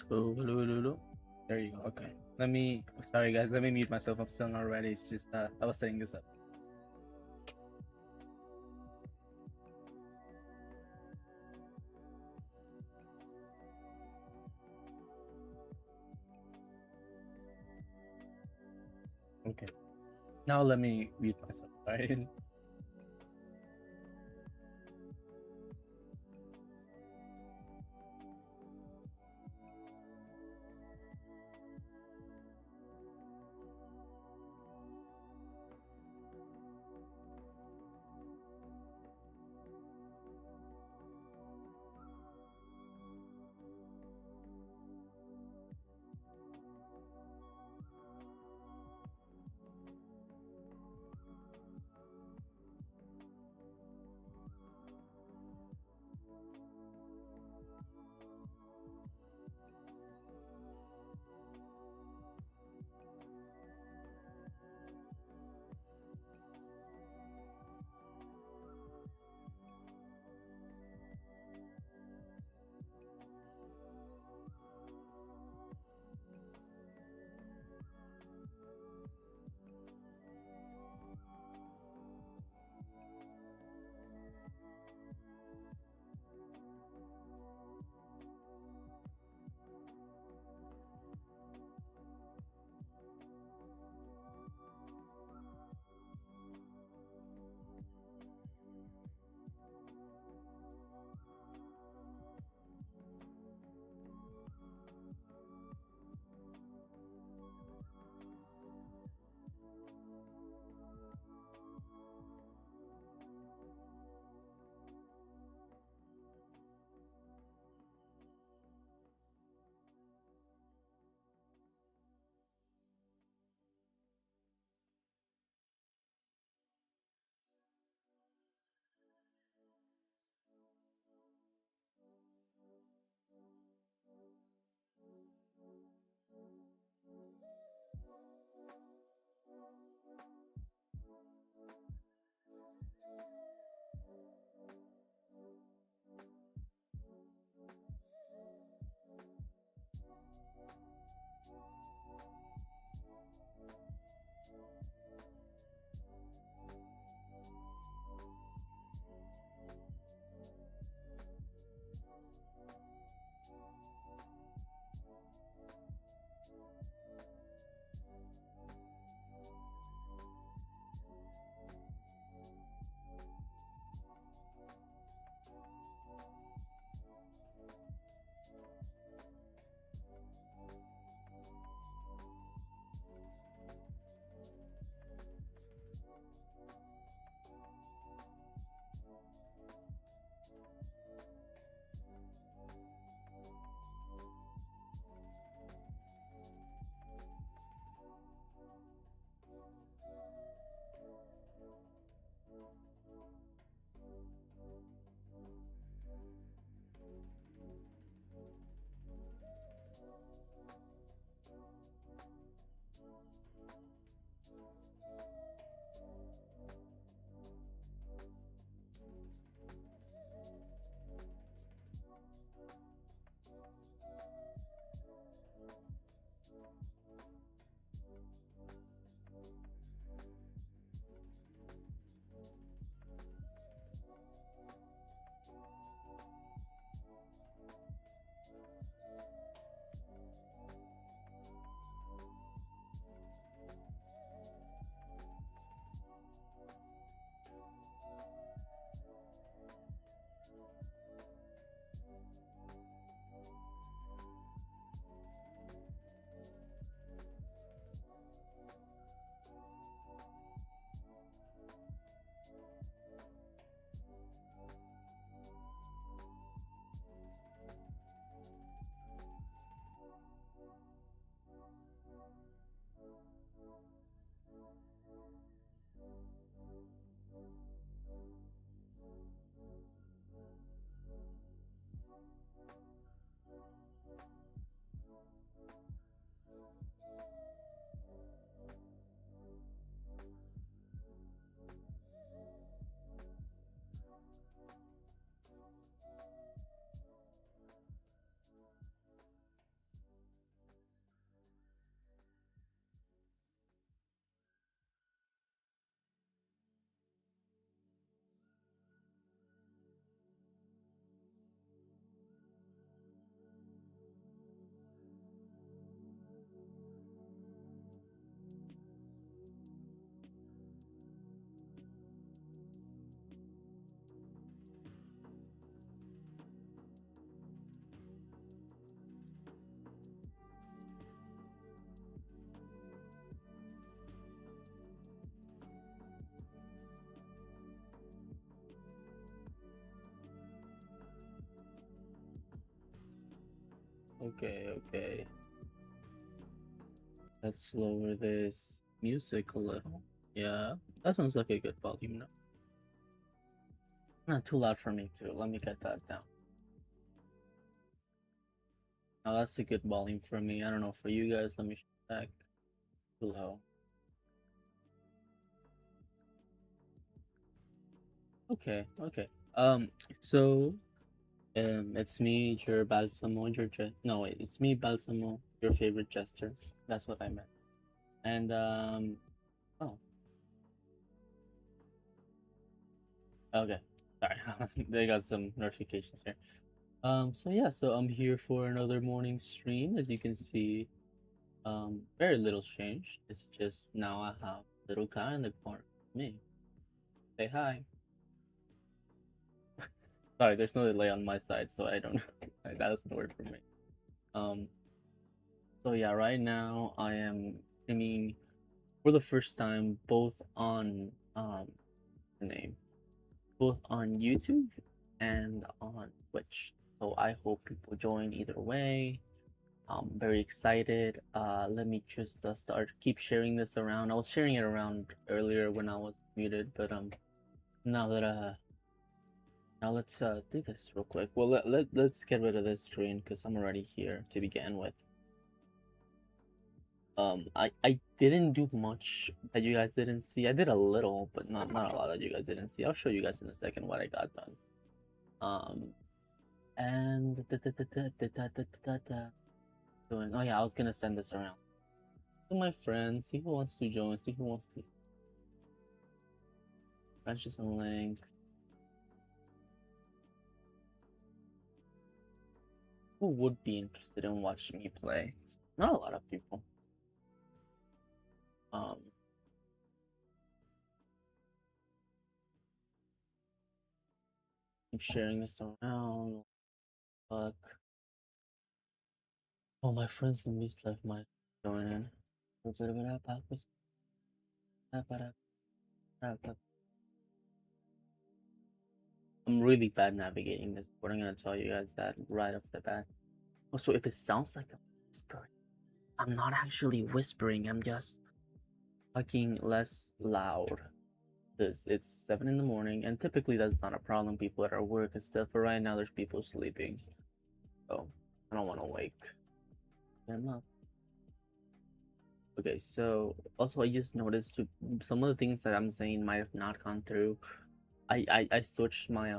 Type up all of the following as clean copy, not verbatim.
Oh, hello, hello, hello. There you go. Okay. Sorry guys, let me mute myself. I'm still not ready. It's just I was setting this up. Okay. Now let me mute myself. Sorry. Okay. Let's lower this music a little. Yeah, that sounds like a good volume now. Not too loud for me too. Let me get that down. Now that's a good volume for me. I don't know for you guys. Let me check. Too low. Okay. So it's me, your Balsamo, no wait, it's me, Balsamo, your favorite jester. That's what I meant. And oh, okay. Sorry, they got some notifications here. So yeah, so I'm here for another morning stream. As you can see, very little changed. It's just now I have little guy in the corner. Me. Say hi. Sorry, there's no delay on my side, so I don't. That doesn't work for me. Um. So yeah, right now I am streaming for the first time, both on the name, both on YouTube and on Twitch. So I hope people join either way. I'm very excited. Let me just start keep sharing this around. I was sharing it around earlier when I was muted, but now that now let's do this real quick. Well, let's get rid of this screen because I'm already here to begin with. I didn't do much that you guys didn't see. I did a little, but not a lot that you guys didn't see. I'll show you guys in a second what I got done. And doing. Oh yeah, I was gonna send this around to my friends. See who wants to join. See who wants to branches and links. Who would be interested in watching me play? Not a lot of people. Keep sharing this around. Fuck. Oh, my friends in Beast Life might join in. I'm really bad navigating this, but I'm gonna tell you guys that right off the bat. Also, if it sounds like I'm whispering, I'm not actually whispering, I'm just talking less loud. Because it's 7 in the morning, and typically that's not a problem. People at our work and stuff, but right now there's people sleeping. So, I don't want to wake them up. Okay, so also I just noticed some of the things that I'm saying might have not gone through. I switched my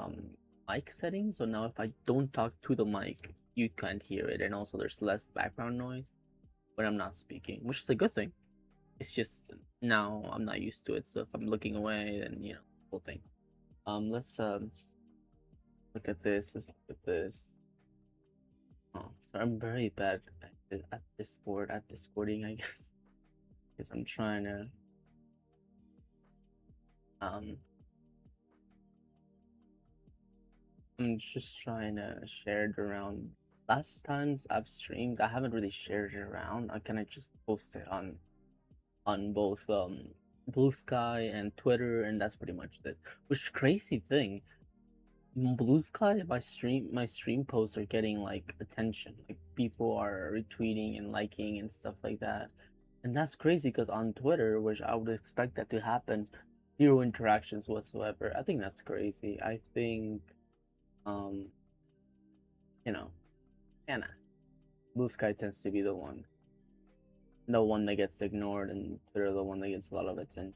mic settings, so now if I don't talk to the mic, you can't hear it, and also there's less background noise when I'm not speaking, which is a good thing. It's just now I'm not used to it, so if I'm looking away, then whole thing. Let's look at this. Let's look at this. Oh, so I'm very bad at Discording, I guess, because I'm trying to um I'm just trying to share it around. Last times I've streamed, I haven't really shared it around. I kind of just post it on both Blue Sky and Twitter, and that's pretty much it. Which crazy thing, Blue Sky, my stream posts are getting like attention. Like people are retweeting and liking and stuff like that, and that's crazy because on Twitter, which I would expect that to happen, zero interactions whatsoever. I think that's crazy. I think um you know Anna. Blue Sky tends to be the one that gets ignored, and Twitter the one that gets a lot of attention.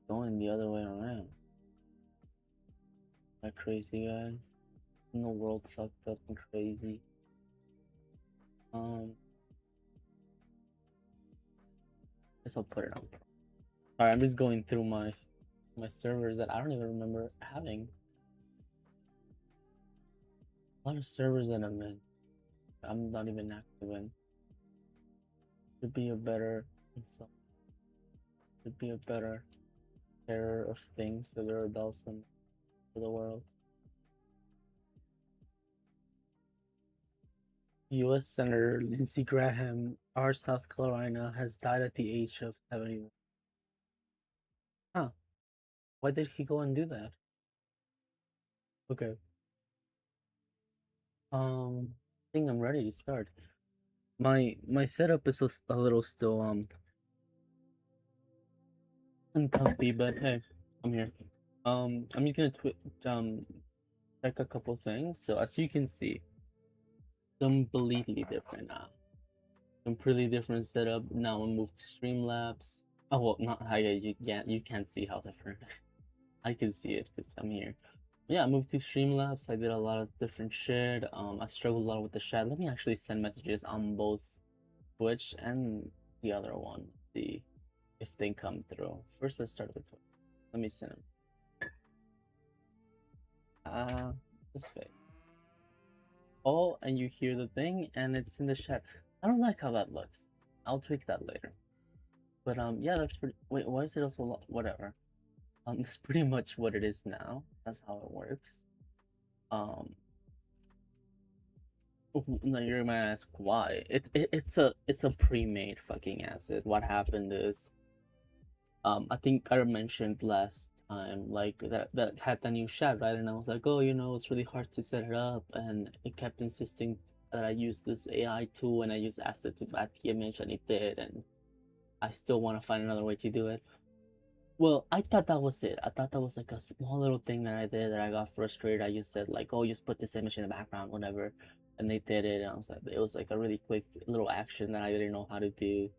Going the other way around. That crazy, guys. And the world sucked up and crazy. Guess I'll put it on. Alright, I'm just going through my servers that I don't even remember having. A lot of servers that I'm not even active in. Should be a better sharer of things that are Belson to the world. U.S. Senator Lindsey Graham, our South Carolina, has died at the age of 71. Huh. Why did he go and do that? Okay. I think I'm ready to start. My setup is a little still uncomfy, but hey, I'm here. I'm just gonna check a couple things. So as you can see, completely different now. Completely different setup. Now I moved to Streamlabs. Oh well, not how you can't see how different it is. I can see it because I'm here. Yeah, I moved to Streamlabs. I did a lot of different shit. I struggled a lot with the chat. Let me actually send messages on both Twitch and the other one. See if they come through. First, let's start with Twitch. Let me send them. This fake. Oh, and you hear the thing, and it's in the chat. I don't like how that looks. I'll tweak that later. But yeah, that's pretty. Wait, why is it also whatever? That's pretty much what it is now. That's how it works. No, you're gonna ask why? It's a pre-made fucking asset. What happened is, I think I mentioned last time like that had the new chat, right? And I was like, oh, it's really hard to set it up, and it kept insisting that I use this AI tool and I use asset to add the image, and it did, and I still want to find another way to do it. Well, I thought that was it. I thought that was like a small little thing that I did that I got frustrated. I just said like, oh, just put this image in the background, whatever. And they did it, and I was like, it was like a really quick little action that I didn't know how to do,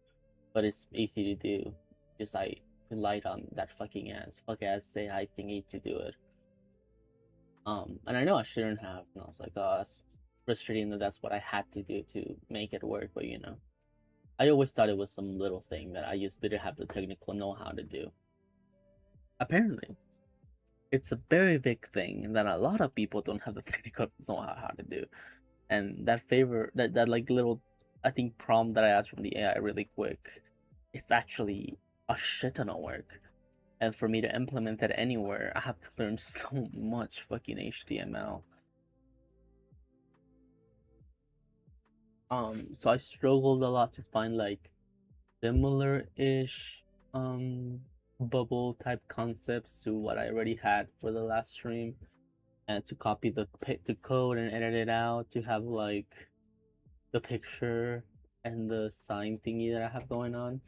but it's easy to do. Just I relied on that fuck ass say I thingy to do it. And I know I shouldn't have, and I was like, oh, that's frustrating that that's what I had to do to make it work, but I always thought it was some little thing that I just didn't have the technical know-how to do. Apparently, it's a very big thing that a lot of people don't have the technical know how to do. And that like little, I think, prompt that I asked from the AI really quick, it's actually a shit ton of work. And for me to implement that anywhere, I have to learn so much fucking HTML. So I struggled a lot to find like similar-ish bubble type concepts to what I already had for the last stream, and to copy the code and edit it out to have like the picture and the sign thingy that I have going on.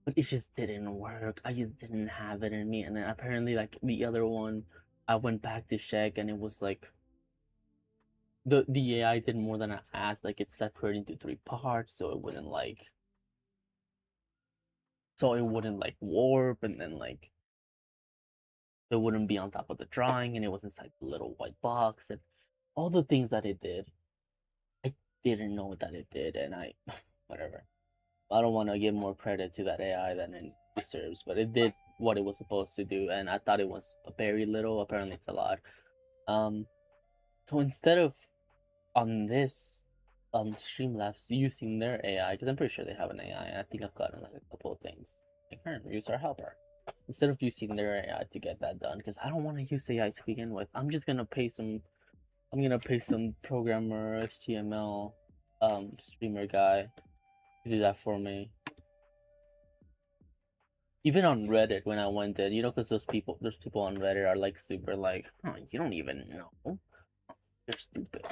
But it just didn't work. I just didn't have it in me. And then apparently like the other one, I went back to check and it was like the AI did more than I asked. Like it's separated into 3 parts, so it wouldn't like warp, and then like it wouldn't be on top of the drawing, and it was inside the little white box, and all the things that it did, I didn't know that it did, and I whatever. I don't want to give more credit to that AI than it deserves, but it did what it was supposed to do, and I thought it was very little. Apparently, it's a lot. So instead of on this Streamlabs using their AI, because I'm pretty sure they have an AI, and I think I've gotten like a couple of things. Like current user helper. Instead of using their AI to get that done, because I don't want to use AI to begin with. I'm gonna pay some programmer HTML streamer guy to do that for me. Even on Reddit when I went there, because there's people on Reddit are like super like, oh, you don't even know, you're stupid.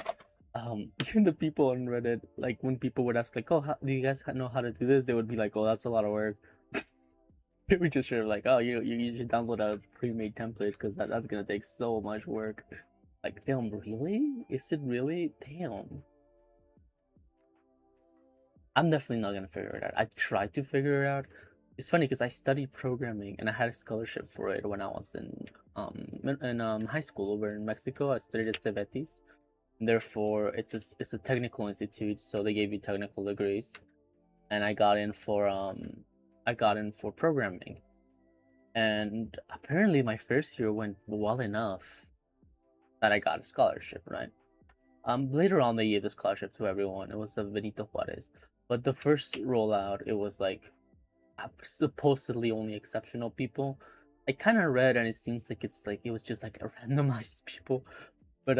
Even the people on Reddit, like when people would ask like, oh, do you guys know how to do this? They would be like, oh, that's a lot of work. They would just like, oh, you should download a pre-made template because that's gonna take so much work. Like, damn, really? Is it really? Damn. I'm definitely not gonna figure it out. I tried to figure it out. It's funny because I studied programming and I had a scholarship for it when I was in high school over in Mexico. I studied at Cebetis. Therefore, it's a technical institute, so they gave you technical degrees, and I got in for programming, and apparently my first year went well enough that I got a scholarship, right? Later on they gave the scholarship to everyone. It was a Benito Juarez, but the first rollout it was like supposedly only exceptional people. I kind of read, and it seems like it was just like a randomized people, but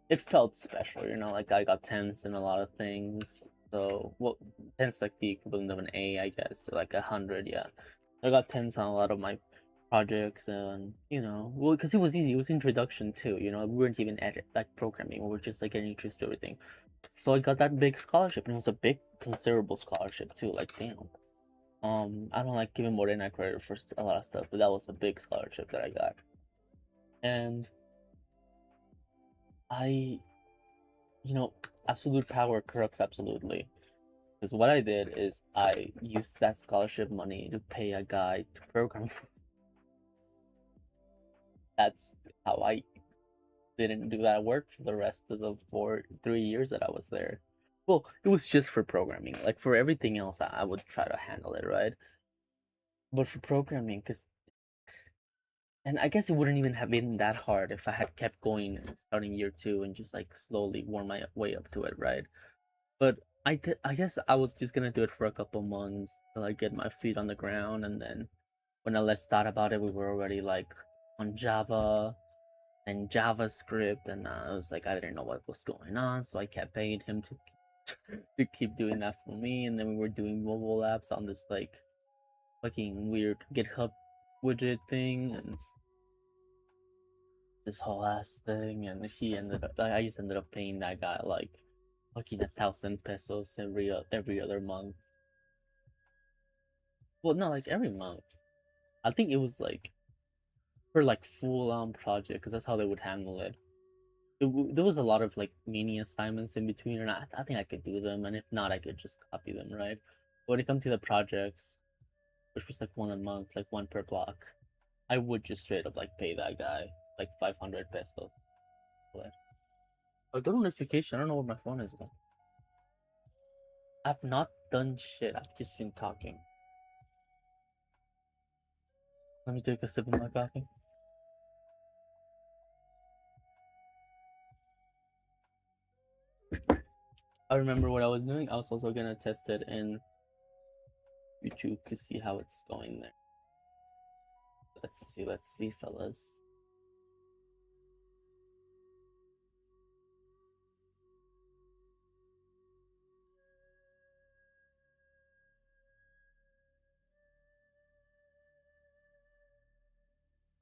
it felt special, like I got tens in a lot of things. So, well, tens like the equivalent of an A, I guess, so like 100, yeah. I got tens on a lot of my projects, and well, because it was easy. It was introduction too. We weren't even at it, like programming. We were just like getting introduced to everything. So I got that big scholarship, and it was a big, considerable scholarship too. Like damn. I don't like giving more than I credit for a lot of stuff, but that was a big scholarship that I got, and I, absolute power corrupts absolutely. Because what I did is I used that scholarship money to pay a guy to program. That's how I didn't do that work for the rest of the 3 years that I was there. Well, it was just for programming. Like for everything else, I would try to handle it, right? But for programming, and I guess it wouldn't even have been that hard if I had kept going starting year two and just like slowly worm my way up to it, right? But I guess I was just gonna do it for a couple months till I get my feet on the ground, and then when I less thought about it, we were already like on Java and JavaScript, and I was like, I didn't know what was going on, so I kept paying him to keep doing that for me, and then we were doing mobile apps on this like fucking weird GitHub widget thing, and this whole ass thing, and I just ended up paying that guy like fucking 1,000 pesos every other month. Well, no, like every month. I think it was like for like full on project because that's how they would handle it. There was a lot of like mini assignments in between, and I think I could do them, and if not, I could just copy them, right? But when it comes to the projects, which was like one a month, like one per block, I would just straight up like pay that guy like 500 pesos. But I got a notification. I don't know where my phone is though. I've not done shit. I've just been talking. Let me take a sip of my coffee. I remember what I was doing. I was also gonna test it in YouTube to see how it's going there. Let's see, fellas.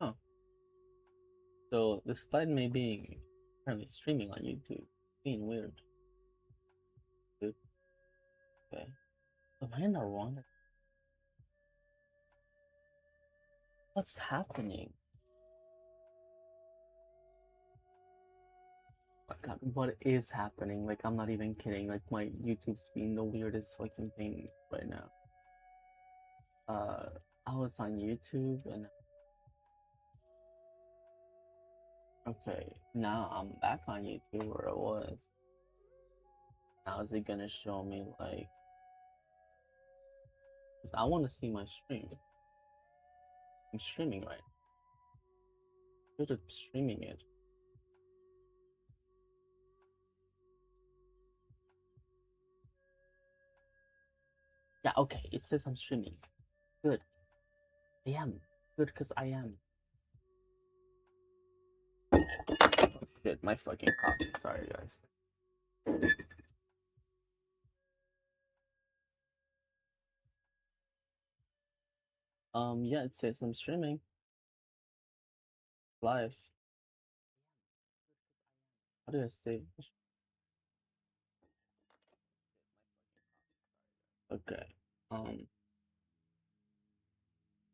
Oh, so despite me being currently streaming on YouTube, being weird, dude. Okay, am I in the wrong? What's happening? Oh my God, what is happening? Like, I'm not even kidding. Like, my YouTube's being the weirdest fucking thing right now. I was on YouTube and okay, now I'm back on YouTube where I was. Now is it gonna show me like? Cause I want to see my stream. I'm streaming right now. You're streaming it. Yeah, okay. It says I'm streaming. Good. I am. Good, because I am. Shit, my fucking coffee. Sorry, guys. Yeah, it says I'm streaming live. How do I save this? Okay.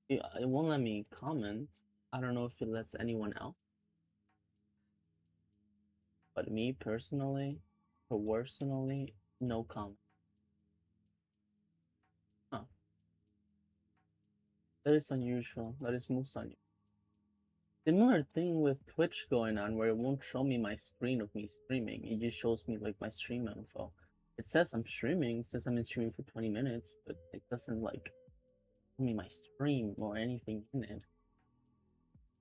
It won't let me comment. I don't know if it lets anyone else, but me personally, no comment. Huh. That is unusual. That is most unusual. Similar thing with Twitch going on where it won't show me my screen of me streaming. It just shows me like my stream info. It says I'm streaming, says I'm in streaming for 20 minutes, but it doesn't like show me my stream or anything in it.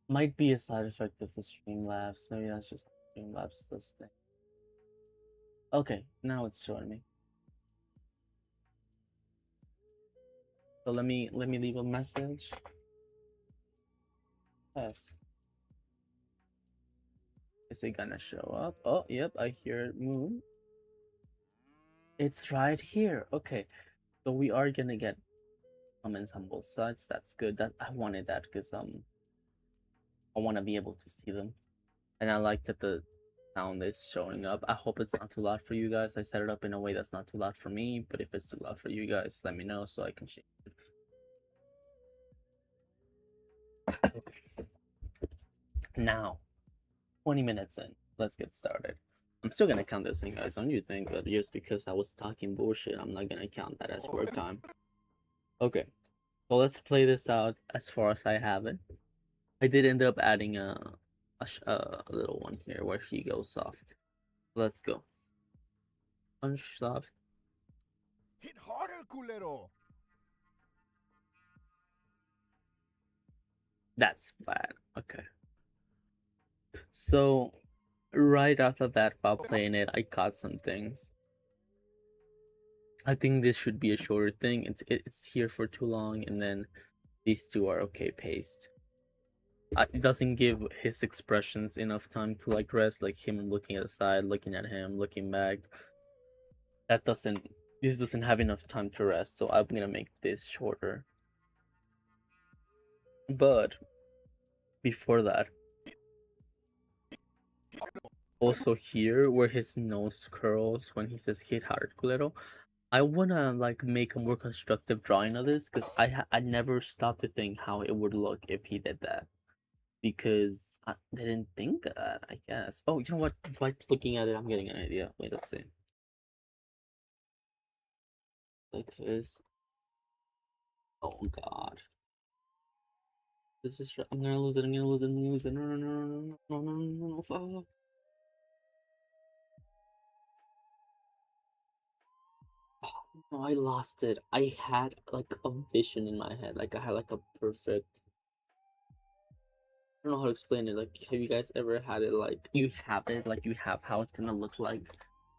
Might be a side effect of the Streamlabs. Maybe that's just Streamlabs this thing. Okay, now it's showing me. So let me leave a message. Test. Is it gonna show up? Oh, yep, I hear it move. It's right here. Okay, so we are gonna get comments on both sides. That's good. That I wanted that because I want to be able to see them, and I like that the sound is showing up. I hope it's not too loud for you guys. I set it up in a way that's not too loud for me, but if it's too loud for you guys, let me know so I can change it. Okay. Now, 20 minutes in, let's get started. I'm still gonna count this in, guys. Don't you think that just because I was talking bullshit, I'm not gonna count that as work time? Okay, so let's play this out as far as I have it. I did end up adding a little one here where he goes soft. Let's go. Punch soft. Hit harder, culero. That's bad. Okay. So right after that, while playing it, I caught some things. I think this should be a shorter thing. It's here for too long, and then these two are okay paced. It doesn't give his expressions enough time to like rest, like him looking at the side, looking at him, looking back. That doesn't. This doesn't have enough time to rest, so I'm gonna make this shorter. But before that, also here where his nose curls when he says "hit hard, culero," I wanna like make a more constructive drawing of this because I never stopped to think how it would look if he did that, because I didn't think of that. I guess. Oh, you know what? By looking at it, I'm getting an idea. Wait, let's see. Like this. Oh God. This is. I'm gonna lose it. I'm gonna lose it. I'm gonna lose it. No, no, no, no, no, no, no, no, no, fuck. Oh, no, I lost it. I had like a vision in my head. Like I had like a perfect. I don't know how to explain it. Like, have you guys ever had it? Like, you have it. Like, you have how it's gonna look like.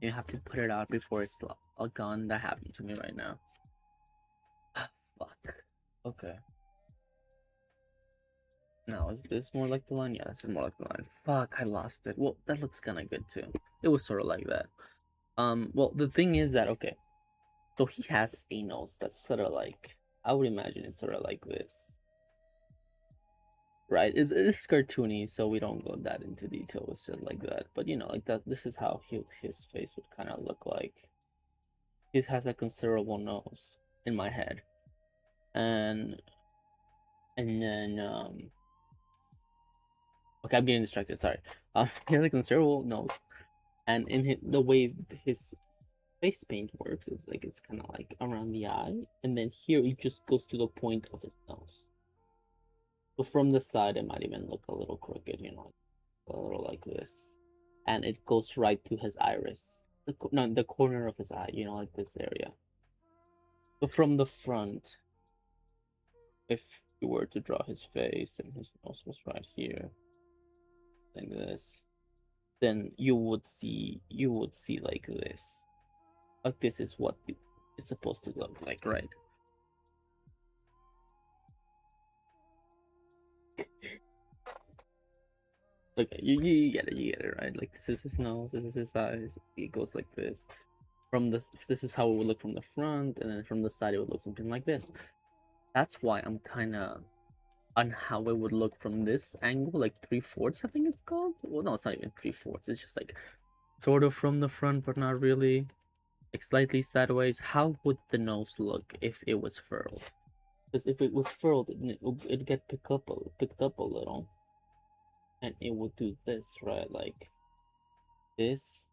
You have to put it out before it's all gone. That happened to me right now. Fuck. Okay. Now, is this more like the line? Yeah, this is more like the line. Fuck, I lost it. Well, that looks kind of good too. It was sort of like that. Well, the thing is that, okay, so he has a nose that's sort of like, I would imagine it's sort of like this. Right? It's cartoony, so we don't go that into detail with shit like that. But you know, like that, this is how his face would kind of look like. He has a considerable nose in my head, and then okay, I'm getting distracted. Sorry. He has a considerable nose, and in the way his face paint works, it's like it's kind of like around the eye, and then here it just goes to the point of his nose. So from the side, it might even look a little crooked, you know, a little like this, and it goes right to his iris, the corner of his eye, you know, like this area. So from the front, if you were to draw his face and his nose was right here, like this, then you would see like this. Like this is what it's supposed to look like, right? Okay, you get it, right? Like this is his nose, this is his eyes. It goes like this. From this is how it would look from the front, and then from the side it would look something like this. That's why I'm kind of on how it would look from this angle, like 3/4, I think it's called. Well, no, it's not even 3/4. It's just like sort of from the front, but not really. Like slightly sideways. How would the nose look if it was furled? Because if it was furled, it'd get picked up a little, and it would do this, right? Like this,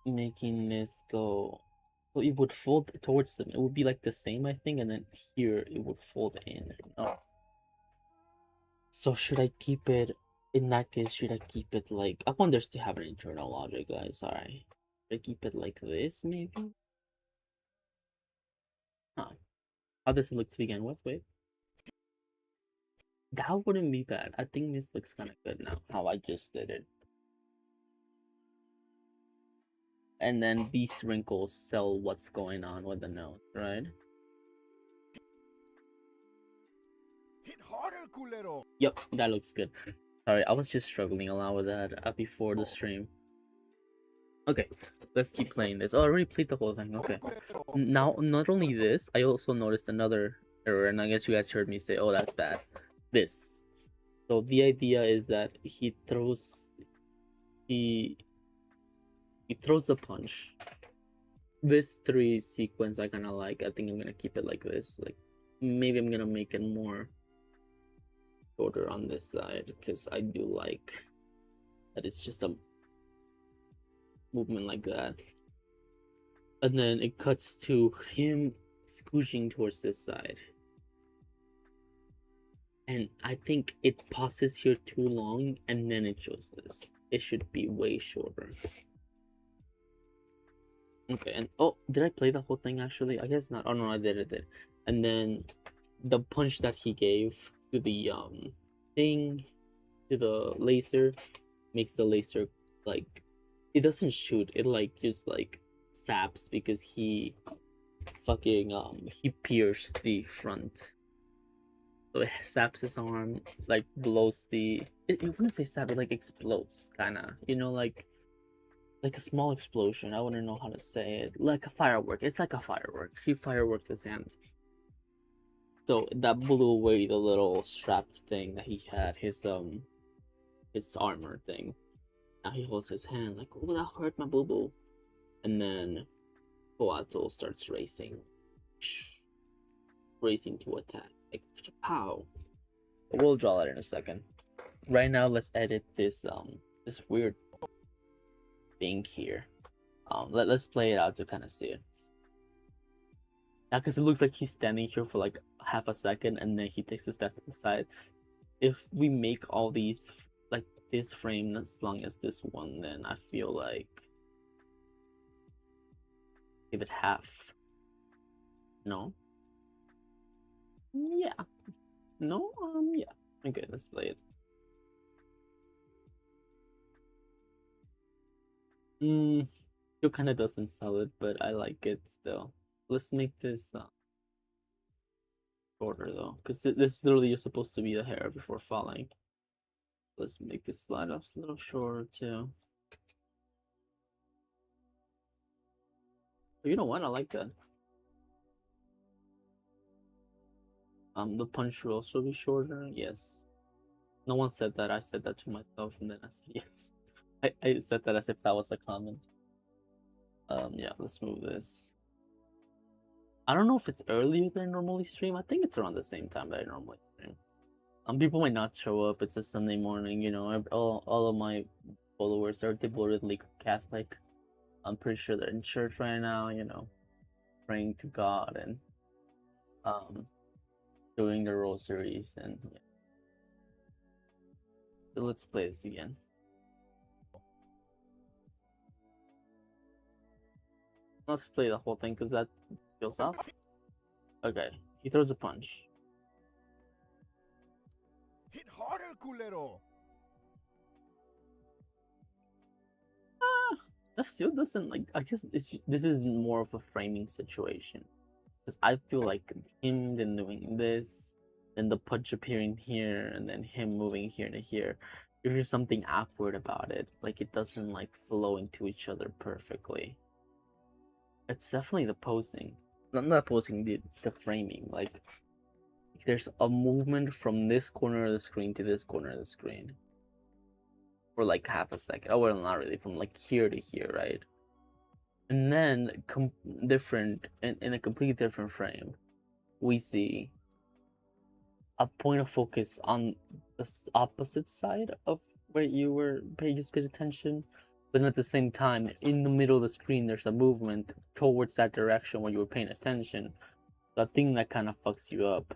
making this go. So it would fold towards them. It would be like the same, I think, and then here it would fold in. Oh. So should I keep it? In that case, should I keep it like? I want this to have an internal logic, guys. Sorry. Should I keep it like this, maybe? Huh. How does it look to begin with? Wait. That wouldn't be bad. I think this looks kind of good now, how I just did it. And then these wrinkles tell what's going on with the nose, right? Hit harder, culero. Yep, that looks good. Sorry, I was just struggling a lot with that before the stream. Okay, let's keep playing this. Oh, I already played the whole thing. Okay. Now, not only this, I also noticed another error, and I guess you guys heard me say, "Oh, that's bad." This. So the idea is that he throws a punch. This 3 sequence I kind of like. I think I'm gonna keep it like this. Like maybe I'm gonna make it more shorter on this side because I do like that it's just a movement like that. And then it cuts to him scooching towards this side. And I think it pauses here too long and then it shows this. It should be way shorter. Okay, and oh, did I play the whole thing actually? I guess not. Oh no, I did. And then the punch that he gave to the thing, to the laser, makes the laser like it doesn't shoot. It like just like saps because he fucking he pierced the front. So it saps his arm, like blows the. It wouldn't say sap, it like explodes, kind of. You know, like a small explosion. I wouldn't know how to say it. Like a firework. It's like a firework. He fireworked his hand. So that blew away the little strapped thing that he had, his armor thing. Now he holds his hand like, oh, that hurt my boo boo. And then Boato starts racing to attack. Like, pow. We'll draw that in a second. Right now, let's edit this weird thing here. Let's play it out to kind of see it. Yeah, because it looks like he's standing here for like half a second and then he takes a step to the side. If we make all these like this frame as long as this one, then I feel like give it half. No. Yeah. No. Yeah. Okay, let's play it. Still kind of doesn't sell it, but I like it still. Let's make this shorter though, because this is literally just supposed to be the hair before falling. Let's make this slide off a little shorter too. But you know what? I like that. The punch will also be shorter. Yes. No one said that. I said that to myself, and then I said yes. I said that as if that was a comment. Yeah. Let's move this. I don't know if it's earlier than I normally stream. I think it's around the same time that I normally stream. People might not show up. It's a Sunday morning. You know, all of my followers are devotedly Catholic. I'm pretty sure they're in church right now. You know, praying to God and doing the rosaries and yeah. So let's play this again. Let's play the whole thing because that feels off. Okay, he throws a punch. Hit harder, culero. That still doesn't like. I guess this is more of a framing situation because I feel like him then doing this, then the punch appearing here, and then him moving here to here. There's just something awkward about it. Like it doesn't like flow into each other perfectly. It's definitely the posing. Not posing, the framing. Like there's a movement from this corner of the screen to this corner of the screen for like half a second. Oh, well, not really. From like here to here, right? And then different in a completely different frame, we see a point of focus on the opposite side of where you were paying just paid attention. But at the same time, in the middle of the screen, there's a movement towards that direction where you were paying attention. So I think that kind of fucks you up.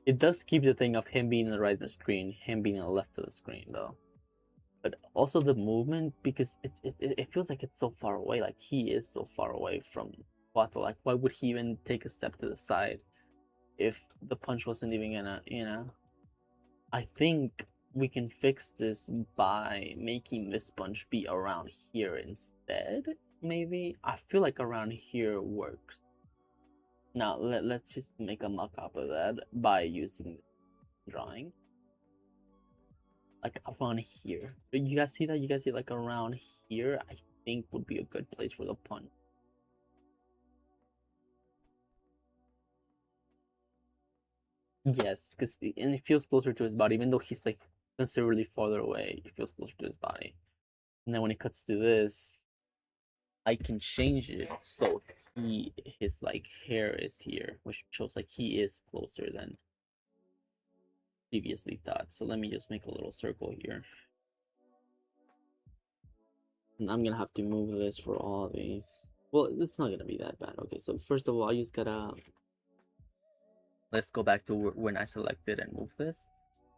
It does keep the thing of him being on the right of the screen, him being on the left of the screen, though. But also the movement, because it feels like it's so far away. Like he is so far away from Wato. Like why would he even take a step to the side if the punch wasn't even gonna, you know? I think we can fix this by making this punch be around here instead. Maybe I feel like around here works. Now let's just make a mock-up of that by using drawing. Like around here. You guys see that? You guys see like around here? I think would be a good place for the punch. Yes, because and it feels closer to his body, even though he's like considerably farther away. It feels closer to his body. And then when it cuts to this, I can change it so his like hair is here, which shows like he is closer than previously thought. So let me just make a little circle here. And I'm gonna have to move this for all of these. Well, it's not gonna be that bad. Okay, so first of all, I just gotta let's go back to when I selected and move this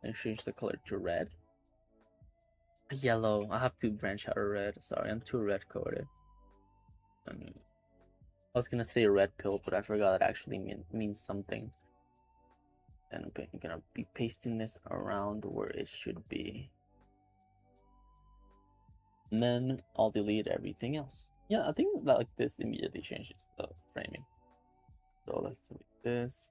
and change the color to red. Yellow. I have to branch out of red. Sorry, I'm too red coded. I was gonna say red pill, but I forgot it actually means something. And I'm gonna be pasting this around where it should be. And then I'll delete everything else. Yeah, I think that like this immediately changes the framing. So let's delete this.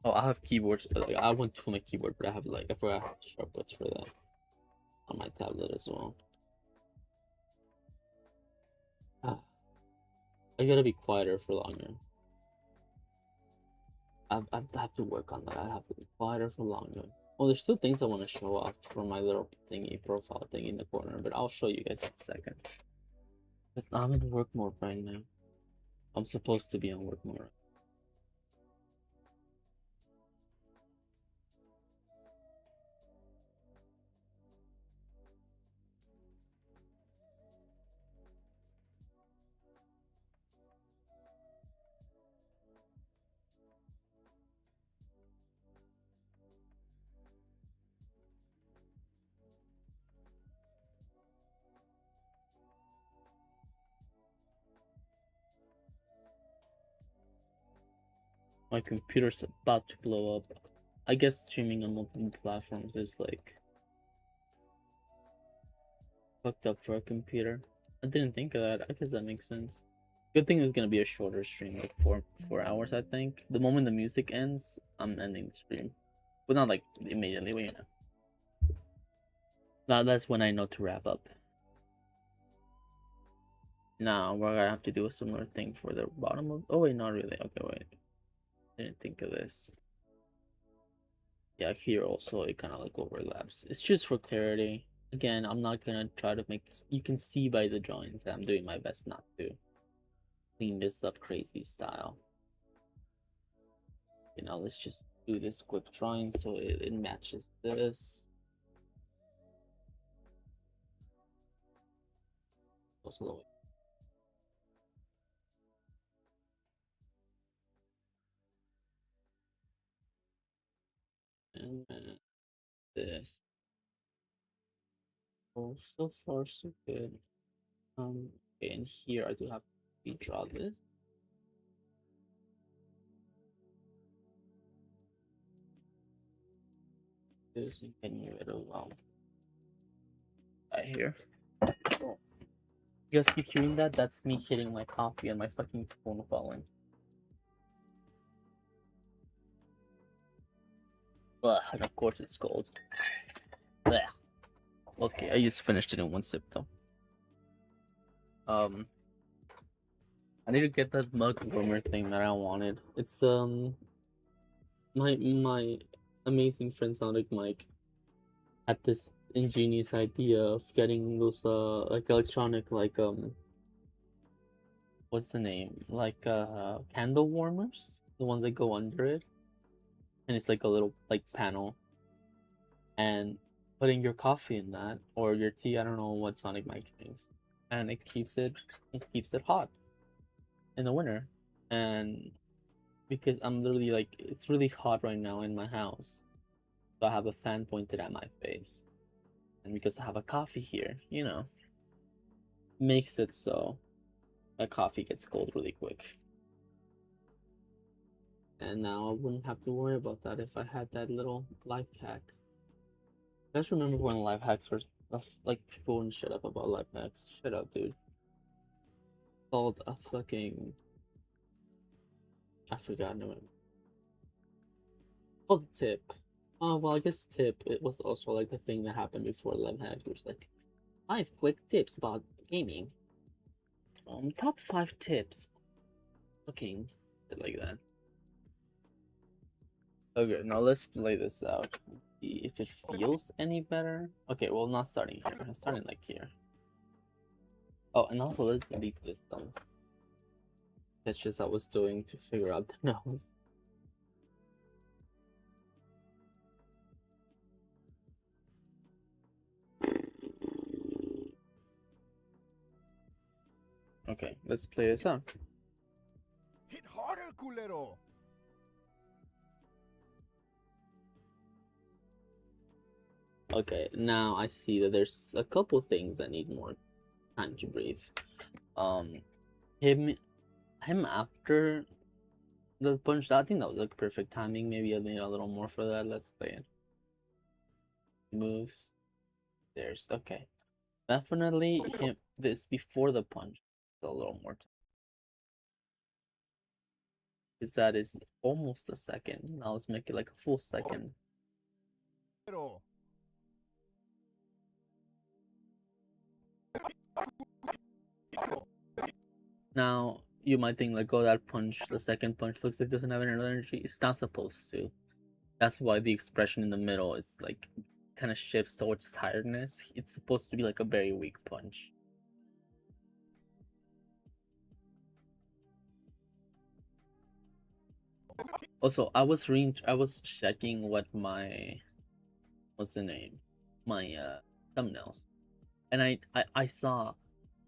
Oh, I have keyboards. Like, I went to my keyboard, but I have like I forgot shortcuts for that on my tablet as well. I gotta be quieter for longer. I have to work on that. I have to be quieter for longer. Well, there's still things I want to show off from my little thingy profile thing in the corner, but I'll show you guys in a second. Because I'm in work mode right now. I'm supposed to be on work mode. My computer's about to blow up. I guess streaming on multiple platforms is like fucked up for a computer. I didn't think of that. I guess that makes sense. Good thing it's gonna be a shorter stream, like 4 hours. I think the moment the music ends, I'm ending the stream, but not like immediately. But you know, that's when I know to wrap up. Now we're gonna have to do a similar thing for the bottom of. Oh wait, not really. Okay, wait. Didn't think of this. Yeah, here also it kind of like overlaps. It's just for clarity. Again, I'm not gonna try to make this. You can see by the drawings that I'm doing my best not to clean this up crazy style. You know, let's just do this quick drawing so it matches this. Also, and then this. Oh, so far so good. Okay, and here I do have to redraw this. This and getting rid of right here. Oh. You guys keep hearing that? That's me hitting my coffee and my fucking spoon falling. Ugh, and of course it's cold. Blech. Okay, I just finished it in one sip though. I need to get that mug warmer thing that I wanted. It's my amazing friend Sonic Mike had this ingenious idea of getting those like electronic like what's the name, like candle warmers, the ones that go under it, and it's like a little like panel, and putting your coffee in that or your tea. I don't know what Sonic Mike drinks, and it keeps it hot in the winter. And because I'm literally like it's really hot right now in my house, so I have a fan pointed at my face, and because I have a coffee here, you know, makes it so my coffee gets cold really quick. And now I wouldn't have to worry about that if I had that little life hack. You guys remember when life hacks were like people wouldn't shut up about life hacks? Shut up, dude. Called a fucking I forgot no called a tip. Oh well, I guess tip. It was also like a thing that happened before life hacks. It was like 5 quick tips about gaming. Top 5 tips looking like that. Okay, now let's play this out. See if it feels any better. Okay, well, not starting here. I'm starting like here. Oh, and also let's delete this though. That's just what I was doing to figure out the nose. Okay, let's play this out. Hit harder, culero. Okay, now I see that there's a couple things that need more time to breathe. Um, him after the punch, I think that was like perfect timing. Maybe I need a little more for that. Let's play it. Moves. There's okay. Definitely him this before the punch. A little more time. Because that is almost a second. Now let's make it like a full second. Culero. Now you might think like, oh, that punch, the second punch looks like it doesn't have any energy. It's not supposed to. That's why the expression in the middle is like kind of shifts towards tiredness. It's supposed to be like a very weak punch. Also, I was checking what what's the name, my thumbnails, and I saw,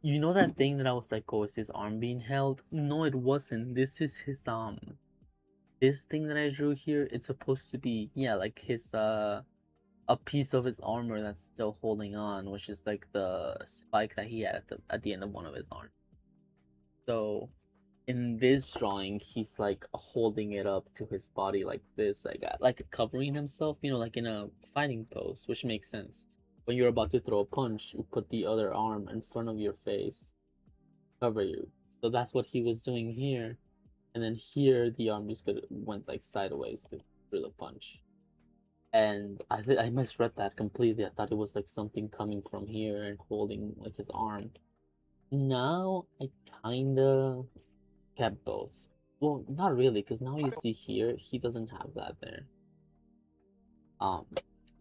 you know, that thing that I was like, oh, is his arm being held? No, it wasn't. This is his this thing that I drew here. It's supposed to be, yeah, like his a piece of his armor that's still holding on, which is like the spike that he had at the end of one of his arms. So in this drawing, he's like holding it up to his body like this, like covering himself, you know, like in a fighting pose, which makes sense. When you're about to throw a punch, you put the other arm in front of your face, cover you. So that's what he was doing here, and then here the arm just went like sideways through the punch. And I misread that completely. I thought it was like something coming from here and holding like his arm. Now I kinda kept both. Well, not really, because now you see here he doesn't have that there. Um,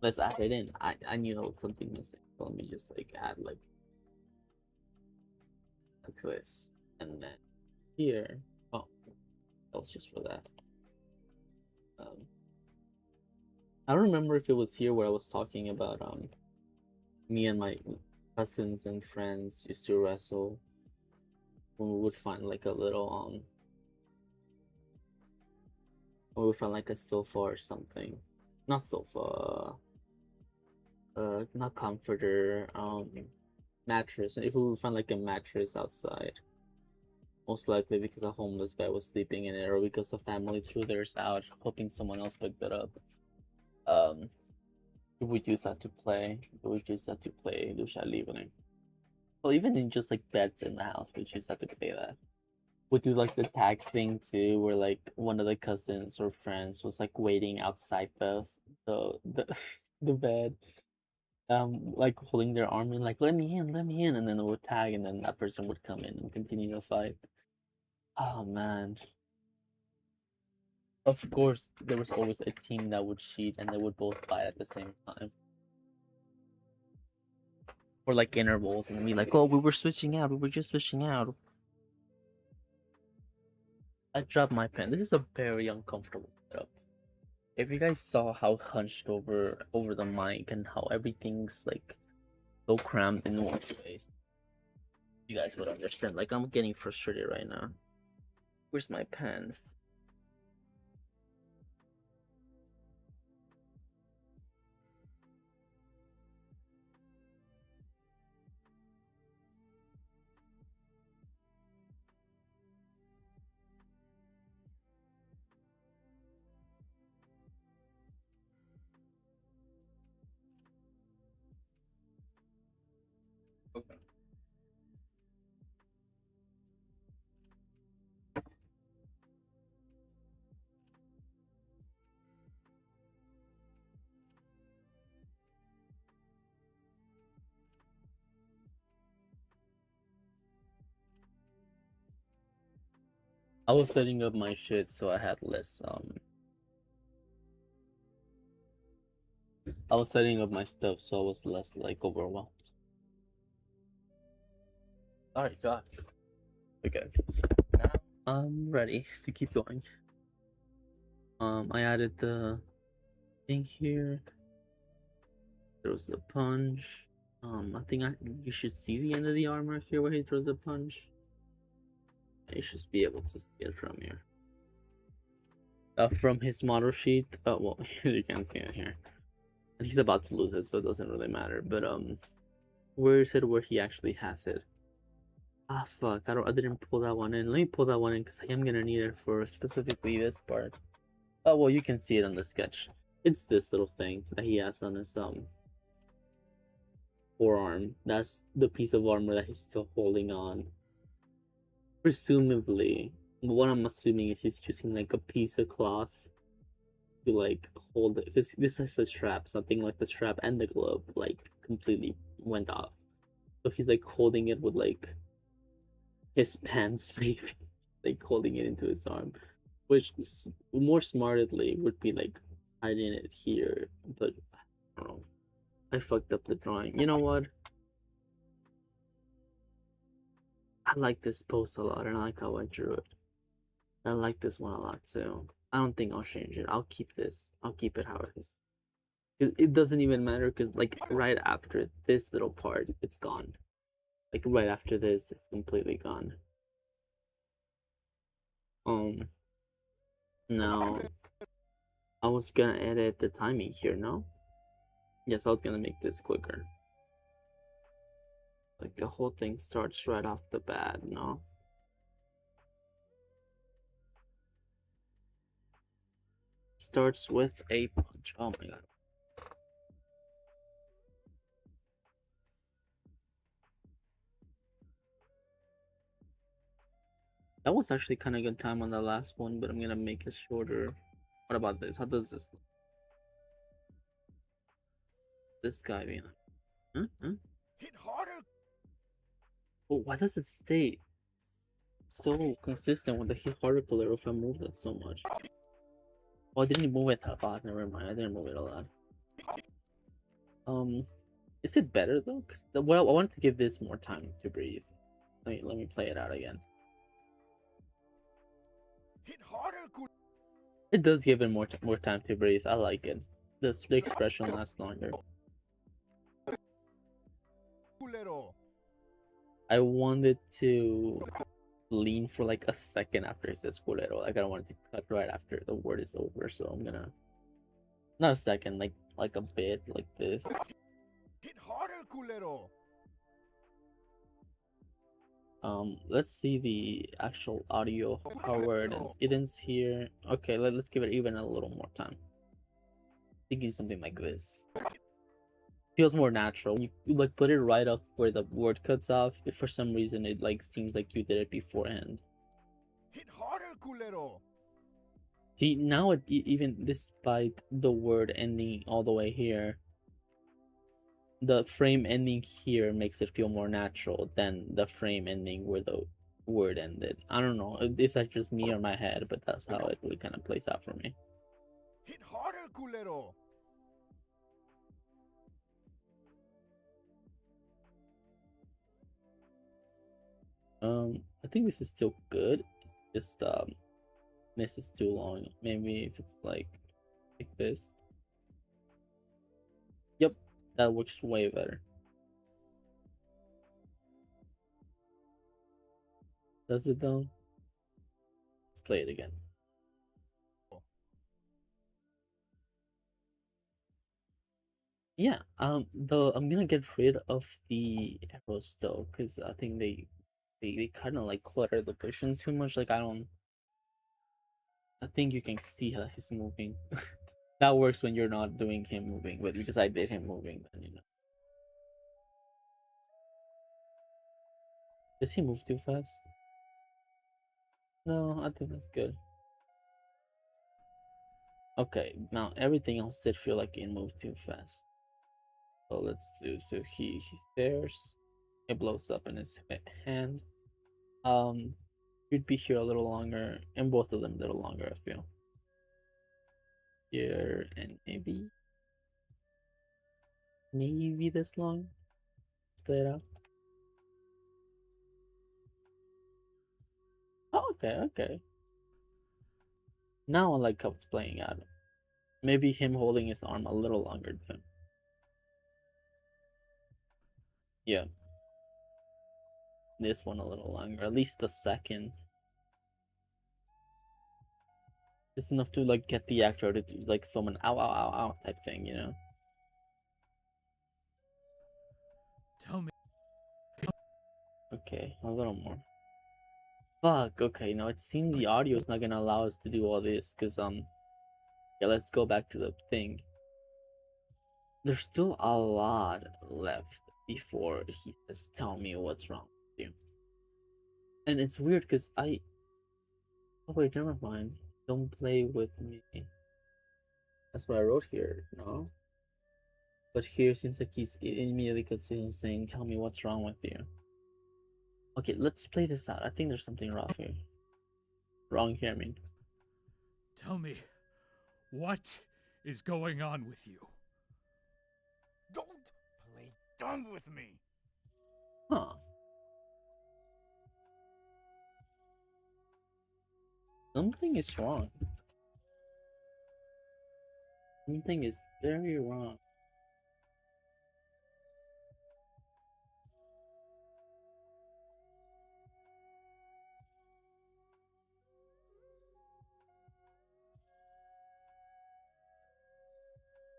let's add it in. I knew there was something missing. So let me just like add like this, and then here. Oh, that was just for that. Um, I don't remember if it was here where I was talking about me and my cousins and friends used to wrestle when we would find like a little when we find like a sofa or something. Not sofa, not comforter, mattress. If we would find like a mattress outside, most likely because a homeless guy was sleeping in it, or because the family threw theirs out, hoping someone else picked it up. Um, we would use that to play. We would use that to play Lucha Libre. Well, even in just like beds in the house, we use that to play that. We do like the tag thing too, where like one of the cousins or friends was like waiting outside the the bed, like holding their arm and like, let me in, and then it would tag, and then that person would come in and continue the fight. Oh man. Of course, there was always a team that would cheat and they would both fight at the same time. Or like intervals and be like, oh, we were switching out, we were just switching out. I dropped my pen. This is a very uncomfortable setup. If you guys saw how hunched over the mic and how everything's like so crammed in one space, you guys would understand. Like, I'm getting frustrated right now. Where's my pen? Okay. I was setting up my shit so I had less I was setting up my stuff so I was less like overwhelmed. Alright, God. Okay. Now I'm ready to keep going. I added the thing here. Throws the punch. I think you should see the end of the armor here where he throws the punch. You should be able to see it from here. From his model sheet. Oh well, you can't see it here. He's about to lose it, so it doesn't really matter. But where is it where he actually has it? Ah fuck, I didn't pull that one in. Let me pull that one in because I am gonna need it for specifically this part. Oh well, you can see it on the sketch. It's this little thing that he has on his forearm. That's the piece of armor that he's still holding on. Presumably, what I'm assuming is he's using like a piece of cloth to like hold it, because this has a strap, something like the strap and the glove like completely went off. So he's like holding it with like his pants, maybe, like holding it into his arm, which more smartly would be like hiding it here. But I don't know. I fucked up the drawing. You know what? I like this post a lot, and I like how I drew it. I like this one a lot too. I don't think I'll change it. I'll keep this. I'll keep it how it is. It doesn't even matter because like right after this little part, it's gone. Like right after this, it's completely gone. Um, now I was gonna edit the timing here. No, yes, I was gonna make this quicker. Like the whole thing starts right off the bat. No, starts with a punch. Oh my god. That was actually kind of good time on the last one, but I'm gonna make it shorter. What about this? How does this look? This guy behind? Huh? Huh? Hit harder. Oh, why does it stay so consistent with the hit particle if I move it so much? Oh, I didn't move it a lot. Never mind. I didn't move it a lot. Um, is it better though? Because well, I wanted to give this more time to breathe. Let me play it out again. Hit harder. It does give it more time to breathe. I like it. The expression lasts longer. Culero. I wanted to lean for like a second after it says culero. Like I don't want it to cut right after the word is over. So I'm gonna not a second, like a bit like this. Hit harder, culero. Let's see the actual audio how it ends here. Okay, let's give it even a little more time. Thinking something like this feels more natural. You like put it right off where the word cuts off. If for some reason it like seems like you did it beforehand. Hit harder, culero. See, now it even despite the word ending all the way here, the frame ending here makes it feel more natural than the frame ending where the word ended. I don't know if that's just me or my head, but that's how it really kind of plays out for me. Hit harder, culero. I think this is still good. It's just this is too long. Maybe if it's like this. Yep, that works way better. Does it though? Let's play it again. Yeah, though I'm gonna get rid of the arrows though, because I think they kind of like clutter the vision too much. Like I think you can see how he's moving. That works when you're not doing him moving, but because I did him moving, then you know. Does he move too fast? No, I think that's good. Okay, now everything else did feel like it moved too fast. So let's do. So he stares. It blows up in his hand. Um, You'd be here a little longer, and both of them a little longer, I feel. Here, and maybe this long. Split it out. Oh, okay, okay. Now I like how it's playing out. Maybe him holding his arm a little longer too. Yeah, this one a little longer, at least a second. Just enough to like get the actor to like film an ow ow ow ow type thing, you know? Tell me. Okay, a little more. Fuck, okay, no, it seems the audio is not gonna allow us to do all this, cause yeah, let's go back to the thing. There's still a lot left before he says, tell me what's wrong with you. And it's weird because oh wait, never mind. Don't play with me. That's what I wrote here, no? But here seems like he's immediately cuts to him saying, tell me what's wrong with you. Okay, let's play this out. I think there's something wrong here. Wrong here, I mean. Tell me, what is going on with you? Don't play dumb with me. Huh. Something is wrong. Something is very wrong.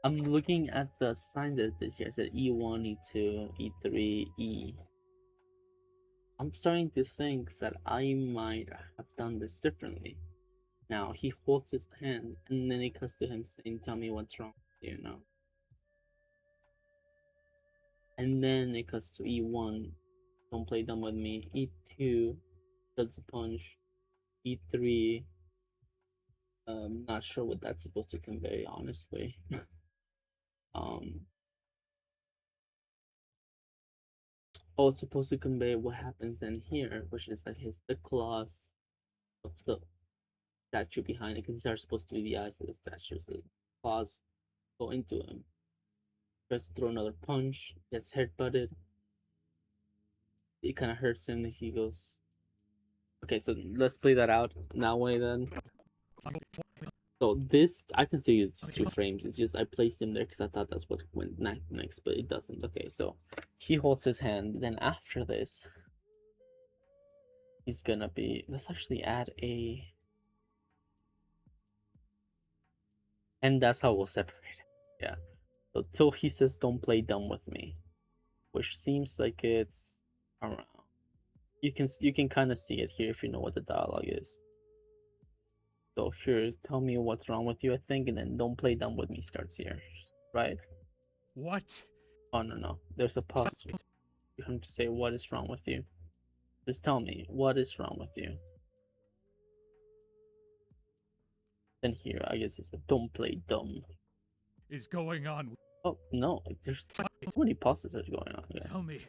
I'm looking at the signs that it did here. It said E1, E2, E3, E. I'm starting to think that I might have done this differently. Now he holds his hand and then it cuts to him saying, tell me what's wrong with you now. And then it cuts to E1, don't play dumb with me. E2 does the punch. E3, not sure what that's supposed to convey, honestly. um Oh, it's supposed to convey what happens in here, which is that his the claws of the statue behind it, because these are supposed to be the eyes of the statue, so the claws go into him. Tries to throw another punch, gets headbutted. It kind of hurts him. He goes, okay, so let's play that out that way then. So this, I can still use 2 frames. It's just I placed him there because I thought that's what went next, but it doesn't. Okay, so he holds his hand. Then after this, he's gonna be. Let's actually add a. And that's how we'll separate it. Yeah. So till he says, "Don't play dumb with me," which seems like it's around. You can kind of see it here if you know what the dialogue is. So here, tell me what's wrong with you, I think, and then don't play dumb with me starts here, right? What? Oh no, there's a pause. You have to say what is wrong with you. Just tell me what is wrong with you. Then here, I guess it's a don't play dumb. Is going on? Oh no, there's so many pauses that's going on. Yeah. Tell me,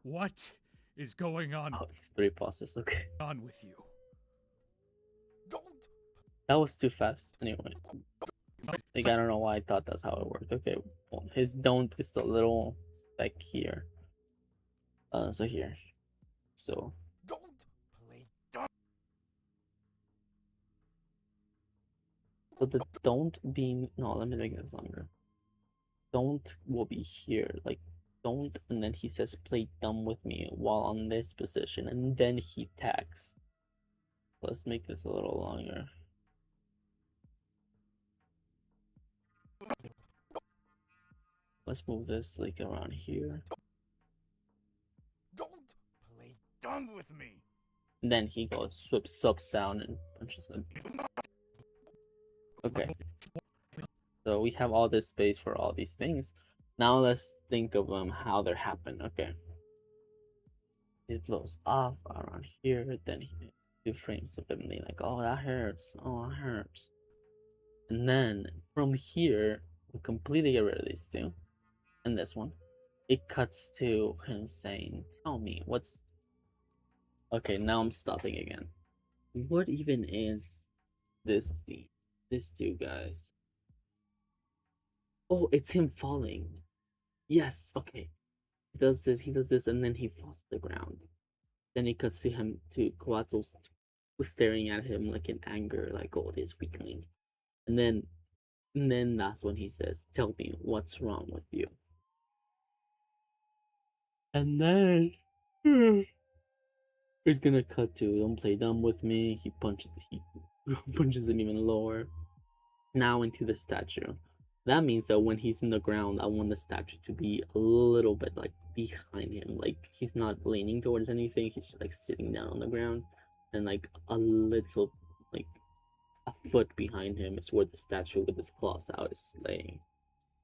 what is going on? Oh, it's 3 pauses. Okay. On with you? Don't. That was too fast. Anyway, like I don't know why I thought that's how it worked. Okay, well, his don't is the little speck here. So here. So Don't play dumb. so the don't be no. Let me make this longer. Don't will be here, like don't, and then he says play dumb with me while on this position, and then he tags. Let's make this a little longer. Let's move this like around here. Don't play dumb with me. And then he goes subs down and punches him. Okay. So we have all this space for all these things. Now let's think of how they happen. Okay. It blows off around here, then he 2 frames of him being like, oh that hurts, oh that hurts. And then from here, we completely get rid of these 2. And this one. It cuts to him saying, tell me, what's Okay, now I'm stopping again. What even is this thing? This two guys. Oh, it's him falling. Yes, okay. He does this, and then he falls to the ground. Then it cuts to him, to Coatls staring at him like in anger, like, oh, this weakling. And then that's when he says, tell me what's wrong with you. And then he's gonna cut to, don't play dumb with me. He punches him even lower. Now into the statue. That means that when he's in the ground, I want the statue to be a little bit like behind him. Like he's not leaning towards anything, he's just like sitting down on the ground. And like a little, like a foot behind him is where the statue with his claws out is laying.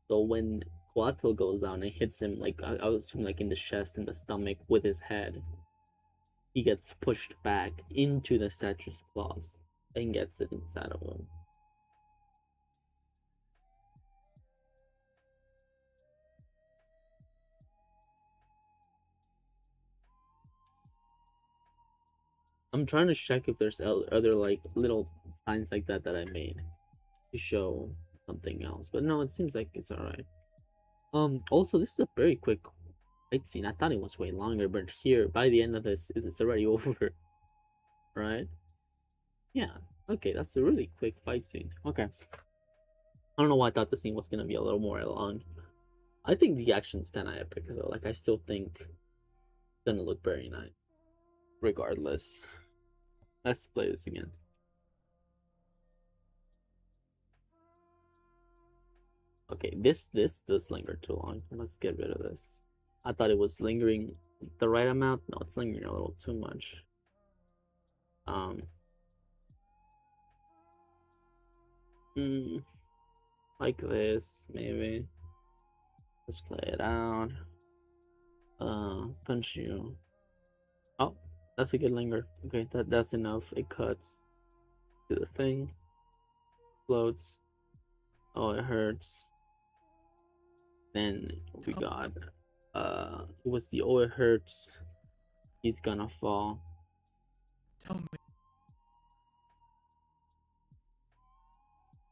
So when Coatl goes down and hits him, like I was assuming like in the chest and the stomach with his head, he gets pushed back into the statue's claws and gets it inside of him. I'm trying to check if there's other like little signs like that that I made to show something else, but no, it seems like it's all right. Also, this is a very quick fight scene. I thought it was way longer, but here by the end of this, it's already over, right? Yeah. Okay, that's a really quick fight scene. Okay. I don't know why I thought the scene was gonna be a little more long. I think the action's kind of epic though. Like I still think it's gonna look very nice, regardless. Let's play this again. Okay, this does linger too long. Let's get rid of this. I thought it was lingering the right amount. No, it's lingering a little too much. Um, like this maybe. Let's play it out. Punch you. Oh, that's a good linger. Okay, that's enough. It cuts to the thing. Floats. Oh, it hurts. Then we got it was the oh it hurts. He's gonna fall.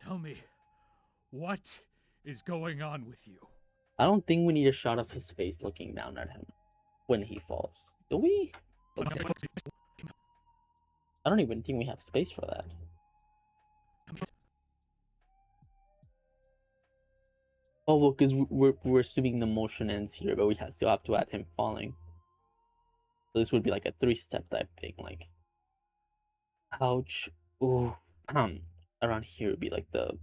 Tell me, what is going on with you? I don't think we need a shot of his face looking down at him when he falls. Do we? Let's see. I don't even think we have space for that. Oh well, because we're assuming the motion ends here, but we still have to add him falling. So this would be like a 3-step type thing, like ouch, ooh, around here would be like the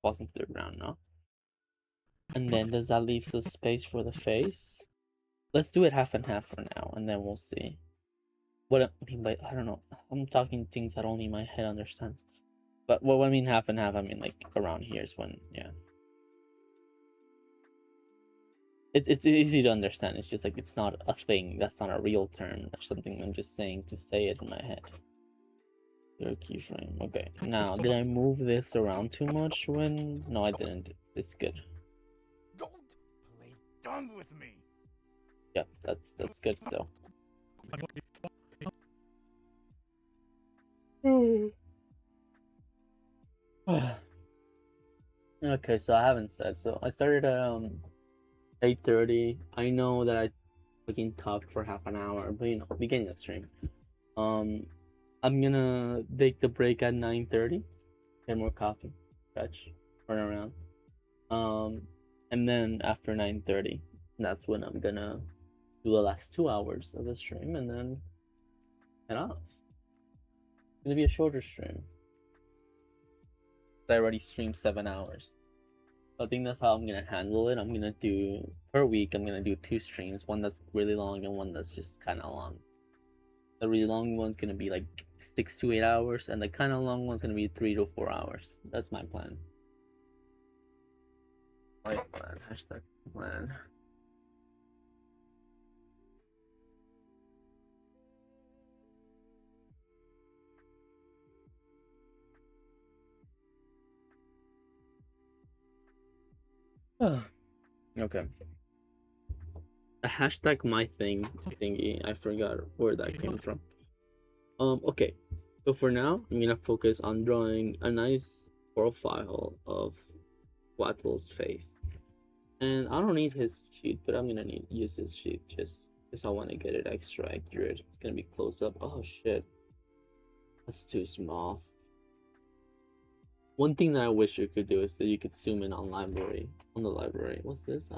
falls into the ground, no? And then does that leave the space for the face? Let's do it half and half for now, and then we'll see. What I mean by, I don't know, I'm talking things that only my head understands. But what I mean half and half, I mean like around here is when, yeah. It's easy to understand. It's just like it's not a thing. That's not a real term. That's something I'm just saying to say it in my head. Your keyframe. Okay. Now, did I move this around too much when? No, I didn't. It's good. Don't play dumb with me. Yep, that's good still. Okay, so I haven't said. So I started 8:30. I know that I fucking talked for half an hour, but you know, beginning of stream. Um, I'm gonna take the break at 9:30. Get more coffee, fetch, run around. And then after 9:30, that's when I'm gonna do the last 2 hours of the stream and then head off. It's gonna be a shorter stream. I already streamed 7 hours. So I think that's how I'm gonna handle it. I'm gonna do per week. I'm gonna do 2 streams, one that's really long and one that's just kind of long. The really long one's gonna be like 6 to 8 hours, and the kind of long one's gonna be 3 to 4 hours. That's my plan. My plan. Hashtag plan. Okay. a hashtag my thing thingy. I forgot where that came from. Okay. So for now, I'm gonna focus on drawing a nice profile of Wattle's face. And I don't need his sheet, but I'm gonna use his sheet just because I want to get it extra accurate. It's gonna be close up. Oh shit. That's too small. One thing that I wish you could do is that you could zoom in on the library. What's this?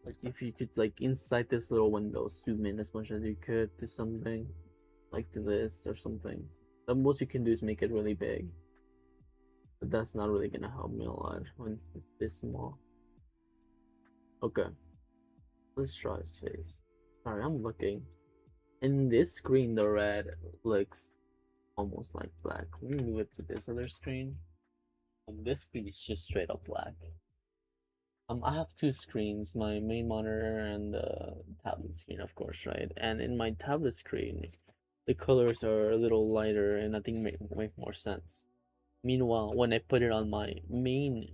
Like if you could like inside this little window, zoom in as much as you could to something, like to this or something. The most you can do is make it really big. But that's not really gonna help me a lot when it's this small. Okay. Let's draw his face. Sorry, I'm looking. In this screen, the red looks almost like black. Let me move it to this other screen. On this screen, it's just straight up black. I have two screens, my main monitor and the tablet screen, of course, right? And in my tablet screen, the colors are a little lighter and I think make more sense. Meanwhile, when I put it on my main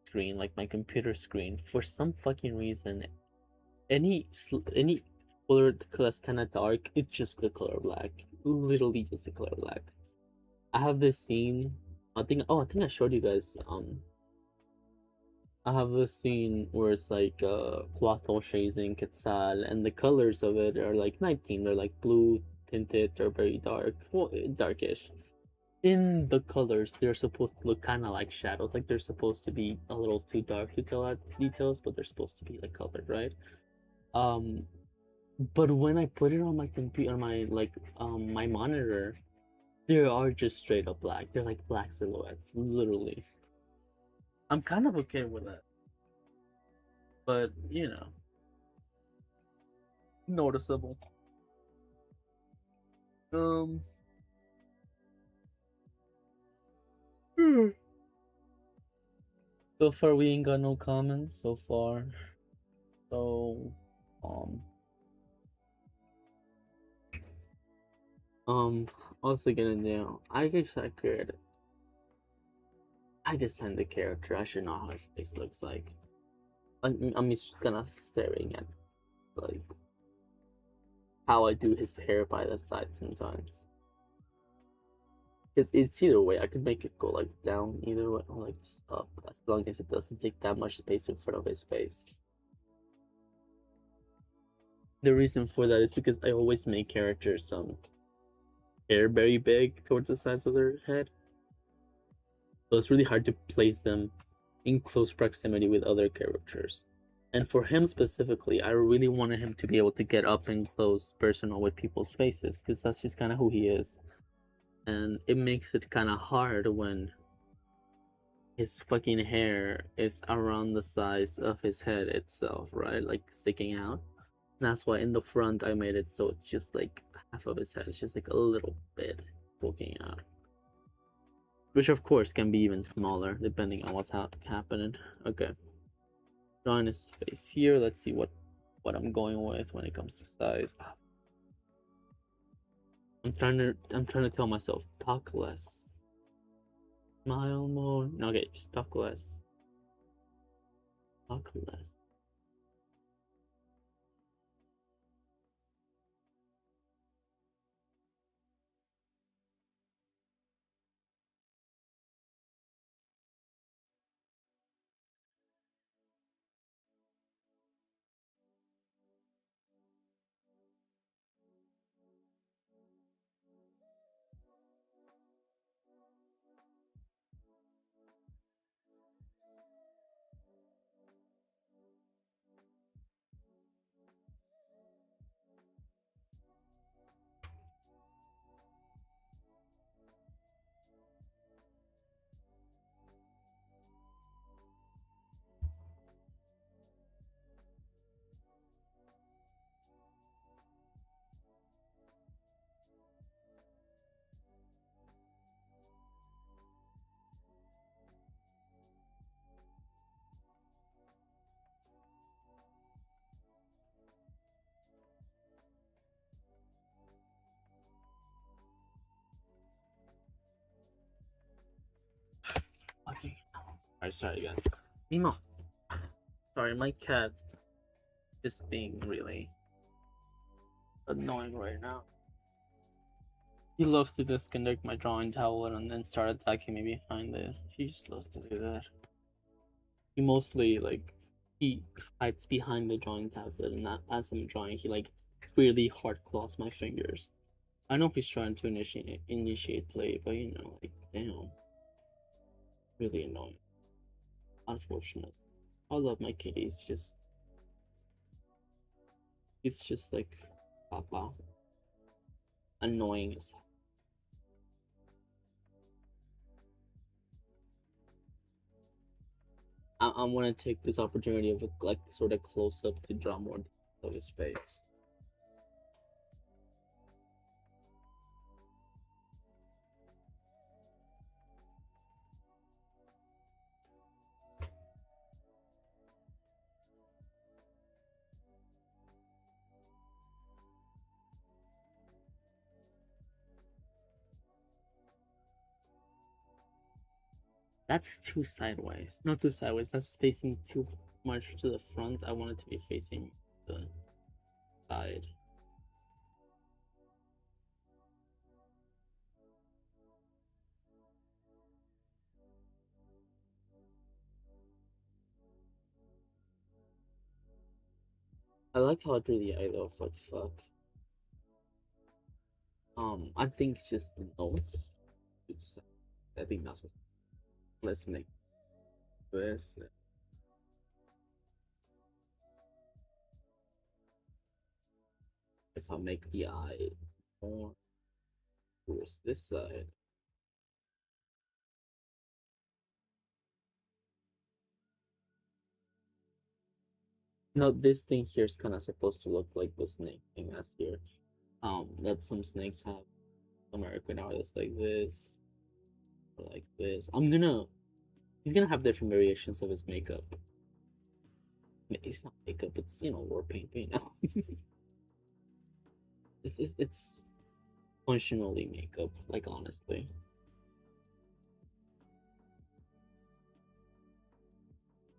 screen, like my computer screen, for some fucking reason, any color that's kind of dark, it's just the color black. Literally just the color black. I have this scene. I think I showed you guys. I have this scene where it's like Quattro chasing Quetzal, and the colors of it are like 19. They're like blue tinted or very dark, well, darkish. In the colors, they're supposed to look kind of like shadows. Like they're supposed to be a little too dark to tell out details, but they're supposed to be like colored, right? Um, but when I put it on my computer, on my my monitor, they are just straight up black. They're like black silhouettes, literally. I'm kind of okay with it, but you know, noticeable. Um. So far, we ain't got no comments so far. So, um, um, also gonna do. I guess I could. I designed the character. I should know how his face looks like. I'm just kind of staring at like how I do his hair by the side sometimes. Because it's either way. I could make it go like down either way or like just up, as long as it doesn't take that much space in front of his face. The reason for that is because I always make characters hair very big towards the sides of their head. So it's really hard to place them in close proximity with other characters. And for him specifically, I really wanted him to be able to get up and close personal with people's faces, because that's just kind of who he is. And it makes it kind of hard when his fucking hair is around the size of his head itself, right? Like sticking out. That's why in the front I made it so it's just like half of his head. It's just like a little bit poking out. Which of course can be even smaller depending on what's happening. Okay. Drawing his face here. Let's see what I'm going with when it comes to size. I'm trying to tell myself talk less. Smile more. Okay, just talk less. Talk less. Okay. Alright, sorry again. Nemo. Sorry, my cat just being really annoying right now. He loves to disconnect my drawing tablet and then start attacking me behind it. He just loves to do that. He mostly like he hides behind the drawing tablet, and that as I'm drawing, he like really hard claws my fingers. I know he's trying to initiate play, but you know, like damn, really annoying. Unfortunate. I love my kitty. It's just like papa annoying as hell. I'm gonna take this opportunity of a, like sort of close up to draw more of his face. That's too sideways. Not too sideways. That's facing too much to the front. I want it to be facing the side. I like how I drew the eye though. What the fuck? I think it's just the nose. I think that's what. Let's make this. If I make the eye more towards this side, no, this thing here is kind of supposed to look like the snake thing that's here. That some snakes have. American artists like this, or like this. He's gonna have different variations of his makeup. It's not makeup, it's war paint, but it's functionally makeup, like honestly.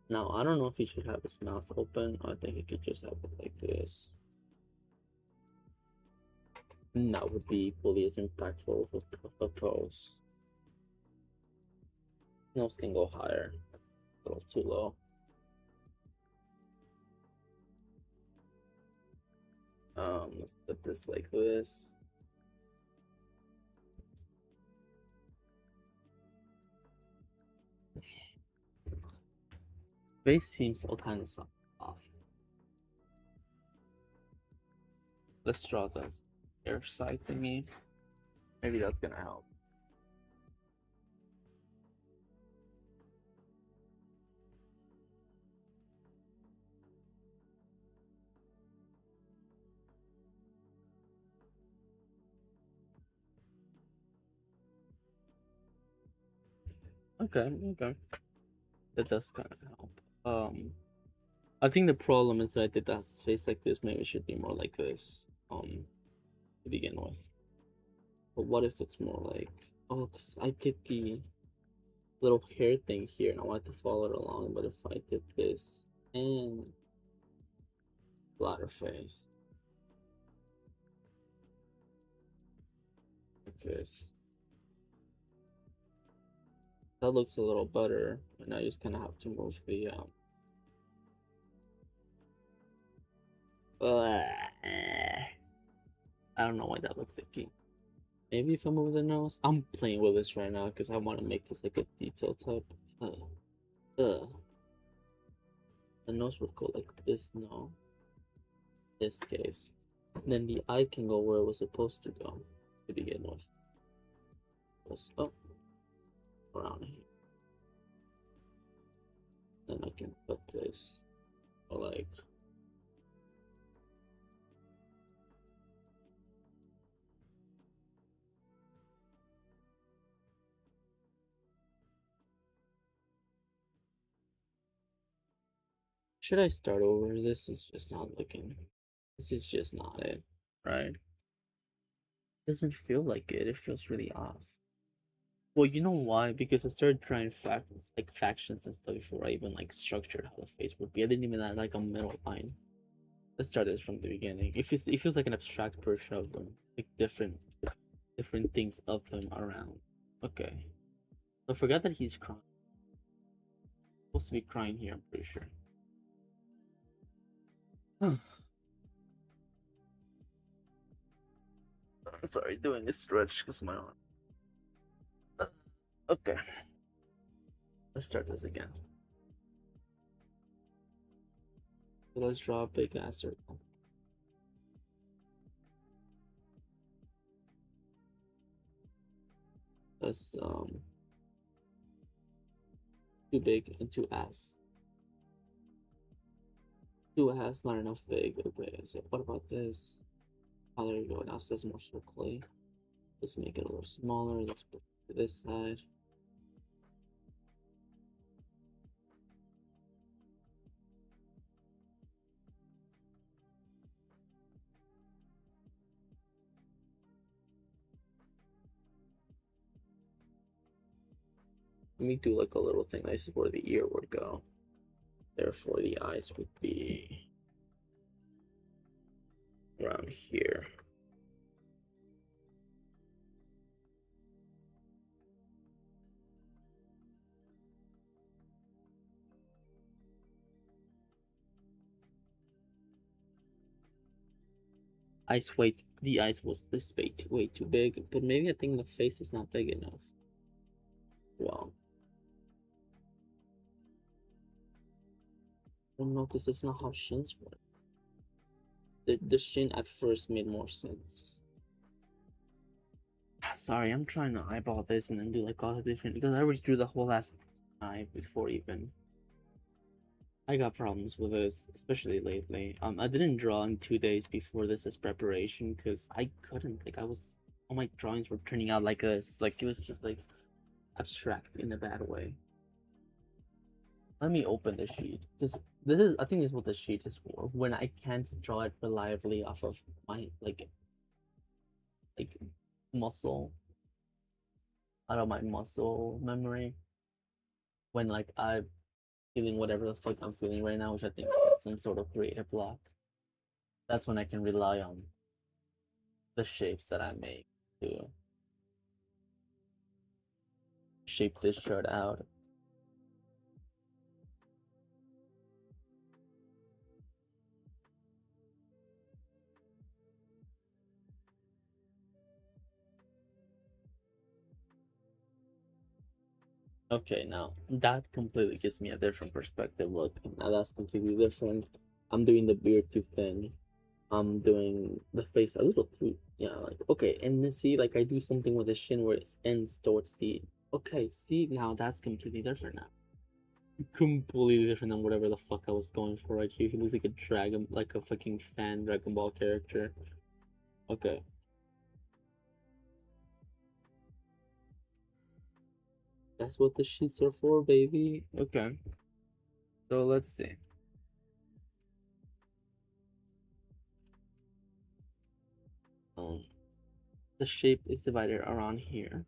Now I don't know if he should have his mouth open. I think he could just have it like this. And that would be equally as impactful of a pose. Nose can go higher. A little too low. Let's put this like this. Face seems all kind of off. Let's draw the air side thingy. Maybe that's gonna help. Okay. That does kind of help. I think the problem is that I did that face like this. Maybe it should be more like this. To begin with. But what if it's more like, oh, because I did the little hair thing here and I wanted to follow it along. But if I did this and flatter face like this, that looks a little better. And I just kind of have to move the I don't know why that looks icky. Maybe if I move the nose, I'm playing with this right now because I want to make this like a detail type. The nose would go like this, no. This case. Then the eye can go where it was supposed to go to begin with. Just up around here. Then I can put this like should I start over? This is just not looking. This is just not it, right? Doesn't feel like it. It feels really off. Well, you know why? Because I started trying factions and stuff before I even like structured how the face would be. I didn't even add like a middle line. Let's start this from the beginning. It feels like an abstract version of them, like different things of him around. Okay. So forget that he's crying. Supposed to be crying here, I'm pretty sure. Sorry, doing this stretch because my arm. Okay. Let's start this again. So let's draw a big ass circle. That's too big and too ass. Too ass, not enough big. Okay, so what about this? Oh, there you go. Now that's more circly. Let's make it a little smaller. Let's put it to this side. Let me do like a little thing. This is where the ear would go. Therefore, the eyes would be around here. The eyes was this way too big, but maybe I think the face is not big enough. Well, I don't know, because that's not how shins work. The shin at first made more sense. Sorry, I'm trying to eyeball this and then do like all the different, because I already drew the whole last eye before even. I got problems with this, especially lately. I didn't draw in 2 days before this as preparation because I couldn't. Like, all my drawings were turning out like this. Like, it was just like abstract in a bad way. Let me open the sheet because I think this is what the sheet is for. When I can't draw it reliably off of my like muscle, out of my muscle memory. When like I'm feeling whatever the fuck I'm feeling right now, which I think is some sort of creative block. That's when I can rely on the shapes that I make to shape this shirt out. Okay, now that completely gives me a different perspective. Look, now that's completely different. I'm doing the beard too thin. I'm doing the face a little too, yeah, like, okay, and then see, like, I do something with the shin where it ends towards the, okay, see, now that's completely different now. Completely different than whatever the fuck I was going for right here. He looks like a dragon, like a fucking fan Dragon Ball character. Okay. That's what the sheets are for, baby. Okay. So let's see. The shape is divided around here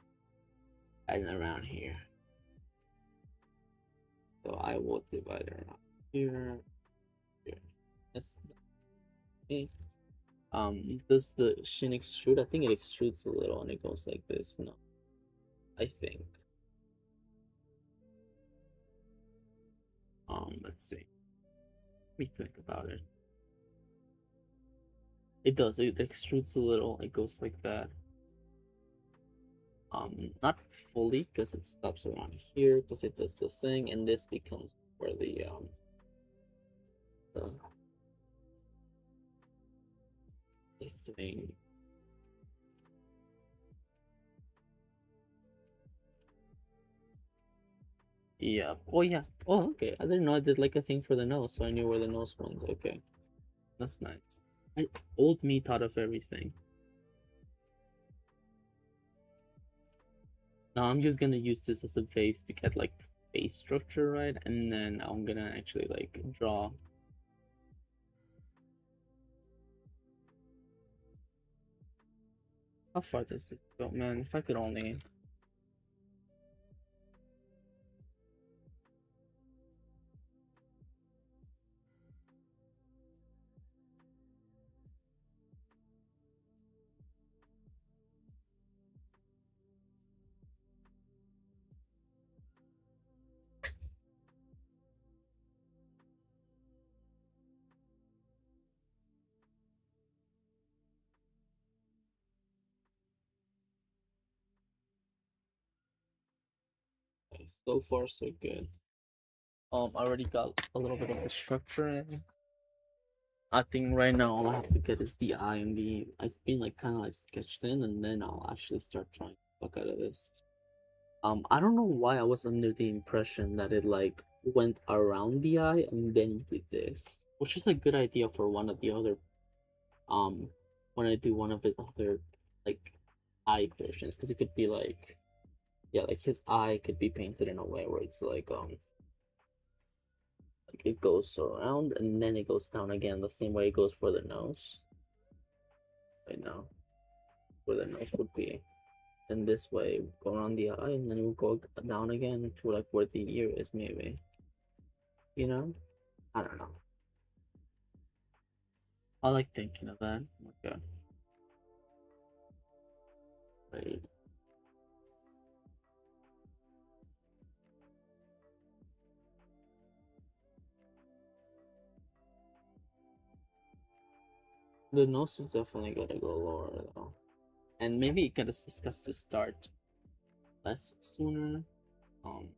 and around here. So I will divide it around here. Here. That's okay. Does the shin extrude? I think it extrudes a little and it goes like this. No, I think. Let's see. Let me think about it. It does. It extrudes a little. It goes like that. Not fully because it stops around here because it does the thing, and this becomes where the thing. Yeah. Oh yeah. Oh okay. I didn't know I did like a thing for the nose, so I knew where the nose went. Okay, that's nice. Old me thought of everything. Now I'm just gonna use this as a base to get like the face structure right, and then I'm gonna actually like draw. How far does this go, man? If I could only. Okay, so far so good. I already got a little bit of the structure in. I think right now all I have to get is the eye and the. It's been like kind of like sketched in, and then I'll actually start trying to fuck out of this. I don't know why I was under the impression that it like went around the eye and then did this, which is a good idea for one of the other when I do one of his other like eye versions, because it could be like, yeah, like his eye could be painted in a way where it's like it goes around and then it goes down again the same way it goes for the nose right now, where the nose would be, and this way go around the eye and then it will go down again to like where the ear is, maybe, you know. I don't know, I like thinking of that. Okay, right. The nose is definitely gotta go lower though, and maybe it can discuss to start less sooner. Um,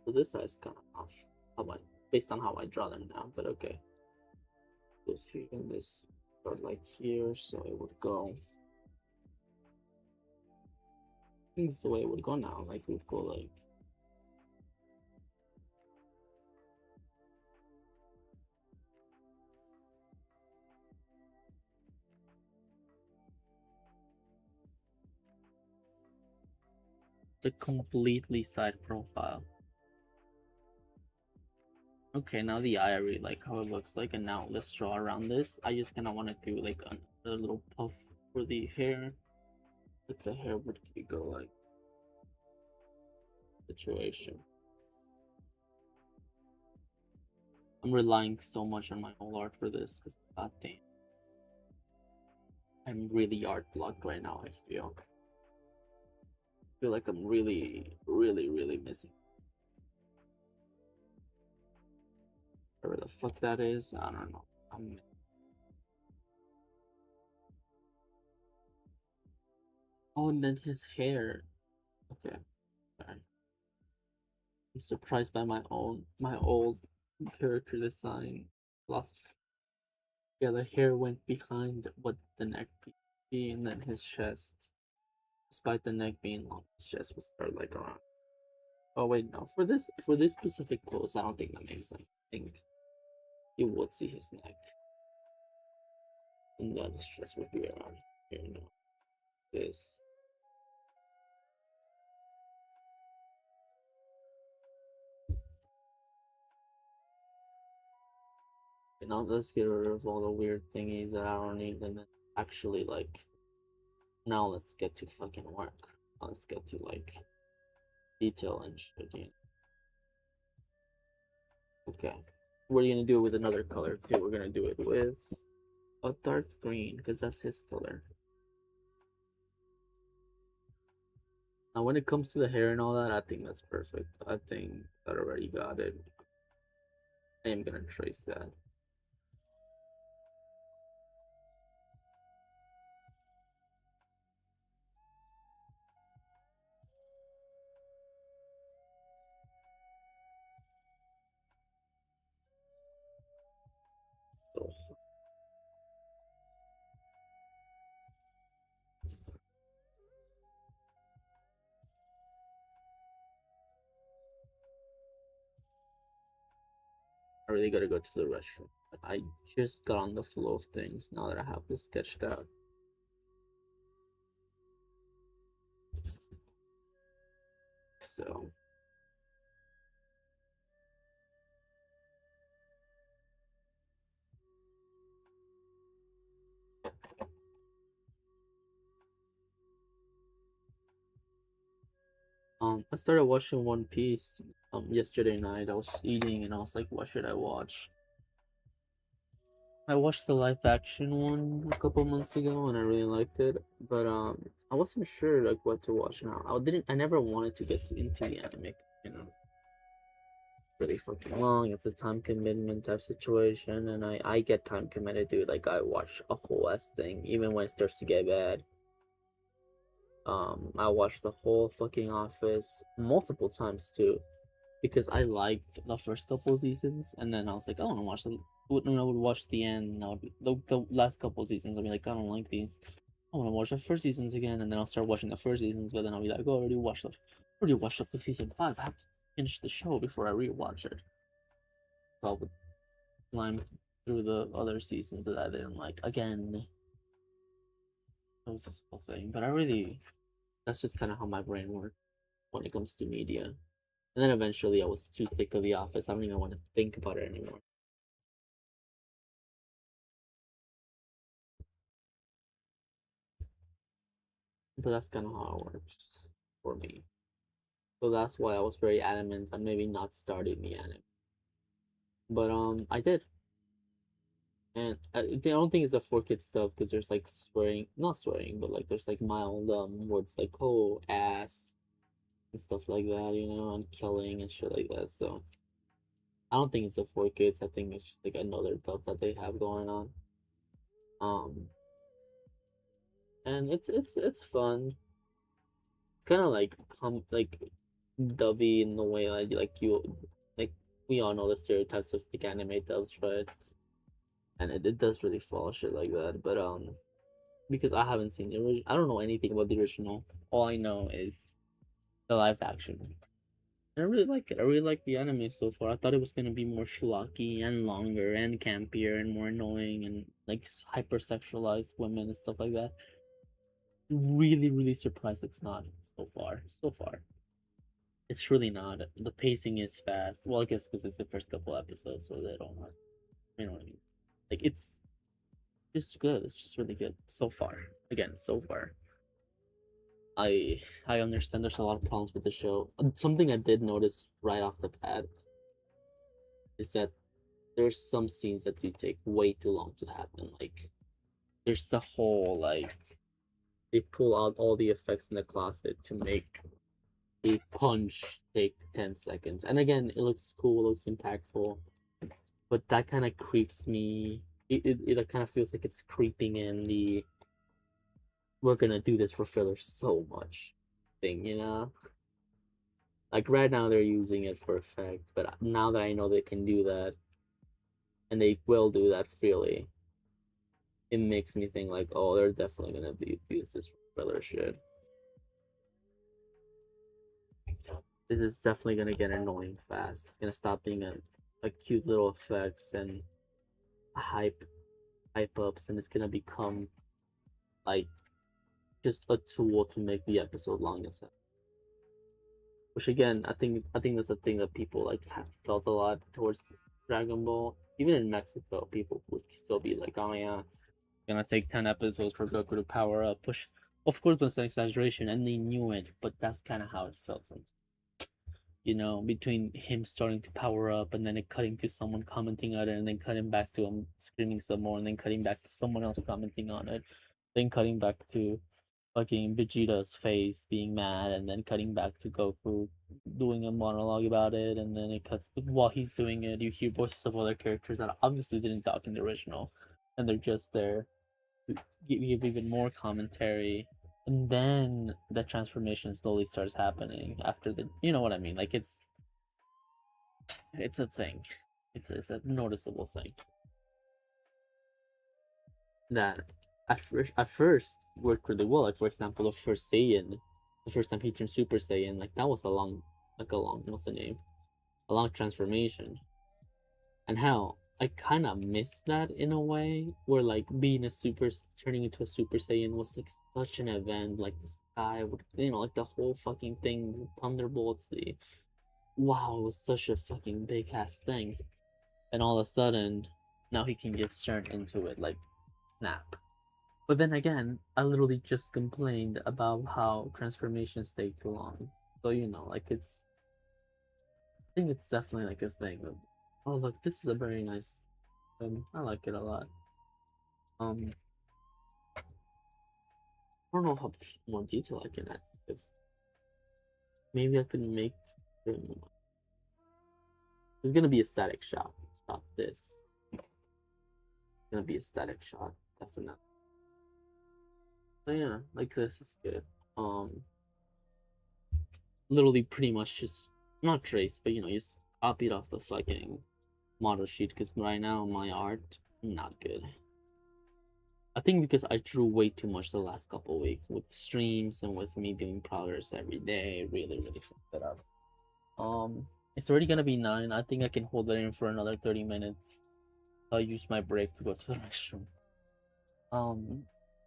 so this side's kind of off, based on how I draw them now, but okay. Goes here and this start like here, so it would go. I think it's the way it would go now. Like it would go like. It's a completely side profile. Okay, now the eye, I really like how it looks like, and now let's draw around this. I just kind of want to do like a little puff for the hair. Like the hair would go like situation. I'm relying so much on my whole art for this because god damn, I'm really art blocked right now. I feel like I'm really missing whatever the fuck that is. I don't know. Oh, and then his hair. Okay, sorry. I'm surprised by my old character design philosophy. Yeah, the hair went behind what the neck be, and then his chest, despite the neck being long, his chest would start like around. Oh wait, no. For this specific pose, I don't think that makes sense. I think you would see his neck, and then his chest would be around here. No, this. And now let's get rid of all the weird thingies that I don't need, and then actually like. Now let's get to fucking work. Let's get to like detail and shit. Okay. We're gonna do it with another color too. We're gonna do it with a dark green because that's his color. Now, when it comes to the hair and all that, I think that's perfect. I think that already got it. I am gonna trace that. So, I really gotta go to the restroom. I just got on the flow of things now that I have this sketched out. So I started watching One Piece yesterday night. I was eating and I was like, what should I watch? I watched the live action one a couple months ago and I really liked it, but I wasn't sure like what to watch now. I never wanted to get into the anime, you know. really fucking long. It's a time commitment type situation, and I get time committed, dude. Like I watch a whole ass thing, even when it starts to get bad. I watched the whole fucking Office multiple times too, because I liked the first couple of seasons, and then I was like, I want to watch the. No, I would watch the end. And I would the last couple of seasons. I'd be like, I don't like these. I want to watch the first seasons again, and then I'll start watching the first seasons. But then I'll be like, oh, already watched up to season 5. I have to finish the show before I rewatch it. So I would climb through the other seasons that I didn't like again. That was this whole thing. But that's just kind of how my brain works when it comes to media. And then eventually I was too sick of The Office. I don't even want to think about it anymore. But that's kind of how it works for me. So that's why I was very adamant on maybe not starting the anime. But I did. And I don't think it's a for kids stuff because there's like swearing, not swearing, but like there's like mild words like oh ass and stuff like that, and killing and shit like that. So I don't think it's a for kids. I think it's just like another dub that they have going on. Um, and it's fun. It's kind of like dovey in the way like we all know the stereotypes of like anime dubs, right? And it does really follow shit like that. But because I haven't seen the original, I don't know anything about the original. All I know is the live action. And I really like it. I really like the anime so far. I thought it was gonna be more schlocky and longer and campier and more annoying and like hypersexualized women and stuff like that. Really, really surprised it's not so far. So far, it's really not. The pacing is fast. Well, I guess because it's the first couple episodes, so they don't. You know what I mean? Like it's just good. It's just really good so far. Again, so far. I understand there's a lot of problems with the show. Something I did notice right off the bat is that there's some scenes that do take way too long to happen. Like there's the whole like they pull out all the effects in the closet to make a punch take 10 seconds. And again, it looks cool, it looks impactful, but that kind of creeps me. It kind of feels like it's creeping in the we're gonna do this for filler so much thing. Like right now they're using it for effect, but now that I know they can do that, and they will do that freely, it makes me think like, oh, they're definitely gonna use this for filler shit. This is definitely gonna get annoying fast. It's gonna stop being a cute little effects and hype hype ups, and it's gonna become like just a tool to make the episode long as hell. Which again, I think that's a thing that people like have felt a lot towards Dragon Ball. Even in Mexico, people would still be like, "Oh yeah, gonna take 10 episodes for Goku to power up." Push, of course, that's an exaggeration, and they knew it, but that's kind of how it felt sometimes. Between him starting to power up and then it cutting to someone commenting on it, and then cutting back to him screaming some more, and then cutting back to someone else commenting on it, then cutting back to fucking Vegeta's face being mad, and then cutting back to Goku doing a monologue about it, and then it cuts while he's doing it. You hear voices of other characters that obviously didn't talk in the original, and they're just there to give even more commentary. And then the transformation slowly starts happening after you know what I mean? Like it's a thing. It's a noticeable thing that at first worked really well. Like for example, the first Saiyan, the first time he turned Super Saiyan, like that was a long what's the name? A long transformation. And hell, I kind of miss that in a way, where like turning into a Super Saiyan was like such an event. Like the sky would, like the whole fucking thing, Thunderbolts. Wow, it was such a fucking big ass thing. And all of a sudden, now he can get turned into it like snap. But then again, I literally just complained about how transformations take too long. So like I think it's definitely like a thing. I was like, this is a very nice. I like it a lot. Um, I don't know how much more detail I can add because maybe I could make. It's gonna be a static shot. Shot this. It's gonna be a static shot, definitely. But yeah, like this is good. Literally pretty much just not trace, but you know, just copied off the fucking model sheet because right now my art not good. I think because I drew way too much the last couple weeks with streams and with me doing progress every day, really fucked it up. It's already gonna be 9. I think I can hold it in for another 30 minutes. I'll use my break to go to the restroom.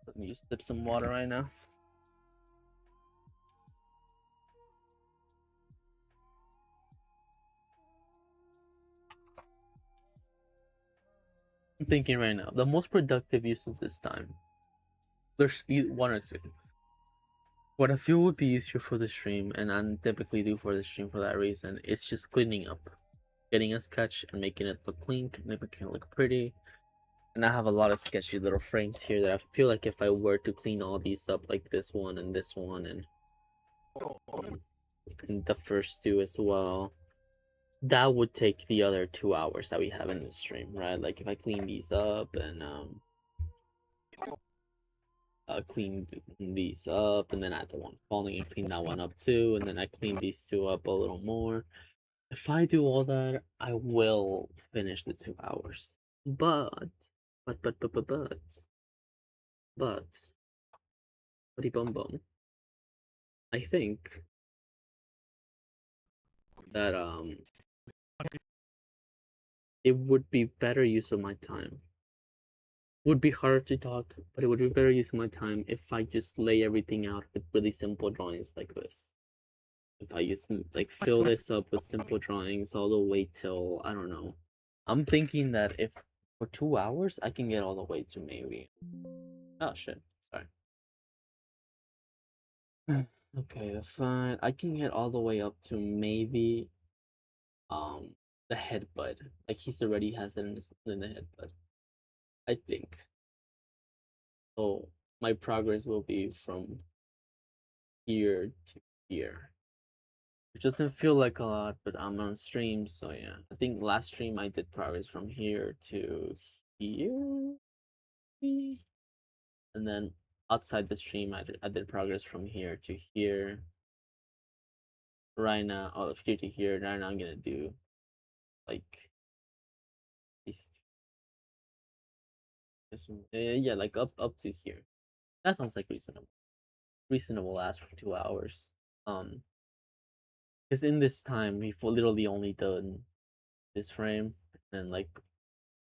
Let me just sip some water right now. I'm thinking right now, the most productive uses this time. There's one or two. What I feel would be easier for the stream, and I typically do for the stream for that reason, it's just cleaning up. Getting a sketch and making it look clean, making it look pretty. And I have a lot of sketchy little frames here that I feel like if I were to clean all these up, like this one and the first two as well, that would take the other 2 hours that we have in the stream, right? Like if I clean these up and clean these up, and then I had the one falling and clean that one up too, and then I clean these two up a little more. If I do all that, I will finish the 2 hours. But, buddy bum bum, I think that it would be better use of my time. Would be harder to talk, but it would be better use of my time if I just lay everything out with really simple drawings like this. If I just like fill this up with simple drawings all the way till I don't know. I'm thinking that if for 2 hours I can get all the way to maybe. Oh shit! Sorry. Okay, fine. I can get all the way up to maybe the headbutt. Like he's already has it in the headbutt. I think. So my progress will be from here to here. It doesn't feel like a lot, but I'm on stream, so yeah. I think last stream I did progress from here to here, and then outside the stream I did progress from here to here. Right now, oh, here to here. Right now I'm gonna do like this, yeah, like up to here. That sounds like reasonable. Reasonable last for 2 hours. Because in this time we've literally only done this frame and like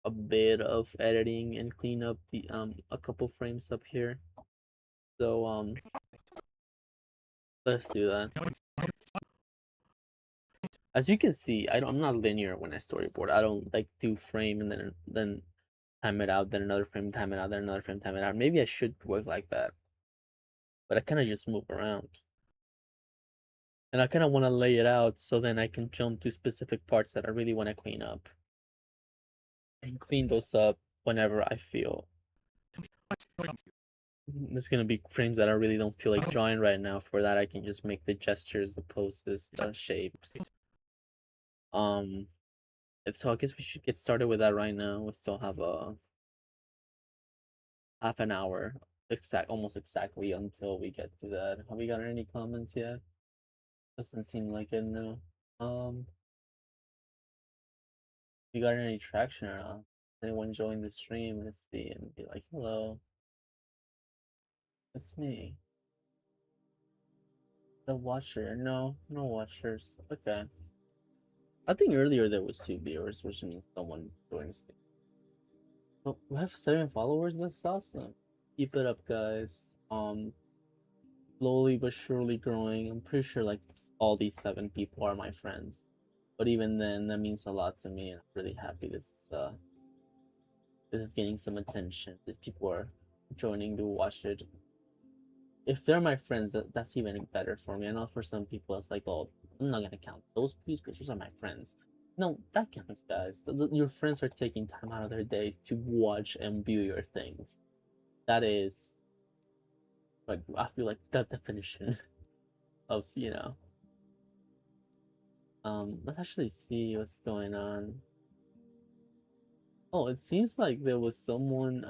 a bit of editing and clean up the a couple frames up here. So let's do that. As you can see, I'm not linear when I storyboard. I don't like do frame and then time it out, then another frame, time it out, then another frame, time it out. Maybe I should work like that, but I kind of just move around. And I kind of want to lay it out so then I can jump to specific parts that I really want to clean up. And clean those up whenever I feel. There's gonna be frames that I really don't feel like drawing right now. For that, I can just make the gestures, the poses, the shapes. So I guess we should get started with that right now. We still have a half an hour, almost exactly until we get to that. Have we got any comments yet? Doesn't seem like it. No. You got any traction or not? Anyone join the stream? Let's see and be like, hello, it's me, the watcher. No, no watchers. Okay. I think earlier there was 2 viewers, which means someone joined. Oh, we have 7 followers. That's awesome. Keep it up, guys. Slowly but surely growing. I'm pretty sure like all these 7 people are my friends, but even then, that means a lot to me, and I'm really happy this is getting some attention. These people are joining to watch it. If they're my friends, that's even better for me. I know for some people it's like, oh, I'm not gonna count those views because those are my friends. No, that counts, guys. Your friends are taking time out of their days to watch and view your things. That is, like, I feel like that definition of Let's actually see what's going on. Oh, it seems like there was someone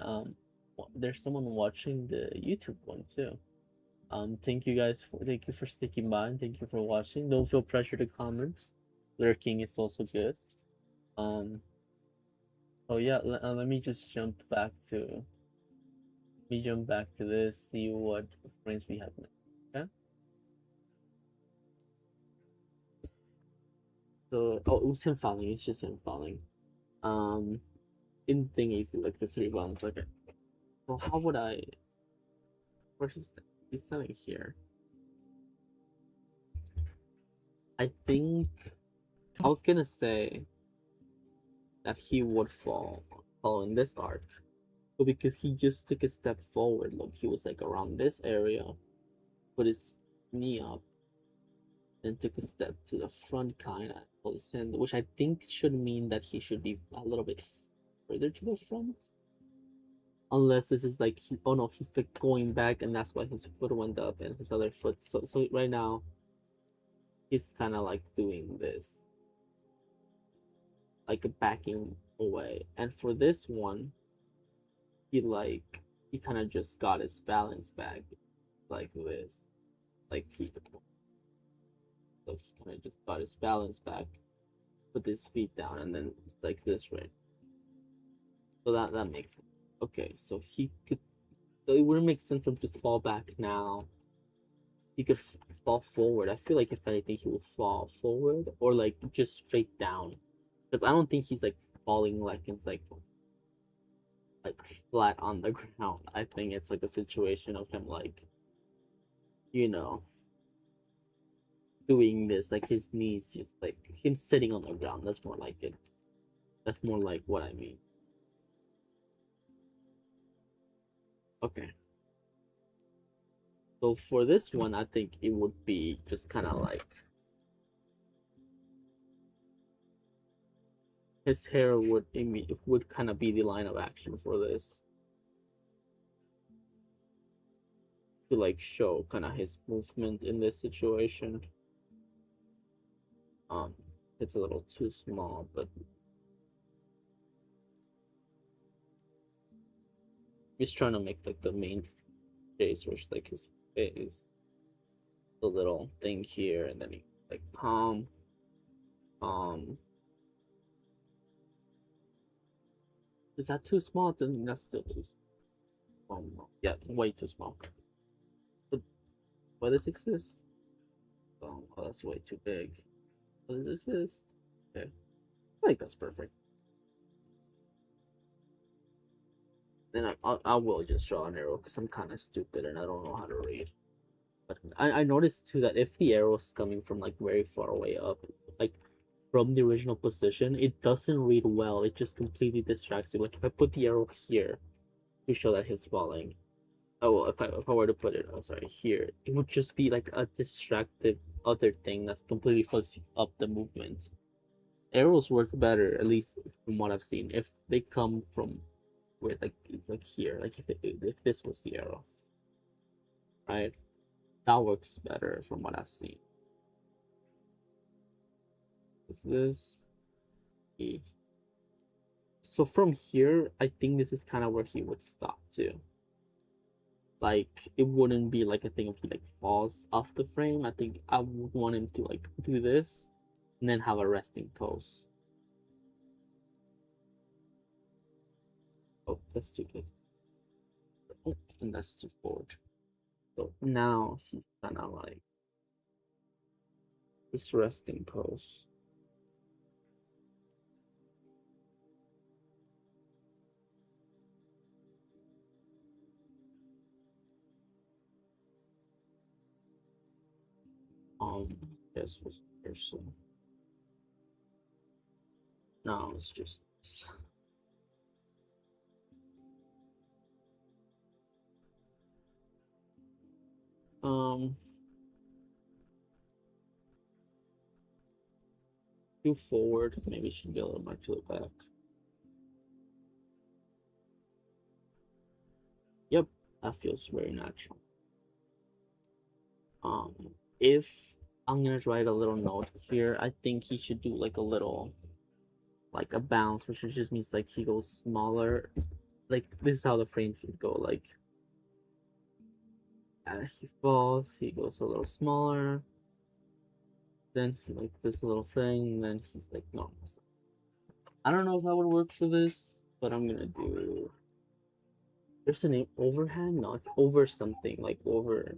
there's someone watching the YouTube one too. Thank you guys thank you for sticking by and thank you for watching. Don't feel pressure to comment. Lurking is also good. Oh yeah, let me just jump back to this, see what frames we have now. Okay. So it was him falling. It's just him falling. In thingies like the 3 buttons. Okay. So how would I? Where's his? He's standing here. I think I was gonna say that he would fall following this arc, but because he just took a step forward, look, he was like around this area, put his knee up, then took a step to the front kind of pull his hand, which I think should mean that he should be a little bit further to the front. Unless this is like oh no, he's like going back and that's why his foot went up and his other foot. So right now he's kind of like doing this, like backing away. And for this one, he kind of just got his balance back like this, like he kind of just got his balance back, put his feet down, and then like this, right? So that makes sense. Okay, so he could. So it wouldn't make sense for him to fall back now. He could fall forward. I feel like if anything, he will fall forward or like just straight down, because I don't think he's like falling like it's like flat on the ground. I think it's like a situation of him like, you know, doing this like his knees just like him sitting on the ground. That's more like it. That's more like what I mean. Okay. So for this one, I think it would be just kind of like his hair would kind of be the line of action for this to like show kind of his movement in this situation. It's a little too small, but he's trying to make like the main face, which like his face, the little thing here, and then he like palm. Is that too small? That's still too small. No. Yeah, way too small. But why does this exist? Oh, that's way too big. What does this exist? Okay, I think that's perfect. Then I will just draw an arrow because I'm kind of stupid and I don't know how to read. But I noticed too that if the arrow is coming from like very far away up, like from the original position, it doesn't read well. It just completely distracts you. Like if I put the arrow here to show that he's falling, oh well, if I were to put it, oh sorry, here, it would just be like a distracted other thing that completely fucks up the movement. Arrows work better, at least from what I've seen, if they come from where like here, like if this was the arrow, right? That works better from what I've seen. Is this? So from here, I think this is kind of where he would stop too. Like it wouldn't be like a thing if he like falls off the frame. I think I would want him to like do this and then have a resting pose. Oh, that's too big. Oh, and that's too forward. So now he's kind of like this resting pose. Yes, was person. No, it's just um do forward. Maybe should be a little more to the back. Yep, that feels very natural. If I'm gonna write a little note here. I think he should do like a little, like a bounce, which just means like he goes smaller. Like this is how the frame should go. Like as he falls, he goes a little smaller. Then he like this little thing. Then he's like normal. I don't know if that would work for this, but I'm gonna do. There's a name, overhang. No, it's over something like over.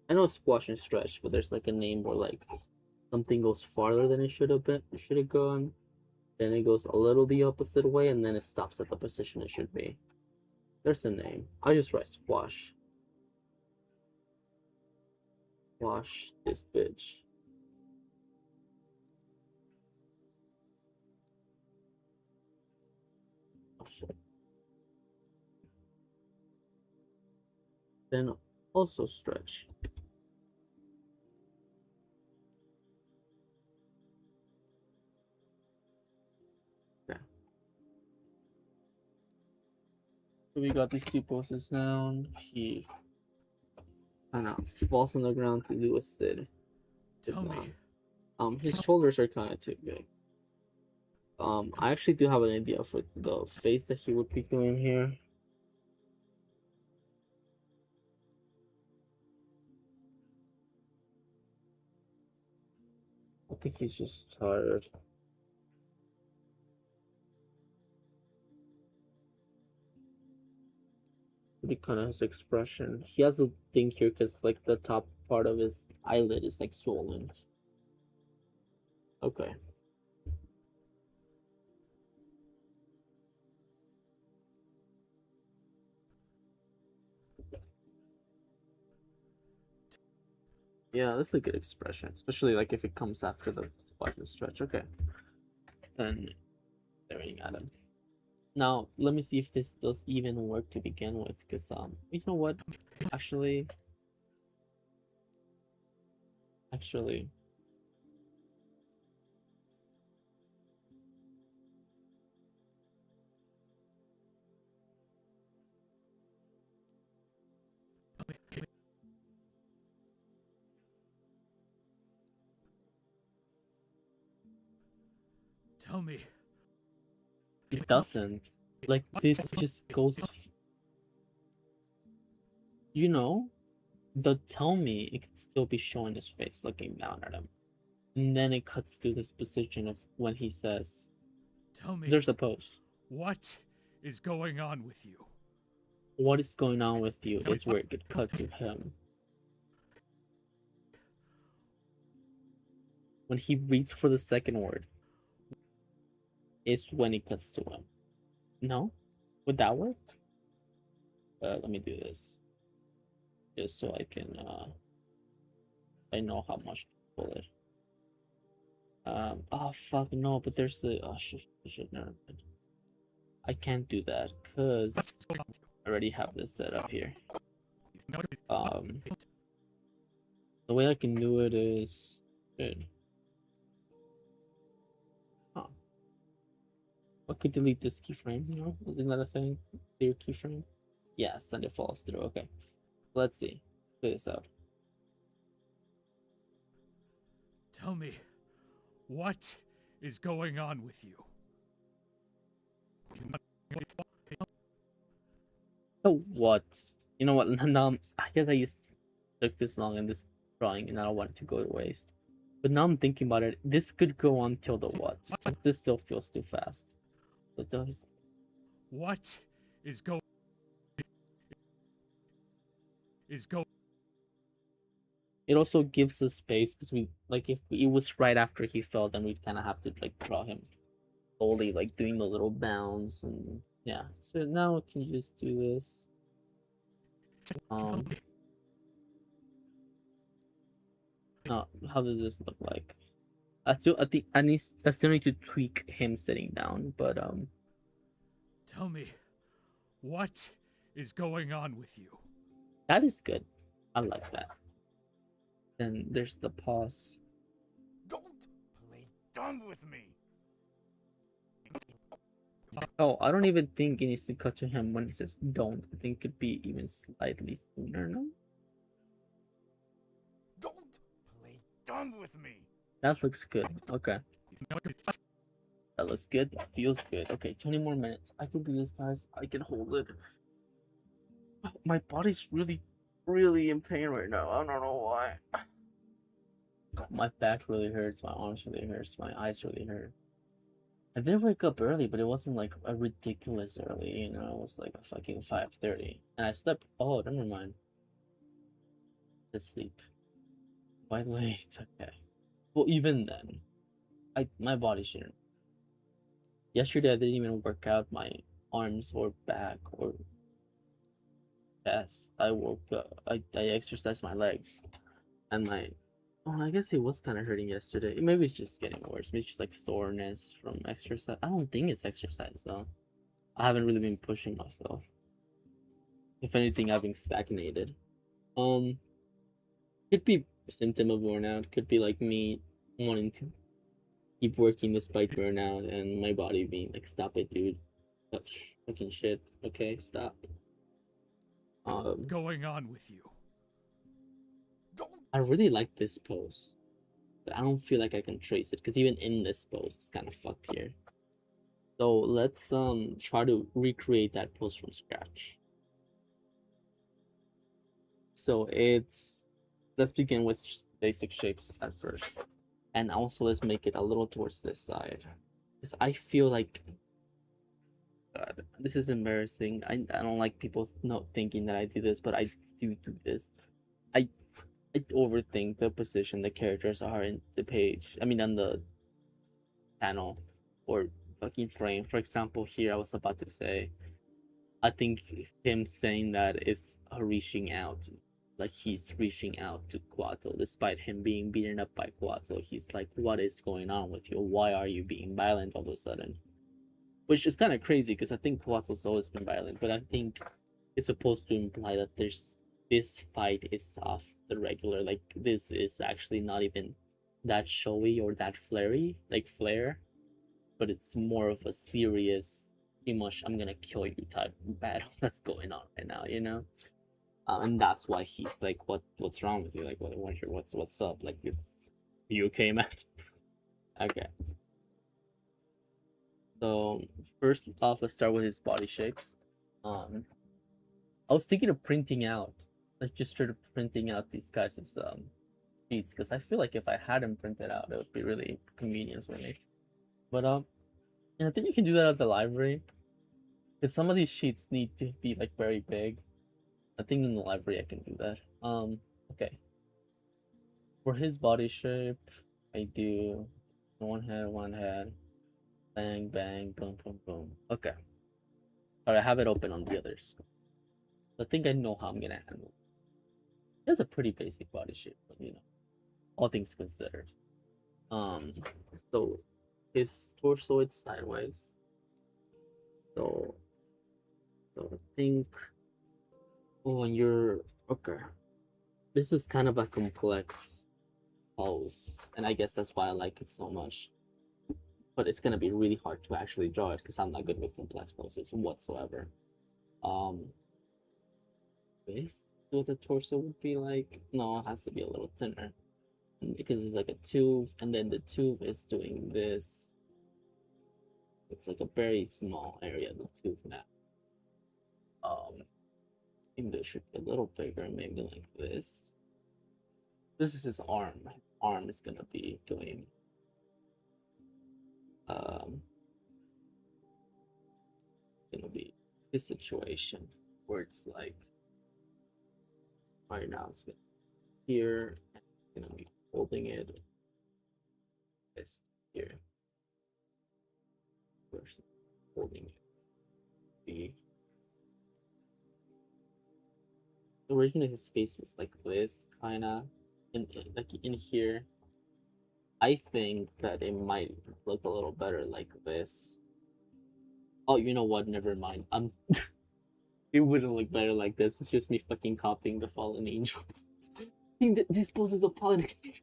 I know it's squash and stretch, but there's like a name where like something goes farther than it should have been. It should have gone. Then it goes a little the opposite way, and then it stops at the position it should be. There's a name. I just write squash. Squash this bitch. Oh shit. Then also stretch. Okay. So we got these two poses down. He kind of falls on the ground to do a sit. Tell me. His shoulders are kind of too big. I actually do have an idea for the face that he would be doing here. I think he's just tired. He kind of has expression. He has a thing here because like the top part of his eyelid is like swollen. Okay. Yeah, that's a good expression, especially like if it comes after the squash and stretch. Okay. Then staring at him. Now, let me see if this does even work to begin with, because you know what? Actually, Tell me. it doesn't. Like this just goes. You know, the tell me it could still be showing his face looking down at him, and then it cuts to this position of when he says, Tell me. "There's a pose." What is going on with you? What is going on with you is where it could cut to him. When he reads for the second word, is when it cuts to him. No? Would that work? Let me do this. Just so I can, I know how much to pull it. Oh fuck, no, but there's the, oh shit, never mind. I can't do that, cause I already have this set up here. The way I can do it is, good. Huh. I could delete this keyframe, you know? Isn't that a thing? Clear keyframe? Yes, and it falls through, okay. Let's see. Figure this out. Tell me. What is going on with you? So what? You know what? Now I guess I just took this long in this drawing and I don't want it to go to waste. But now I'm thinking about it. This could go on till the what? Because this still feels too fast. It does. What is going? It also gives us space because we like if it was right after he fell, then we'd kind of have to like draw him slowly, like doing the little bounds and yeah. So now I can just do this. Now, how does this look like? I think I still need to tweak him sitting down, but Tell me. What is going on with you? that is good. I like that. Then there's the pause. Don't play dumb with me. Oh, I don't even think it needs to cut to him when he says don't. I think it could be even slightly sooner, no? Don't play done with me. That looks good. Okay. That looks good. That feels good. Okay, 20 more minutes. I can do this, guys. I can hold it. My body's really, really in pain right now. I don't know why. My back really hurts. My arms really hurts. My eyes really hurt. I did wake up early, but it wasn't like a ridiculous early. You know, it was like a fucking 5:30, and I slept. Oh, never mind. Let's sleep. Quite late. Okay. Well, even then, my body shouldn't. Yesterday, I didn't even work out my arms or back or chest. I woke up. I exercised my legs and my. Oh, I guess it was kind of hurting yesterday. Maybe it's just getting worse. Maybe it's just like soreness from exercise. I don't think it's exercise though. I haven't really been pushing myself. If anything, I've been stagnated. Um, could be a symptom of burnout. Could be like me wanting to keep working despite burnout and my body being like, stop it, dude. Touch fucking shit. Okay, stop. What's going on with you? I really like this pose, but I don't feel like I can trace it because even in this pose, it's kind of fucked here. So let's try to recreate that pose from scratch. So let's begin with basic shapes at first, and also let's make it a little towards this side, because I feel like, God, this is embarrassing. I don't like people not thinking that I do this, but I do this. I overthink the position the characters are in the page. I mean, on the panel or fucking frame. For example, here I was about to say, I think him saying that is reaching out, like he's reaching out to Quato, despite him being beaten up by Quato. He's like, "What is going on with you? Why are you being violent all of a sudden?" Which is kind of crazy because I think Quato's always been violent, but I think it's supposed to imply that this fight is off the regular. Like this is actually not even that showy or that flary, like flare, but it's more of a serious, pretty much I'm gonna kill you type battle that's going on right now, you know. And that's why he's like, what's wrong with you? Like, what's up? Like, this, you okay, man? Okay. So first off, let's start with his body shapes. I was thinking of printing out, like just straight up printing out these guys' sheets, because I feel like if I had them printed out, it would be really convenient for me. But and I think you can do that at the library, because some of these sheets need to be like very big. I think in the library I can do that. Okay. For his body shape, I do one head, bang, bang, boom, boom, boom. Okay. But I have it open on the others. I think I know how I'm gonna handle it. He has a pretty basic body shape, but you know, all things considered. Um, so his torso is sideways. So, I think. Oh, and you're okay. This is kind of a complex pose, and I guess that's why I like it so much. But it's gonna be really hard to actually draw it because I'm not good with complex poses whatsoever. This what the torso would be like? No, it has to be a little thinner because it's like a tube, and then the tube is doing this. It's like a very small area of the tube now. I think this should be a little bigger, maybe like this. This is his arm. My arm is gonna be doing gonna be this situation where it's like right now it's here, and it's gonna be holding it this here. First holding it. The originally his face was like this kinda like in here. I think that it might look a little better like this. Oh, you know what? Never mind. It wouldn't look better like this. It's just me fucking copying the Fallen Angel. I think that this pose is a Fallen Angel.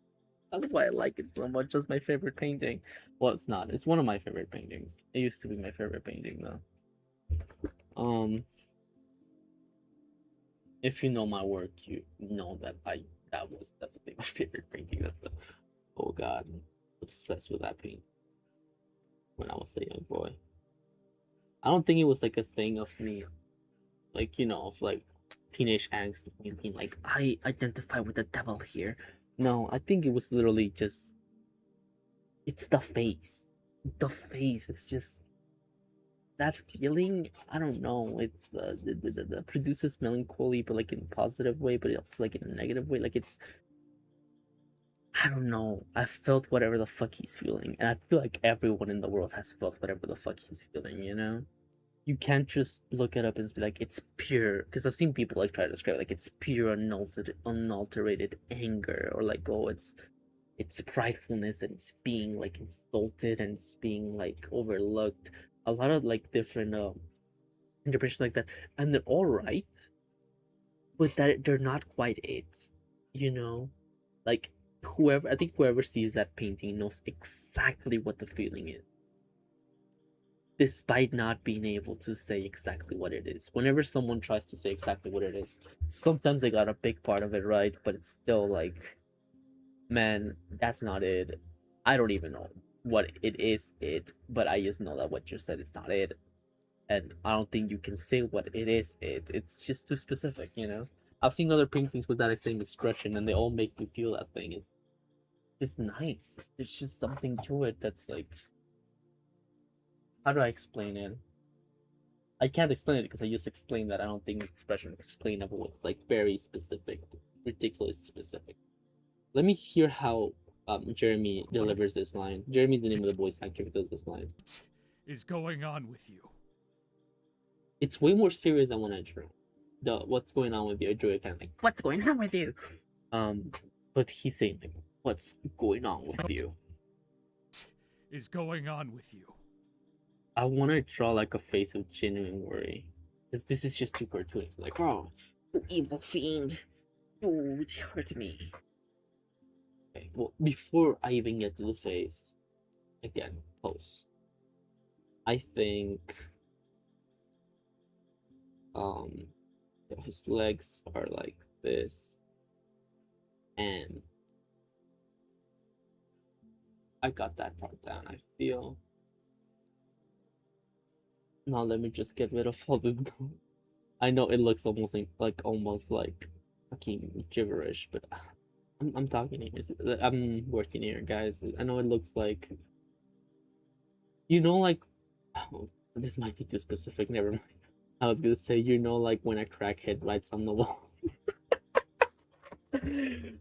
That's why I like it so much. That's my favorite painting. Well, it's not. It's one of my favorite paintings. It used to be my favorite painting though. If you know my work, you know that I that was definitely my favorite painting. Oh god, obsessed with that painting when I was a young boy. I don't think it was like a thing of me, like of like teenage angst, me being like I identify with the devil here. No, I think it was literally just it's the face, the face. It's just that feeling. I don't know. It's the produces melancholy, but like in a positive way, but also like in a negative way. Like it's I don't know. I felt whatever the fuck he's feeling, and I feel like everyone in the world has felt whatever the fuck he's feeling. You can't just look it up and be like it's pure, because I've seen people like try to describe it, like it's pure unalterated anger, or like oh it's pridefulness and it's being like insulted and it's being like overlooked. A lot of like different interpretations like that, and they're all right, but that they're not quite it. You know, like whoever sees that painting knows exactly what the feeling is, despite not being able to say exactly what it is. Whenever someone tries to say exactly what it is, sometimes they got a big part of it right, but it's still like, man, that's not it. I don't even know what it is, but I just know that what you said is not it. And I don't think you can say what it is, it's just too specific. I've seen other paintings with that same expression and they all make me feel that thing. It's just nice. There's just something to it that's like, how do I explain it? I can't explain it because I just explained that I don't think the expression explainable. It's like very specific, ridiculously specific. Let me hear how Jeremy delivers this line. Jeremy's the name of the voice actor who does this line. What is going on with you? It's way more serious than when I drew. The what's going on with you? I drew it kind of like what's going on with you. But he's saying like what's going on with you? Is going on with you? I want to draw like a face of genuine worry, because this is just too cartoonish. Like oh, you evil fiend, you hurt me. Okay, well before I even get to the face, again pose. I think um his legs are like this, and I got that part down. I feel. Now let me just get rid of all the. I know it looks almost like fucking gibberish, but I'm talking here. I'm working here, guys. I know it looks like like oh, this might be too specific. Never mind. I was gonna say like when a crackhead writes on the wall.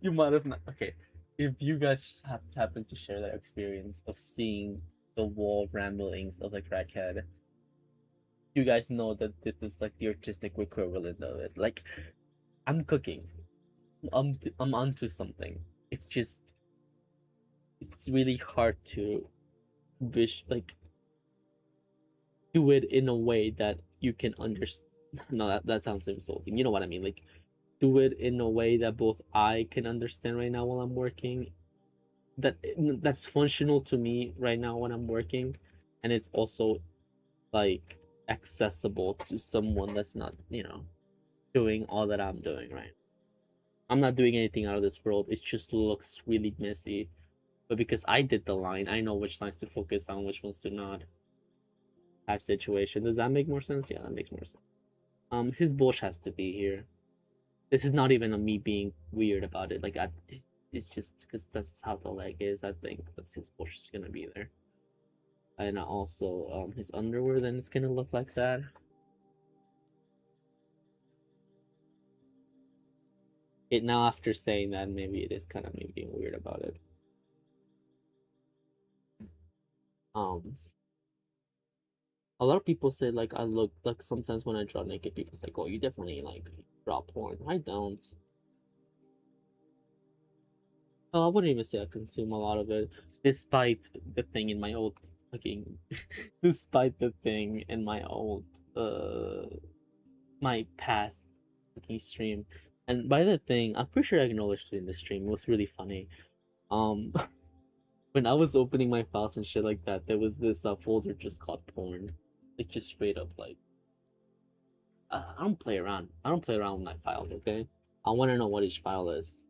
You might have not. Okay, if you guys happen to share that experience of seeing the wall ramblings of a crackhead, you guys know that this is like the artistic equivalent of it. Like, I'm cooking. I'm onto something. It's just it's really hard to like do it in a way that you can understand. No, that sounds insulting. You know what I mean? Like do it in a way that both I can understand right now while I'm working. That's functional to me right now when I'm working, and it's also like accessible to someone that's not doing all that I'm doing right. I'm not doing anything out of this world. It just looks really messy. But because I did the line, I know which lines to focus on, which ones to not. Type situation. Does that make more sense? Yeah, that makes more sense. His bush has to be here. This is not even a me being weird about it. Like, it's just because that's how the leg is. I think that's his bush is gonna be there. And also, his underwear, then it's gonna look like that. It now after saying that, maybe it is kind of me being weird about it. A lot of people say like I look like sometimes when I draw naked, people's like, oh, you definitely like draw porn. I don't. Well, I wouldn't even say I consume a lot of it, despite the thing in my old fucking, despite the thing in my old my past fucking stream. And by the thing, I'm pretty sure I acknowledged it in the stream. It was really funny. Um, when I was opening my files and shit like that, there was this folder just called porn. Like just straight up like. I don't play around. I don't play around with my files. Okay, I want to know what each file is.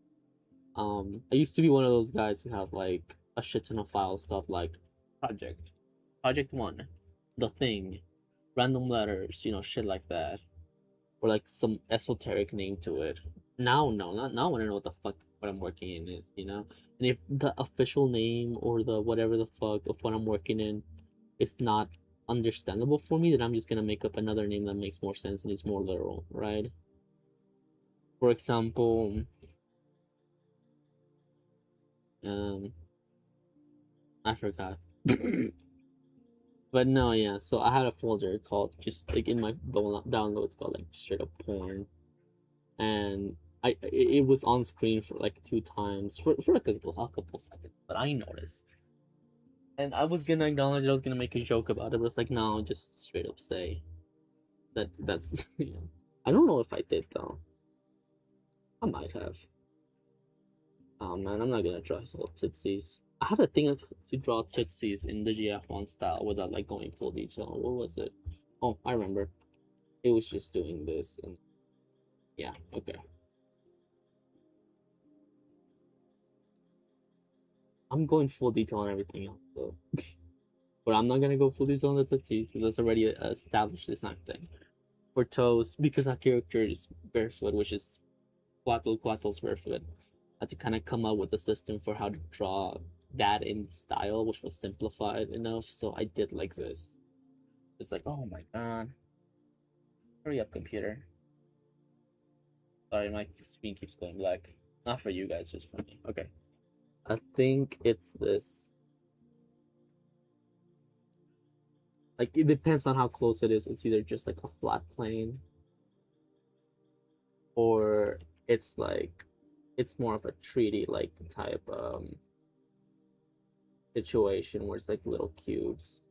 I used to be one of those guys who had like a shit ton of files called like project 1, the thing, random letters, shit like that, or like some esoteric name to it. Now, no, not now. I want to know what the fuck what I'm working in is. And if the official name or the whatever the fuck of what I'm working in is not understandable for me, then I'm just gonna make up another name that makes more sense and is more literal, right? For example, um, I forgot. But no, yeah. So I had a folder called just like in my downloads called like straight up porn, and it was on screen for like 2 times for a couple seconds, but I noticed, and I was gonna acknowledge it. I was gonna make a joke about it, but it's like no, just straight up say that's yeah. I don't know if I did though. I might have. Oh man, I'm not gonna draw all tootsies. I had a thing to draw tootsies in the GF1 style without like going full detail. What was it? Oh, I remember. It was just doing this and yeah, okay. I'm going full detail on everything else though. But I'm not gonna go full detail on the tootsies because that's already an established design thing. For toes, because our character is barefoot, which is Quattle's barefoot, I had to kind of come up with a system for how to draw that in style, which was simplified enough. So I did like this. It's like, oh my god. Hurry up, computer. Sorry, my screen keeps going black. Not for you guys, just for me. Okay. I think it's this. Like, it depends on how close it is. It's either just like a flat plane, or it's like, it's more of a 3D like type situation where it's like little cubes.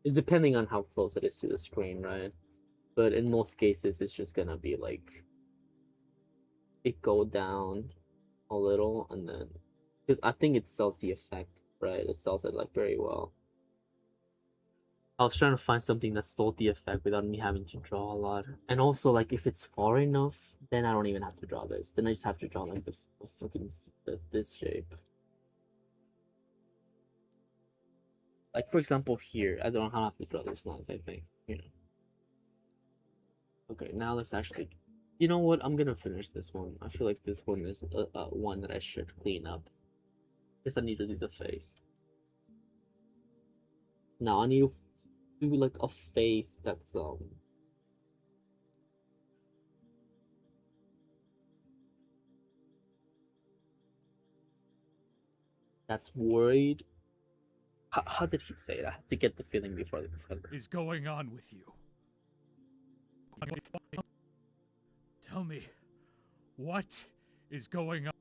It's depending on how close it is to the screen, right? But in most cases, it's just gonna be like it go down a little and then because I think it sells the effect, right? It sells it like very well. I was trying to find something that sold the effect without me having to draw a lot. And also, like, if it's far enough, then I don't even have to draw this. Then I just have to draw like the fucking this shape. Like for example, here I don't have to draw these lines. I think. Okay, now let's actually. You know what? I'm gonna finish this one. I feel like this one is one that I should clean up. Guess I need to do the face. Now I need to do like a face that's worried. How did he say it? I have to get the feeling before. Is going on with you? Tell me, what is going on?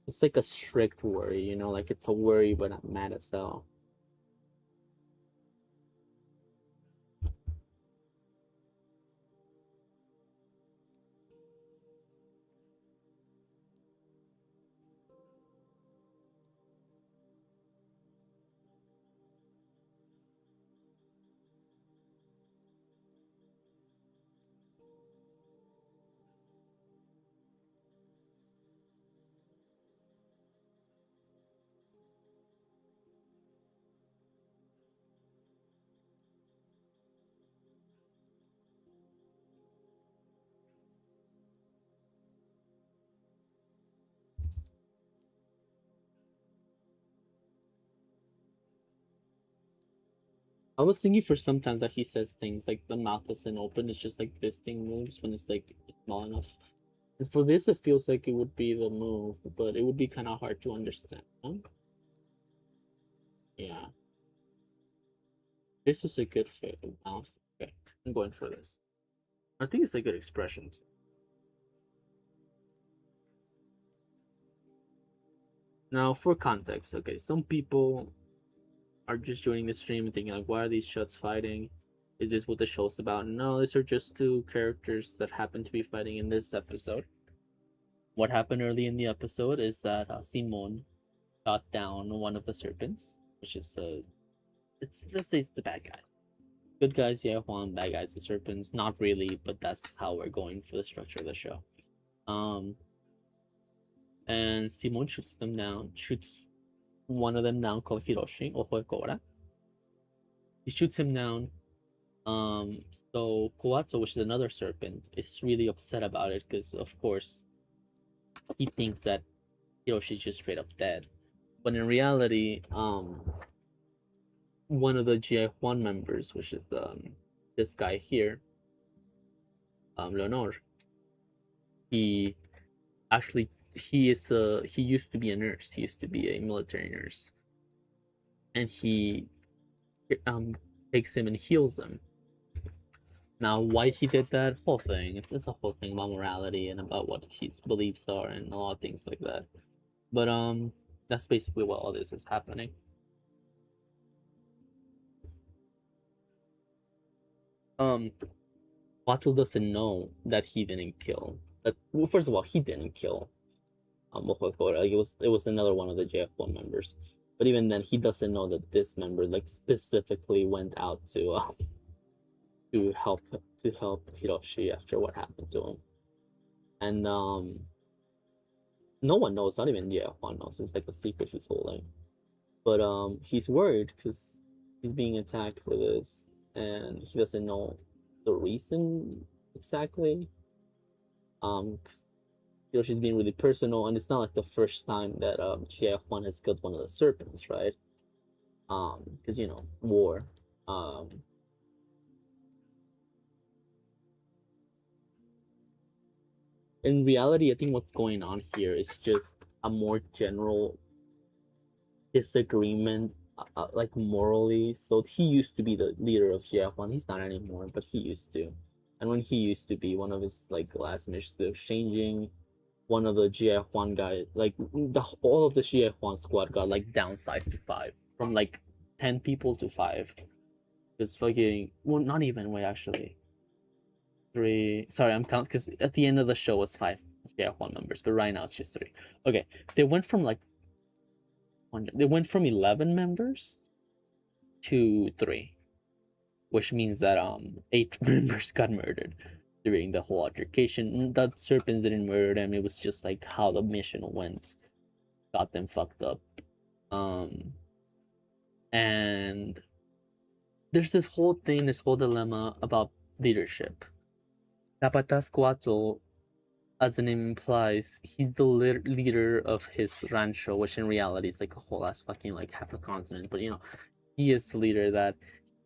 It's like a strict worry, like it's a worry but not mad as hell. I was thinking for sometimes that he says things like the mouth isn't open, it's just like this thing moves when it's like small enough. And for this, it feels like it would be the move, but it would be kind of hard to understand. Huh? Yeah. This is a good fit of mouth. Okay, I'm going for this. I think it's a good expression too. Now, for context, okay, some people are just joining the stream and thinking like, why are these chuds fighting? Is this what the show's about? No, these are just 2 characters that happen to be fighting in this episode. What happened early in the episode is that Simon shot down one of the serpents, which is let's say it's the bad guys. Good guys, yeah, Juan. Bad guys, the serpents. Not really, but that's how we're going for the structure of the show. Um, and Simon shoots them down. Shoots one of them down called Hiroshi, Ojo de Cobra. He shoots him down. So Kuato, which is another serpent, is really upset about it because, of course, he thinks that Hiroshi's just straight up dead. But in reality, one of the GI1 members, which is this guy here, Leonor, he actually he used to be a nurse. He used to be a military nurse, and he takes him and heals him. Now, why he did that whole thing? It's a whole thing about morality and about what his beliefs are and a lot of things like that. But that's basically what all this is happening. Watu doesn't know that he didn't kill. Well, first of all, he didn't kill Mokokora. It was another one of the JF1 members. But even then, he doesn't know that this member like specifically went out to help Hiroshi after what happened to him. And no one knows, not even JF1 knows. It's like a secret he's holding. But he's worried because he's being attacked for this, and he doesn't know the reason exactly. Because Hiroshi's being really personal, and it's not like the first time that GF1 has killed one of the serpents, right? Because you know, war. In reality, I think what's going on here is just a more general disagreement, like morally. So he used to be the leader of GF1. He's not anymore, but he used to. And when he used to be, one of his like last missions was changing one of the GF1 guys, like all of the GF1 squad got like downsized to 5 from like 10 people to 5. It's fucking, well, not even, wait, actually 3. Sorry, I'm counting because at the end of the show was 5 GF1 members, but right now it's just 3. Okay, they went from 11 members to 3, which means that 8 members got murdered during the whole altercation. The serpents didn't murder them. It was just like how the mission went, got them fucked up. And there's this whole thing, this whole dilemma about leadership. Capataz Cuatro, as the name implies, he's the leader of his rancho, which in reality is like a whole ass fucking like half a continent. But you know, he is the leader that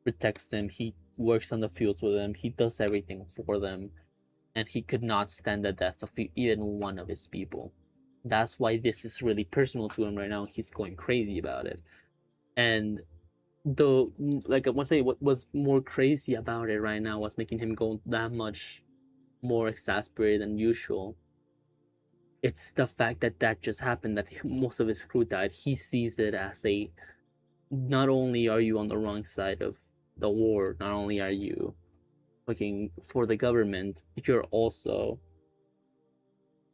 protects them. He works on the fields with them. He does everything for them, and he could not stand the death of even one of his people. That's why this is really personal to him right now. He's going crazy about it, and though, like I want to say, what was more crazy about it right now, was making him go that much more exasperated than usual. It's the fact that that just happened, that most of his crew died. He sees it as a, not only are you on the wrong side of the war, not only are you looking for the government, you're also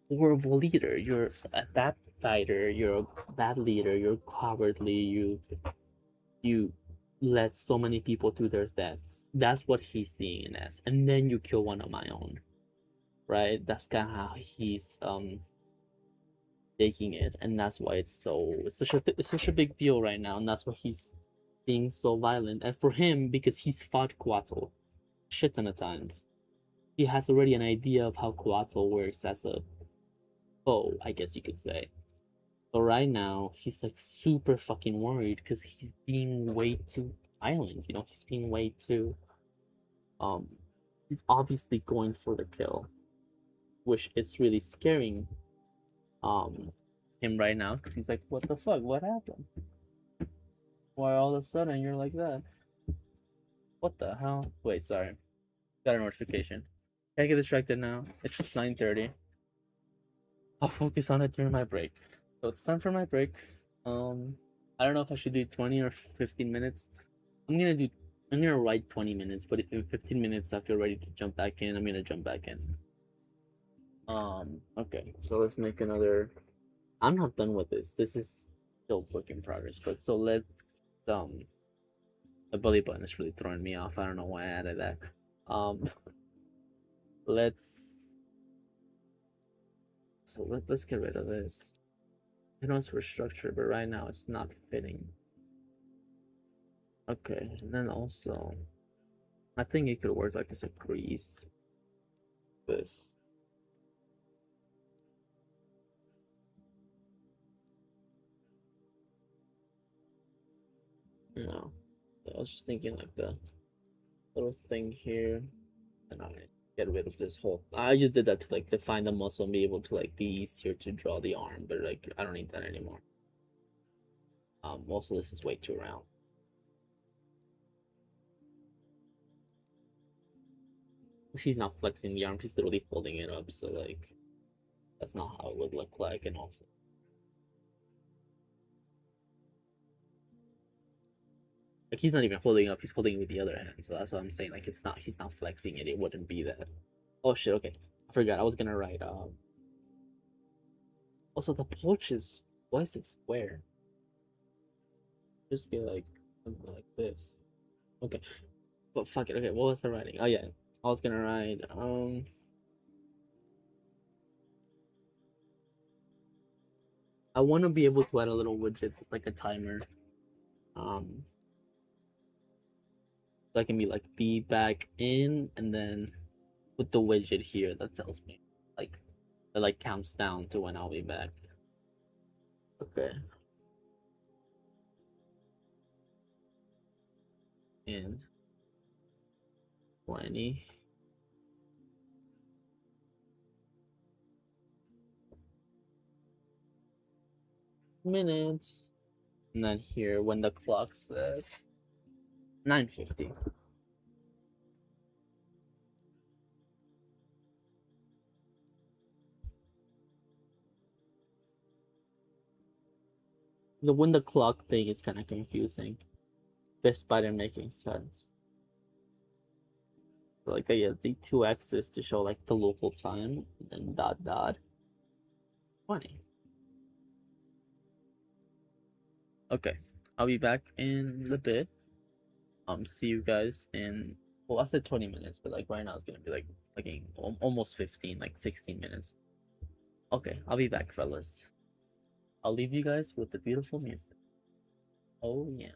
horrible leader. You're a bad fighter. You're a bad leader. You're cowardly. You let so many people to their deaths. That's what he's seeing it as. And then you kill one of my own, right? That's kind of how he's taking it, and that's why it's such a big deal right now, and that's why he's being so violent. And for him, because he's fought Kuato shit ton of times, he has already an idea of how Kuato works as a foe, I guess you could say. So right now, he's like super fucking worried because he's being way too violent. You know, he's being way too. He's obviously going for the kill, which is really scaring him right now because he's like, what the fuck? What happened? Why all of a sudden you're like that? What the hell? Wait, sorry. Got a notification. Can't get distracted now. It's 9:30. I'll focus on it during my break. So it's time for my break. I don't know if I should do 20 or 15 minutes. I'm gonna write 20 minutes, but if in 15 minutes I feel ready to jump back in, I'm gonna jump back in. Okay, so let's make another. I'm not done with this. This is still work in progress, but so let's the bully button is really throwing me off. I don't know why I added that. Let's So let's get rid of this. I know it's for structure, but right now it's not fitting. Okay, and then also, I think it could work like as a grease. This. No. I was just thinking like the little thing here, and I get rid of this whole. I just did that to like define the muscle and be able to like be easier to draw the arm, but like I don't need that anymore. Also this is way too round. He's not flexing the arm, he's literally folding it up, so like that's not how it would look like, and also like he's not even folding up, he's holding it with the other hand, so that's what I'm saying. Like he's not flexing it, it wouldn't be that. Oh shit, okay. I forgot I was gonna write also the pouch is, why is it square? Just be like this. Okay. But fuck it, okay, what was I writing? Oh yeah. I was gonna write I wanna be able to add a little widget like a timer. So I can be like be back in, and then with the widget here that tells me like it like counts down to when I'll be back. Okay. In 20 minutes. And then here when the clock says 9:50. The when the clock thing is kind of confusing, despite it making sense. Like I get the two X's to show like the local time, and dot dot 20. Okay, I'll be back in a bit. See you guys in, well, I said 20 minutes, but like right now it's gonna be like fucking almost 15, like 16 minutes. Okay, I'll be back, fellas. I'll leave you guys with the beautiful music. Oh yeah.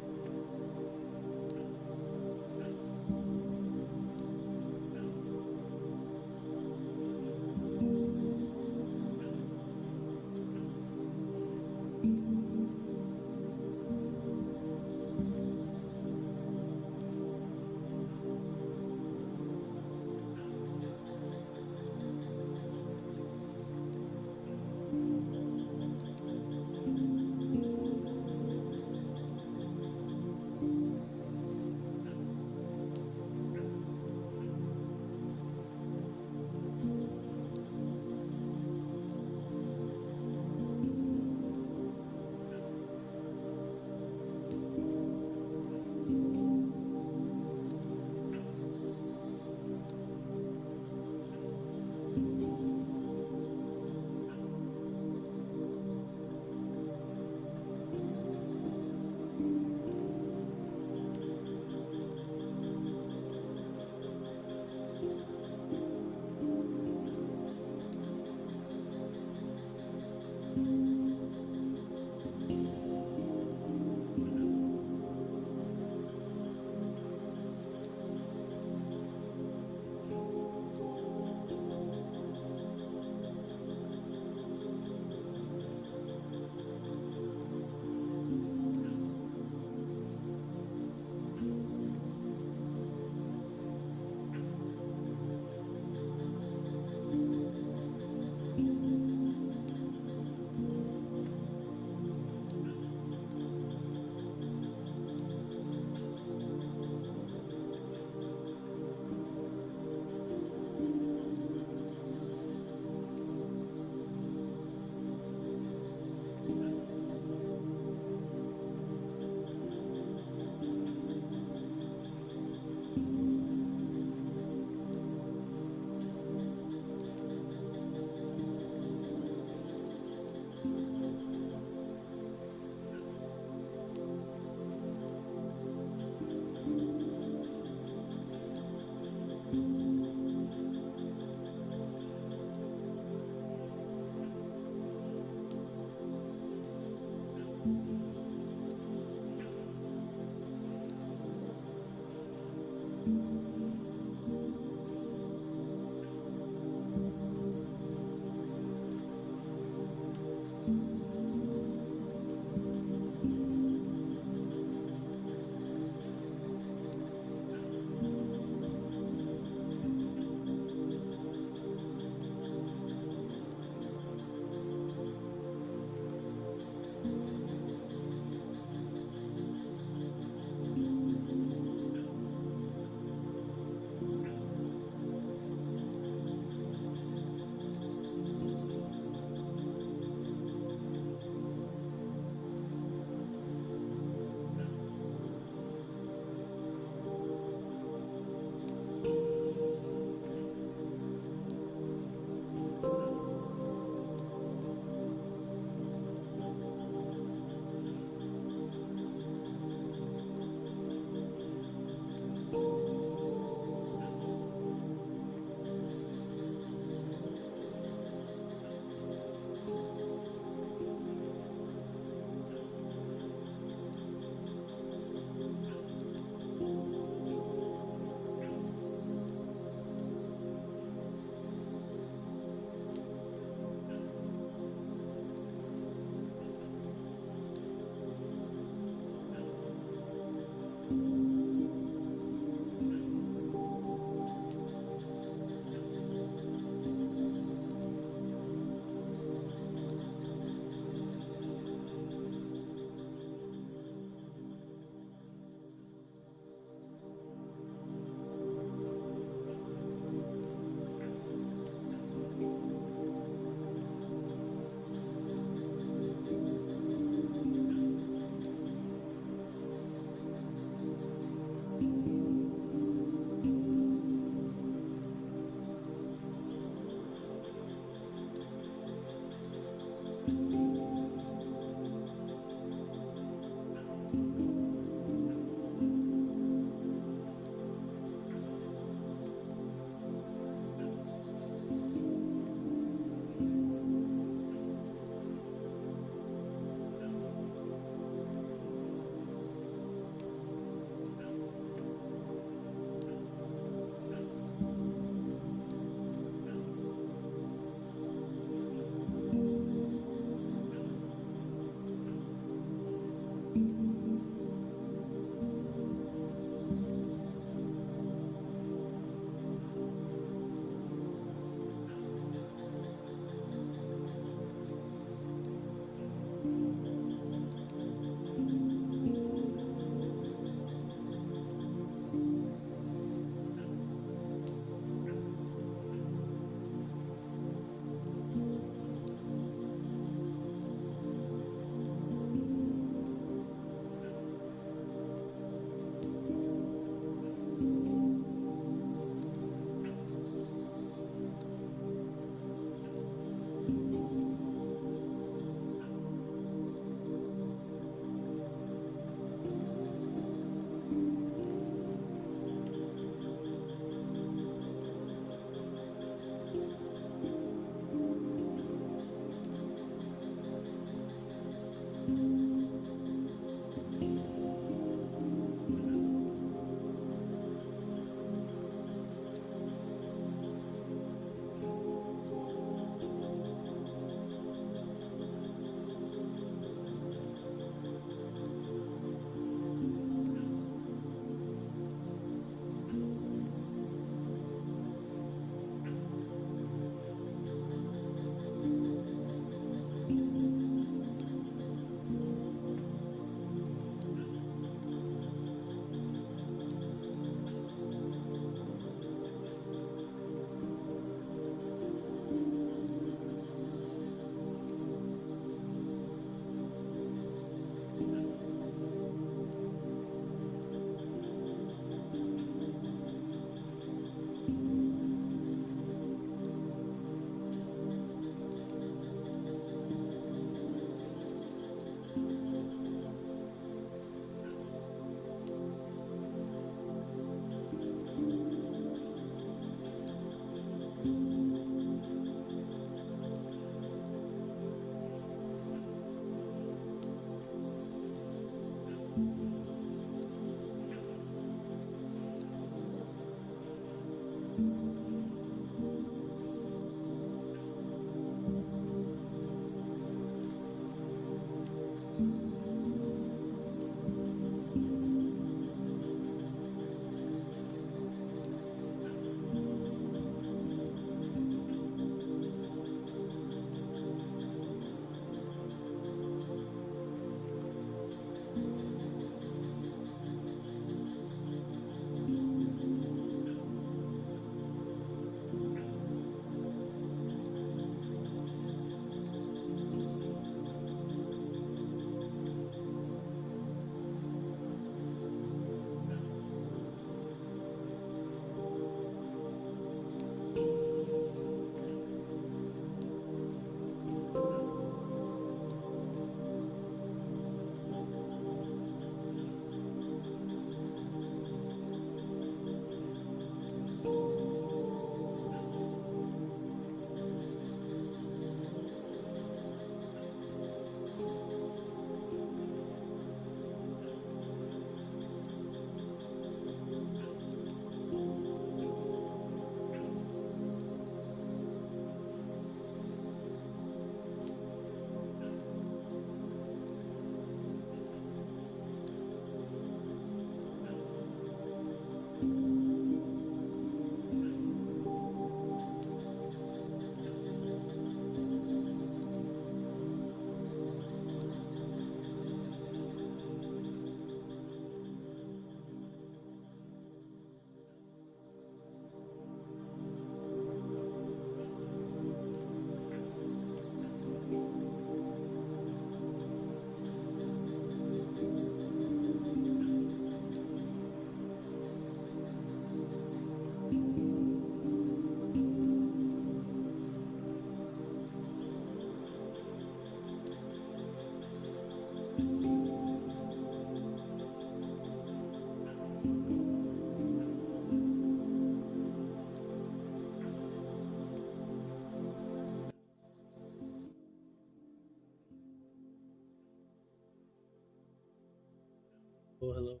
Oh, hello.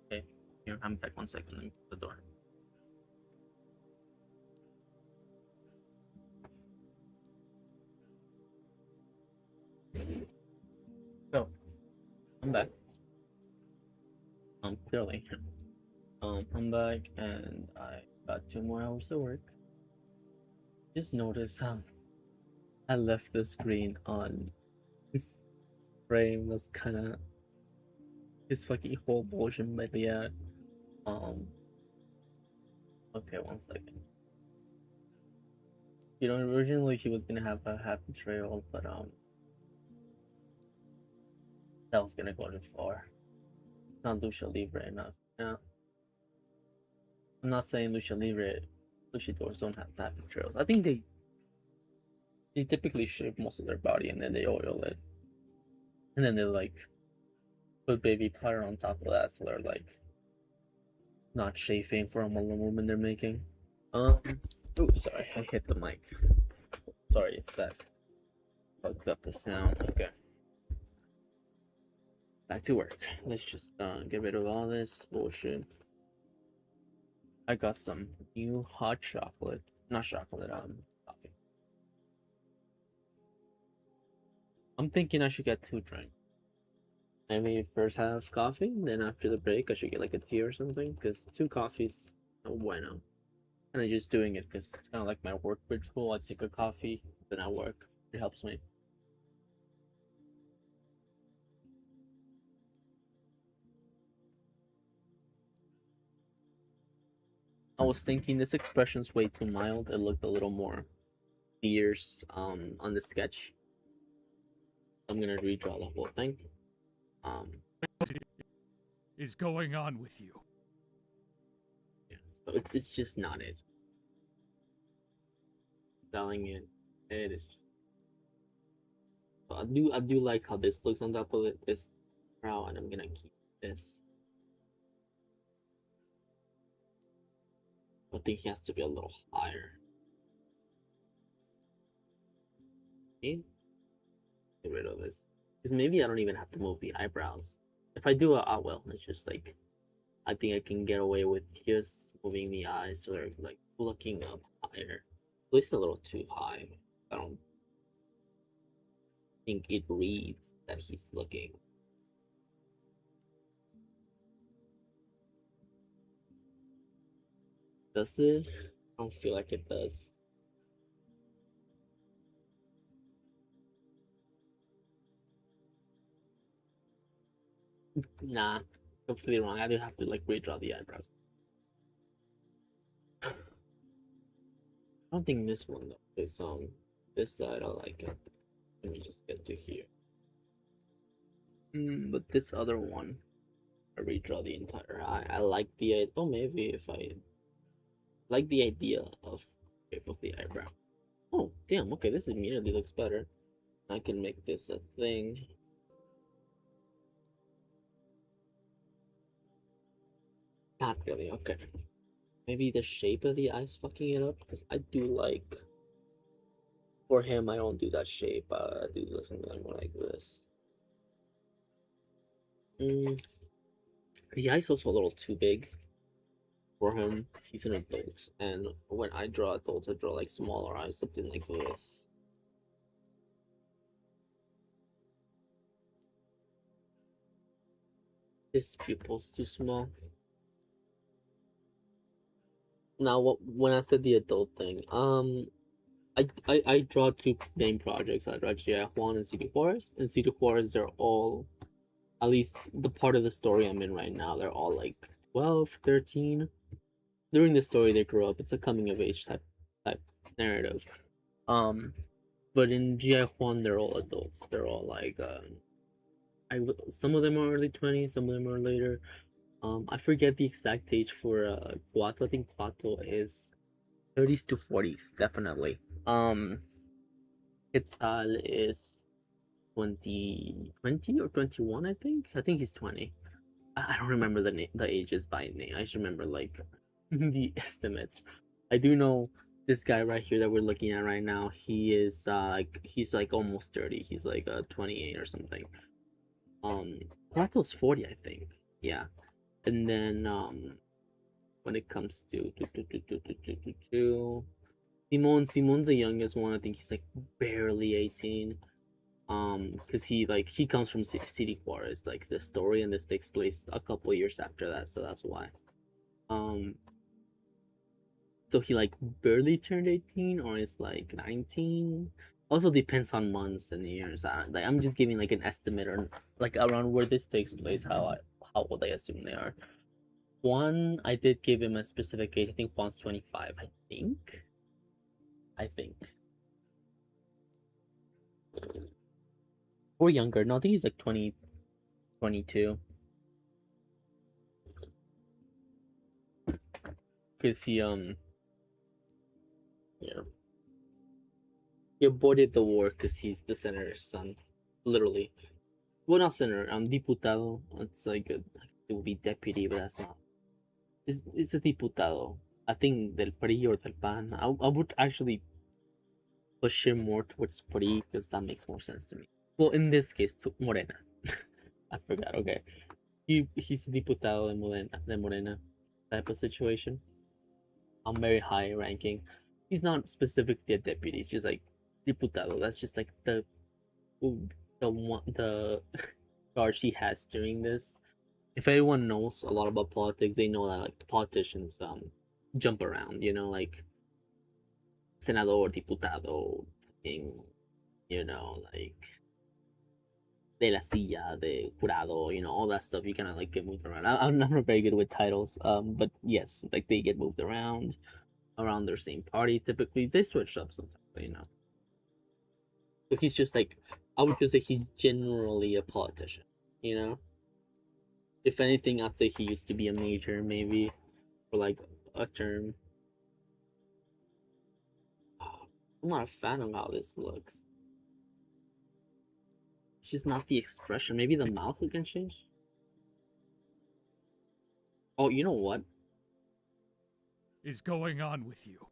Okay, here, I'm back 1 second. Let me close the door. So, I'm back. Clearly. I'm back and I got 2 more hours of work. Just notice how I left the screen on. This frame was kind of his fucking whole motion, but yeah. Okay, 1 second. You know, originally he was gonna have a happy trail, but that was gonna go too far. Not Lucia Libre enough. Yeah. I'm not saying Lucia Libre, Luchadors don't have happy trails. I think they typically shave most of their body and then they oil it, and then they like put baby powder on top of that, so they're like not chafing from all the movement they're making. Oh, sorry, I hit the mic. Sorry if that fucked up the sound. Okay. Back to work. Let's just get rid of all this bullshit. I got some new hot chocolate. Not chocolate, coffee. I'm thinking I should get 2 drinks. Maybe first have coffee, then after the break I should get like a tea or something, because 2 coffees, no bueno. And I'm just doing it because it's kind of like my work ritual. I take a coffee, then I work. It helps me. I was thinking this expression's way too mild. It looked a little more fierce on the sketch. I'm gonna redraw the whole thing. Is going on with you? Yeah, so it's just not it. Selling it, it is just. I do like how this looks on top of it. This brow, and I'm gonna keep this. I think he has to be a little higher. Okay. Get rid of this. Because maybe I don't even have to move the eyebrows. If I do it, I will. It's just like, I think I can get away with just moving the eyes so they're like looking up higher. At least a little too high. I don't think it reads that he's looking. Does it? I don't feel like it does. Nah, completely wrong. I do have to like redraw the eyebrows. I don't think this one though. This side I like it. Let me just get to here. But this other one, I redraw the entire eye. I like the oh maybe if I like the idea of shape of the eyebrow. Oh damn, okay, this immediately looks better. I can make this a thing. Not really, okay. Maybe the shape of the eye's fucking it up, because I do like, for him I don't do that shape. I do something more like this. The eye's also a little too big for him. He's an adult, and when I draw adults, I draw like smaller eyes, something like this. His pupil's too small. Now, when I said the adult thing, I draw 2 main projects. I draw G.I.Juan and City Juarez, and City Juarez, they're all, at least the part of the story I'm in right now, they're all like 12, 13. During the story, they grow up. It's a coming of age type narrative. But in G.I.Juan, they're all adults. They're all like, some of them are early 20s, some of them are later. I forget the exact age for Cuato. I think Cuato is 30s to 40s, definitely. Quetzal is 20 or 21, I think. I think he's 20. I don't remember the ages by name. I just remember like the estimates. I do know this guy right here that we're looking at right now. He is he's like almost 30. He's like 28 or something. Cuato's 40, I think. Yeah. And then when it comes to Simon's the youngest one. I think he's like barely 18. Because he comes from City Juarez, like the story, and this takes place a couple years after that, so that's why. Um, so he like barely turned 18, or is like 19. Also depends on months and years. I'm just giving like an estimate or like around where this takes place, how old I assume they are. Juan, I did give him a specific age. I think Juan's 25. I think. Or younger. No, I think he's like 20, 22. Because yeah, he avoided the war because he's the senator's son, literally. Well, not senator. Diputado. It's like it would be deputy, but that's not. It's a diputado. I think del PRI or del PAN. I would actually push him more towards PRI because that makes more sense to me. Well, in this case, to Morena. I forgot. Okay, he's a diputado de Morena type of situation. I'm very high ranking. He's not specifically a deputy. He's just like diputado. That's just like the charge he has during this. If anyone knows a lot about politics, they know that like politicians jump around. Like senador, diputado, like de la silla, de jurado, all that stuff. You kind of like get moved around. I'm not very good with titles, but yes, like they get moved around their same party. Typically, they switch up sometimes. So he's just like, I would just say he's generally a politician. You know, if anything, I'd say he used to be a major, maybe for like a term. I'm not a fan of how this looks. It's just not the expression. Maybe the mouth we can change. Oh, you know what? Is going on with you?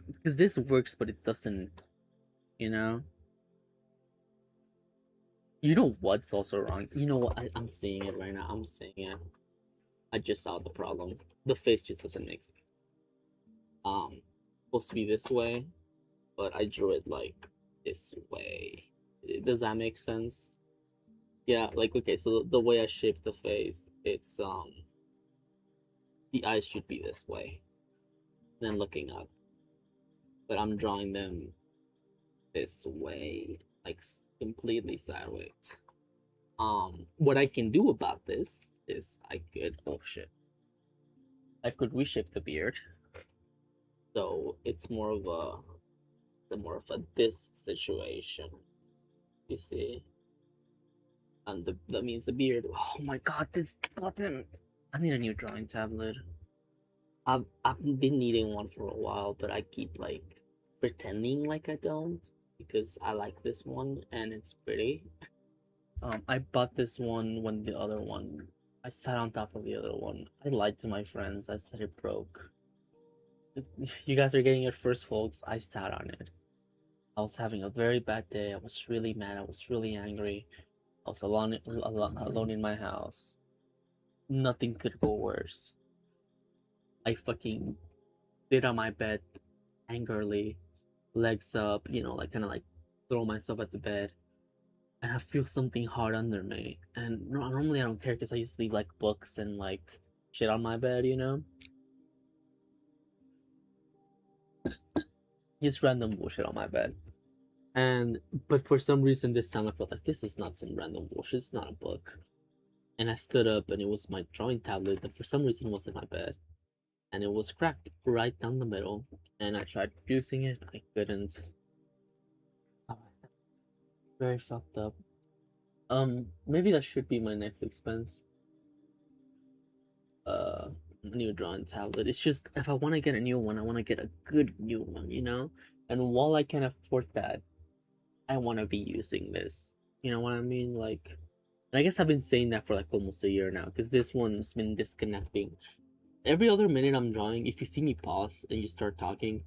Because this works, but it doesn't. You know. You know what's also wrong? You know what? I'm seeing it right now. I'm seeing it. I just saw the problem. The face just doesn't make sense. Supposed to be this way, but I drew it like this way. Does that make sense? Yeah, like okay, so the way I shaped the face, it's the eyes should be this way, then looking up, but I'm drawing them this way, like completely sideways. What I can do about this is I could reshape the beard, so it's more of a this situation. You see, and that means the beard. Oh my god, this goddamn! I need a new drawing tablet. I've been needing one for a while, but I keep like pretending like I don't because I like this one and it's pretty. I bought this one when the other one. I sat on top of the other one. I lied to my friends. I said it broke. You guys are getting it first, folks. I sat on it. I was having a very bad day. I was really mad. I was really angry. I was alone in my house. Nothing could go worse. I fucking sit on my bed angrily, legs up, like kind of like throw myself at the bed, and I feel something hard under me. And normally I don't care because I used to leave like books and like shit on my bed. Just random bullshit on my bed. But for some reason this time I felt like this is not some random bullshit. It's not a book. And I stood up and it was my drawing tablet that for some reason was in my bed. And it was cracked right down the middle. And I tried using it. I couldn't. Oh, very fucked up. Maybe that should be my next expense. Uh, New drawing tablet. It's just if I want to get a new one, I want to get a good new one. And while I can afford that, I want to be using this. You know what I mean? Like, and I guess I've been saying that for like almost a year now because this one's been disconnecting. Every other minute I'm drawing, if you see me pause and you start talking,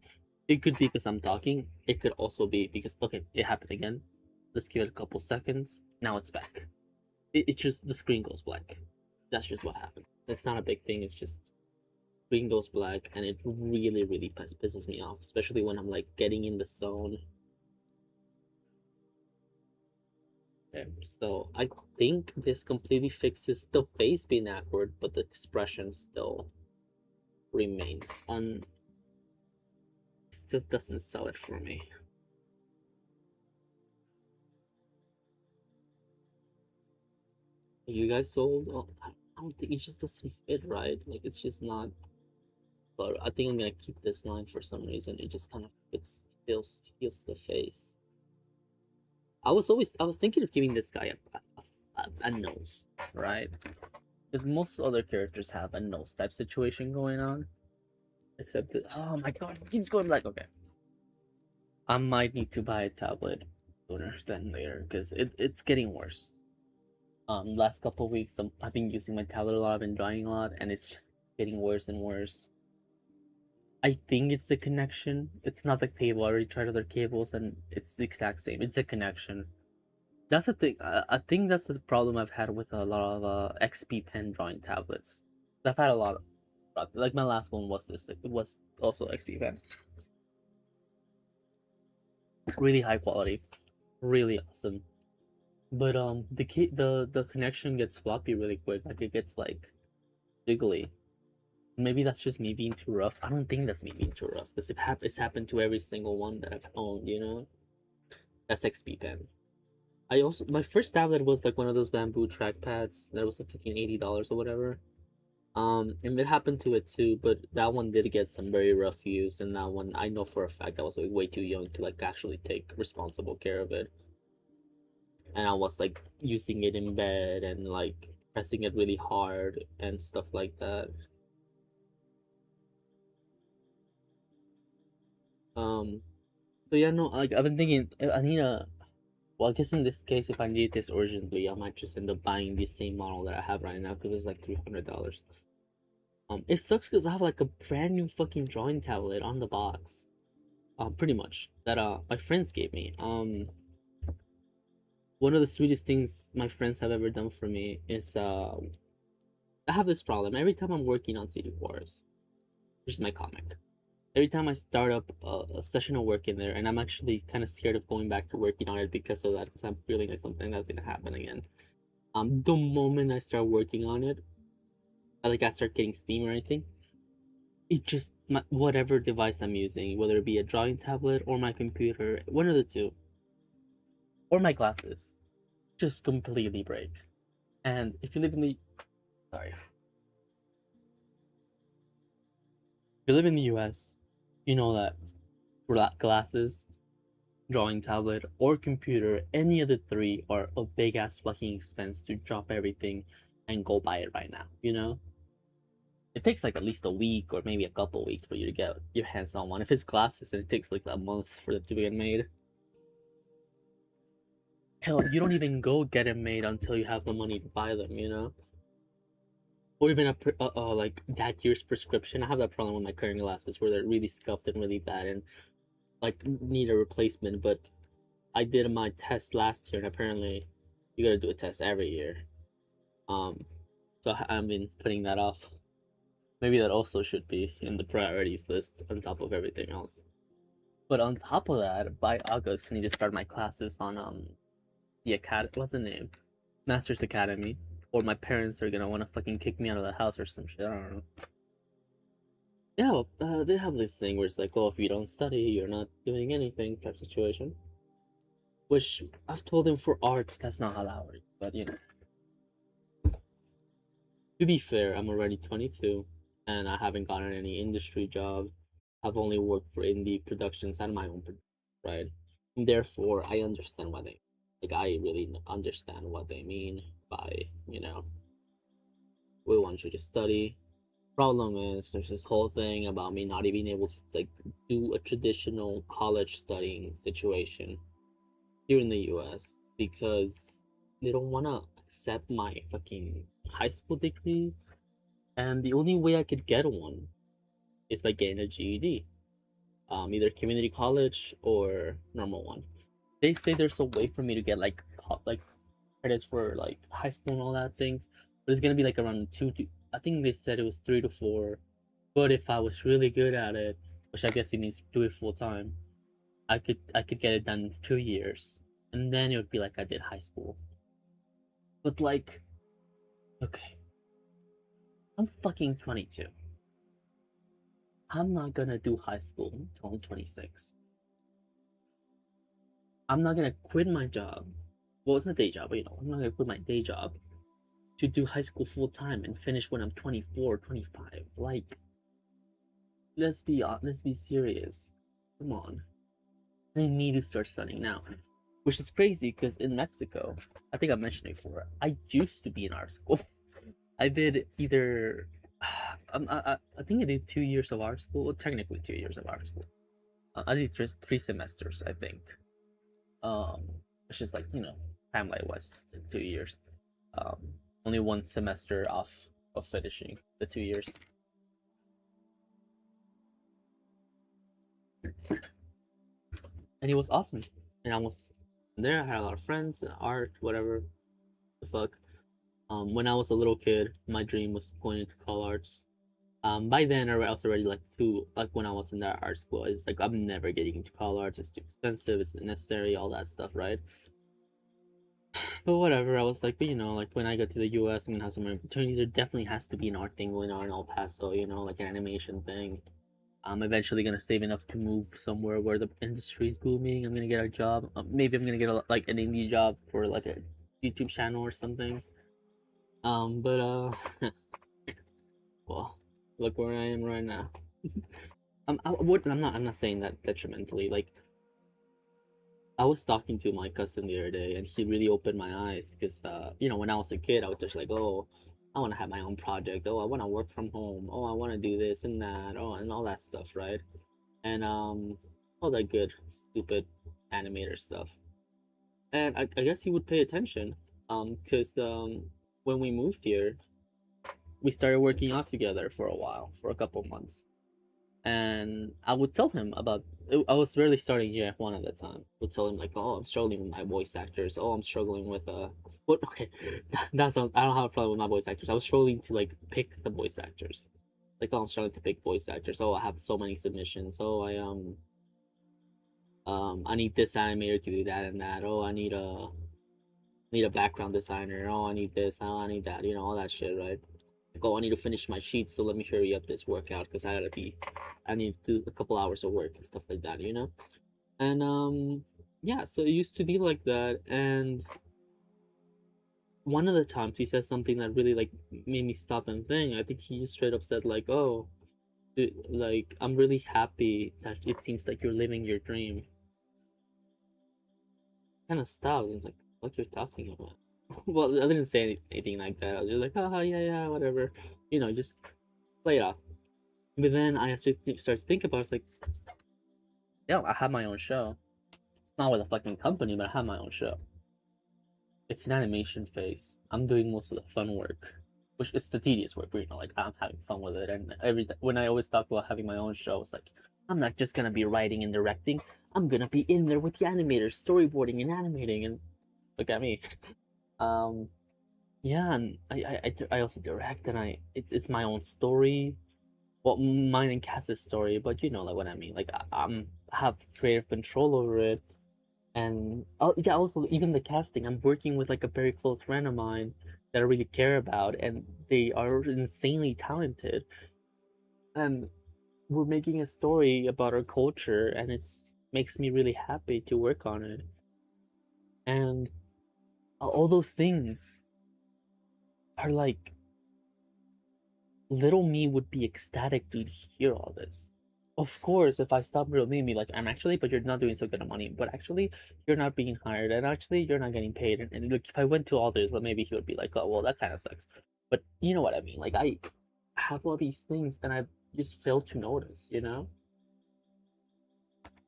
it could be because I'm talking. It could also be because okay, it happened again. Let's give it a couple seconds. Now it's back. It's just the screen goes black. That's just what happened. That's not a big thing. It's just screen goes black, and it really, really pisses me off, especially when I'm like getting in the zone. Okay, so I think this completely fixes the face being awkward, but the expression still remains still doesn't sell it for me. You guys sold? Oh, I don't think it just doesn't fit right. Like it's just not. But I think I'm gonna keep this line for some reason. It just kind of feels the face. I was thinking of giving this guy a nose, right? Because most other characters have a nose type situation going on. Except that, oh my god, it keeps going black. Okay, I might need to buy a tablet sooner than later because it's getting worse. Last couple of weeks I've been using my tablet a lot. I've been drawing a lot, and it's just getting worse and worse. I think it's the connection. It's not the cable. I already tried other cables, and it's the exact same. It's a connection. That's the thing. I think that's the problem I've had with a lot of XP pen drawing tablets. I've had a lot of, like my last one was this. It was also XP pen. Really high quality, really awesome. But the connection gets floppy really quick. Like it gets like jiggly. Maybe that's just me being too rough. I don't think that's me being too rough because it's happened to every single one that I've owned. You know, that's XP pen. I also my first tablet was like one of those bamboo trackpads that was like fucking $80 or whatever. And it happened to it too, but that one did get some very rough use, and that one I know for a fact I was like way too young to like actually take responsible care of it. And I was like using it in bed and like pressing it really hard and stuff like that. So yeah, no, like I've been thinking I need a. Well, I guess in this case, if I need this urgently, I might just end up buying the same model that I have right now because it's like $300. It sucks because I have like a brand new fucking drawing tablet on the box. Pretty much that my friends gave me. One of the sweetest things my friends have ever done for me is I have this problem every time I'm working on City Wars, which is my comic. Every time I start up a session of work in there, and I'm actually kind of scared of going back to working on it because of that, because I'm feeling like something that's gonna happen again. The moment I start working on it, I start getting steam or anything, it just whatever device I'm using, whether it be a drawing tablet or my computer, one of the two, or my glasses, just completely break. And if you live in the sorry, if you live in the U.S., you know that glasses, drawing tablet, or computer, any of the three are a big ass fucking expense to drop everything and go buy it right now. You know, it takes like at least a week or maybe a couple weeks for you to get your hands on one. If it's glasses, then it takes like a month for them to get made. Hell, you don't even go get them made until you have the money to buy them, you know? Or even like that year's prescription. I have that problem with my current glasses where they're really scuffed and really bad and like need a replacement. But I did my test last year, and apparently you gotta do a test every year. So I've been putting that off. Maybe that also should be in the priorities list on top of everything else. But on top of that, by August, I need to start my classes on the academy. What's the name? Masters Academy. Or my parents are gonna want to fucking kick me out of the house or some shit. I don't know. Yeah, well, they have this thing where it's like, oh, if you don't study, you're not doing anything type situation. Which I've told them for art, that's not how that works. But you know, to be fair, I'm already 22, and I haven't gotten any industry job. I've only worked for indie productions and my own, right? And therefore, I understand what they like. I really understand what they mean by we want you to study. Problem is, there's this whole thing about me not even able to like do a traditional college studying situation here in the U.S. because they don't want to accept my fucking high school degree, and the only way I could get one is by getting a GED, either community college or normal one. they say there's a way for me to get like credits for like high school and all that things, but it's gonna be like around I think they said it was 3 to 4. But if I was really good at it, which I guess it means do it full time, I could get it done in 2 years, and then it would be like I did high school. But like, okay, I'm fucking 22. I'm not gonna do high school until I'm 26. I'm not gonna quit my job. Well, it's not a day job, but I'm not gonna quit my day job to do high school full time and finish when I'm 24, 25. Like, let's be serious. Come on. I need to start studying now. Which is crazy because in Mexico, I think I mentioned it before, I used to be in art school. I did either I think I did 2 years of art school, well, technically 2 years of art school. I did just 3 semesters, I think. Um, it's just like timeline was 2 years. Um, only one semester off of finishing the 2 years. And it was awesome. And I was there. I had a lot of friends, art, whatever the fuck. When I was a little kid, my dream was going into college arts. By then I was already like when I was in that art school, it's like I'm never getting into college arts. It's too expensive. It's unnecessary. All that stuff, right? But whatever. I was like, but like when I get to the U.S., I'm gonna have some more opportunities. There definitely has to be an art thing going on in El Paso. Like an animation thing. I'm eventually gonna save enough to move somewhere where the industry is booming. I'm gonna get a job. Maybe I'm gonna get like an indie job for like a YouTube channel or something. But well, look where I am right now. I'm not saying that detrimentally. Like, I was talking to my cousin the other day, and he really opened my eyes because when I was a kid, I was just like, oh, I want to have my own project. Oh, I want to work from home. Oh, I want to do this and that. Oh, and all that stuff, right? And all that good, stupid animator stuff. And I guess he would pay attention, because when we moved here, we started working out together for a while, for a couple months, and I would tell him about. I was really starting GF1 at the time. I would tell him like, "Oh, I'm struggling with my voice actors. Oh, I'm struggling with what? Okay, that's not. I don't have a problem with my voice actors. I was struggling to like pick the voice actors. Like, oh, I'm struggling to pick voice actors. Oh, I have so many submissions. Oh, I need this animator to do that and that. Oh, I need a background designer. Oh, I need this. Oh, I need that. All that shit, right? Like, oh, I need to finish my sheets, so let me hurry up this workout because I need to do a couple hours of work and stuff like that. And yeah, so it used to be like that. And one of the times he said something that really like made me stop and think. I think he just straight up said like, "Oh, like I'm really happy that it seems like you're living your dream." Kind of stopped. And was like, "What you're talking about?" Well, I didn't say anything like that. I was just like, "Oh yeah, yeah, whatever," just play it off. But then I start to think about it. It's like, yeah, I have my own show. It's not with a fucking company, but I have my own show. It's an animation phase. I'm doing most of the fun work, which is the tedious work. But, like I'm having fun with it. And when I always talk about having my own show, it's like I'm not just gonna be writing and directing. I'm gonna be in there with the animators, storyboarding and animating. And look at me. Um, yeah, and I also direct, and it's my own story. Well, mine and Cass's story, but you know like what I mean. Like I have creative control over it, and oh yeah, also even the casting. I'm working with like a very close friend of mine that I really care about, and they are insanely talented, and we're making a story about our culture, and it's makes me really happy to work on it, and all those things are like little me would be ecstatic to hear all this. Of course, if I stop believing me, like I'm actually, but you're not doing so good of money. But actually, you're not being hired, and actually, you're not getting paid. And like, if I went to all this, well, maybe he would be like, "Oh, well, that kind of sucks." But you know what I mean? Like I have all these things, and I just fail to notice.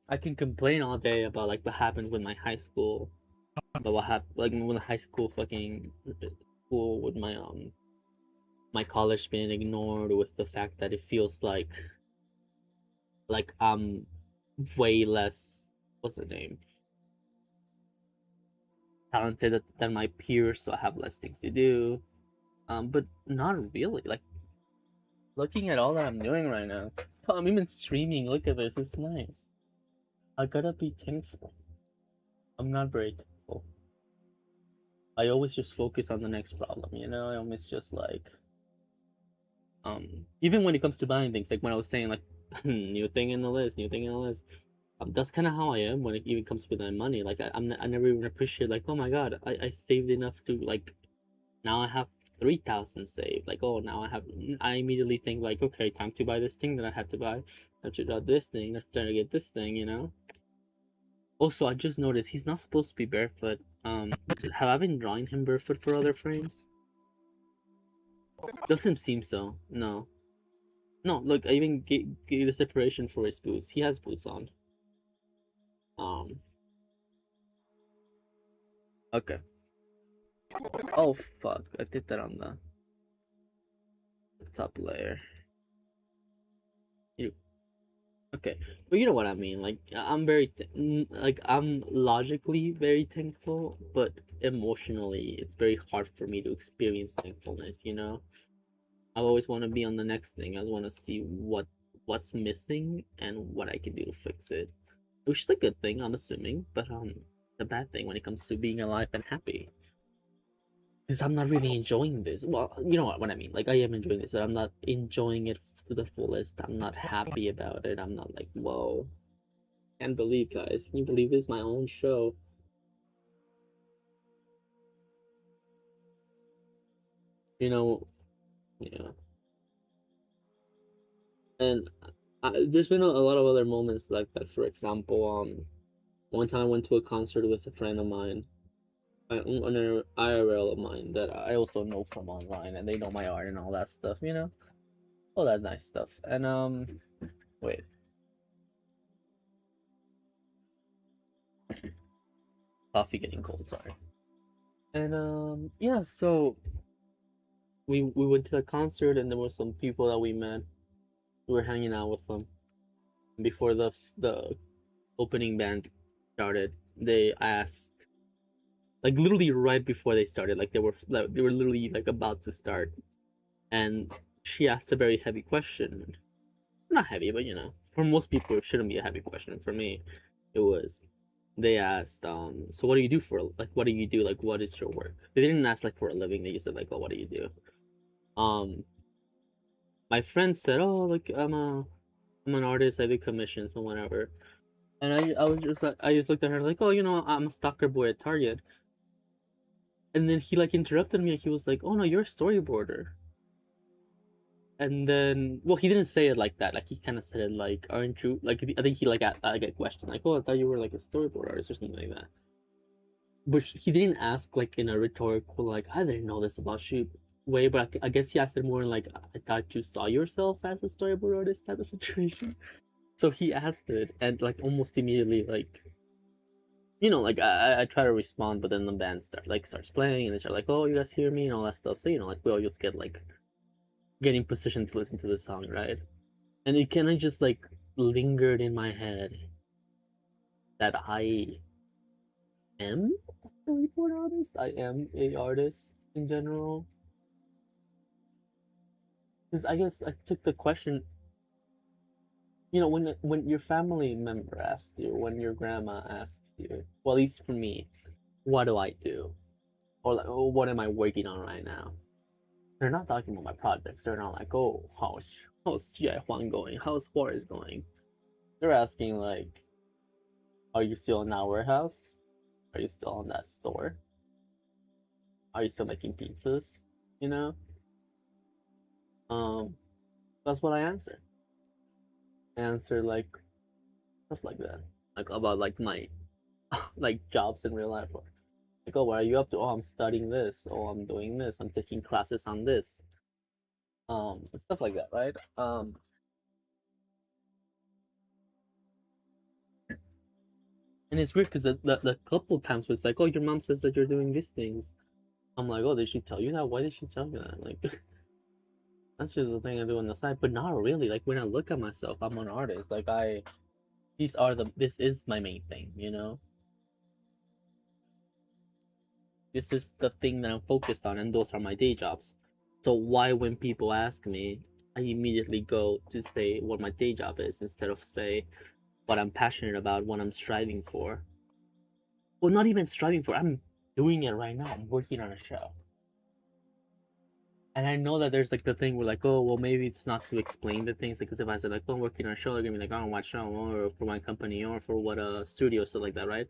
I can complain all day about like what happened with my high school, about what happened like when the high school fucking school with my college being ignored, with the fact that it feels like way less, what's the name, talented than my peers, so I have less things to do. But not really. Like looking at all that I'm doing right now, I'm even streaming. Look at this, it's nice. I gotta be thankful. I'm not very thankful. I always just focus on the next problem, you know? I always just like even when it comes to buying things, like when I was saying like new thing in the list, new thing in the list. That's kind of how I am when it even comes with my money. Like I never even appreciate like, oh my god, I saved enough to like now I have 3,000 saved. Like, oh, now I immediately think like, okay, time to buy this thing that I had to buy. Time to do this thing. Let's try to get this thing, you know. Also, I just noticed he's not supposed to be barefoot. Have I been drawing him barefoot for other frames? Doesn't seem so. No. No, look, I even gave the separation for his boots. He has boots on. Okay. Oh fuck! I did that on the top layer. You okay? But you know what I mean. Like I'm very like I'm logically very thankful, but emotionally it's very hard for me to experience thankfulness. You know, I always want to be on the next thing. I just want to see what's missing and what I can do to fix it, which is a good thing, I'm assuming. But the bad thing when it comes to being alive and happy. Because I'm not really enjoying this. Well, you know what I mean. Like I am enjoying this, but I'm not enjoying it to the fullest. I'm not happy about it. I'm not like, whoa, can't believe, guys. Can you believe this is my own show? You know, yeah. And there's been a lot of other moments like that. For example, one time I went to a concert with a friend of mine, an IRL of mine that I also know from online, and they know my art and all that stuff. You know, all that nice stuff. And wait. Coffee getting cold, sorry. And yeah, so we went to the concert and there were some people that we met. We were hanging out with them. Before the opening band started, they asked like literally right before they started, like they were literally like about to start. And she asked a very heavy question. Not heavy, but you know, for most people it shouldn't be a heavy question. For me, it was. They asked, so what do you do for like what do you do? Like what is your work? They didn't ask like for a living, they just said like, oh, what do you do? My friend said, oh, like I'm an artist, I do commissions and whatever. And I was just like I just looked at her like, oh, you know, I'm a stalker boy at Target. And then he like interrupted me and he was like, oh no, you're a storyboarder. And then well he didn't say it like that, like he kind of said it like, aren't you like, I think he like a question like, oh, I thought you were like a storyboard artist or something like that, but he didn't ask like in a rhetorical like, I didn't know this about you way, but I guess he asked it more in like, I thought you saw yourself as a storyboard artist type of situation. So he asked it and like almost immediately like, you know, like I try to respond, but then the band starts playing and they start like, oh, you guys hear me and all that stuff, so you know, like we all just get like getting positioned to listen to the song, right? And it kind of just like lingered in my head that I am a storyboard artist. I am a artist in general. Because I guess I took the question. You know, when your family member asks you, when your grandma asks you, well, at least for me, what do I do, or like, oh, what am I working on right now? They're not talking about my projects. They're not like, oh, how's G.I.Juan going? How's Juarez going? They're asking like, are you still in that warehouse? Are you still in that store? Are you still making pizzas? You know? Um, that's what I answer. I answer like stuff like that. Like about like my like jobs in real life. Or like, oh, what are you up to? Oh, I'm studying this. Oh, I'm doing this. I'm taking classes on this. Stuff like that, right? And it's weird because the couple times was like, oh, your mom says that you're doing these things. I'm like, oh, did she tell you that? Why did she tell you that? Like, that's just the thing I do on the side, but not really. Like when I look at myself, I'm an artist. Like this is my main thing, you know. This is the thing that I'm focused on, and those are my day jobs. So why, when people ask me, I immediately go to say what my day job is instead of say what I'm passionate about, what I'm striving for. Well, not even striving for. I'm doing it right now. I'm working on a show. And I know that there's like the thing where like, oh, well, maybe it's not to explain the things. Like, cause if I said like, oh, I'm working on a show, they're gonna be like, oh, what show, or for my company, or for what studio, stuff like that, right?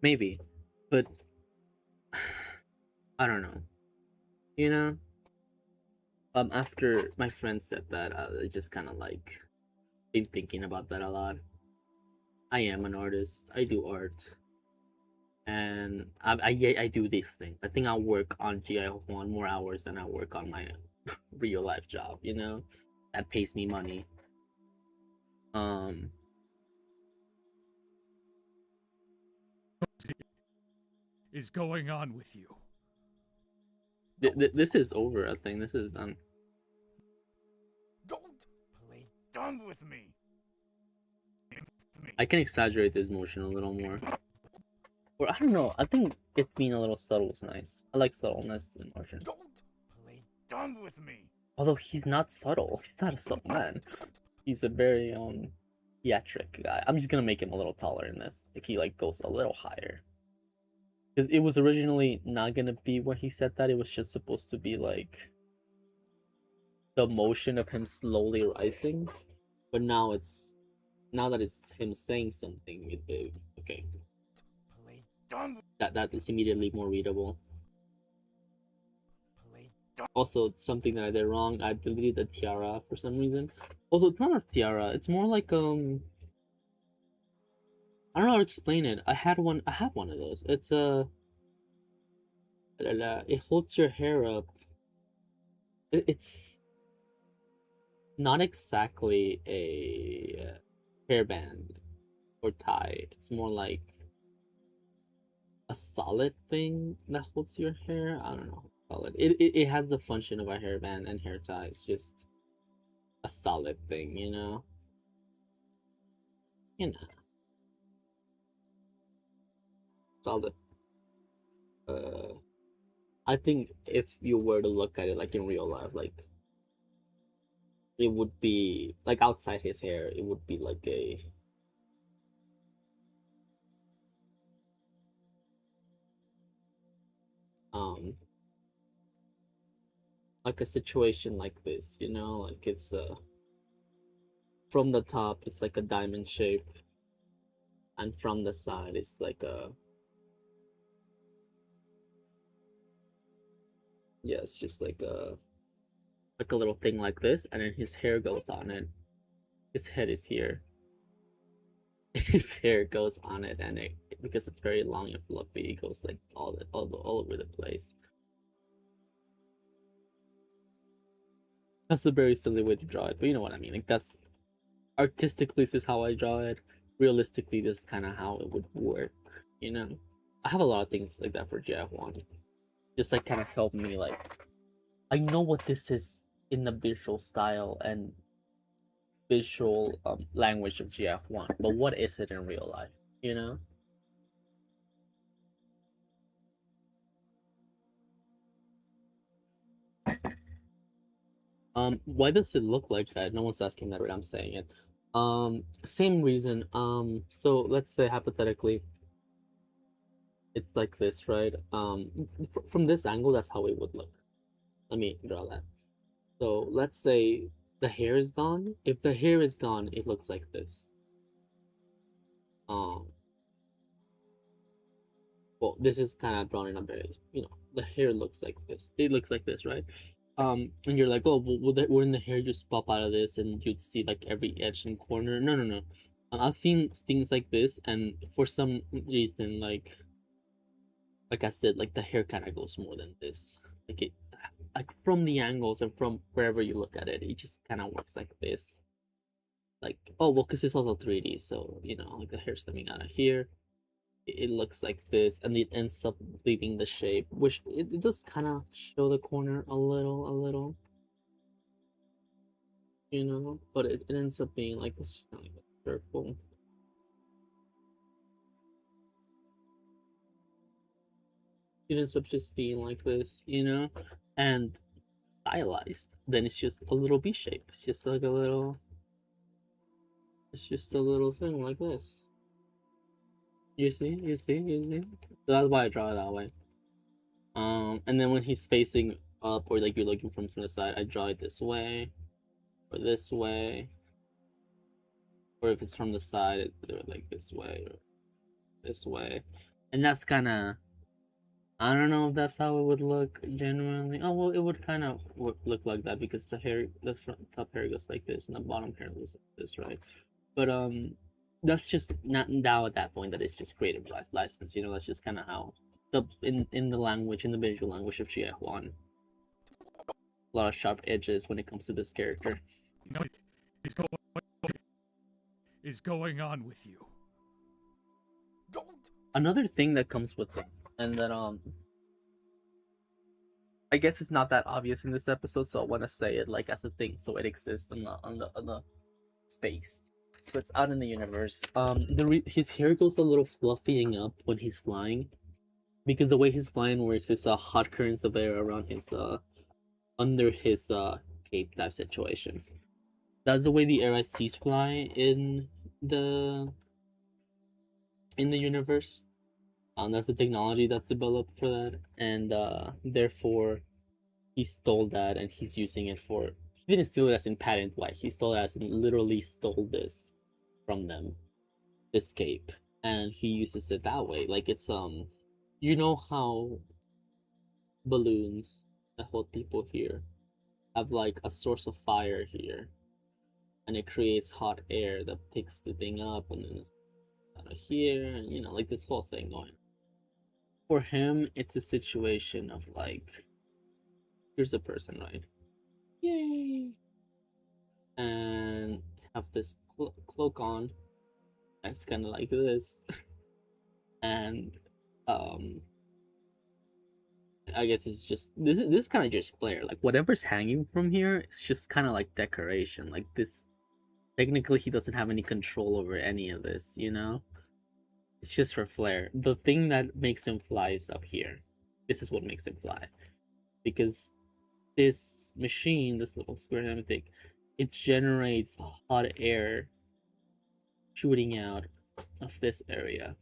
Maybe, but I don't know. You know, after my friend said that, I just kind of like been thinking about that a lot. I am an artist. I do art, and I do these things. I think I work on GI1 more hours than I work on my real life job. You know, that pays me money. Um, Is going on with you? this is over. I think this is Don't play dumb with me. I can exaggerate this motion a little more. Or I don't know. I think it being a little subtle is nice. I like subtleness in motion. Don't play dumb with me. Although he's not subtle. He's not a subtle man. He's a very theatric guy. I'm just gonna make him a little taller in this. Like he like goes a little higher. Because it was originally not gonna be where he said that. It was just supposed to be like the motion of him slowly rising. But now that it's him saying something, okay. Play dumb. That is immediately more readable. Play dumb. Also, something that I did wrong, I deleted the tiara for some reason. Also, it's not a tiara. It's more like I don't know how to explain it. I have one of those. It's it holds your hair up. It's not exactly a hairband or tie. It's more like a solid thing that holds your hair. I don't know how to call it. It has the function of a hairband and hair tie. It's just a solid thing, you know. You know, solid. Uh, I think if you were to look at it like in real life, like it would be like outside his hair, it would be um like a situation like this, you know, like it's from the top it's like a diamond shape, and from the side it's like a yeah, it's just like a little thing like this, and then his hair goes on it. His head is here. His hair goes on it, and it because it's very long and fluffy, it goes like all over the place. That's a very silly way to draw it, but you know what I mean. Like that's artistically, this is how I draw it. Realistically, this is kind of how it would work. You know, I have a lot of things like that for GF1. Just like kind of help me like I know what this is in the visual style and visual language of GF1, but what is it in real life? You know. Why does it look like that? No one's asking that, right? I'm saying it. Same reason. So let's say hypothetically, it's like this, right? From this angle, that's how it would look. Let me draw that. So let's say the hair is gone. If the hair is gone, it looks like this. Um, well, this is kind of drawn in a very, you know, the hair looks like this. It looks like this, right? And you're like, oh, well, wouldn't the hair just pop out of this and you'd see like every edge and corner? No, no, no. I've seen things like this, and for some reason, like I said, like the hair kind of goes more than this. Like it, like from the angles and from wherever you look at it, it just kind of works like this. Like, oh well, because it's also 3D, so you know, like the hair's coming out of here. It looks like this, and it ends up leaving the shape, which it does kind of show the corner a little, you know, but it ends up being like this kind of like a circle. it ends up just being like this, you know, and stylized. Then it's just a little B shape. It's just like a little. It's just a little thing like this. You see, you see, you see. So that's why I draw it that way. And then when he's facing up, or like you're looking from the side, I draw it this way, or this way, or if it's from the side, it's like this way or this way, and that's kind of, I don't know if that's how it would look genuinely. Oh well, it would kind of look like that because the hair, the front top hair goes like this, and the bottom hair goes like this, right? But that's just not now at that point that it's just creative license. You know, that's just kind of how the in the language, in the visual language of G.I.Juan, a lot of sharp edges when it comes to this character. You know, is going on with you? Don't. Another thing that comes with it, and that I guess it's not that obvious in this episode, so I want to say it like as a thing, so it exists on the space. So it's out in the universe. His hair goes a little fluffying up when he's flying, because the way his flying works is hot currents of air around his under his cape type situation. That's the way the air seas fly the in the universe. That's the technology that's developed for that, and therefore he stole that and he's using it for. He didn't steal it as in patent why. He stole it as in literally stole this from them, this cape, and he uses it that way. Like it's you know how balloons that hold people here have like a source of fire here, and it creates hot air that picks the thing up, and then it's out of here, and you know, like this whole thing going. For him, it's a situation of like, here's a person, right? Yay! And have this cloak on. It's kind of like this, and I guess it's just this kind of just flair. Like whatever's hanging from here, it's just kind of like decoration. Like this, technically, he doesn't have any control over any of this. You know, it's just for flair. The thing that makes him fly is up here. This is what makes him fly, because this machine, this little square and everything, it generates hot air shooting out of this area,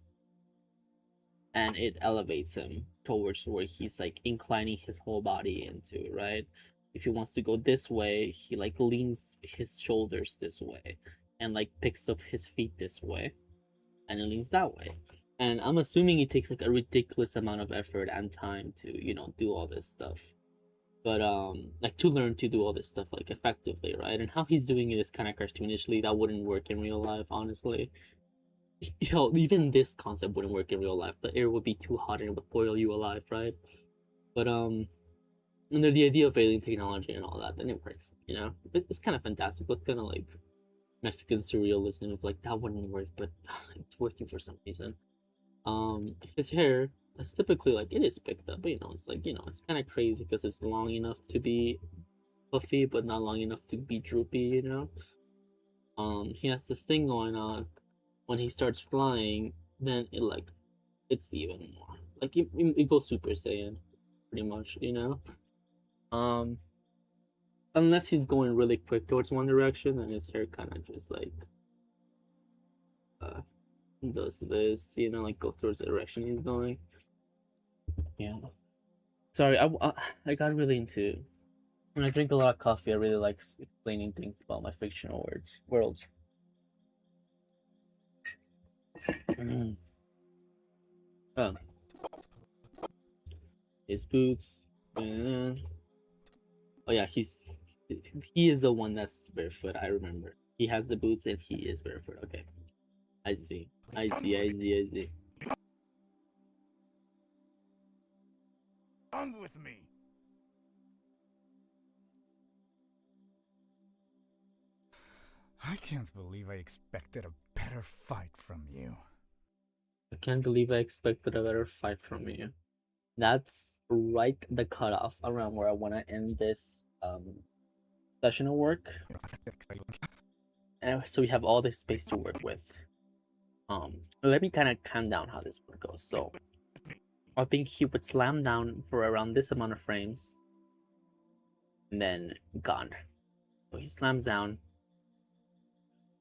and it elevates him towards where he's like inclining his whole body into, right? If he wants to go this way, he like leans his shoulders this way and like picks up his feet this way and it leans that way. And I'm assuming it takes like a ridiculous amount of effort and time to, you know, do all this stuff. But like to learn to do all this stuff like effectively, right? And how he's doing it is kind of cartoonishly. That wouldn't work in real life, honestly. Even this concept wouldn't work in real life. The air would be too hot and it would boil you alive, right? But under the idea of alien technology and all that, then it works. You know, it's kind of fantastic. It's kind of like Mexican surrealism of like that wouldn't work, but it's working for some reason. His hair, that's typically like it is picked up, but you know, it's like, you know, it's kind of crazy because it's long enough to be puffy, but not long enough to be droopy. You know, he has this thing going on. When he starts flying, then it's even more like it goes Super Saiyan, pretty much, you know. Unless he's going really quick towards one direction, then his hair kind of just like does this, you know, like goes towards the direction he's going. Yeah. Sorry, I got really into when I drink a lot of coffee. I really like explaining things about my fictional worlds. His boots. Oh yeah, he is the one that's barefoot. I remember he has the boots and he is barefoot. Okay, I see. Done with me. I can't believe I expected a better fight from you. I can't believe I expected a better fight from you. That's right the cutoff around where I want to end this session of work. And so we have all this space to work with. Let me kind of calm down how this work goes. So I think he would slam down for around this amount of frames, and then gone. So he slams down.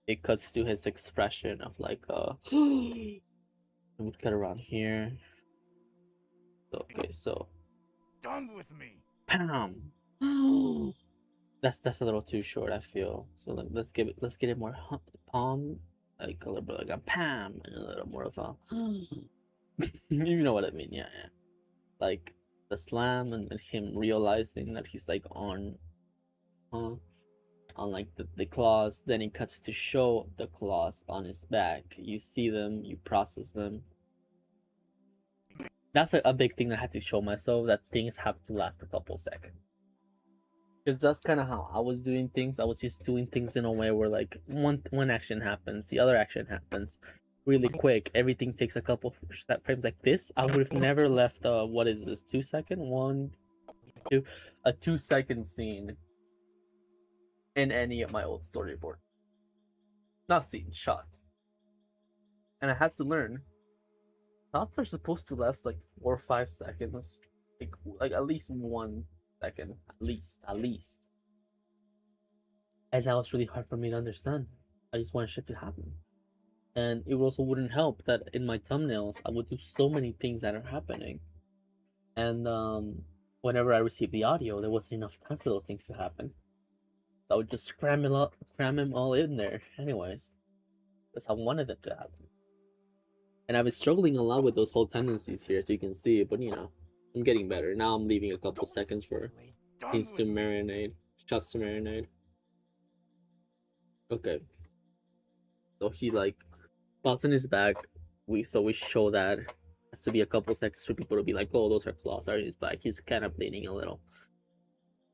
It cuts to his expression of like it would cut around here. Okay, so Done with me. Pam. That's a little too short, I feel. So let's get it more palm, like a little bit like a Pam, and a little more of a you know what I mean, yeah. Like the slam and him realizing that he's like on like the claws. Then he cuts to show the claws on his back. You see them, you process them. That's a big thing that I had to show myself, that things have to last a couple seconds. Because that's kind of how I was doing things. I was just doing things in a way where like one action happens, the other action happens really quick. Everything takes a couple frames like this. I would have never left what is this, 2 second, 1, 2, a 2-second scene in any of my old storyboard. Not scene, shot. And I had to learn shots are supposed to last like 4 or 5 seconds, like at least 1 second, at least. And that was really hard for me to understand. I just wanted shit to happen. And it also wouldn't help that in my thumbnails I would do so many things that are happening, and whenever I received the audio, there wasn't enough time for those things to happen. So I would just cram them all in there anyways. That's how I wanted them to happen. And I've been struggling a lot with those whole tendencies here, so you can see, but you know, I'm getting better. Now I'm leaving a couple seconds for things to marinate, shots to marinate. Okay. So he like claws in his back. We show that. It has to be a couple seconds for people to be like, oh, those are claws are in his back. He's kind of bleeding a little.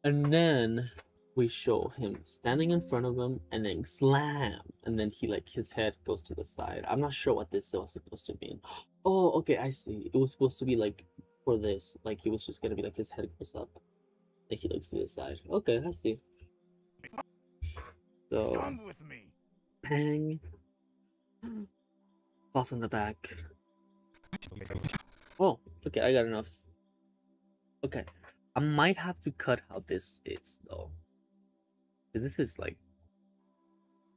And then we show him standing in front of him and then slam. And then he like his head goes to the side. I'm not sure what this was supposed to mean. Oh, okay, I see. It was supposed to be like for this. Like he was just gonna be like his head goes up. Like he looks to the side. Okay, I see. So Done with me. bang. Toss on the back. Oh, okay, I got enough. Okay, I might have to cut how this is though, because this is like,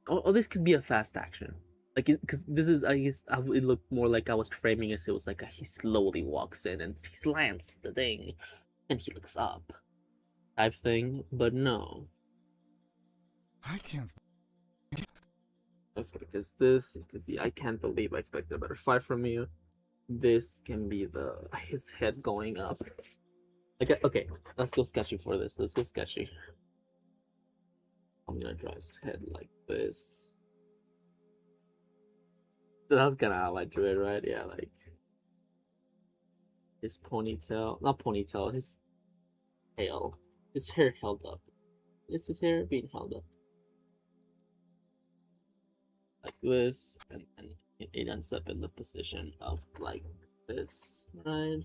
oh, this could be a fast action, like because this is, I guess it looked more like I was framing as it was like he slowly walks in and he slams the thing, and he looks up, type thing, but no. I can't. Okay, because this is because I can't believe I expected a better fight from you. This can be his head going up. Okay, let's go sketchy for this. Let's go sketchy. I'm gonna draw his head like this. That's kind of how I drew it, right? Yeah, like his ponytail, not ponytail, his tail, his hair held up. Is his hair being held up? Like this, and it ends up in the position of like this, right?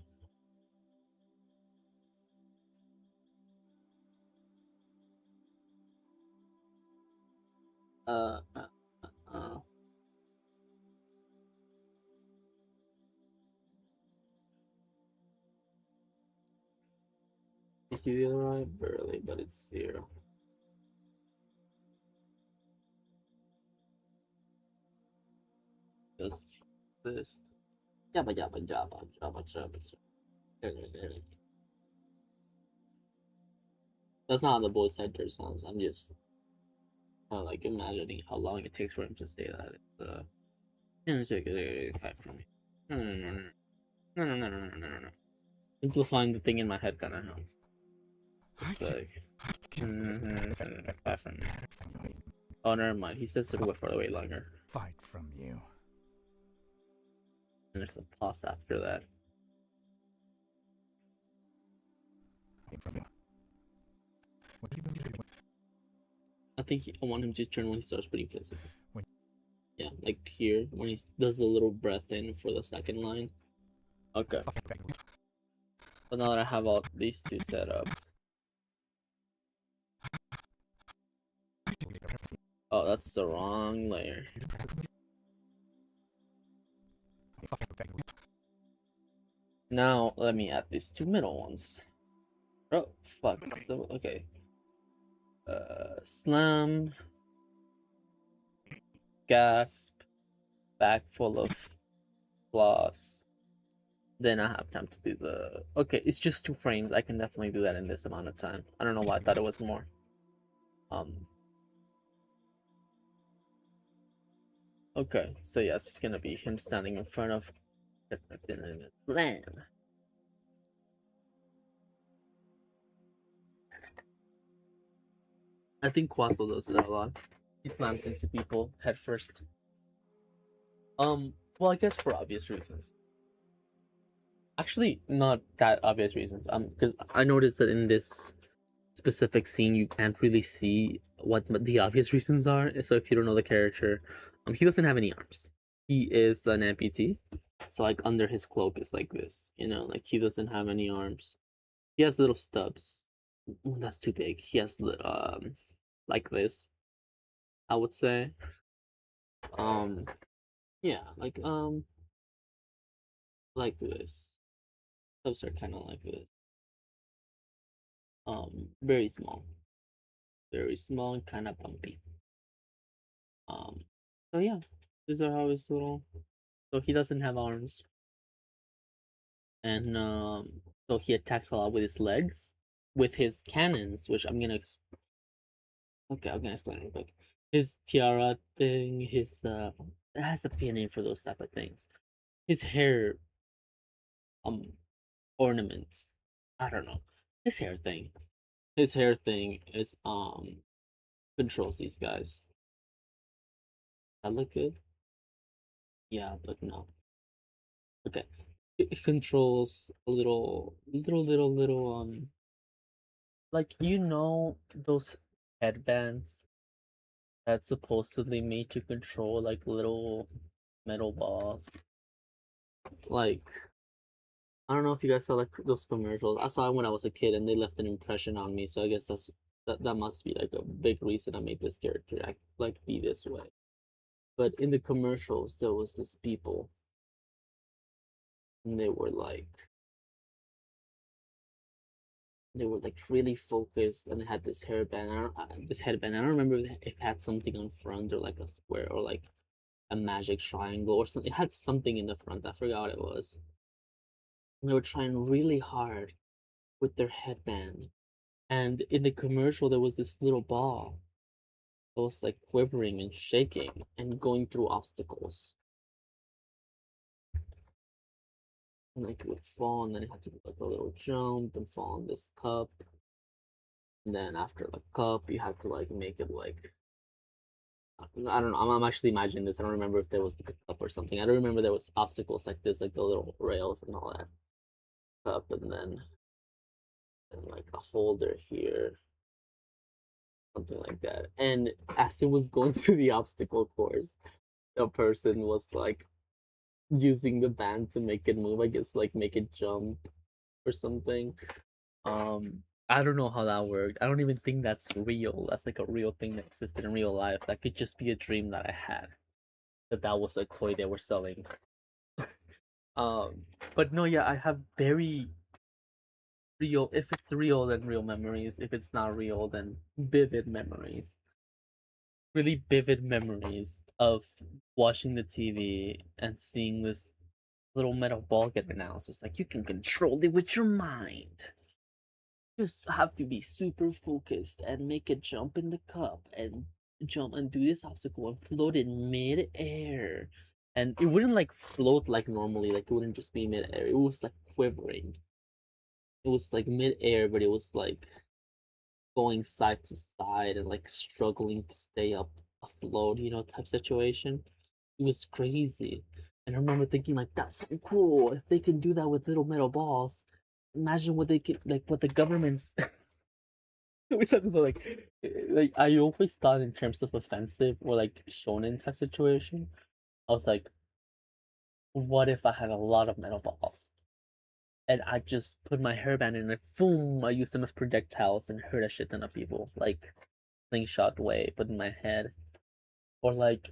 Uh. You see the other eye? Barely, but it's here. Just this. Jabba jabba jabba jabba jabba jabba. That's not how the voice actor sounds. I'm just like imagining how long it takes for him to say that. It's 5 from me. No. Simplifying the thing in my head kind of helps. It's like 5 from me. Oh, never mind. He says it for way longer. Fight from you. And there's a pause after that. I think I want him to turn when he starts putting physical. Yeah, like here, when he does the little breath in for the second line. Okay. But now that I have all these two set up. Oh, that's the wrong layer. Now let me add these two middle ones. Oh fuck. So okay. Slam, gasp, bag full of floss. Then I have time to do the. Okay, it's just 2 frames. I can definitely do that in this amount of time. I don't know why I thought it was more. Okay, so yeah, it's just gonna be him standing in front of Lamb. I think Quattro does that a lot. He slams into people head first. Well, I guess for obvious reasons. Actually, not that obvious reasons. Because I noticed that in this specific scene, you can't really see what the obvious reasons are. So if you don't know the character, he doesn't have any arms. He is an amputee. So like under his cloak is like this, like he doesn't have any arms. He has little stubs. That's too big. He has like this, I would say. Yeah, like this. Stubs are kind of like this. Very small, and kind of bumpy. So yeah, these are how his little. So he doesn't have arms, and so he attacks a lot with his legs, with his cannons, which I'm gonna. Okay, I'm gonna explain real quick. His tiara thing, his it has a few name for those type of things. His hair, um, ornament. I don't know. His hair thing. His hair thing is controls these guys. That look good? Yeah, but no. Okay. It controls a little like those headbands that's supposedly made to control like little metal balls. Like I don't know if you guys saw like those commercials. I saw it when I was a kid and they left an impression on me, so I guess that must be like a big reason I made this character act like be this way. But in the commercials there was this people and they were like really focused and they had this hairband. This headband. I don't remember if it had something on front or like a square or like a magic triangle or something. It had something in the front. I forgot what it was. And they were trying really hard with their headband. And in the commercial, there was this little ball that was like quivering and shaking and going through obstacles. And like it would fall, and then it had to do like a little jump and fall on this cup. And then after the cup, you had to like make it like I don't know. I'm actually imagining this. I don't remember if there was like a cup or something. I don't remember there was obstacles like this, like the little rails and all that cup, and like a holder here, something like that. And as it was going through the obstacle course, the person was like using the band to make it move. I guess like make it jump or something. I don't know how that worked. I don't even think that's real. That's like a real thing that existed in real life. That could just be a dream that I had. That was a toy they were selling. But no, yeah, I have very real. If it's real, then real memories. If it's not real, then vivid memories. Really vivid memories of watching the TV and seeing this little metal ball get announced. It's like you can control it with your mind. Just have to be super focused and make it jump in the cup and jump and do this obstacle and float in mid-air. And it wouldn't like float like normally, like it wouldn't just be mid-air. It was like quivering. It was like mid-air, but it was like going side to side and like struggling to stay up afloat, type situation. It was crazy. And I remember thinking like that's so cool. If they can do that with little metal balls, imagine what they could like what the government's we said this like I always thought in terms of offensive or like shonen type situation. I was like, what if I had a lot of metal balls? And I just put my hairband in and boom, I used them as projectiles and hurt a shit ton of people. Like slingshot way, but in my head. Or like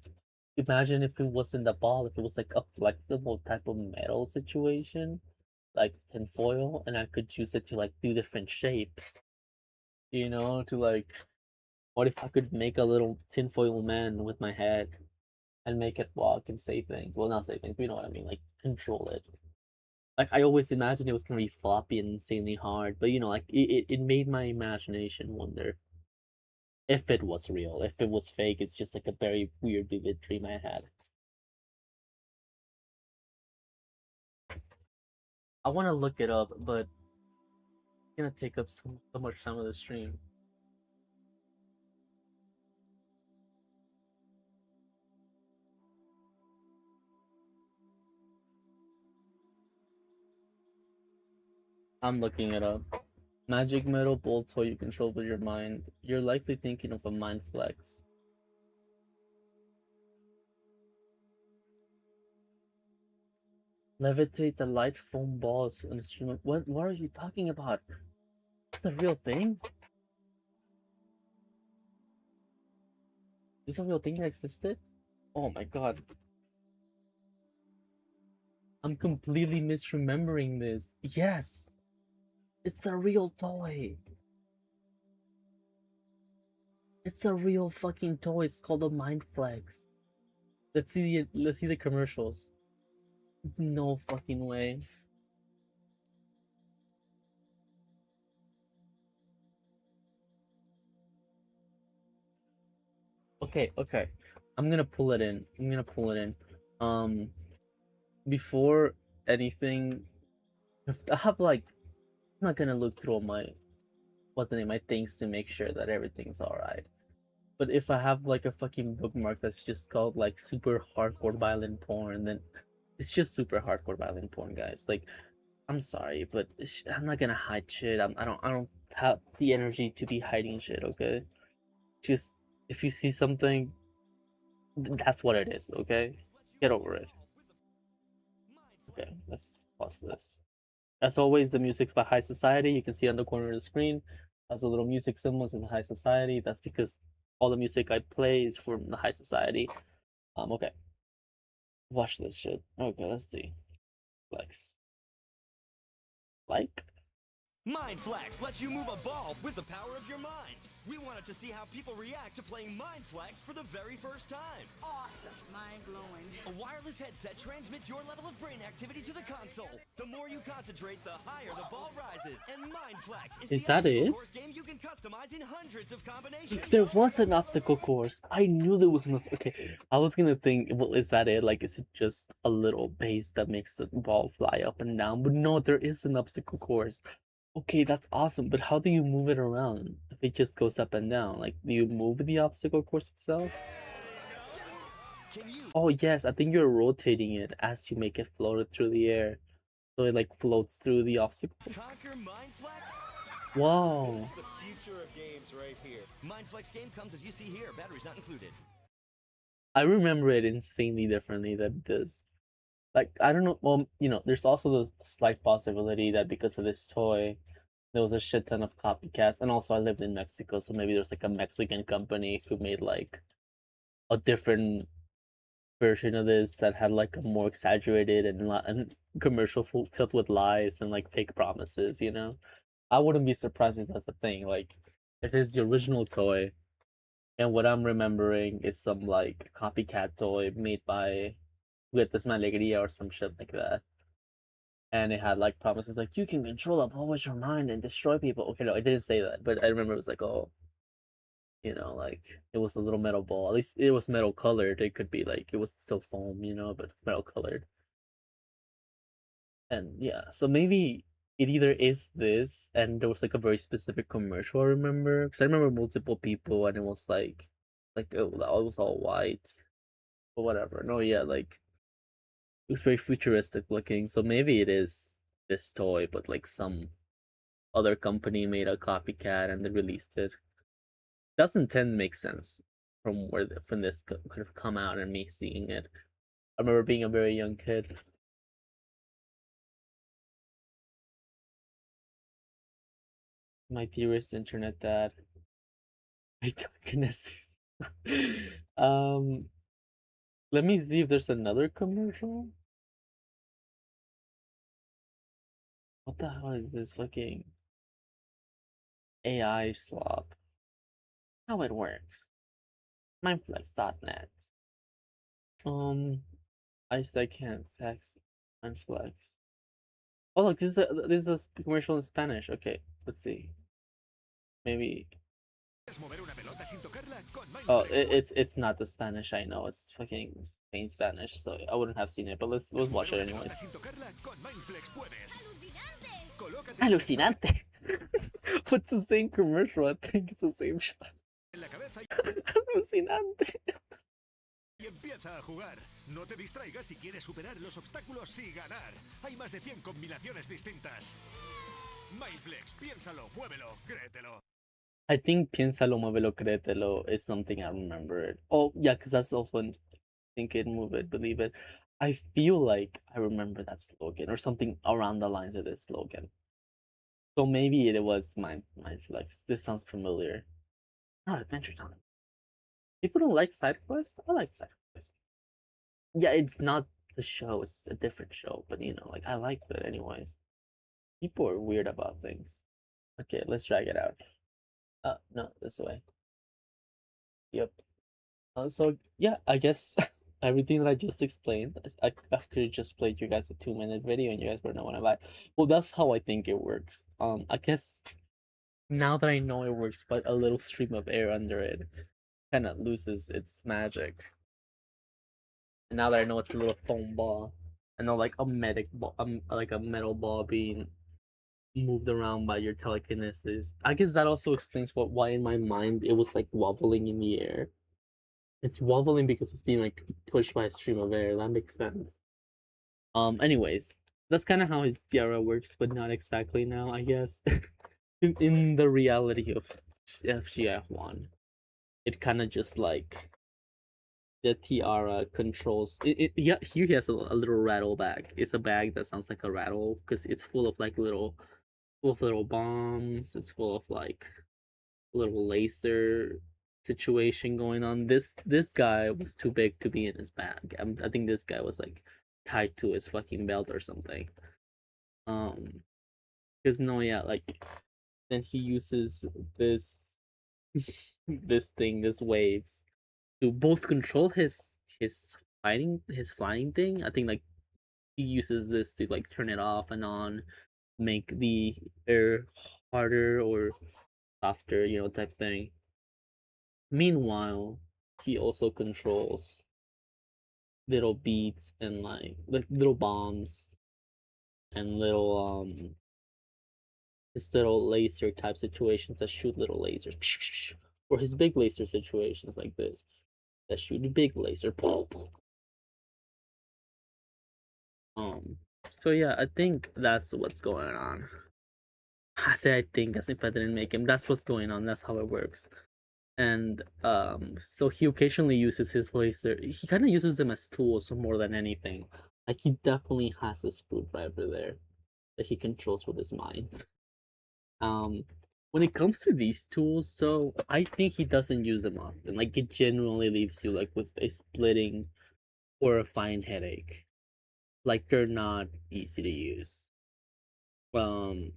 imagine if it wasn't a ball, if it was like a flexible type of metal situation. like tinfoil, and I could use it to like do different shapes. You know, to like, what if I could make a little tinfoil man with my head and make it walk and say things? Well, not say things, but you know what I mean, like control it. Like I always imagined it was gonna be floppy and insanely hard, but you know, like it made my imagination wonder if it was real. If it was fake, it's just like a very weird, vivid dream I had. I want to look it up, but it's gonna take up so much time of the stream. I'm looking it up. Magic metal bolt toy you control with your mind. You're likely thinking of a mind flex. Levitate the light foam balls on a stream. What are you talking about? It's a real thing? Is this a real thing that existed? Oh my god. I'm completely misremembering this. Yes! It's a real toy. It's a real fucking toy. It's called a Mind Flex. Let's see the commercials. No fucking way. Okay, okay. I'm gonna pull it in. Before anything, I have like, I'm not gonna look through all my, what's the name, my things to make sure that everything's alright. But if I have like a fucking bookmark that's just called like super hardcore violent porn, then it's just super hardcore violent porn, guys. Like, I'm sorry, but I'm not gonna hide shit. I don't have the energy to be hiding shit. Okay, just if you see something, that's what it is. Okay, get over it. Okay, let's pause this. As always, the music's by High Society. You can see on the corner of the screen as a little music symbol says High Society. That's because all the music I play is from the High Society. Okay. Watch this shit. Okay, let's see. Flex. Like? Mind Flex lets you move a ball with the power of your mind. We wanted to see how people react to playing Mind Flex for the very first time. Awesome. Mind-blowing. A wireless headset transmits your level of brain activity to the console. The more you concentrate, the higher the ball rises. And Mind Flex Is the that obstacle it? course game you can customize in hundreds of combinations. There was an obstacle course. I knew there was an okay. I was gonna think, well, is that it? Like, is it just a little base that makes the ball fly up and down? But no, there is an obstacle course. Okay, that's awesome. But how do you move it around if it just goes up and down? Like, do you move the obstacle course itself? Oh yes, I think you're rotating it as you make it float through the air, so it like floats through the obstacle. Conquer Mind Flex? Wow. This is the future of games right here. Mind Flex game comes as you see here, batteries not included. I remember it insanely differently than this. Like, I don't know. Well, you know, there's also the slight possibility that because of this toy, there was a shit ton of copycats. And also, I lived in Mexico, so maybe there's like a Mexican company who made like a different version of this that had like a more exaggerated and commercial filled with lies and like fake promises. You know, I wouldn't be surprised if that's a thing. Like, if it's the original toy, and what I'm remembering is some like copycat toy made by with this Alegría or some shit like that. And it had like promises like you can control a ball with your mind and destroy people. Okay, no, it didn't say that, but I remember it was like, oh, you know, like it was a little metal ball. At least it was metal colored. It could be like it was still foam, you know, but metal colored. And yeah, so maybe it either is this, and there was like a very specific commercial I remember, because I remember multiple people, and it was like oh, it was all white, but whatever. No, yeah, like it was very futuristic looking. So maybe it is this toy, but like some other company made a copycat and they released it. 2010 makes sense from where from this could have come out and me seeing it. I remember being a very young kid. My dearest internet dad. My darkness. um, let me see if there's another commercial. What the hell is this fucking AI slop? How it works? Mindflex.net. I said can't sex Mindflex. Oh look, this is a commercial in Spanish. Okay, let's see. Maybe. Oh, it's not the Spanish. I know it's fucking Spain Spanish, so I wouldn't have seen it. But let's watch it anyways. Alucinante. What's the same commercial? I think it's the same shot. Alucinante. Y empieza a jugar. No te distraigas si quieres superar los obstáculos y ganar. Hay más de 100 combinaciones distintas. Mindflex, piénsalo, muévelo, créetelo. I think piénsalo, muévelo, créetelo is something I remembered. Oh, yeah, because that's also in Think It, Move It, Believe It. I feel like I remember that slogan or something around the lines of this slogan. So maybe it was Mindflex. This sounds familiar. Not Adventure Time. People don't like side quests? I like side quests. Yeah, it's not the show, it's a different show, but you know, like I liked it anyways. People are weird about things. Okay, let's drag it out. No, this way. Yep. So yeah, I guess everything that I just explained, I could have just played you guys a 2-minute video and you guys would know what I'm at. Well, that's how I think it works. I guess now that I know it works, but a little stream of air under it kind of loses its magic. And now that I know it's a little foam ball, I know like a medic ball, like a metal ball being moved around by your telekinesis. I guess that also explains why in my mind it was like wobbling in the air. It's wobbling because it's being like pushed by a stream of air. That makes sense. Anyways, that's kind of how his tiara works, but not exactly now, I guess. in the reality of FGF1, it kind of just like the tiara controls it. Yeah, here he has a little rattle bag. It's a bag that sounds like a rattle because it's full of like full of little bombs. It's full of like little laser situation going on. This guy was too big to be in his bag. I think this guy was like tied to his fucking belt or something. Because no, yeah, like then he uses this this waves to both control his flying thing. I think like he uses this to like turn it off and on, make the air harder or softer, you know, type thing. Meanwhile, he also controls little beats and like little bombs and little his little laser type situations that shoot little lasers, or his big laser situations like this that shoot a big laser. So yeah, I think that's what's going on. I say I think as if I didn't make him. That's what's going on. That's how it works. And so he occasionally uses his laser. He kind of uses them as tools more than anything. Like he definitely has a screwdriver there that he controls with his mind. When it comes to these tools, though, I think he doesn't use them often. Like it generally leaves you like with a splitting or a fine headache. Like they're not easy to use. When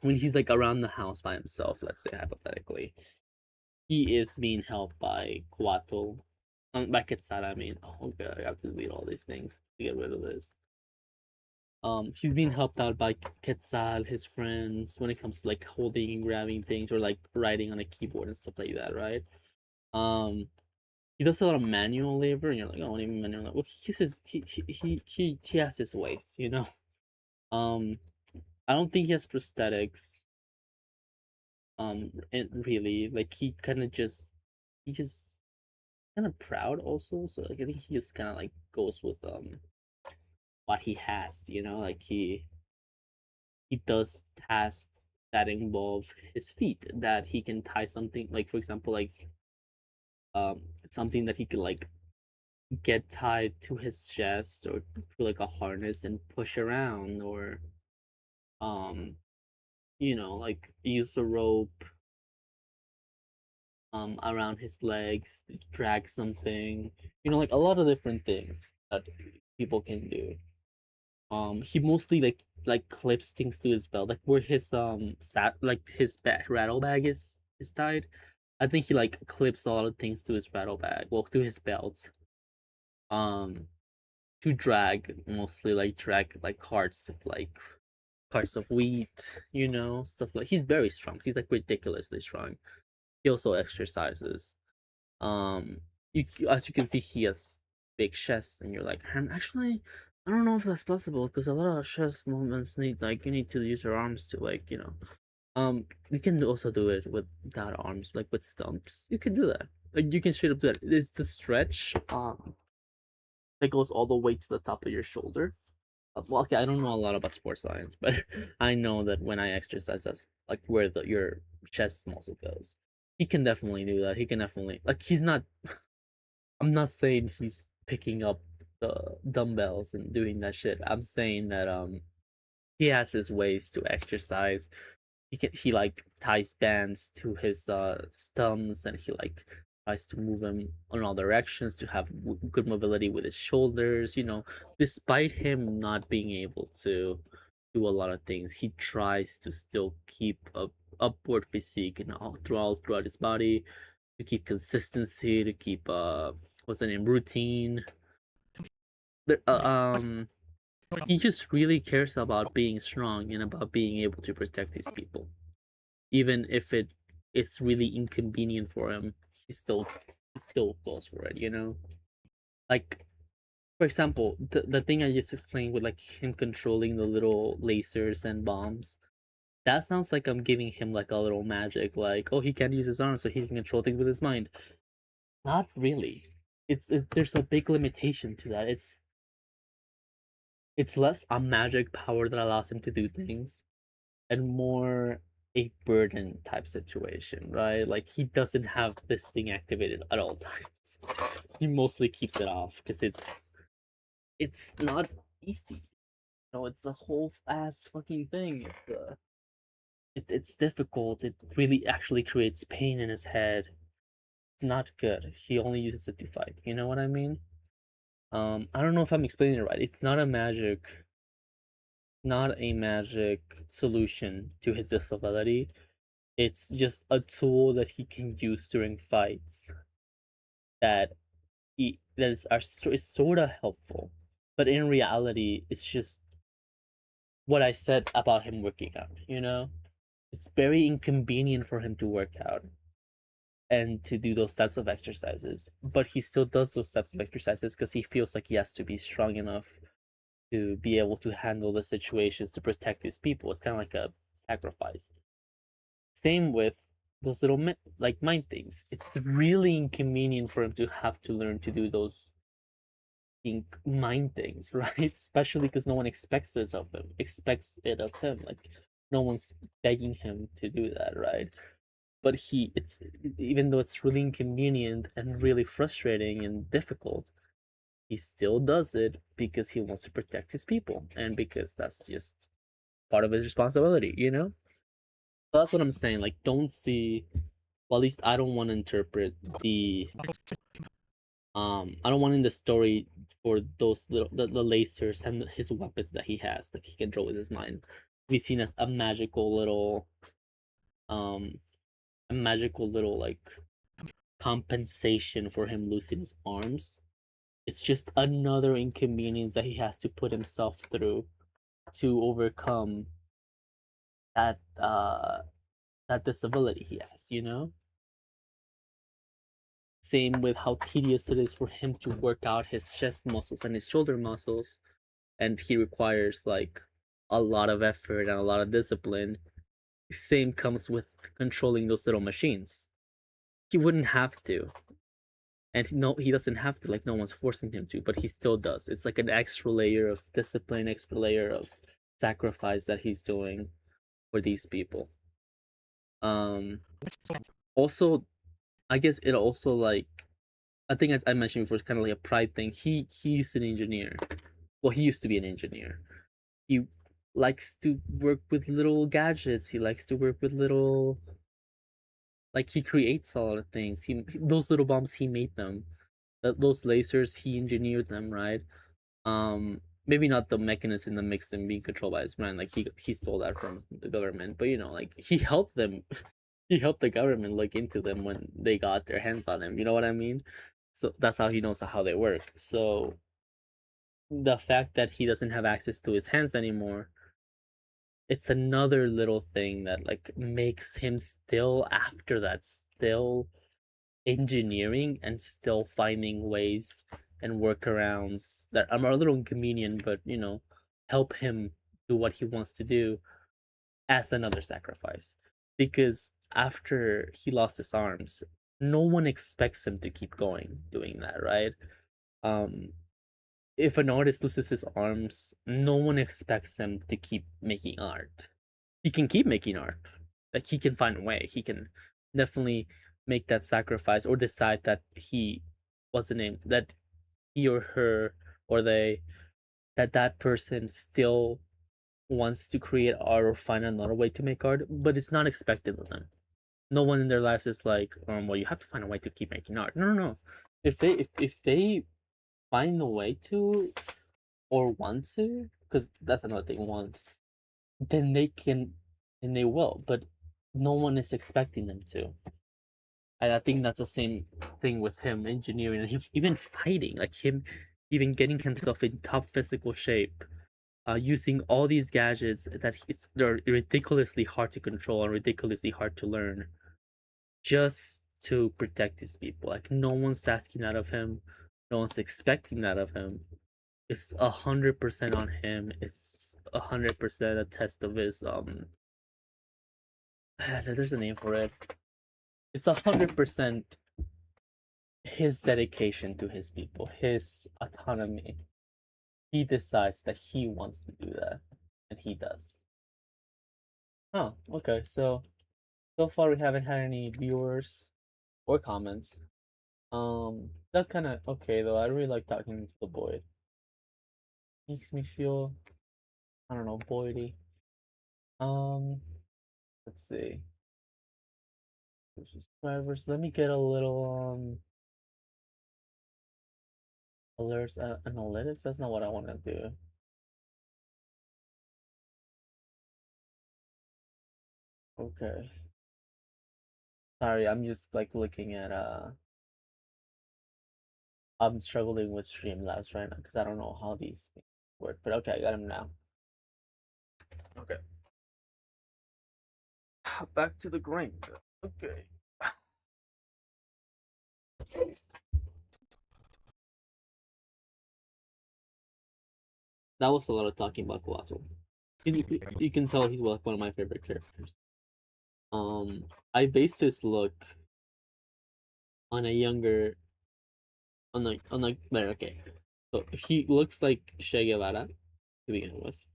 he's like around the house by himself, let's say hypothetically, he is being helped by Kuato. By Quetzal, I mean. Oh god, I have to delete all these things to get rid of this. He's being helped out by Quetzal, his friends, when it comes to like holding and grabbing things or like writing on a keyboard and stuff like that, right? He does a lot of manual labor, and you're like, oh, what do you mean manual labor? Well, he uses he has his ways, you know. I don't think he has prosthetics. It really like he just kind of proud also. So like I think he just kind of like goes with what he has, you know, like he does tasks that involve his feet that he can tie something like for example like something that he could like get tied to his chest or to like a harness and push around or um you know like use a rope around his legs to drag something, you know, like a lot of different things that people can do. He mostly like like clips things to his belt, like where his his rattle bag is tied. I think he like clips a lot of things to his rattle bag, well, to his belt. Um, to drag, mostly like drag like carts of wheat, stuff like. He's very strong. He's like ridiculously strong. He also exercises. Um, as you can see, he has big chests, and you're like, actually, I don't know if that's possible because a lot of chest movements need like you need to use your arms to like you can also do it without arms, like with stumps. You can do that. Like you can straight up do that. It's the stretch that goes all the way to the top of your shoulder. Well, okay, I don't know a lot about sports science, but I know that when I exercise, that's like where your chest muscle goes. He can definitely do that. He can definitely like he's not. I'm not saying he's picking up the dumbbells and doing that shit. I'm saying that he has his ways to exercise. He like ties bands to his stumps, and he like tries to move him in all directions to have good mobility with his shoulders. Despite him not being able to do a lot of things, he tries to still keep a upward physique and all throughout his body, to keep consistency, to keep what's the name, routine. He just really cares about being strong and about being able to protect these people, even if it's really inconvenient for him. He still goes for it. Like, for example, the thing I just explained with like him controlling the little lasers and bombs. That sounds like I'm giving him like a little magic, like, oh, he can't use his arms, so he can control things with his mind. Not really. There's a big limitation to that. It's less a magic power that allows him to do things, and more a burden type situation, right? Like he doesn't have this thing activated at all times. He mostly keeps it off because it's not easy. No, it's the whole ass fucking thing. It's difficult. It really actually creates pain in his head. It's not good. He only uses it to fight. You know what I mean? I don't know if I'm explaining it right. It's not a magic solution to his disability. It's just a tool that he can use during fights that is sort of helpful, but in reality, it's just what I said about him working out. It's very inconvenient for him to work out and to do those types of exercises, but he still does those types of exercises because he feels like he has to be strong enough to be able to handle the situations to protect his people. It's kind of like a sacrifice. Same with those little like mind things. It's really inconvenient for him to have to learn to do those mind things, right? Especially because no one expects it of him. Like no one's begging him to do that, right? But it's even though it's really inconvenient and really frustrating and difficult, he still does it because he wants to protect his people and because that's just part of his responsibility. So that's what I'm saying. Like, don't see. Well, at least I don't want to interpret the. I don't want in the story for those the lasers and his weapons that he has that he can control with his mind to be seen as um, a magical little like compensation for him losing his arms. It's just another inconvenience that he has to put himself through to overcome that disability he has. Same with how tedious it is for him to work out his chest muscles and his shoulder muscles, and he requires like a lot of effort and a lot of discipline. Same comes with controlling those little machines. He wouldn't have to, and no, he doesn't have to. Like no one's forcing him to, but he still does. It's like an extra layer of discipline, extra layer of sacrifice that he's doing for these people. Also, I guess it also like I think as I mentioned before, it's kind of like a pride thing. He's an engineer. Well, he used to be an engineer. He likes to work with little gadgets. He likes to work with little, like he creates a lot of things. Those little bombs he made them. Those lasers he engineered them, right? maybe not the mechanism that makes them being controlled by his mind. Like he stole that from the government, but you know, like he helped them. He helped the government look into them when they got their hands on him. You know what I mean? So that's how he knows how they work. So the fact that he doesn't have access to his hands anymore, it's another little thing that like makes him still after that still engineering and still finding ways and workarounds that are a little inconvenient, but you know, help him do what he wants to do as another sacrifice. Because after he lost his arms, no one expects him to keep going doing that, right? Um, if an artist loses his arms, no one expects him to keep making art. He can keep making art. Like he can find a way. He can definitely make that sacrifice or decide that what's the name? That he or her or they that person still wants to create art or find another way to make art, but it's not expected of them. No one in their lives is like, well, you have to find a way to keep making art. No, no, no. If they find a way to or want to, because that's another thing, want, then they can and they will, but no one is expecting them to. And I think that's the same thing with him engineering and him even fighting, like him even getting himself in top physical shape, using all these gadgets that they're ridiculously hard to control and ridiculously hard to learn, just to protect these people. Like no one's asking that of him, no one's expecting that of him. It's 100% on him. It's 100% a test of his there's a name for it. It's 100% his dedication to his people, his autonomy. He decides that he wants to do that, and he does. Oh, okay. So far we haven't had any viewers or comments. That's kind of okay though. I really like talking to the void. Makes me feel, I don't know, voidy. Um, let's see. Subscribers. Let me get a little alerts, analytics. That's not what I want to do. Okay. Sorry, I'm just like looking at I'm struggling with Streamlabs right now because I don't know how these things work. But okay, I got them now. Okay. Back to the grind. Okay. That was a lot of talking about Kuato. You can tell he's like one of my favorite characters. I based this look on a younger, okay. So he looks like Che Guevara to begin with.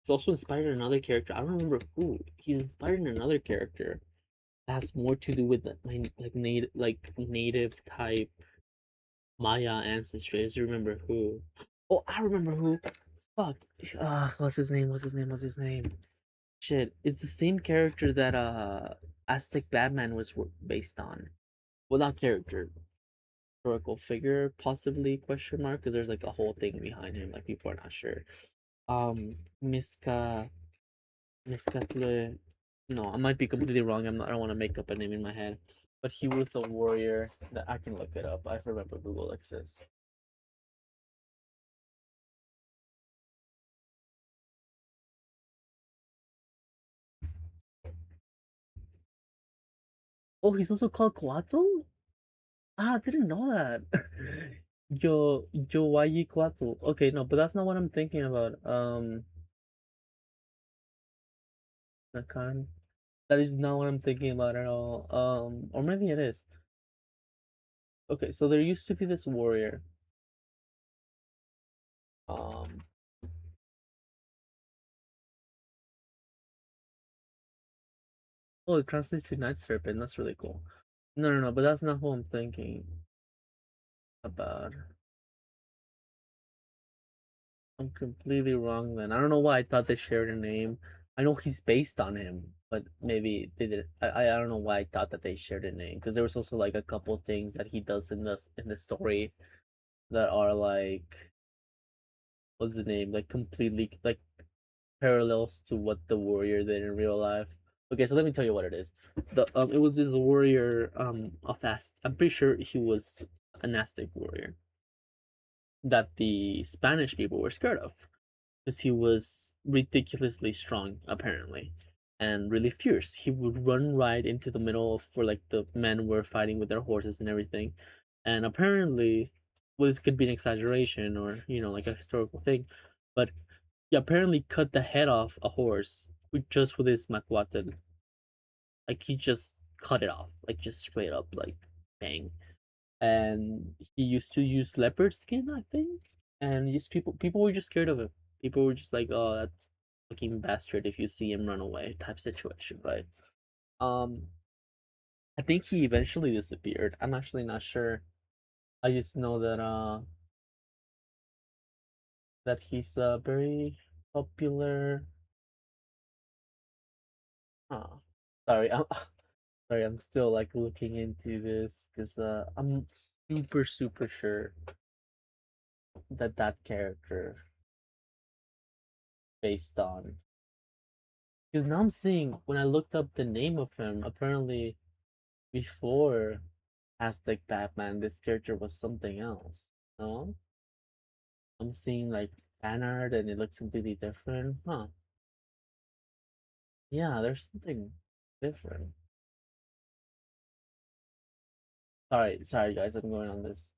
It's also inspired another character. I don't remember who. He's inspired another character that has more to do with my native type Maya ancestry. I just remember who. Oh, I remember who. Fuck. What's his name? What's his name? What's his name? Shit. It's the same character that Aztec Batman was based on. Well, not character. Historical figure, possibly, question mark, because there's like a whole thing behind him, like people are not sure. Miska Miskatle. No, I might be completely wrong. I don't want to make up a name in my head, but he was a warrior that I can look it up. I remember Google exists. Oh, he's also called Coatl? Ah, I didn't know that. Yowayi Coatl. Okay, no, but that's not what I'm thinking about. Nakan. That is not what I'm thinking about at all. Or maybe it is. Okay, so there used to be this warrior. Um, oh, it translates to Night Serpent. That's really cool. No, but that's not who I'm thinking about. I'm completely wrong then. I don't know why I thought they shared a name. I know he's based on him, but maybe they did. I don't know why I thought that they shared a name because there was also like a couple things that he does in the story that are like what's the name? Like completely like parallels to what the warrior did in real life. Okay, so let me tell you what it is. It was this warrior a fast. I'm pretty sure he was an Aztec warrior that the Spanish people were scared of because he was ridiculously strong apparently and really fierce. He would run right into the middle of where like the men were fighting with their horses and everything. And apparently, well, this could be an exaggeration or like a historical thing, but he apparently cut the head off a horse with his macuatel. Like he just cut it off, like just straight up, like bang. And he used to use leopard skin, I think. And just people were just scared of him. People were just like, "Oh, that's fucking bastard!" If you see him run away, type situation, right? Um, I think he eventually disappeared. I'm actually not sure. I just know that he's a very popular. Huh. Sorry, I'm sorry. I'm still like looking into this because I'm super sure that character based on because now I'm seeing when I looked up the name of him, apparently before Aztec Batman, this character was something else. No? I'm seeing like fan art and it looks completely different. Huh. Yeah, there's something different. Sorry guys, I'm going on this.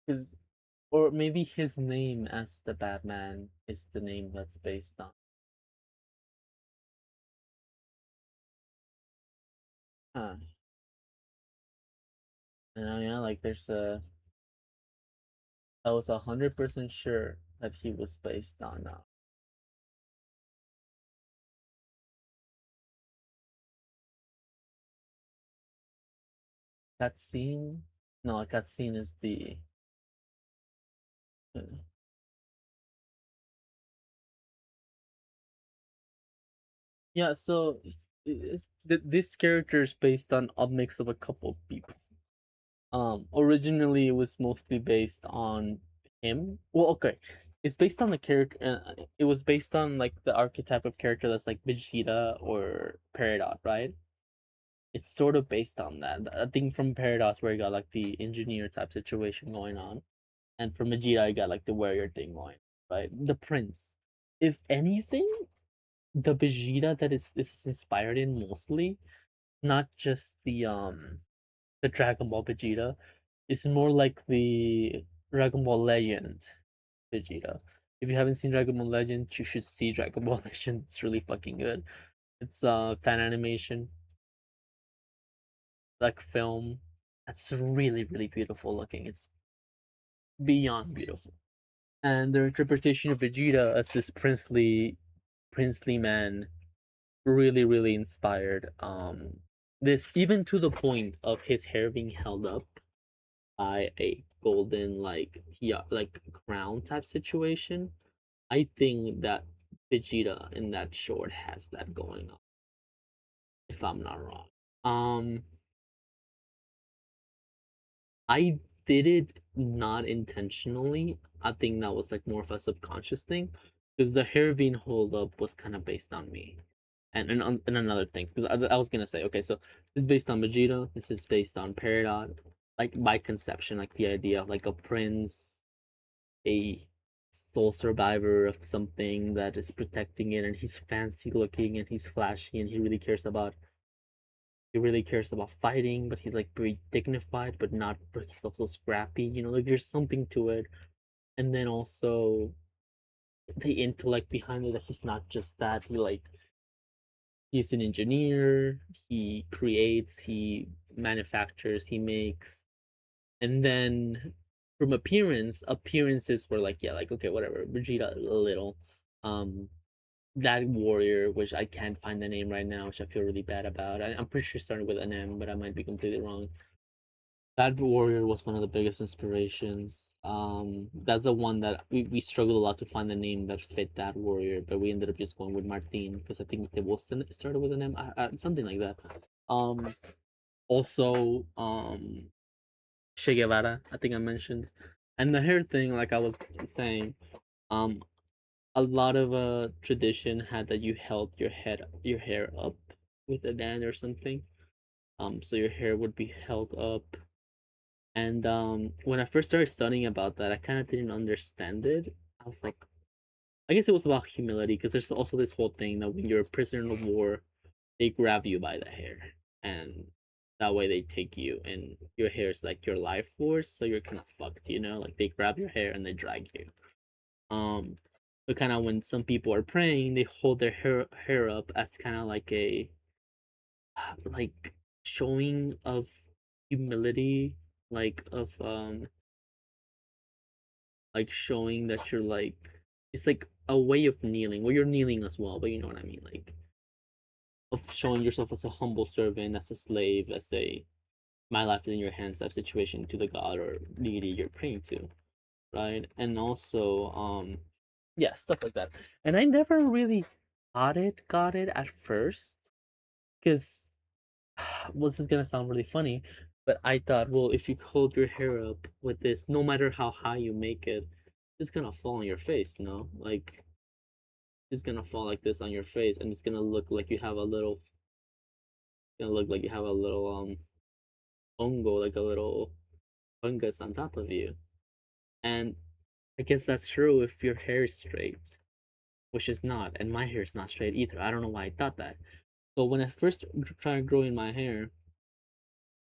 Cause or maybe his name as the Batman is the name that's based on. Huh. And yeah, like there's a I was 100% sure that he was based on that scene. No, that scene is the uh, yeah. So this character is based on a mix of a couple of people. Originally it was mostly based on him. Well, okay, it's based on the character. It was based on like the archetype of character that's like Vegeta or Peridot, right? It's sort of based on that. I think from Paradox where you got like the engineer type situation going on, and from Vegeta you got like the warrior thing going, right? The prince. If anything, the Vegeta that is this is inspired in mostly, not just the Dragon Ball Vegeta, it's more like the Dragon Ball Legend Vegeta. If you haven't seen Dragon Ball Legend, you should see Dragon Ball Legend. It's really fucking good. It's fan animation like film that's really beautiful looking. It's beyond beautiful. And their interpretation of Vegeta as this princely man really inspired this even to the point of his hair being held up by a golden like crown type situation. I think that Vegeta in that short has that going on, if I'm not wrong. I did it not intentionally. I think that was like more of a subconscious thing because the hair being hold up was kind of based on me. And another thing, because I was gonna say, okay, so this is based on Vegeta, this is based on Peridot, like by conception, like the idea of like a prince, a sole survivor of something that is protecting it, and he's fancy looking and he's flashy and he really cares about fighting, but he's like very dignified, but not. But he's also scrappy. Like there's something to it. And then also the intellect behind it. That he's not just that. He's an engineer. He creates. He manufactures. He makes. And then from appearances were like yeah, like okay, whatever. Vegeta a little. Um, that warrior, which I can't find the name right now, which I feel really bad about. I'm pretty sure it started with an M, but I might be completely wrong. That warrior was one of the biggest inspirations. That's the one that we struggled a lot to find the name that fit that warrior, but we ended up just going with Martin because I think it was started with an M, something like that. Um, also, Che Guevara, I think I mentioned, and the hair thing, like I was saying, Um, a lot of tradition had that you held your hair up with a band or something. So your hair would be held up. And when I first started studying about that, I kind of didn't understand it. I was like, I guess it was about humility because there's also this whole thing that when you're a prisoner of war, they grab you by the hair, and that way they take you, and your hair is like your life force, so you're kind of fucked, you know? Like they grab your hair and they drag you. Um, so kind of when some people are praying, they hold their hair up as kind of like a like showing of humility, like showing that you're like it's like a way of kneeling. Well, you're kneeling as well, but you know what I mean, like of showing yourself as a humble servant, as a slave, as a my life is in your hands type situation to the god or deity you're praying to, right? And also, yeah, stuff like that. And I never really got it at first, because well, this is gonna sound really funny, but I thought, well, if you hold your hair up with this, no matter how high you make it, it's gonna fall on your face, no? Like it's gonna fall like this on your face, and it's gonna look like you have a little, gonna look like you have a little hongo, like a little fungus on top of you. And I guess that's true if your hair is straight, which is not, and my hair is not straight either. I don't know why I thought that. But when I first tried growing my hair,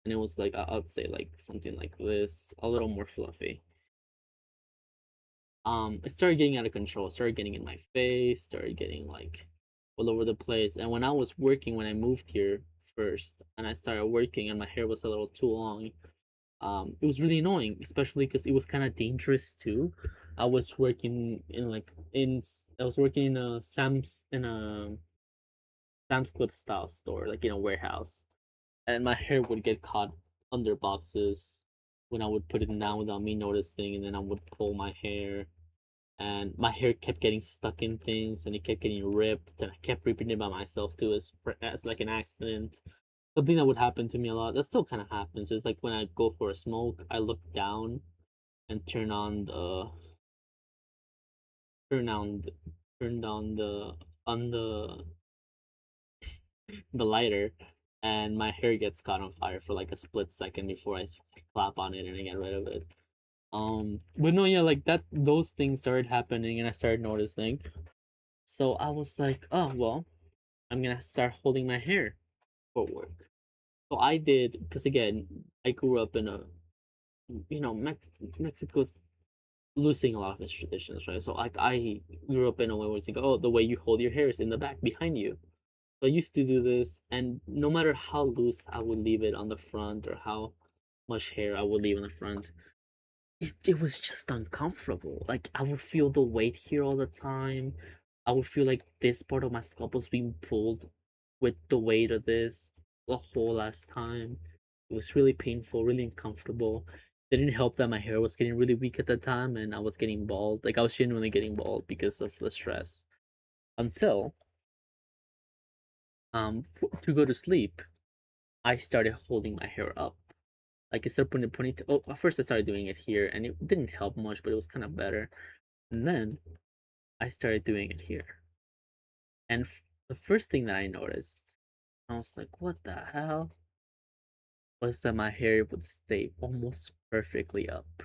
and it was like I'd say like something like this, a little more fluffy. It started getting out of control. It started getting in my face. Started getting like all over the place. And when I was working, when I moved here first, and I started working, and my hair was a little too long, it was really annoying, especially because it was kind of dangerous too. I was working in I was working in a Sam's Club style store, like in a warehouse, and my hair would get caught under boxes when I would put it down without me noticing, and then I would pull my hair, and my hair kept getting stuck in things, and it kept getting ripped, and I kept ripping it by myself too, as like an accident. Something that would happen to me a lot. That still kind of happens. Is like when I go for a smoke, I look down and turn on the, turn down the lighter, and my hair gets caught on fire for like a split second before I clap on it and I get rid of it. But no, yeah, like that. Those things started happening, and I started noticing. So I was like, oh well, I'm gonna start holding my hair for work. So I did, because again, I grew up in a, Mexico's losing a lot of its traditions, right? So like I grew up in a way where it's like, oh, the way you hold your hair is in the back behind you. So I used to do this, and no matter how loose I would leave it on the front or how much hair I would leave on the front, it was just uncomfortable. Like I would feel the weight here all the time. I would feel like this part of my scalp was being pulled with the weight of this the whole last time. It was really painful, really uncomfortable. It didn't help that my hair was getting really weak at the time, and I was getting bald. Like I was genuinely getting bald because of the stress. Until to go to sleep, I started holding my hair up. Like instead of putting a ponytail. Oh, at first I started doing it here, and it didn't help much, but it was kind of better. And then I started doing it here. And the first thing that I noticed, I was like, what the hell? Was that my hair would stay almost perfectly up.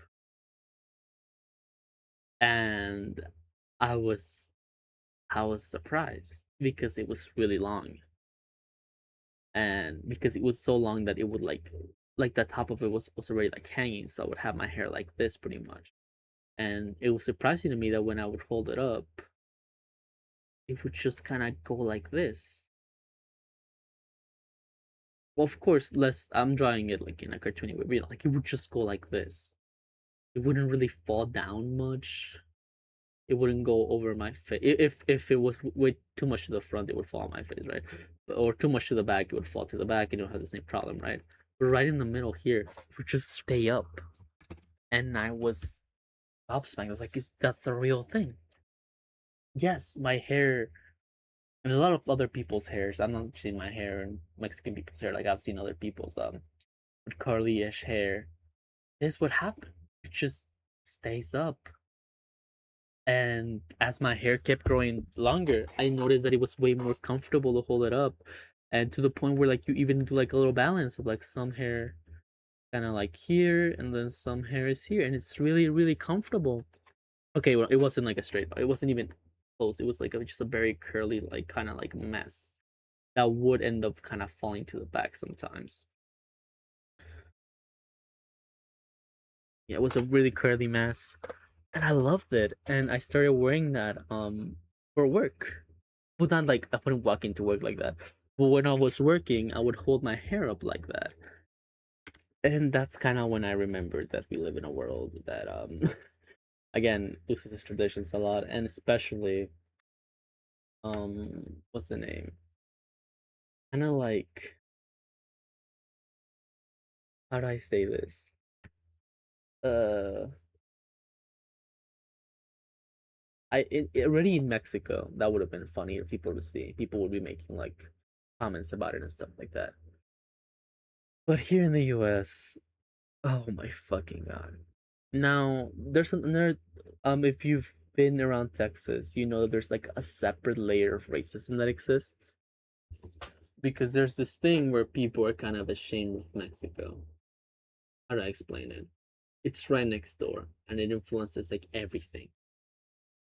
And I was I was surprised because it was really long. And because it was so long that it would like the top of it was already like hanging, so I would have my hair like this pretty much. And it was surprising to me that when I would hold it up, it would just kind of go like this. Well, of course, less. I'm drawing it like in a cartoony way, but like it would just go like this. It wouldn't really fall down much. It wouldn't go over my face. If it was way too much to the front, it would fall on my face, right? Or too much to the back, it would fall to the back, and you'll have the same problem, right? But right in the middle here, it would just stay up, and I was gobsmacked. I was like, that's a real thing. Yes, my hair and a lot of other people's hairs. I'm not seeing my hair and Mexican people's hair. Like I've seen other people's with curly-ish hair. This would happen. It just stays up. And as my hair kept growing longer, I noticed that it was way more comfortable to hold it up, and to the point where like you even do like a little balance of like some hair kind of like here and then some hair is here, and it's really really comfortable. Okay, well, it wasn't like a straight, it wasn't even close. It was like just a very curly, like kind of like mess that would end up kind of falling to the back sometimes. Yeah, it was a really curly mess, and I loved it. And I started wearing that for work. Well, not like I wouldn't walk into work like that, but when I was working, I would hold my hair up like that. And that's kind of when I remembered that we live in a world that again loses its traditions a lot, and especially what's the name? Kind of like, how do I say this? Uh, already in Mexico, that would have been funny for people to see. People would be making like comments about it and stuff like that. But here in the U.S., oh my fucking god! Now there's another. If you've been around Texas, you know there's like a separate layer of racism that exists, because there's this thing where people are kind of ashamed of Mexico. How do I explain it? It's right next door, and it influences like everything.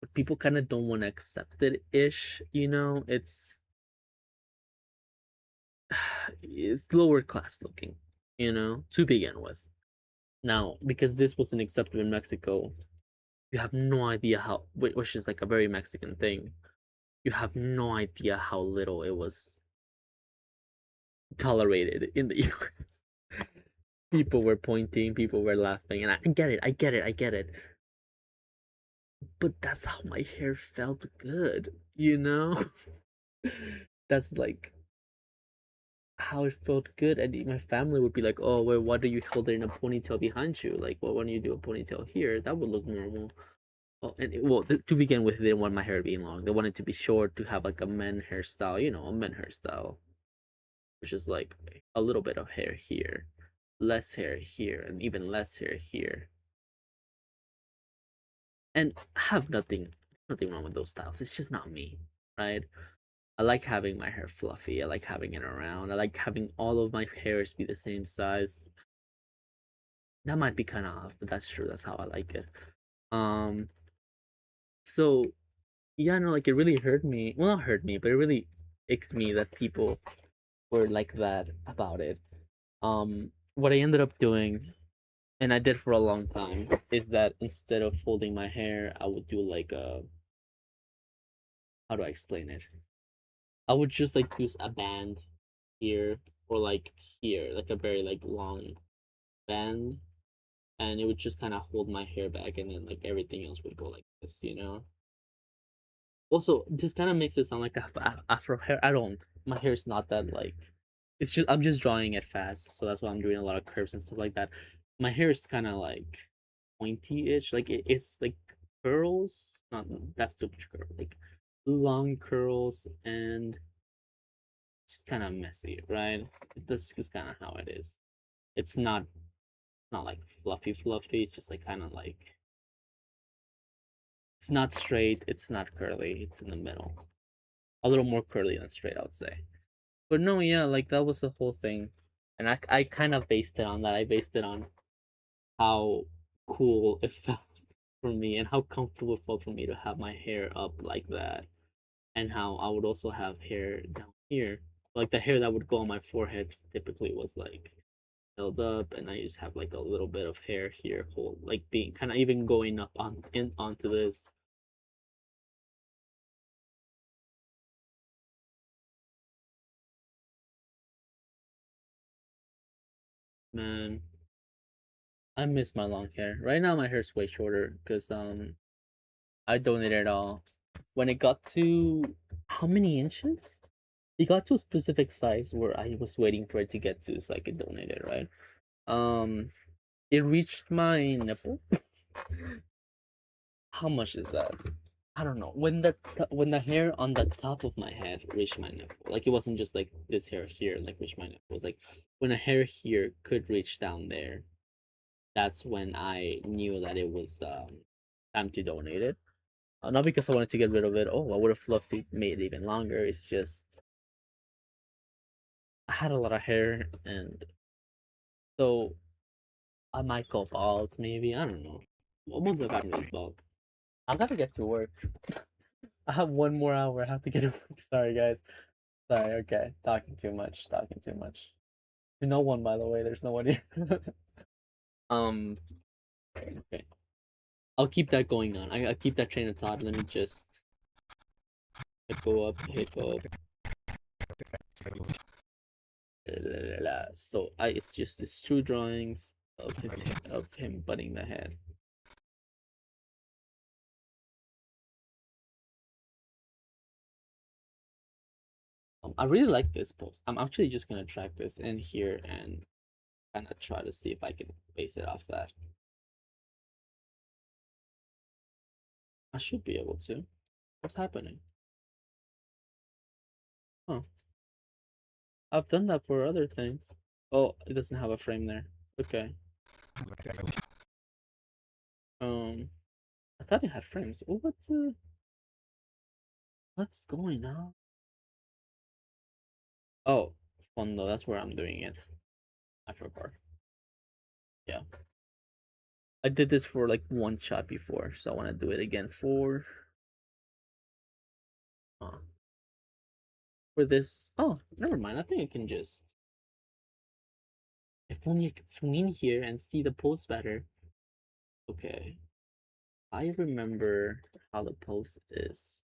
But people kind of don't want to accept it ish, you know? It's lower class looking, you know, to begin with. Now, because this wasn't accepted in Mexico, you have no idea how, which is like a very Mexican thing. You have no idea how little it was tolerated in the US. People were pointing, people were laughing, and I get it, I get it, I get it. But that's how my hair felt good, you know? That's like how it felt good. And my family would be like, oh, well, why do you hold it in a ponytail behind you? Like, well, when you do a ponytail here, that would look normal. Oh, and well, to begin with, they didn't want my hair being long. They wanted to be short, to have like a men hairstyle, you know, a men hairstyle, which is like a little bit of hair here, less hair here, and even less hair here. And I have nothing wrong with those styles. It's just not me, right? I like having my hair fluffy. I like having it around. I like having all of my hairs be the same size. That might be kind of off, but that's true. That's how I like it. Um, so yeah, no, like it really hurt me. Well, not hurt me, but it really icked me that people were like that about it. What I ended up doing, and I did for a long time, is that instead of folding my hair, I would do like a, how do I explain it? I would just like use a band here, or like here, like a very like long band, and it would just kind of hold my hair back, and then like everything else would go like this, you know. Also, this kind of makes it sound like afro hair. I don't. My hair is not that like. It's just I'm just drawing it fast, so that's why I'm doing a lot of curves and stuff like that. My hair is kind of like pointy-ish, like it's like curls. Not that's too much curl. Like long curls, and it's just kind of messy, right? That's just kind of how it is. It's not like fluffy fluffy. It's just like kind of like, it's not straight, it's not curly, it's in the middle. A little more curly than straight, I would say. But no, yeah, like that was the whole thing. And I kind of based it on that. I based it on how cool it felt for me, and how comfortable it felt for me to have my hair up like that. And how I would also have hair down here. Like the hair that would go on my forehead typically was like held up, and I just have like a little bit of hair here, whole like being kind of even going up onto this. Man, I miss my long hair. Right now my hair's way shorter because I donated it all. When it got to how many inches? It got to a specific size where I was waiting for it to get to so I could donate it, right? Um it reached my nipple. How much is that? I don't know. When the hair on the top of my head reached my nipple, like it wasn't just like this hair here like reached my nipple. It was like when a hair here could reach down there, that's when I knew that it was time to donate it. Not because I wanted to get rid of it. Oh, I would have loved to make it even longer. It's just I had a lot of hair, and so I might go bald. Maybe I don't know. Most of the family is bald. I gotta get to work. I have 1 more hour. I have to get to work. Sorry, guys. Sorry. Okay, talking too much. Talking too much. To no one, by the way. There's no one here. um. Okay. I'll keep that going on. I'll keep that train of thought. Let me just hit go up. Hit go up. So it's just these two drawings of him butting the head. I really like this post. I'm actually just gonna track this in here and kind of try to see if I can base it off that. I should be able to. What's happening? Huh. I've done that for other things. Oh, it doesn't have a frame there. Okay. I thought it had frames. Oh, what's going on? Oh, fun though. That's where I'm doing it. I forgot. Yeah. I did this for like one shot before, so I want to do it again for this. Oh, never mind. I think I can just. If only I could swing in here and see the post better. Okay. I remember how the post is.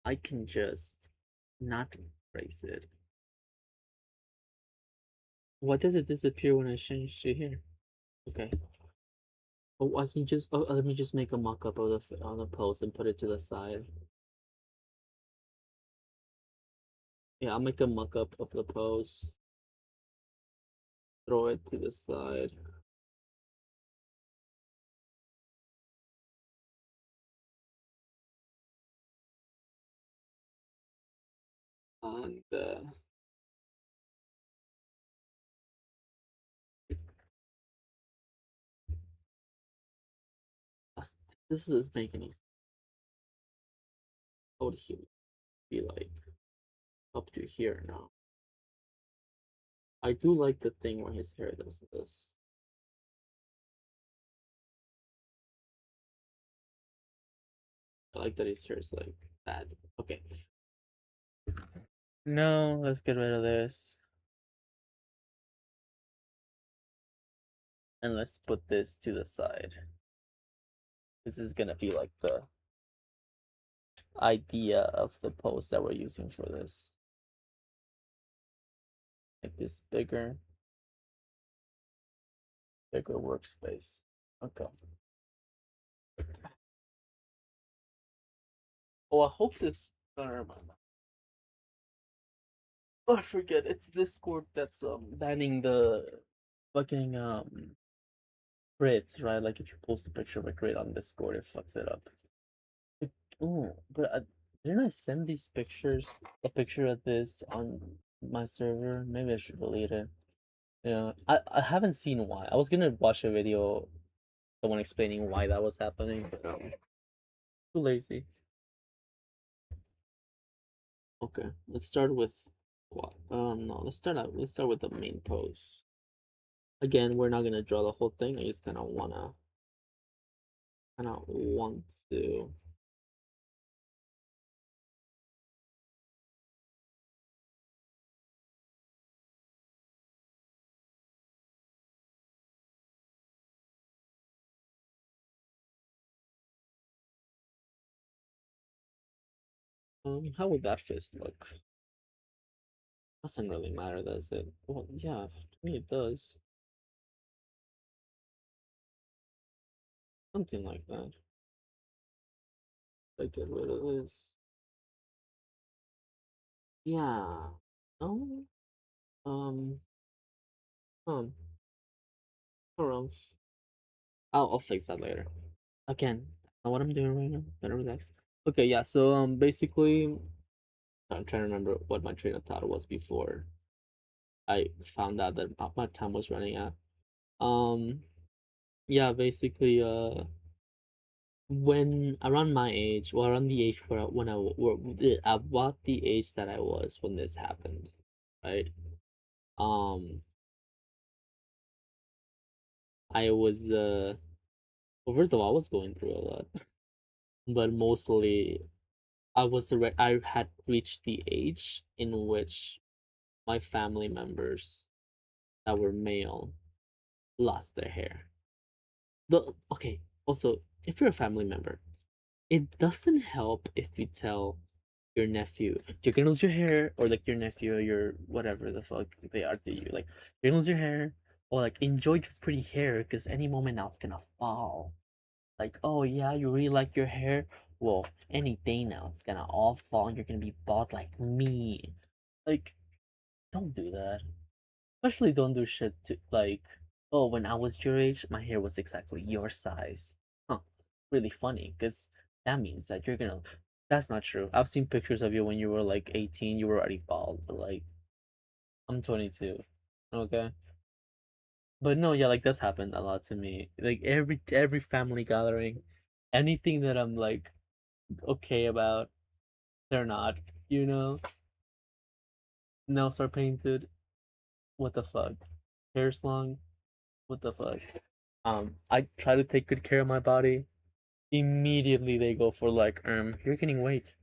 I can just not trace it. Why does it disappear when I change to here? Okay. Oh, I can just. Oh, let me just make a mock-up of the post and put it to the side. Yeah, I'll make a mock-up of the post. Throw it to the side. And this is making any sense. How would he be like up to here now? I do like the thing where his hair does this. I like that his hair is like that. Okay. No, let's get rid of this. And let's put this to the side. This is gonna be like the idea of the post that we're using for this. Make this bigger workspace. Okay. Oh, I hope this. Oh, never mind. Oh, I forget. It's Discord that's banning the fucking grids, right? Like if you post a picture of a grid on Discord, it fucks it up. Oh, but didn't I send these pictures? A picture of this on my server? Maybe I should delete it. Yeah, I haven't seen why. I was gonna watch a video, someone explaining why that was happening, but too lazy. Okay, let's start with what? No, let's start out. Let's start with the main pose. Again, we're not gonna draw the whole thing. I just kind of want to. How would that fist look? Doesn't really matter, does it? Well, yeah, to me it does. Something like that. I get rid of this. Yeah. No. Um. Or else. I'll fix that later. Again, not what I'm doing right now. Gotta relax. Okay, yeah. So basically, I'm trying to remember what my train of thought was before I found out that my time was running out. Yeah. Basically, when around my age, or around the age where when about the age that I was when this happened, right? Um, I was well, first of all, I was going through a lot, but mostly I had reached the age in which my family members that were male lost their hair. Okay, also, if you're a family member, it doesn't help if you tell your nephew you're gonna lose your hair, or like your nephew or your whatever the fuck they are to you, like you're gonna lose your hair, or like enjoy your pretty hair because any moment now it's gonna fall. Like, oh yeah, you really like your hair, well, any day now it's gonna all fall and you're gonna be bald like me. Like, don't do that. Especially don't do shit to like, oh, when I was your age, my hair was exactly your size. Huh. Really funny, because that means that you're gonna. That's not true. I've seen pictures of you when you were like 18, you were already bald. But like, I'm 22. Okay? But no, yeah, like that's happened a lot to me. Like every family gathering, anything that I'm like okay about, they're not, you know? Nails are painted. What the fuck? Hair's long. What the fuck? I try to take good care of my body. Immediately they go for like, you're gaining weight.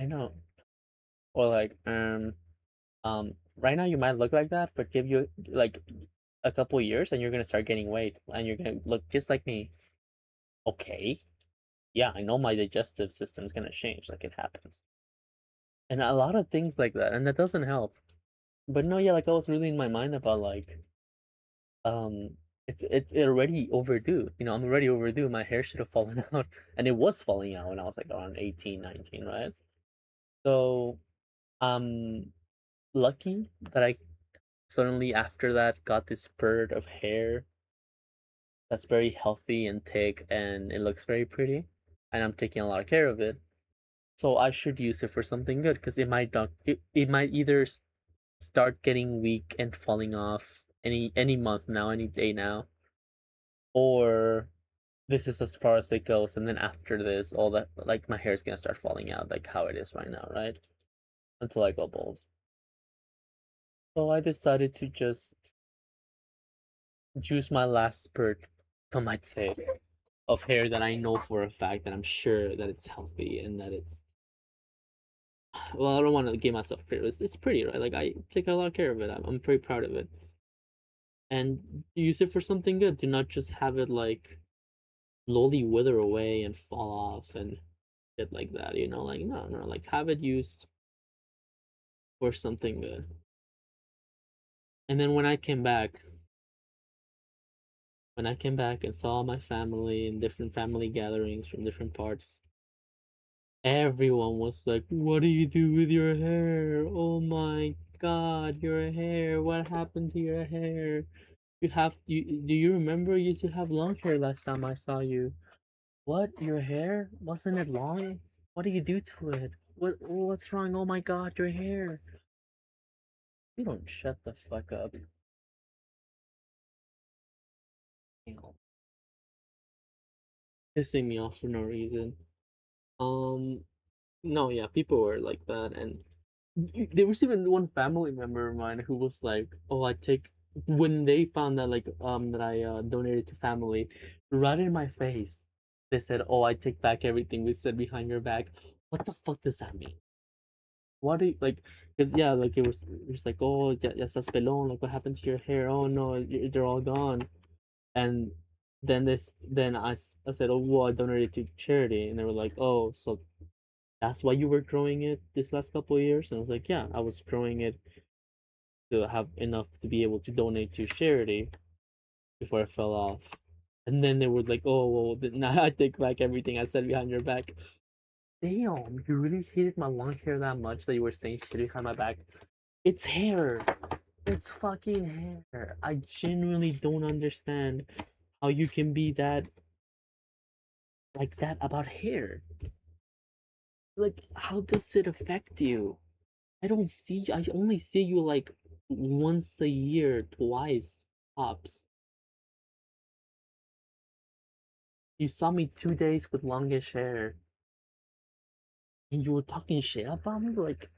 I know. Or like, right now you might look like that, but give you like a couple years and you're gonna start gaining weight and you're gonna look just like me. Okay. Yeah, I know my digestive system's gonna change, like it happens. And a lot of things like that, and that doesn't help. But no, yeah, like I was really in my mind about like, um it's already overdue. I'm already overdue. My hair should have fallen out, and it was falling out when I was like around 18, 19, right? So I'm lucky that I suddenly after that got this spurt of hair that's very healthy and thick, and it looks very pretty, and I'm taking a lot of care of it. So I should use it for something good, because it might not it might either start getting weak and falling off any month now, any day now, or this is as far as it goes, and then after this, all that, like, my hair is gonna start falling out like how it is right now, right? Until I go bald. So I decided to just use my last spurt, some might say, of hair that I know for a fact that I'm sure that it's healthy and that it's, well, I don't want to give myself credit. It's pretty, right? Like, I take a lot of care of it. I'm pretty proud of it. And use it for something good. Do not just have it like slowly wither away and fall off and shit like that, Like, no, no, like, have it used for something good. And then when I came back and saw my family in different family gatherings from different parts, everyone was like, "What do you do with your hair? Oh my god, your hair! What happened to your hair? Do you remember you used to have long hair last time I saw you? What, your hair? Wasn't it long? What do you do to it? What's wrong? Oh my god, your hair!" You don't shut the fuck up. Pissing me off for no reason. Um, no, yeah, people were like that, and there was even one family member of mine who was like, "Oh, I take," when they found that like that I donated to family, right in my face, they said, "Oh, I take back everything we said behind your back." What the fuck does that mean? What do you like? Because yeah, like it was like, "Oh, ya estás pelón. Like, what happened to your hair? Oh no, they're all gone." And then I said, "Oh, well, I donated to charity," and they were like, "Oh, so that's why you were growing it this last couple of years?" And I was like, "Yeah, I was growing it to have enough to be able to donate to charity before I fell off." And then they were like, "Oh, well, now I take back everything I said behind your back." Damn, you really hated my long hair that much that you were saying shit behind my back? It's hair. It's fucking hair. I genuinely don't understand how you can be that like that about hair. Like, how does it affect you? I only see you like once a year, twice, tops. You saw me 2 days with longish hair, and you were talking shit about me, like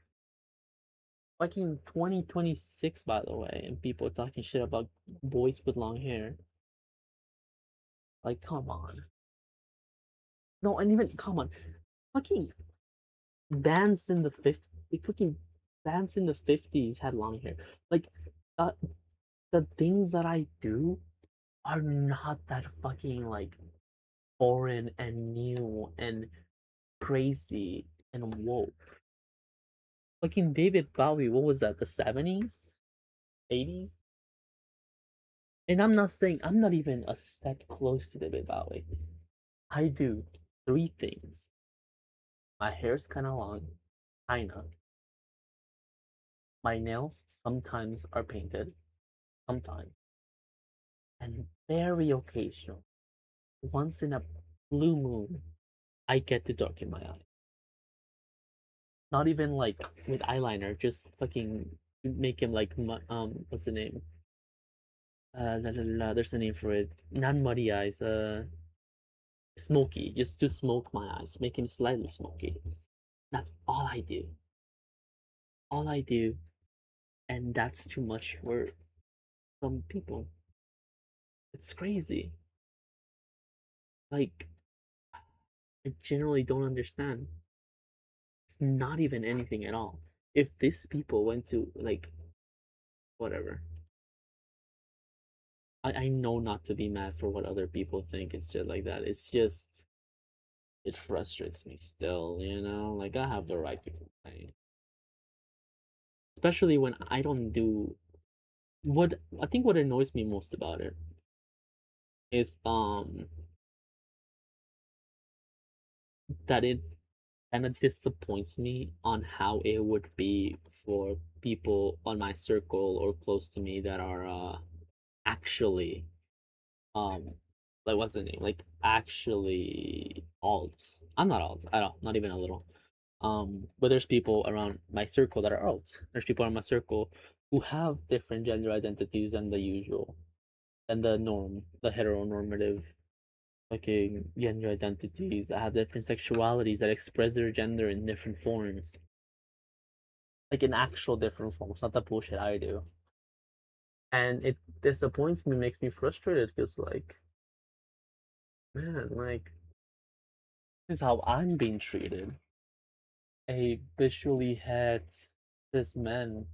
fucking 2026, by the way, and people talking shit about boys with long hair. Like, come on. No, and even come on, fucking bands in the 50s, fucking bands in the 50s had long hair. Like, uh, the things that I do are not that fucking like foreign and new and crazy and woke. Fucking David Bowie, what was that? The 70s, 80s? And I'm not saying I'm not even a step close to David Bowie. I do 3 things. My hair's kind of long, kinda. My nails sometimes are painted, sometimes, and very occasional. Once in a blue moon, I get to darken my eye. Not even like with eyeliner, just fucking make him like what's the name? There's a name for it. Not muddy eyes. Smoky. Just to smoke my eyes, make him slightly smoky. That's all I do. All I do, and that's too much for some people. It's crazy. Like, I generally don't understand. It's not even anything at all. If these people went to like whatever, I know not to be mad for what other people think and shit like that. It's just it frustrates me still, you know? Like I have the right to complain. Especially when I don't do what I think what annoys me most about it is that it kind of disappoints me on how it would be for people on my circle or close to me that are actually um like what's the name, like actually alt. I'm not alt at all, not even a little. But there's people around my circle that are alt. There's people around my circle who have different gender identities than the usual, than the norm, the heteronormative fucking gender identities, that have different sexualities, that express their gender in different forms, like in actual different forms, not the bullshit I do. And it disappoints me, makes me frustrated, because like, man, like this is how I'm being treated. A visually het cis man,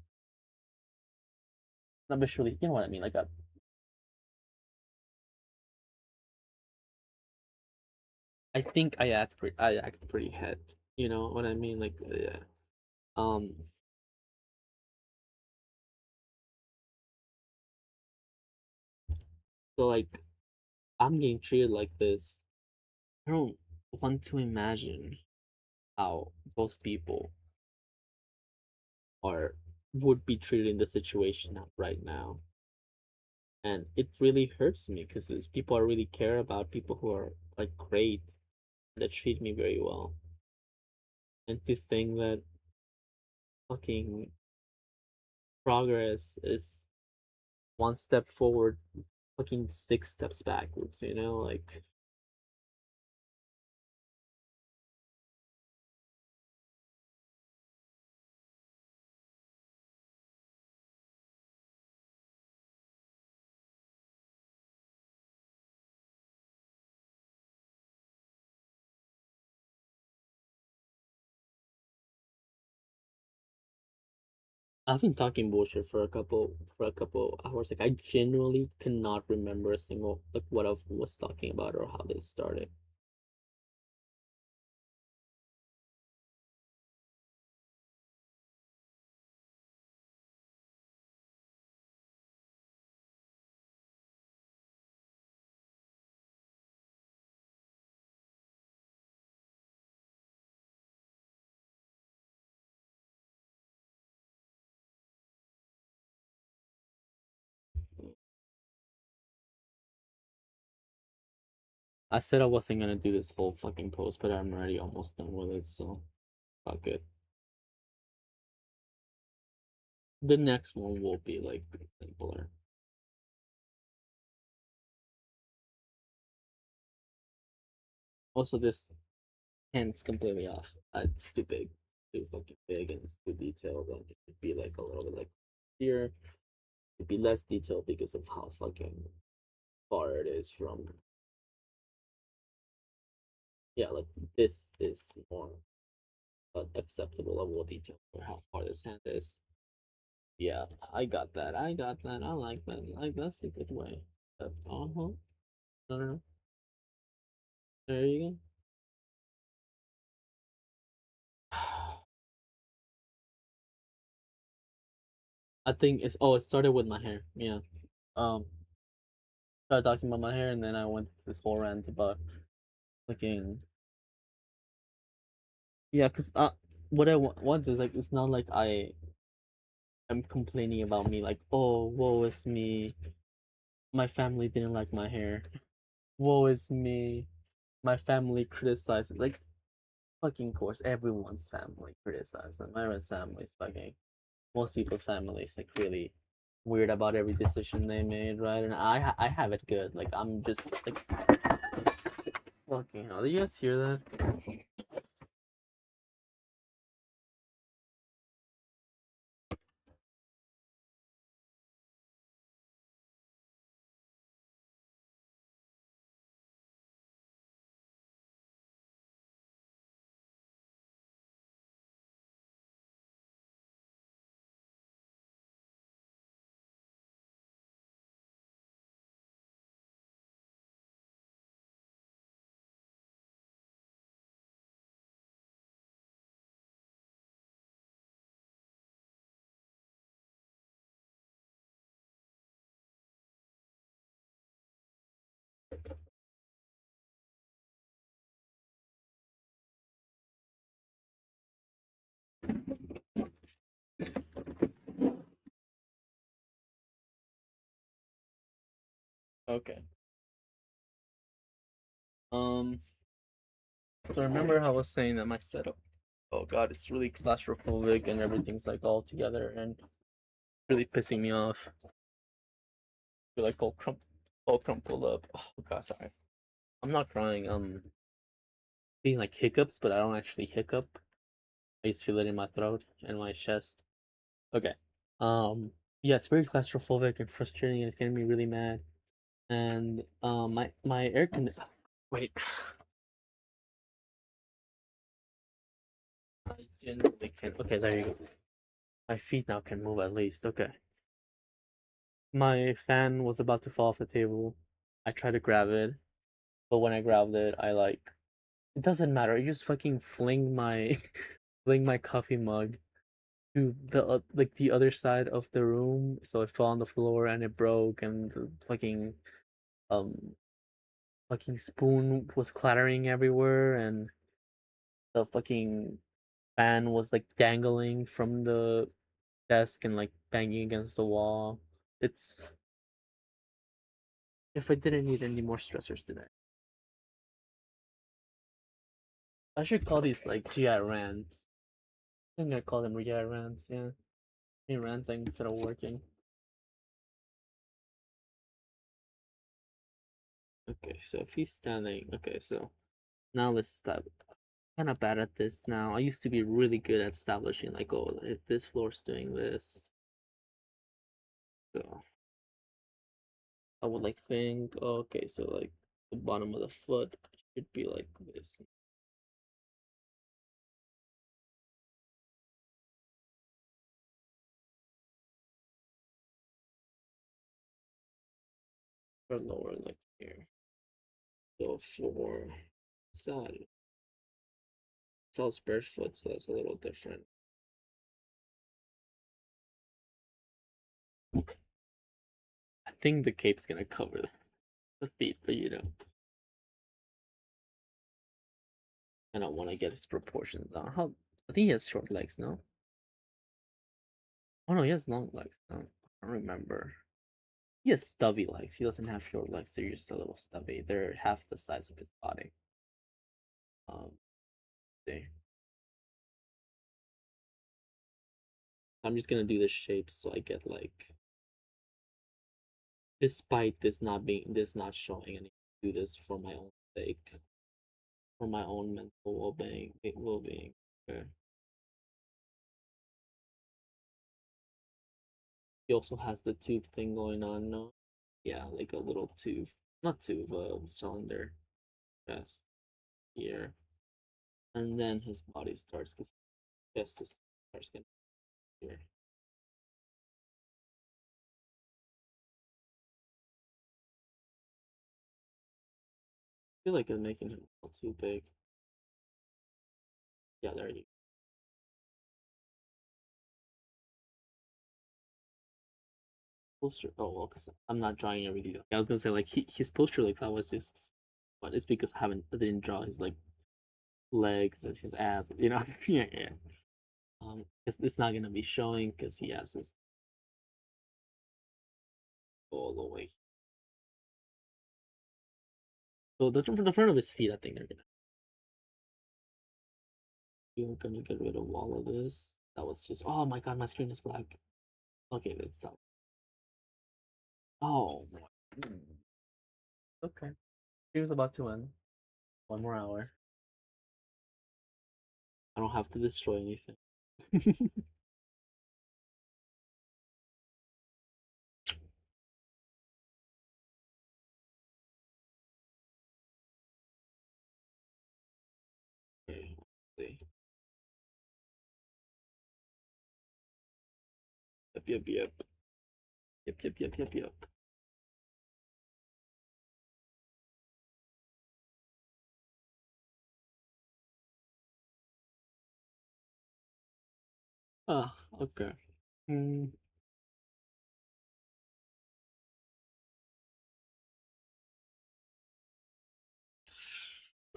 not visually, you know what I mean, like a I think I act pretty het. You know what I mean? Like yeah. Um so like I'm getting treated like this. I don't want to imagine how those people are would be treated in the situation right now. And it really hurts me because these people I really care about, people who are like great, that treat me very well. And to think that fucking progress is one step forward, fucking 6 steps backwards, you know? Like I've been talking bullshit for a couple hours. Like I genuinely cannot remember a single like what I was talking about or how this started. I said I wasn't gonna do this whole fucking post, but I'm already almost done with it, so fuck it. The next one will be like simpler. Also, this hand's completely off. It's too big, too fucking big, and it's too detailed. And it should be like a little bit like here. It'd be less detailed because of how fucking far it is from. Yeah, like this is more acceptable level of detail for how far this hand is. Yeah, I got that. I got that. I like that. Like that's a good way. Uh huh. No, no, no. There you go. I think it's it started with my hair. Yeah. Um, started talking about my hair, and then I went this whole rant about fucking yeah. Cause what I want is like it's not like I'm complaining about me like oh woe is me. My family didn't like my hair. Woe is me. My family criticized it. Like fucking course, everyone's family criticized them. Everyone's family is fucking most people's families like really weird about every decision they made, right? And I have it good. Like I'm just like fucking hell. Did you guys hear that? Okay. Um. So remember how I was saying that my setup. Oh god, it's really claustrophobic and everything's like all together and really pissing me off. Feel like all crumpled up. Oh god, sorry. I'm not crying. Being like hiccups, but I don't actually hiccup. I just feel it in my throat and my chest. Okay. Yeah, it's very claustrophobic and frustrating, and it's getting me really mad. And my air con. Wait. I genuinely can. Okay, there you go. My feet now can move at least. Okay. My fan was about to fall off the table. I tried to grab it, but when I grabbed it, I like it doesn't matter. I just fucking fling my fling my coffee mug to the like the other side of the room, so it fell on the floor and it broke, and the um fucking spoon was clattering everywhere, and the fucking fan was like dangling from the desk and like banging against the wall. It's if I didn't need any more stressors today. I should call these like GI rants. I think I call them GI rants, yeah. Me ranting instead of working. Okay, so if he's standing, okay, so now let's stop. Kind of bad at this now. I used to be really good at establishing like, oh, if this floor's doing this, so I would like think, oh, okay, so like the bottom of the foot should be like this. Or lower like here. So for side, Sal's barefoot, so that's a little different. I think the cape's gonna cover the feet, but you know, I don't want to get his proportions on. How I think he has short legs, no? Oh no, he has long legs. No, I don't remember. He has stubby legs. He doesn't have short legs. They're just a little stubby. They're half the size of his body. See. I'm just gonna do the shapes so I get like, despite this not showing, and do this for my own sake. for my own mental well-being. Well-being. Okay. He also has the tube thing going on. No, yeah, like a little tube, not tube, cylinder, chest here, and then his body starts because chest starts getting here. I feel like I'm making him a little too big. Yeah, there you go. Poster. Oh well, because I'm not drawing every detail. I was gonna say like his poster looks. I was just, but it's because I didn't draw his like legs and his ass. You know, yeah, yeah. It's not gonna be showing because he has this all the way. So the front of his feet, I think they're gonna. You're gonna get rid of all of this. That was just. Oh my god, my screen is black. Okay, let's stop. Oh. Okay. She was about to end. 1 more hour. I don't have to destroy anything. Okay. Yep, yep, yep. Yep, yep, yep, yep, yep. Ah, okay. Hmm.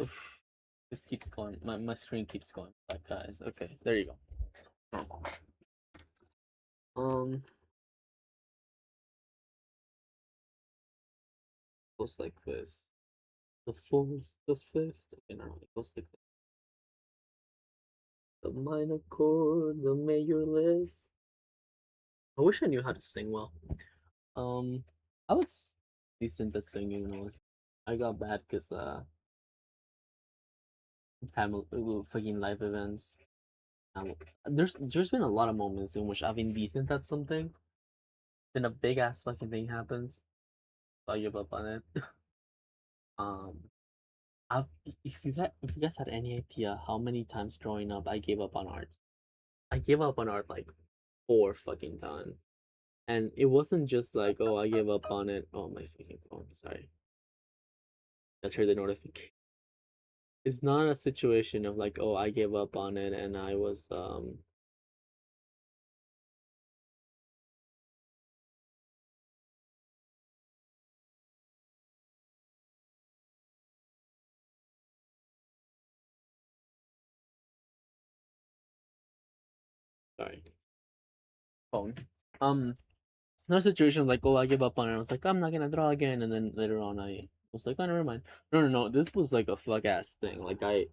Oof. This keeps going. My screen keeps going black, guys. Okay, there you go. Goes like this. The fourth, the fifth. Okay, no, it goes like this. The minor chord, the major lift. I wish I knew how to sing well. Um, I was decent at singing when I got bad because family fucking life events. There's been a lot of moments in which I've been decent at something, then a big ass fucking thing happens, so I give up on it. um, if you guys had any idea how many times growing up I gave up on art, I gave up on art like 4 fucking times. And it wasn't just like, oh, I gave up on it. Oh, my fucking phone. Sorry. Let's hear the notification. It's not a situation of like, oh, I gave up on it and I was sorry. Phone. Not a situation of like, oh, I give up on it. I was like, I'm not gonna draw again, and then later on I was like, oh, never mind. No, no, no. This was like a fuck ass thing. Like I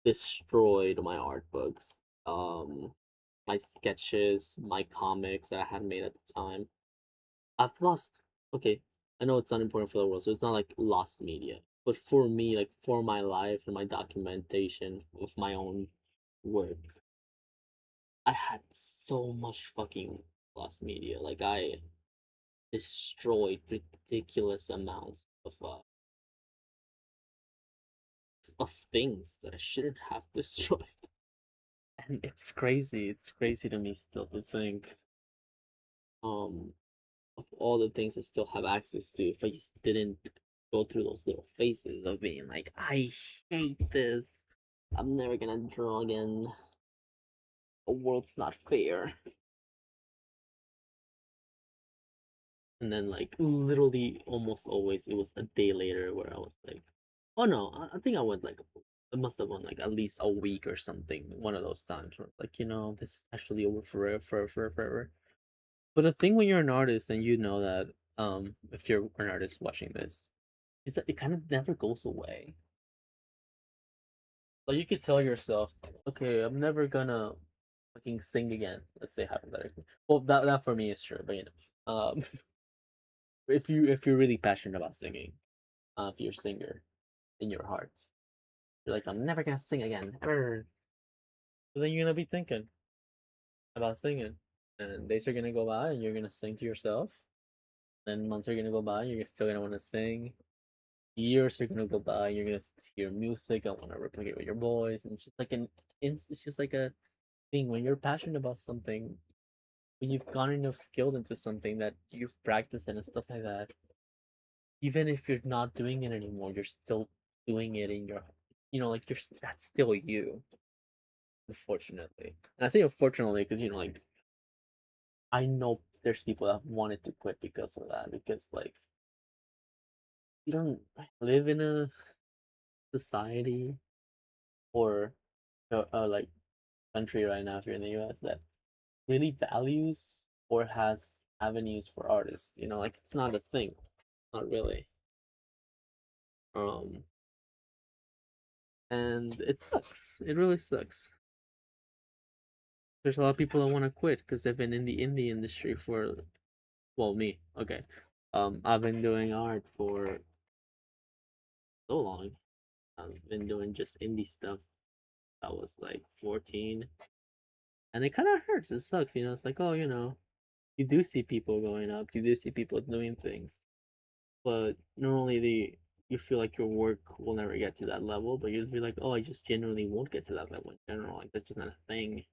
destroyed my art books, my sketches, my comics that I had made at the time. I've lost. Okay, I know it's not important for the world, so it's not like lost media. But for me, like for my life and my documentation of my own work, I had so much fucking lost media. Like I destroyed ridiculous amounts of things that I shouldn't have destroyed. And it's crazy. It's crazy to me still to think um of all the things I still have access to if I just didn't go through those little phases of being like, I hate this. I'm never gonna draw again. The world's not fair. And then like literally almost always it was a day later where I was like, oh no, I think I went like it must have went like at least a week or something. One of those times where like, this is actually over forever, forever, forever. But the thing when you're an artist and you know that if you're an artist watching this, is that it kind of never goes away. Like you could tell yourself, okay, I'm never gonna fucking sing again. Let's say hypothetically. Well, that for me is true, but if you're really passionate about singing, if you're a singer in your heart, You're like, I'm never gonna sing again, ever. So then you're gonna be thinking about singing, and days are gonna go by, and you're gonna sing to yourself. Then months are gonna go by, and you're still gonna want to sing. Years are gonna go by, and you're gonna hear music. I want to replicate with your boys, and it's just like it's just like a thing when you're passionate about something. When you've gotten enough skilled into something that you've practiced and stuff like that, even if you're not doing it anymore, you're still doing it in your, like that's still you. Unfortunately, and I say unfortunately because like I know there's people that have wanted to quit because of that. Because like you don't live in a society or like country right now if you're in the U.S. that really values or has avenues for artists. Like it's not a thing, not really. Um, and it sucks. It really sucks. There's a lot of people that want to quit because they've been in the indie industry for, well, me. Okay, I've been doing art for so long. I've been doing just indie stuff. I was like 14, and it kind of hurts. It sucks. It's like, oh, you do see people going up. You do see people doing things, but normally you feel like your work will never get to that level. But you feel like, oh, I just genuinely won't get to that level in general. Like that's just not a thing,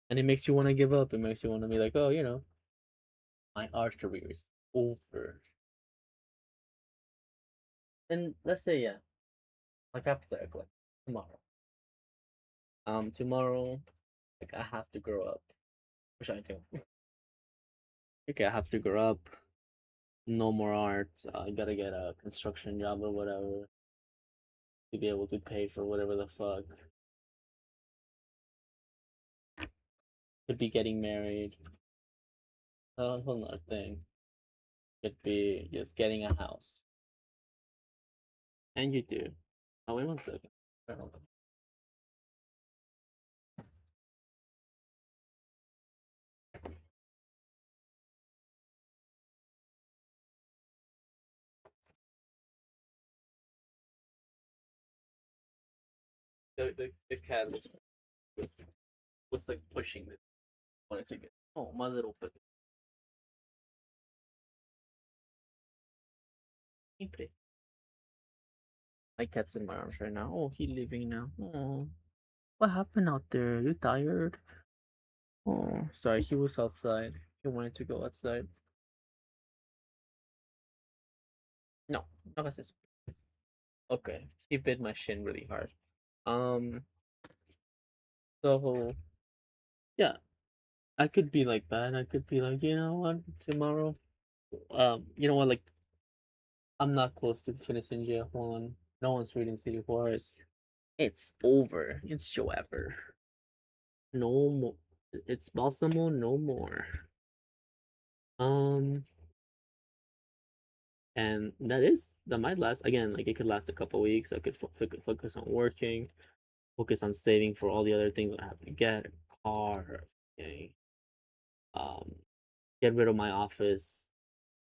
and it makes you want to give up. It makes you want to be like, oh, my art career is over. And let's say, yeah, like hypothetically, tomorrow. Tomorrow, like I have to grow up, which I do. Okay, I have to grow up. No more art. I gotta get a construction job or whatever to be able to pay for whatever the fuck. Could be getting married. Whole nother thing. Could be just getting a house. And you do. Oh, wait 1 second. The cat was like pushing it. Wanted to get. Oh, my little puppy. My cat's in my arms right now. Oh, he's leaving now. Oh, what happened out there? You tired? Oh, sorry. He was outside. He wanted to go outside. No, no hagas eso. Okay, he bit my shin really hard. Um, so yeah, I could be like that. I could be like, you know what, tomorrow. You know what, like I'm not close to finishing J1. No one's reading City Wars. It's over. It's show ever. No more. It's Balsamo. No more. Um, and that might last again. Like it could last a couple weeks. I could focus on working, focus on saving for all the other things I have to get, a car, okay. Um, get rid of my office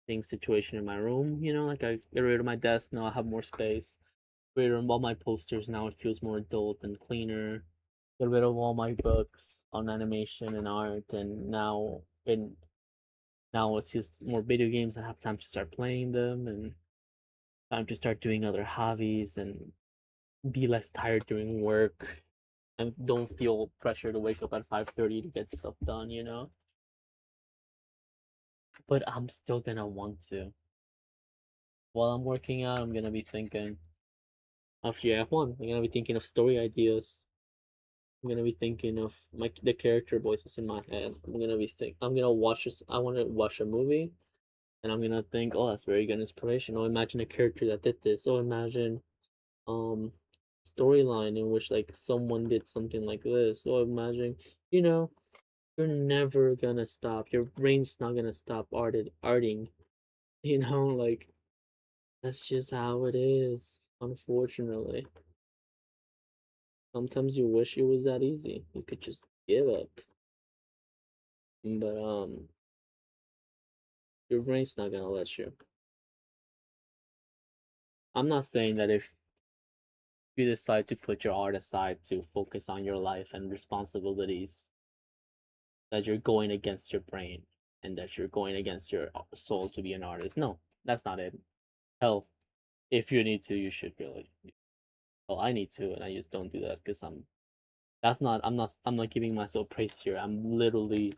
thing situation in my room. Like I get rid of my desk now. I have more space. Get rid of all my posters now. It feels more adult and cleaner. Get rid of all my books on animation and art, and now it's just more video games. I have time to start playing them and time to start doing other hobbies and be less tired during work and don't feel pressure to wake up at 5:30 to get stuff done. But I'm still gonna want to. While I'm working out, I'm gonna be thinking of GF1. I'm gonna be thinking of story ideas. I'm gonna be thinking of the character voices in my head. I'm gonna watch this. I want to watch a movie, and I'm gonna think, oh, that's very good inspiration. Oh, imagine a character that did this. Oh, imagine um storyline in which like someone did something like this. Oh, imagine you know you're never gonna stop. Your brain's not gonna stop arting. Like that's just how it is, unfortunately. Sometimes you wish it was that easy. You could just give up. But your brain's not gonna let you. I'm not saying that if you decide to put your art aside to focus on your life and responsibilities, that you're going against your brain and that you're going against your soul to be an artist. No, that's not it. Hell, if you need to, you should really. Well, I need to, and I just don't do that because I'm. That's not. I'm not giving myself praise here. I'm literally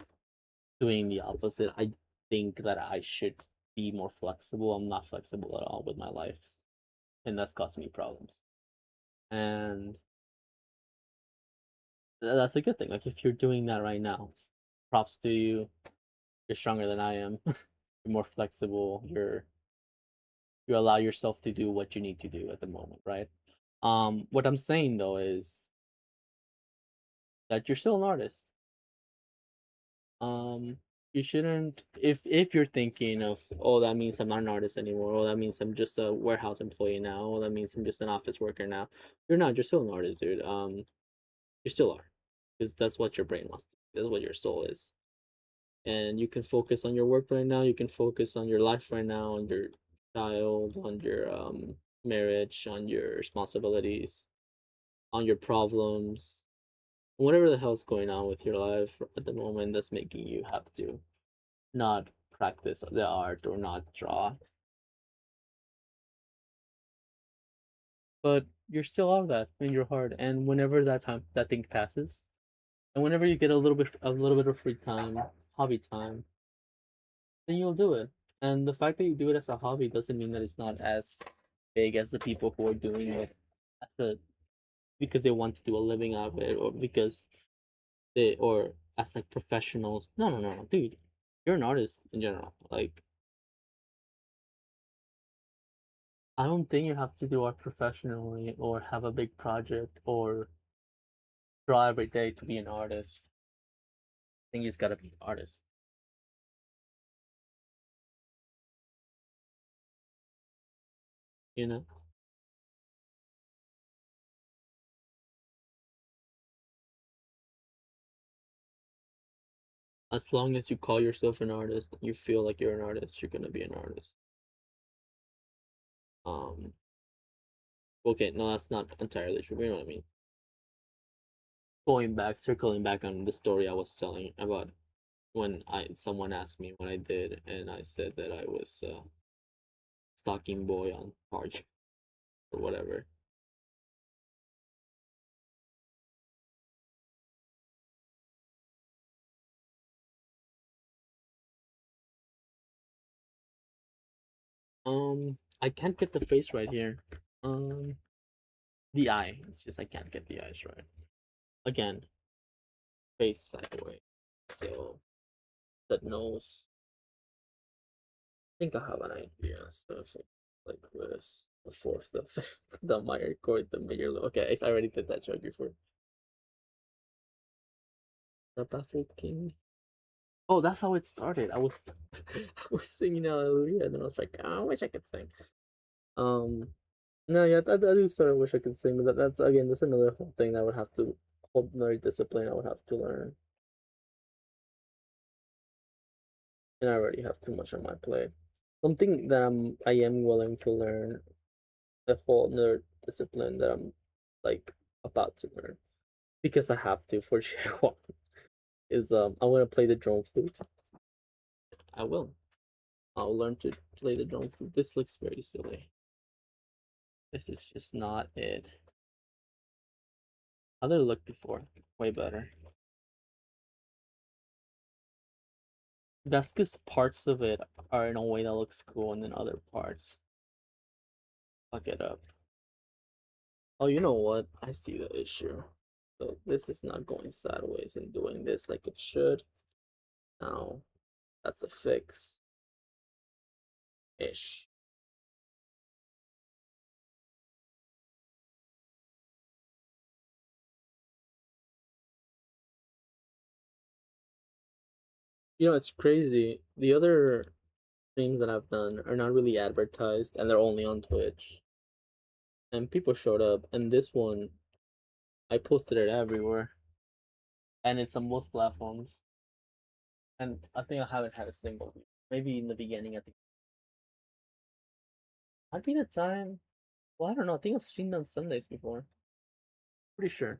doing the opposite. I think that I should be more flexible. I'm not flexible at all with my life, and that's causing me problems. And that's a good thing. Like if you're doing that right now, props to you. You're stronger than I am. You're more flexible. You allow yourself to do what you need to do at the moment, right? What I'm saying though is that you're still an artist. Um, you shouldn't if you're thinking of, oh, that means I'm not an artist anymore, oh, that means I'm just a warehouse employee now, oh, that means I'm just an office worker now. You're not, you're still an artist, dude. You still are. Because that's what your brain wants to do. That's what your soul is. And you can focus on your work right now, you can focus on your life right now, on your child, on your marriage, on your responsibilities, on your problems, whatever the hell's going on with your life at the moment that's making you have to not practice the art or not draw. But you're still out of that in your heart, and whenever that thing passes, and whenever you get a little bit of free time, hobby time, then you'll do it. And the fact that you do it as a hobby doesn't mean that it's not as big as the people who are doing it as a, because they want to do a living out of it, or because they, or as like professionals. No, no, no, no, dude. You're an artist in general. Like, I don't think you have to do art professionally or have a big project or draw every day to be an artist. I think you just gotta be an artist. You know? As long as you call yourself an artist, you feel like you're an artist, you're gonna be an artist. Um okay, no, that's not entirely true, you know what I mean? Going back, circling back on the story I was telling about when I someone asked me what I did, and I said that I was stalking boy on Target or whatever. I can't get the face right here. Um, the eye. It's just I can't get the eyes right. Again, face sideways. So the nose. I think I have an idea. So if like this, the fourth, the fifth, the minor chord, the major. Okay, I already did that joke before. The baffled king. Oh, that's how it started. I was I was singing Hallelujah, and then I was like, oh, I wish I could sing. Um, no, yeah, I do sort of wish I could sing, but that's again, that's another whole thing that I would have to, whole another discipline I would have to learn, and I already have too much on my plate. Something that I am willing to learn, a whole another discipline that I'm like about to learn because I have to for sure. Is I want to play the drone flute. I will. I'll learn to play the drone flute. This looks very silly. This is just not it. Other look before, way better. That's because parts of it are in a way that looks cool, and then other parts fuck it up. Oh, you know what? I see the issue. So this is not going sideways and doing this like it should. Now, that's a fix. Ish. You know, it's crazy. The other streams that I've done are not really advertised, and they're only on Twitch. And people showed up, and this one, I posted it everywhere. And it's on most platforms. And I think I haven't had a single. Maybe in the beginning, I think. Might be the time. Well, I don't know. I think I've streamed on Sundays before. Pretty sure.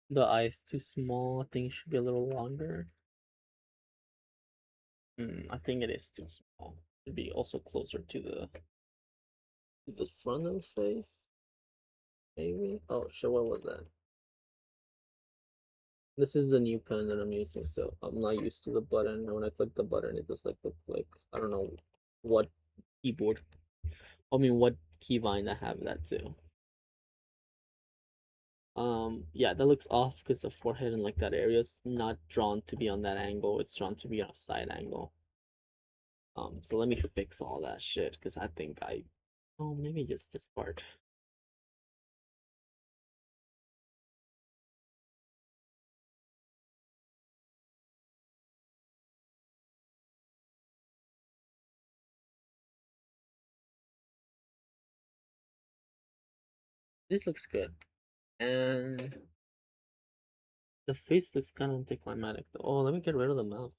The eye is too small. I think it should be a little longer. I think it is too small. Should be also closer to the front of the face. Maybe. Oh shit! What was that? This is the new pen that I'm using, so I'm not used to the button. And when I click the button, it just like look like I don't know what keyboard. I mean, what keybind I have that too. Yeah, that looks off because the forehead and like that area is not drawn to be on that angle. It's drawn to be on a side angle. So let me fix all that shit because I think oh, maybe just this part. This looks good. And the face looks kind of anticlimactic though. Oh, let me get rid of the mouth.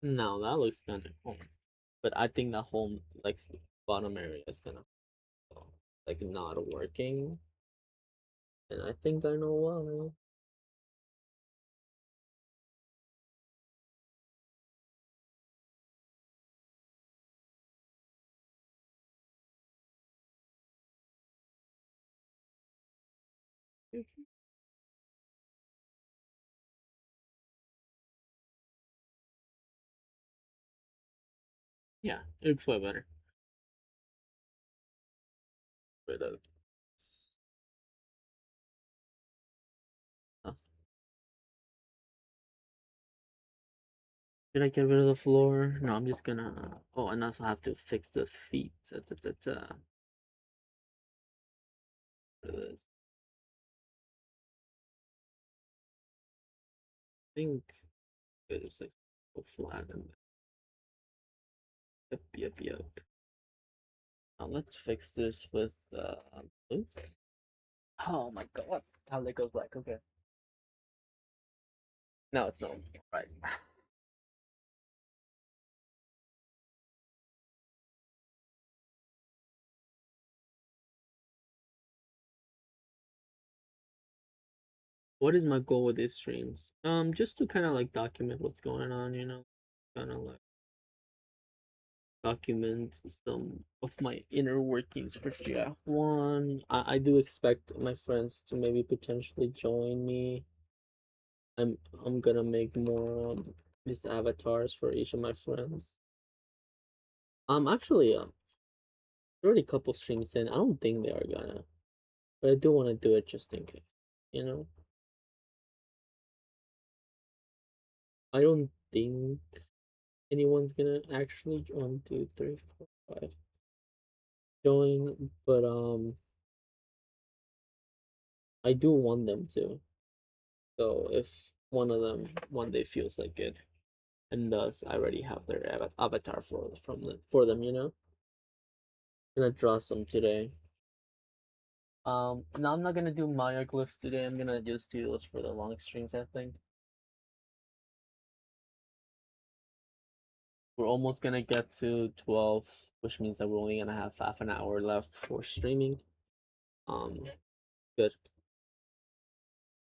No, that looks kind of cool. But I think the whole like bottom area is kind of like not working. And I think I know why. Yeah, it looks way better. But did I get rid of the floor? No, I'm just gonna. Oh, and also have to fix the feet. I think it is like go flat and yep. Now let's fix this with blue. Oh my god, how that goes black. Okay. No, it's not right. What is my goal with these streams? Just to kind of like document what's going on, kind of like document some of my inner workings for GF1. I do expect my friends to maybe potentially join me. I'm gonna make more these avatars for each of my friends. Actually already a couple streams in. I don't think they are gonna, but I do want to do it just in case. You know, I don't think anyone's gonna actually 1, 2, 3, 4, 5 join, but I do want them to. So if one of them one day feels like it, and thus I already have their avatar for them, I'm gonna draw some today. No, I'm not gonna do Maya glyphs today. I'm gonna just do those for the long streams, I think. We're almost gonna get to 12, which means that we're only gonna have half an hour left for streaming. Good.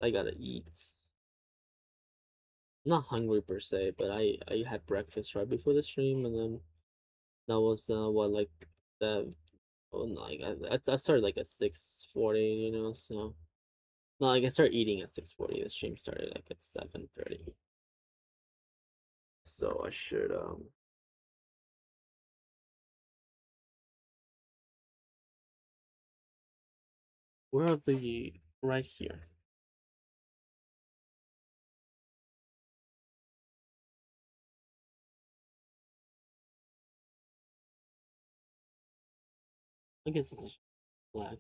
I gotta eat. I'm not hungry per se, but I had breakfast right before the stream, and then that was what like the oh no, like I started like at 6:40, so no, like I started eating at 6:40. The stream started like at 7:30, so I should where are the right here? I guess this is black.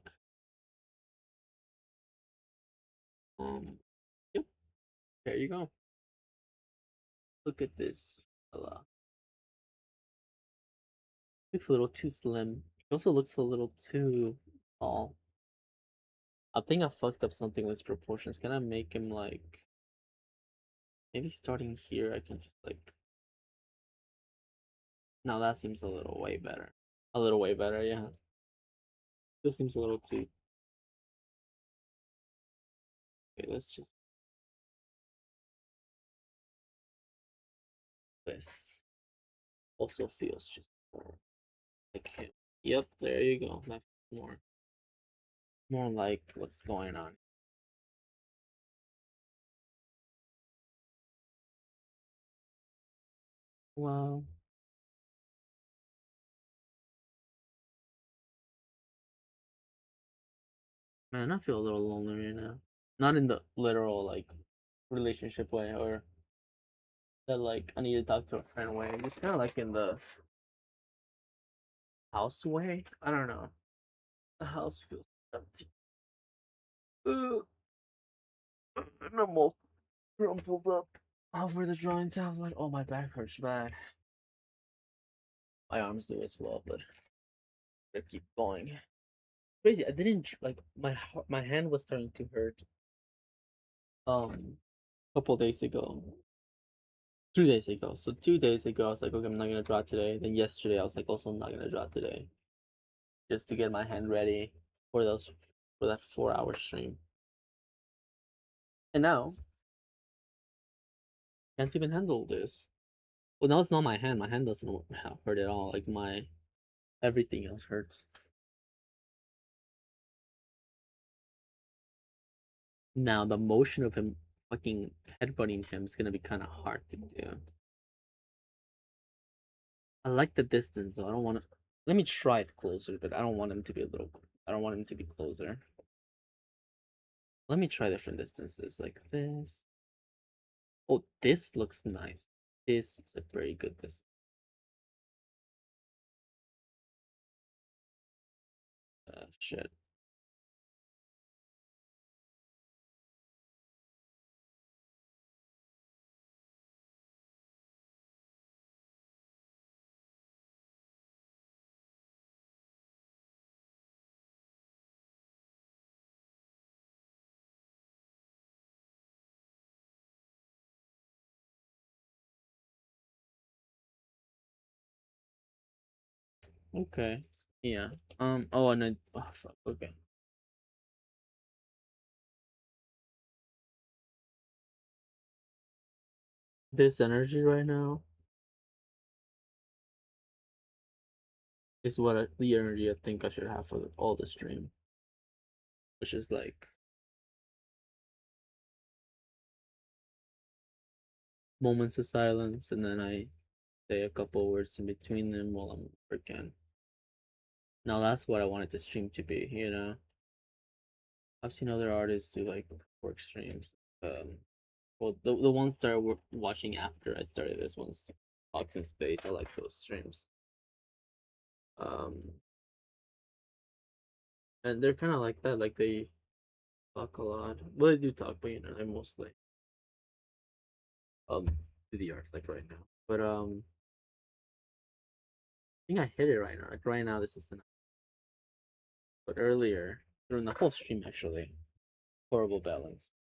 Yep. There you go. Look at this fella. Looks a little too slim. He also looks a little too tall. I think I fucked up something with his proportions. Can I make him like maybe starting here? I can just like. No, that seems a little way better. A little way better, yeah. This seems a little too. Okay, let's just. This also feels just more like him. Yep, there you go. That feels more like what's going on. Well, man, I feel a little lonely right now. Not in the literal like relationship way or the like I need to talk to a friend way. Just kind of like in the house way. I don't know. The house feels empty. And I'm all crumpled up over the drawing tablet. Oh, my back hurts bad. My arms do as well, but I keep going. Crazy. I didn't like my hand was starting to hurt. A couple days ago, 2 days ago. So 2 days ago, I was like, okay, I'm not gonna draw today. Then yesterday, I was like, also I'm not gonna draw today, just to get my hand ready for those for that 4 hour stream. And now, can't even handle this. Well, now it's not my hand. My hand doesn't hurt at all. Like my everything else hurts. Now the motion of him fucking headbutting him is gonna be kind of hard to do. I like the distance though. I don't want to. Let me try it closer, but I don't want him to be a little. I don't want him to be closer. Let me try different distances like this. Oh, this looks nice. This is a very good distance. Shit. Okay. Yeah. Oh, and then. Oh, fuck. Okay. This energy right now is the energy I think I should have for all the stream, which is like moments of silence, and then I say a couple words in between them while I'm working. Now that's what I wanted the stream to be, you know. I've seen other artists do like work streams. Well, the ones that I were watching after I started this one's Talks in Space. I like those streams. Um, and they're kind of like that. Like they talk a lot. Well, they do talk, but you know, they mostly um do the arts like right now. But I think I hit it right now. Like right now, this is an. But earlier during the whole stream, actually, horrible balance,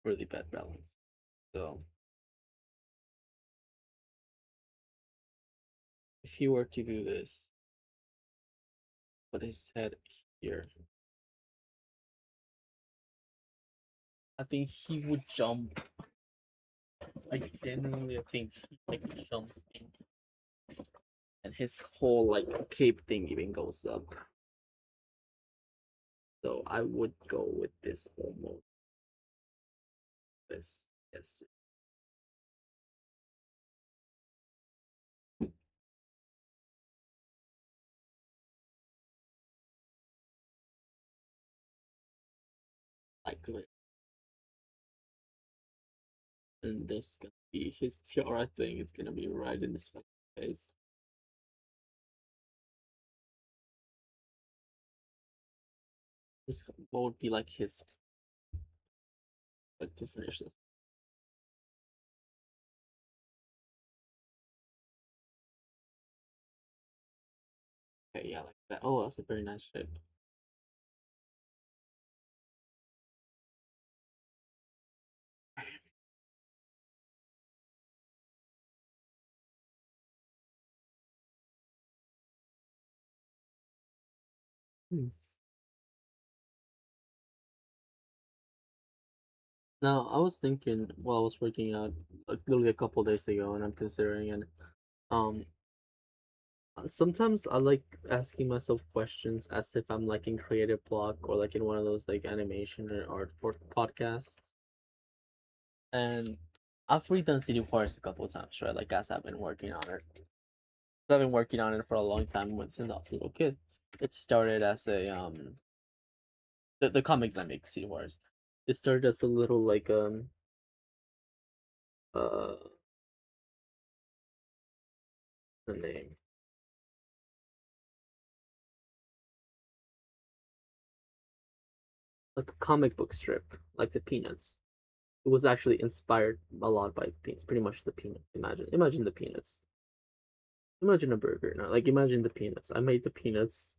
really bad balance. So if he were to do this, put his head here, I think he would jump. I genuinely think he like jumps in, and his whole like cape thing even goes up. So I would go with this whole mode. This yes. Like it. And this gonna be his tiara thing. It's gonna be right in his face. This would be like his to finish this. Okay, yeah, like that. Oh, that's a very nice shape. Hmm. Now, I was thinking while I was working out, like literally a couple days ago, and I'm considering it. Um, Sometimes I like asking myself questions as if I'm like in creative block or like in one of those like animation or art podcasts. And I've redone CD Forest a couple times, right? Like as I've been working on it. I've been working on it for a long time since I was a little kid. It started as a the comic that makes CD Forest. It started as a little like uh the name, like a comic book strip, like the Peanuts. It was actually inspired a lot by the Peanuts, pretty much the Peanuts. Imagine the Peanuts. Imagine a burger. No, like imagine the Peanuts. I made the Peanuts,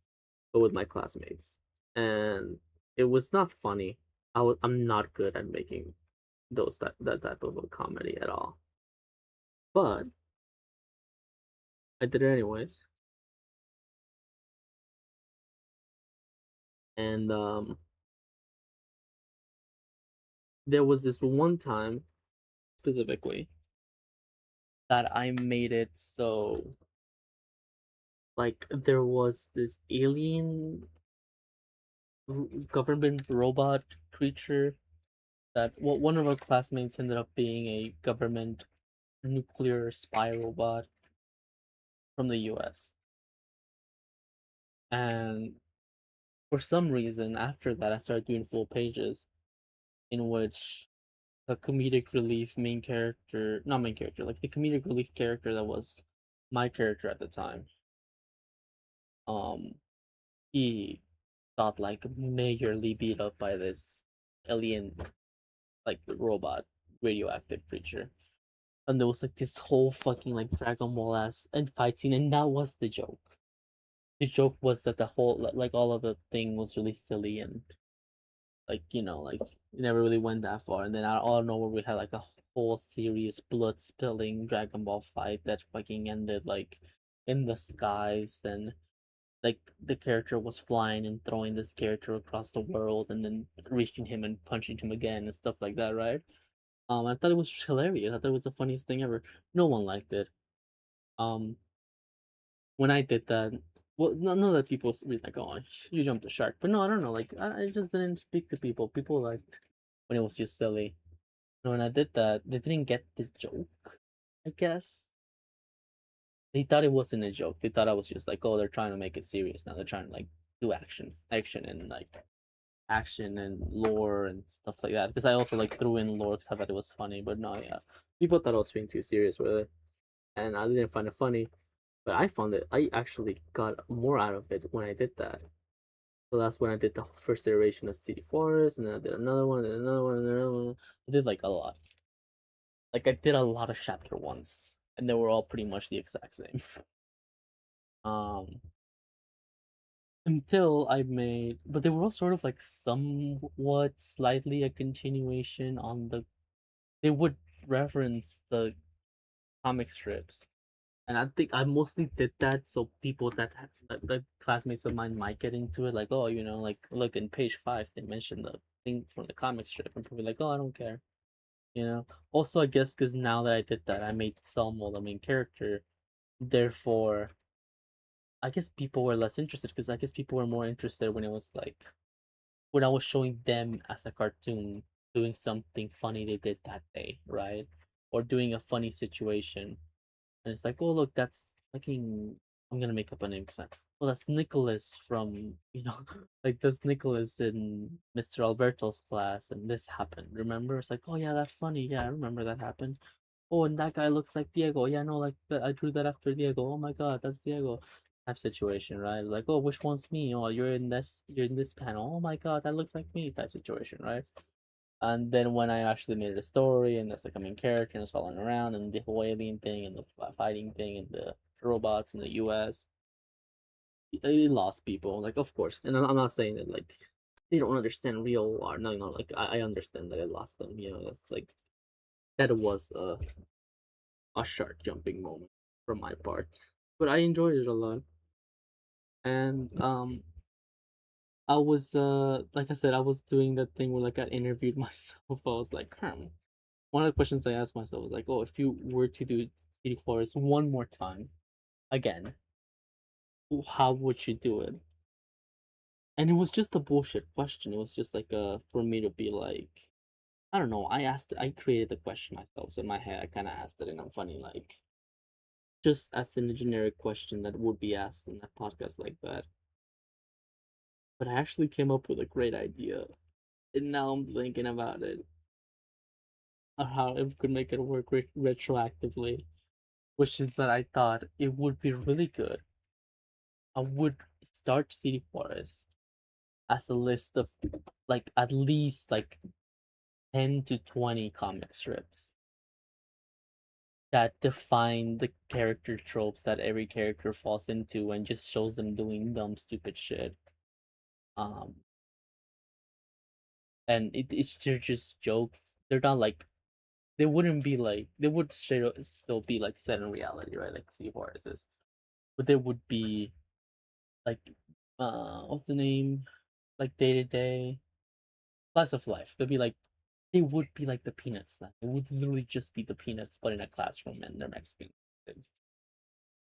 but with my classmates, and it was not funny. I'm not good at making that type of a comedy at all. But I did it anyways, and there was this one time specifically that I made it so like there was this alien government robot creature that one of our classmates ended up being a government nuclear spy robot from the US. And for some reason, after that, I started doing full pages in which the comedic relief main character, not main character, like the comedic relief character that was my character at the time, um, he got like majorly beat up by this alien, like robot, radioactive creature. And there was like this whole fucking like Dragon Ball ass and fight scene, and that was the joke. The joke was that the whole like all of the thing was really silly and like like it never really went that far. And then out of nowhere we had like a whole serious blood spilling Dragon Ball fight that fucking ended like in the skies, and like the character was flying and throwing this character across the world and then reaching him and punching him again and stuff like that, right? I thought it was hilarious. I thought it was the funniest thing ever. No one liked it. Um, when I did that, well, none of the people were like, "Oh, you jumped the shark," but no, I don't know. Like, I just didn't speak to people. People liked when it was just silly. And when I did that, they didn't get the joke. I guess they thought it wasn't a joke. They thought I was just like, "Oh, they're trying to make it serious now. They're trying to like do action, and like action and lore and stuff like that." Because I also like threw in lore because I thought it was funny. But no, yeah, people thought I was being too serious with it, and I didn't find it funny. But I found it. I actually got more out of it when I did that. So that's when I did the first iteration of CD Forest, and then I did another one, and another one, and another one. I did like a lot. Like I did a lot of chapter ones, and they were all pretty much the exact same. um, until I made, but they were all sort of like somewhat slightly a continuation on the. They would reference the comic strips, and I think I mostly did that so people that like classmates of mine might get into it, like, oh, like look in page 5 they mentioned the thing from the comic strip, and probably like, oh, I don't care. Also, I guess because now that I did that, I made Selmo the main character. Therefore, I guess people were less interested because I guess people were more interested when it was like when I was showing them as a cartoon doing something funny they did that day, right? Or doing a funny situation, and it's like, oh look, that's fucking. I'm gonna make up a name because well, that's Nicholas from like that's Nicholas in Mr. Alberto's class, and this happened. Remember? It's like, oh yeah, that's funny. Yeah, I remember that happened. Oh, and that guy looks like Diego. Yeah, no, like I drew that after Diego. Oh my god, that's Diego. Type situation, right? Like, oh, which one's me? Oh, you're in this panel. Oh my god, that looks like me. Type situation, right? And then when I actually made it a story, and there's like a main character and it's following around, and the whole alien thing, and the fighting thing, and the robots in the U.S., it lost people. Like, of course, and I'm not saying that like they don't understand real art. No, no, like I understand that it lost them. You know, that's like that was a shark jumping moment from my part, but I enjoyed it a lot. And I was like I said, I was doing that thing where like I interviewed myself. I was like, one of the questions I asked myself was like, oh, if you were to do City Forest one more time again, how would you do it? And it was just a bullshit question. It was just like for me to be like, I don't know. I created the question myself. So in my head, I kind of asked it in a funny like, just as in a generic question that would be asked in a podcast like that. But I actually came up with a great idea, and now I'm thinking about it, or how it could make it work retroactively, which is that I thought it would be really good. I would start City Forest as a list of like at least like 10 to 20 comic strips that define the character tropes that every character falls into and just shows them doing dumb stupid shit. Um and it's they're just jokes. They're not like they wouldn't be like they would straight up still be like set in reality, right? Like City Forest is. But there would be like what's the name? Like day to day. Slice of life. They'd be like they would be like the peanuts then. It would literally just be the peanuts but in a classroom and they're Mexican.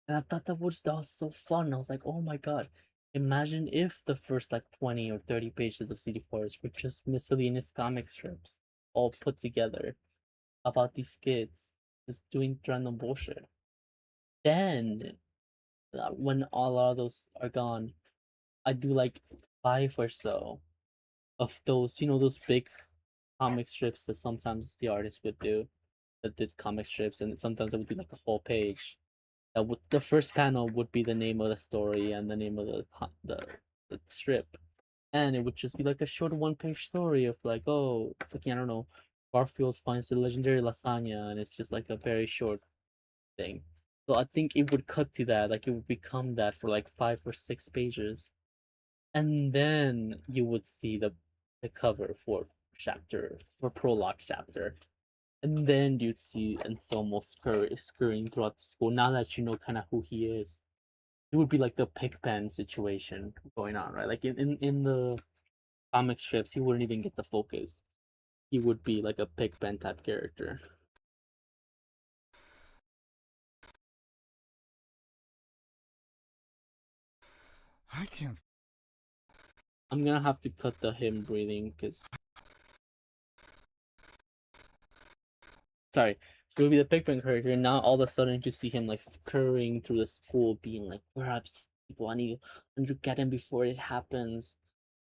And I thought that was so fun. I was like, oh my god. Imagine if the first like 20 or 30 pages of CD Forest were just miscellaneous comic strips all put together about these kids just doing random bullshit. Then when all of those are gone, I do like 5 or so of those, those big comic strips that sometimes the artist would do that did comic strips, and sometimes it would be like a whole page. That would the first panel would be the name of the story and the name of the strip, and it would just be like a short 1 page story of like, oh, fucking I don't know, Garfield finds the legendary lasagna, and it's just like a very short thing. So I think it would cut to that, like it would become that for like 5 or 6 pages, and then you would see the cover for prologue chapter, and then you'd see Anselmo scurrying throughout the school. Now that you know kind of who he is, it would be like the Pigpen situation going on, right? Like in the comic strips, he wouldn't even get the focus. He would be like a Pigpen type character. I can't. I'm gonna have to cut the him breathing because sorry. It would be the Pigpen character, and now all of a sudden you see him like scurrying through the school, being like, "Where are these people? I need to get him before it happens."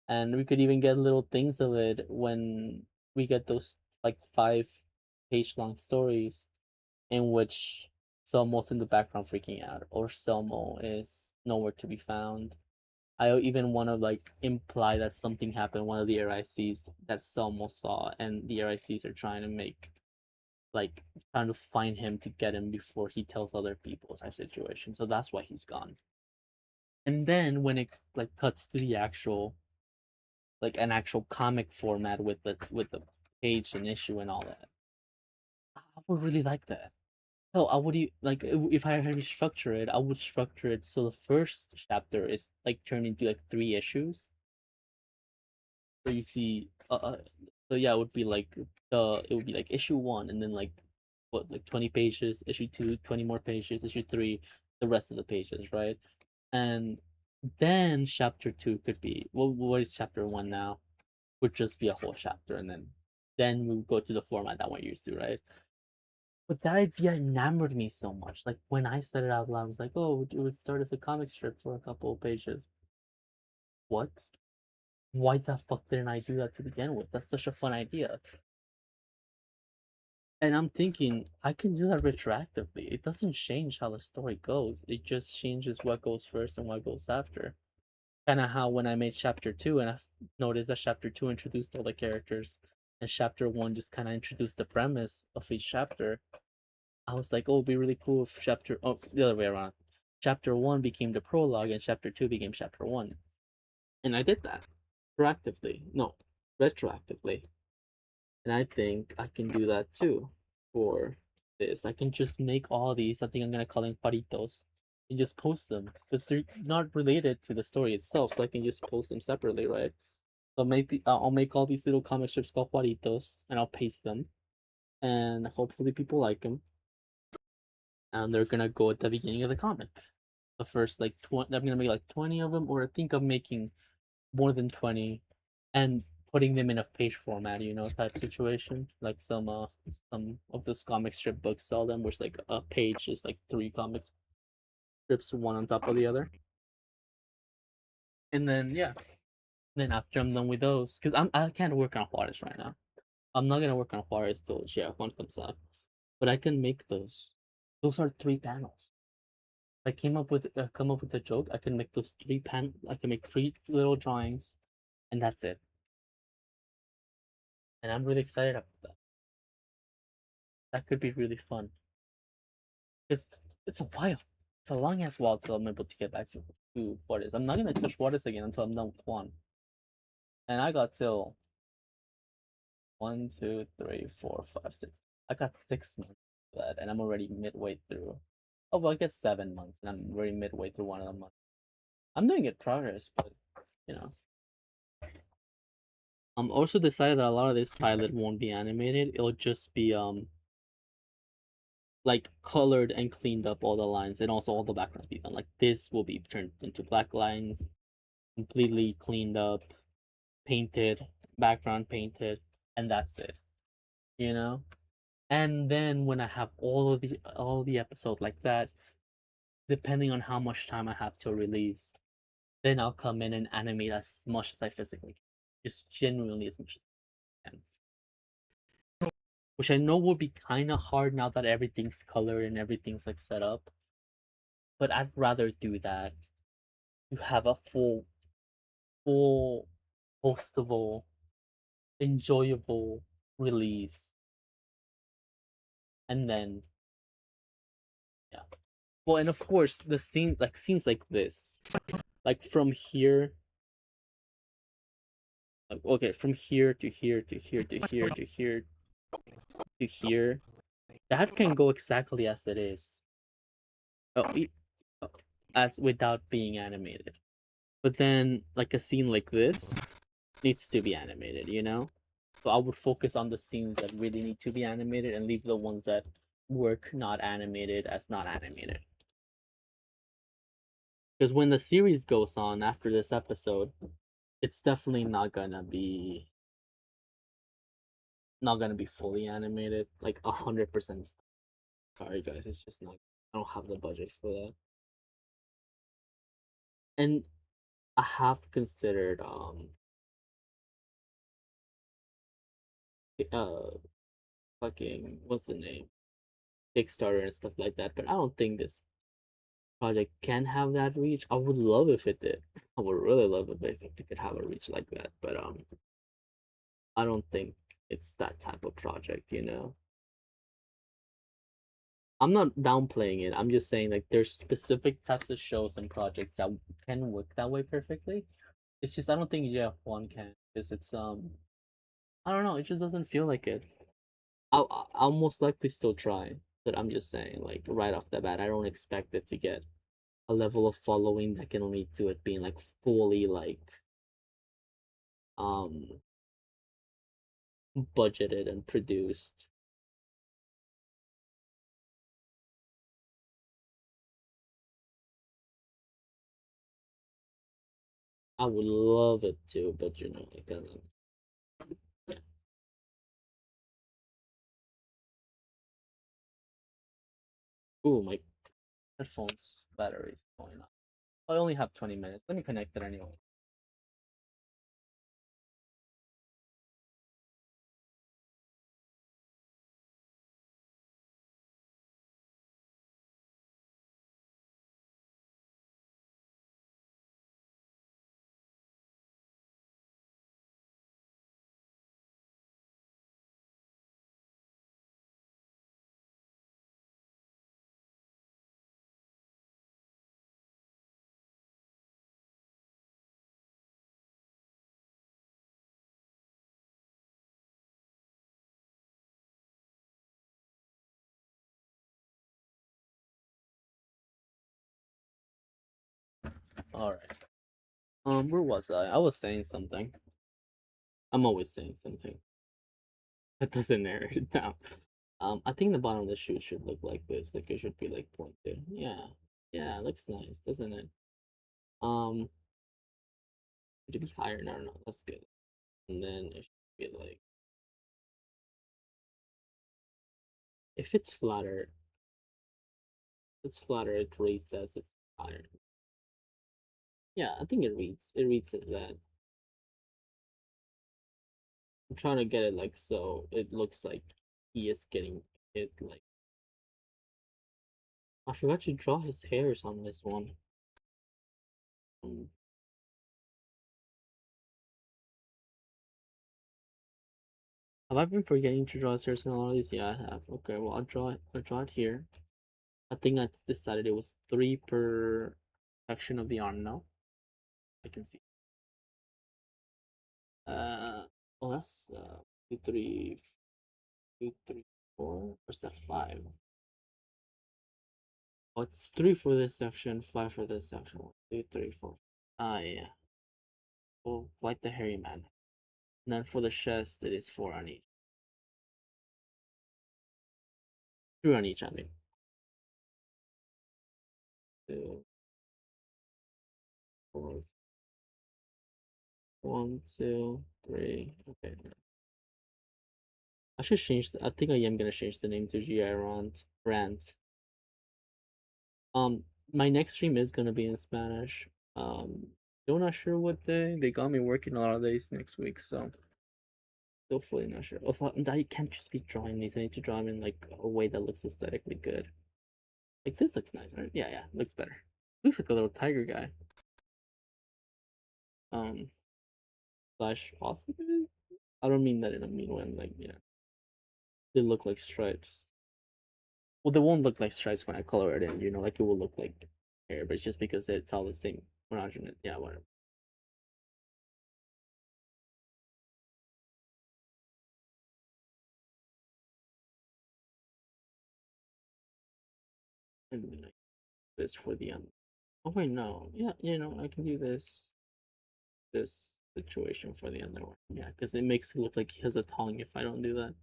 And we could even get little things of it when we get those like 5 page long stories in which Selmo's in the background freaking out, or Selmo is nowhere to be found. I even want to like imply that something happened. One of the RICs that Selmo saw, and the RICs are trying to make like trying to find him to get him before he tells other people type situation. So that's why he's gone. And then when it like cuts to the actual like an actual comic format with the page and issue and all that, I would really like that. No, I would like if I had to structure it, I would structure it so the first chapter is like turned into like 3 issues. So you see, so yeah, it would be like it would be like issue 1, and then like what, like 20 pages, issue 2, 20 more pages, issue 3, the rest of the pages, right? And then chapter 2 could be, well, what is chapter 1 now? Would just be a whole chapter, and then we would go to the format that we're used to, right? But that idea enamored me so much. Like when I said it out loud, I was like, "Oh, it would start as a comic strip for a couple of pages." What? Why the fuck didn't I do that to begin with? That's such a fun idea. And I'm thinking I can do that retroactively. It doesn't change how the story goes. It just changes what goes first and what goes after. Kind of how when I made chapter 2, and I noticed that chapter 2 introduced all the characters, and chapter 1 just kind of introduced the premise of each chapter, I was like, oh, it'd be really cool if the other way around. Chapter 1 became the prologue and chapter 2 became chapter 1. And I did that proactively. No, retroactively. And I think I can do that too for this. I can just make all these. I think I'm gonna call them paritos and just post them because they're not related to the story itself. So I can just post them separately, right? So I'll make all these little comic strips called paritos and I'll paste them, and hopefully people like them. And they're gonna go at the beginning of the comic. The first like 20, I'm gonna make like 20 of them, or I think I'm making more than 20 and putting them in a page format, type situation. Like some of those comic strip books sell them, which like a page is like 3 comic strips, one on top of the other. And then yeah, then after I'm done with those, because I can't work on Juarez right now. I'm not gonna work on Juarez till GF1 comes out, but I can make those. Those are 3 panels. I come up with a joke. I can make those 3 I can make 3 little drawings, and that's it. And I'm really excited about that. That could be really fun. Because it's a while. It's a long ass while till I'm able to get back to Juarez. I'm not gonna touch Juarez again until I'm done with 1. And I got till 1, 2, 3, 4, 5, 6. I got 6 months for that, and I'm already midway through. Oh, well, I guess 7 months, and I'm already midway through one of the months. I'm doing good progress, but you know. I'm also decided that a lot of this pilot won't be animated. It'll just be like colored and cleaned up all the lines, and also all the backgrounds be done. Like this will be turned into black lines, completely cleaned up, painted, background painted, and that's it. You know? And then when I have all the episode like that, depending on how much time I have to release, then I'll come in and animate as much as I physically can. Just genuinely as much as I can. Which I know will be kind of hard now that everything's colored and everything's like set up. But I'd rather do that. You have a full, postable, enjoyable release, and then yeah. Well, and of course the scenes like this, like from here. Okay, from here to here to here to here to here to here, that can go exactly as it is. Oh, as without being animated. But then, like a scene like this needs to be animated, you know? So I would focus on the scenes that really need to be animated and leave the ones that work not animated as not animated. Because when the series goes on after this episode, it's definitely not gonna be fully animated, like 100%. Sorry guys, it's just not. I don't have the budget for that. And I have considered uh fucking what's the name, Kickstarter and stuff like that, but I don't think this project can have that reach. I would love if it did. I would really love if it could have a reach like that, but I don't think it's that type of project, you know. I'm not downplaying it. I'm just saying like there's specific types of shows and projects that can work that way perfectly. It's just I don't think GF1 can because it's I don't know. It just doesn't feel like it. I'll most likely still try, but I'm just saying like right off the bat, I don't expect it to get a level of following that can lead to it being like fully like um budgeted and produced. I would love it to, but you know, like yeah. Ooh, my headphones battery's going up. I only have 20 minutes. Let me connect it anyway. All right. Where was I? I was saying something. I'm always saying something. That doesn't narrate it down. I think the bottom of the shoe should look like this. Like it should be like pointed. Yeah. Yeah, it looks nice, doesn't it? Should it be higher? No, no, no. That's good. And then it should be like, if it's flatter, it reads as it's higher. Yeah, I think it reads. It reads as that. I'm trying to get it like so it looks like he is getting hit. Like, I forgot to draw his hairs on this one. Um, have I been forgetting to draw his hairs on all of these? Yeah, I have. Okay, well I'll draw it. I'll draw it here. I think I decided it was 3 per section of the arm now. I can see. Well that's 2, 3, 2, 3, 4. Or is that 5? Oh, it's 3 for this section, 5 for this section. 1, 2, 3, 4. Ah, yeah. Oh, quite the hairy man. And then for the chest, it is 4 on each. 3 on each, I mean. 2, 4. 1, 2, 3. Okay. I should change. I think I am gonna change the name to G.I. Rant. My next stream is gonna be in Spanish. Still not sure what day. They got me working a lot of days next week, so still fully not sure. Also, I can't just be drawing these. I need to draw them in like a way that looks aesthetically good. Like this looks nice, right? Yeah, yeah, looks better. Looks like a little tiger guy. Slash positive. I don't mean that in a mean way. I'm like, yeah, they look like stripes. Well, they won't look like stripes when I color it in. You know, like it will look like hair, but it's just because it's all the same monogenous. Yeah, whatever. And then I this for the end. Oh wait, no. Yeah, you know, I can do this situation for the other one. Yeah, because it makes it look like he has a tongue if I don't do that.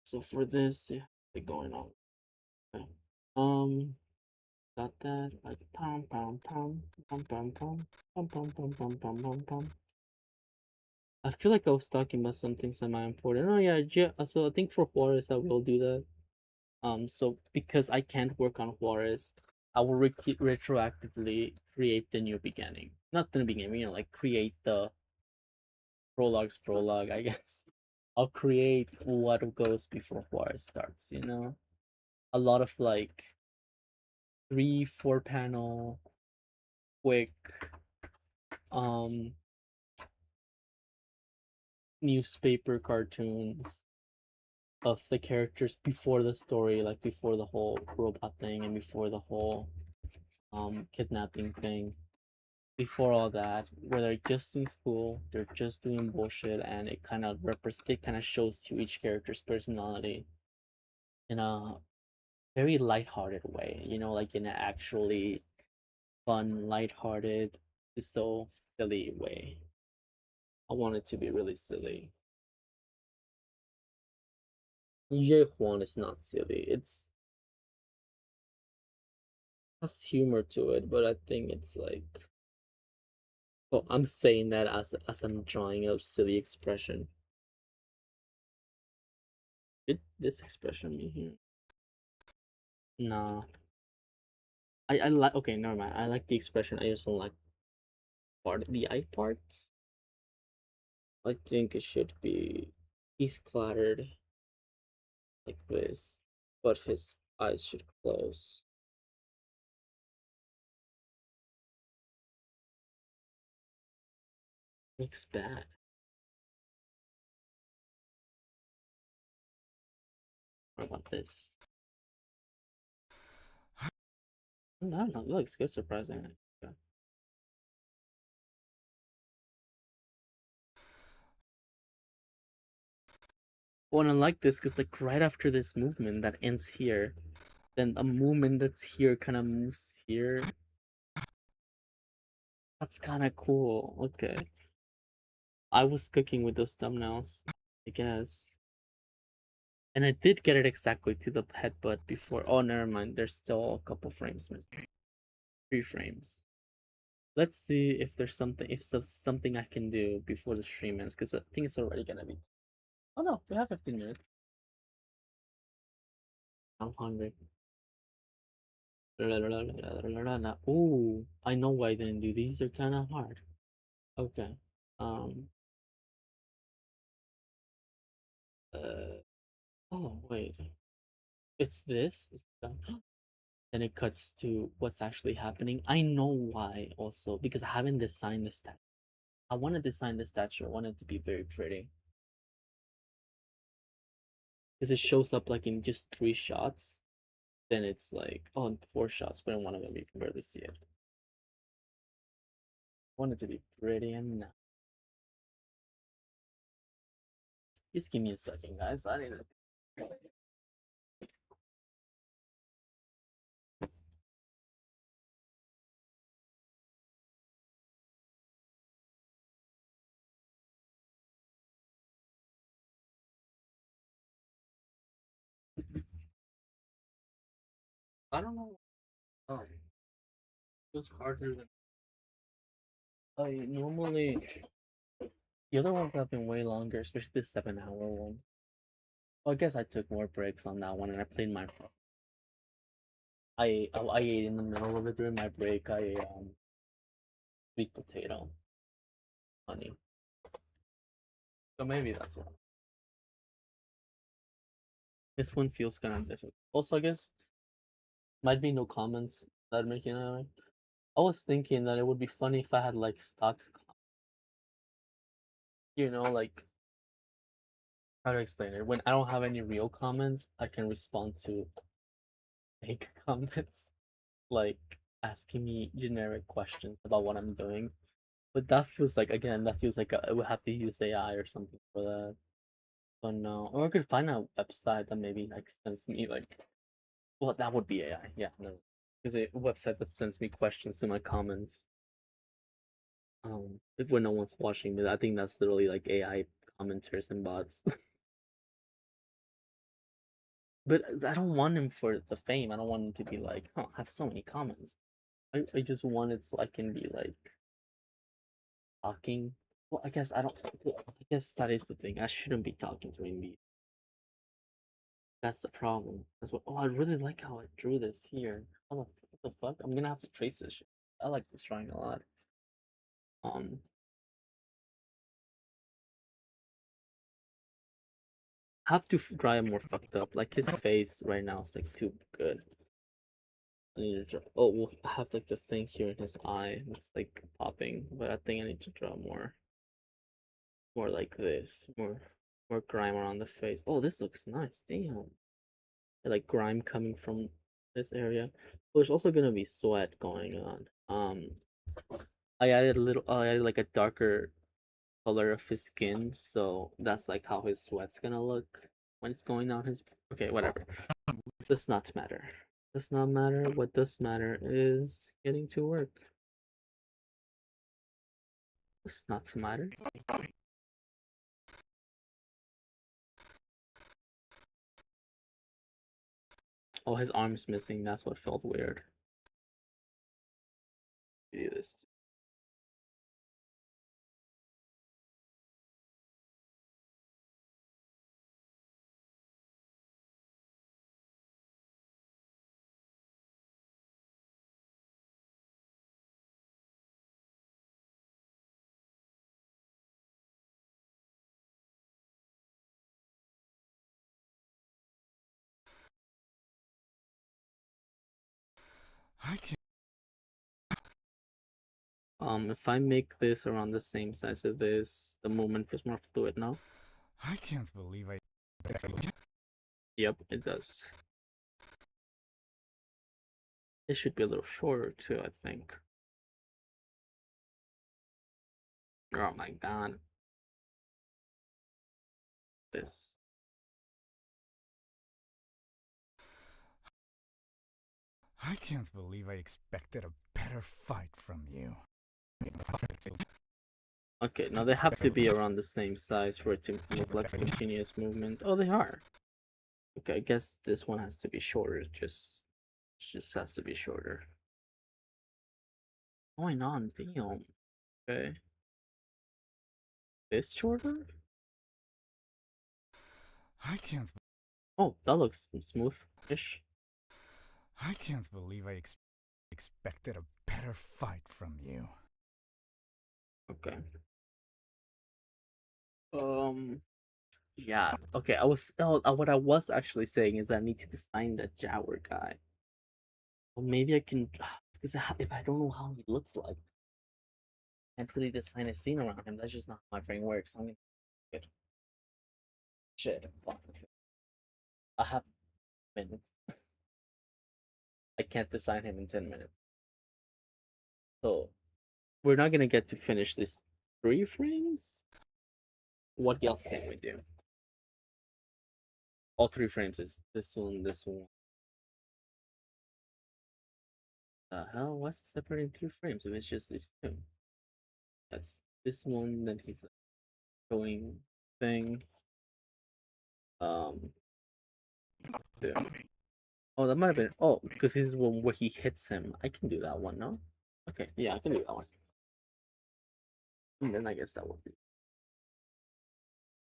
So for this, yeah, going on. Okay. Got that. Like pom pom pom pom pom pom pom pom pom pom pom pom pom. I feel like I was talking about something semi-important. Oh yeah, so I think for Juarez I will do that. So because I can't work on Juarez, I will retroactively create the new beginning. Not the new beginning, you know, like create the prologue, I guess. I'll create what goes before Juarez starts, you know? A lot of like 3, 4 panel quick um newspaper cartoons of the characters before the story, like before the whole robot thing and before the whole kidnapping thing. Before all that, where they're just in school, they're just doing bullshit, and it kind of shows you each character's personality in a very lighthearted way. You know, like in an actually fun, lighthearted, so silly way. I want it to be really silly. Juan is not silly. It's has humor to it, but I think it's like, oh, I'm saying that as I'm drawing a silly expression. Did this expression mean here? Nah. I like, okay, never mind. I like the expression. I just don't like the eye parts. I think it should be teeth clattered like this, but his eyes should close. Looks bad. What about this? I don't know. It looks good, surprisingly. Okay. Well, and I like this because like right after this movement that ends here, then a movement that's here kind of moves here. That's kind of cool. Okay. I was cooking with those thumbnails, I guess. And I did get it exactly to the headbutt before. Oh, never mind. There's still a couple frames missing. 3 frames. Let's see if there's something, something I can do before the stream ends, because I think it's already gonna be. Oh no, we have 15 minutes. I'm hungry. Ooh, I know why I didn't do these. They're kind of hard. Okay. Um. Oh wait. It's this. It's done. Then it cuts to what's actually happening. I know why also, because I haven't designed the statue. I want to design the statue. I want it to be very pretty. Because it shows up like in just 3 shots. Then it's like, oh, in 4 shots, but in one of them you can barely see it. I want it to be pretty and nice. Just give me a second, guys. I need to. I don't know. Oh, it was harder than I normally. The other ones have been way longer, especially the 7-hour one. Well, I guess I took more breaks on that one, and I played my. I ate in the middle of it during my break. I ate sweet potato, honey. So maybe that's one. This one feels kind of different. Also, I guess might be no comments that making it. I was thinking that it would be funny if I had like stock, like how to explain it. When I don't have any real comments, I can respond to fake comments, like asking me generic questions about what I'm doing. But that feels like, again, that feels like I would have to use AI or something for that. So no, or I could find a website that maybe like sends me like, well, that would be AI. Yeah, no, is a website that sends me questions to my comments. If when no one's watching me, I think that's literally like AI commenters and bots. But I don't want him for the fame. I don't want him to be like, oh, I have so many comments. I just want it so I can be like talking. Well, I guess I don't. I guess that is the thing. I shouldn't be talking to him. That's the problem. That's what. Oh, I really like how I drew this here. What the fuck? I'm gonna have to trace this shit. I like this drawing a lot. Um, have to draw it more fucked up. Like his face right now is like too good. I need to draw. Oh, well, I have like the thing here in his eye that's like popping, but I think I need to draw more like this, more grime around the face. Oh, this looks nice. Damn, like grime coming from this area. There's also gonna be sweat going on. I added a little. I added like a darker color of his skin, so that's like how his sweat's gonna look when it's going down his. Okay, whatever. Does not matter. Does not matter. What does matter is getting to work. Does not matter. Oh, his arm's missing. That's what felt weird. Do this. I can't. If I make this around the same size as this, the movement feels more fluid now. I can't believe I. Yep, it does. It should be a little shorter too, I think. Oh my god. This. I can't believe I expected a better fight from you. Okay, now they have to be around the same size for it to look like continuous movement. Oh, they are. Okay, I guess this one has to be shorter. It just has to be shorter. Going on, damn. Okay. This shorter? I can't. Oh, that looks smooth-ish. I can't believe I expected a better fight from you. Okay. Yeah. Okay. What I was actually saying is I need to design that Jower guy. Well, maybe I can, because if I don't know how he looks like, I can't really design a scene around him. That's just not how my brain works. I mean, good. Shit. Fuck. I have minutes. I can't design him in 10 minutes. So we're not gonna get to finish this 3 frames. What else can we do? All 3 frames is this one, this one. The hell? Why is it separating 3 frames if it's just these two? That's this one, then he's going thing. There. Oh, that might have been. Oh, because this is one where he hits him. I can do that one, no? Okay, yeah, I can do that one. And then I guess that would be.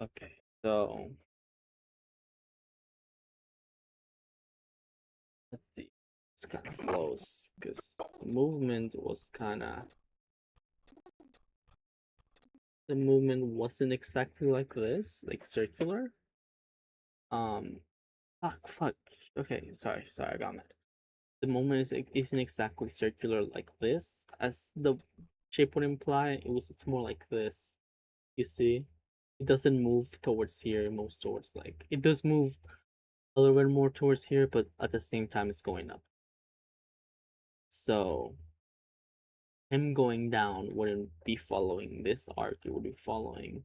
Okay, so let's see. It's kind of flows because movement was kind of. The movement wasn't exactly like this, like circular. Fuck. Okay, sorry, I got mad. The movement isn't exactly circular like this, as the shape would imply. It's more like this. You see, it doesn't move towards here. It moves towards like it does move a little bit more towards here, but at the same time, it's going up. So him going down wouldn't be following this arc. It would be following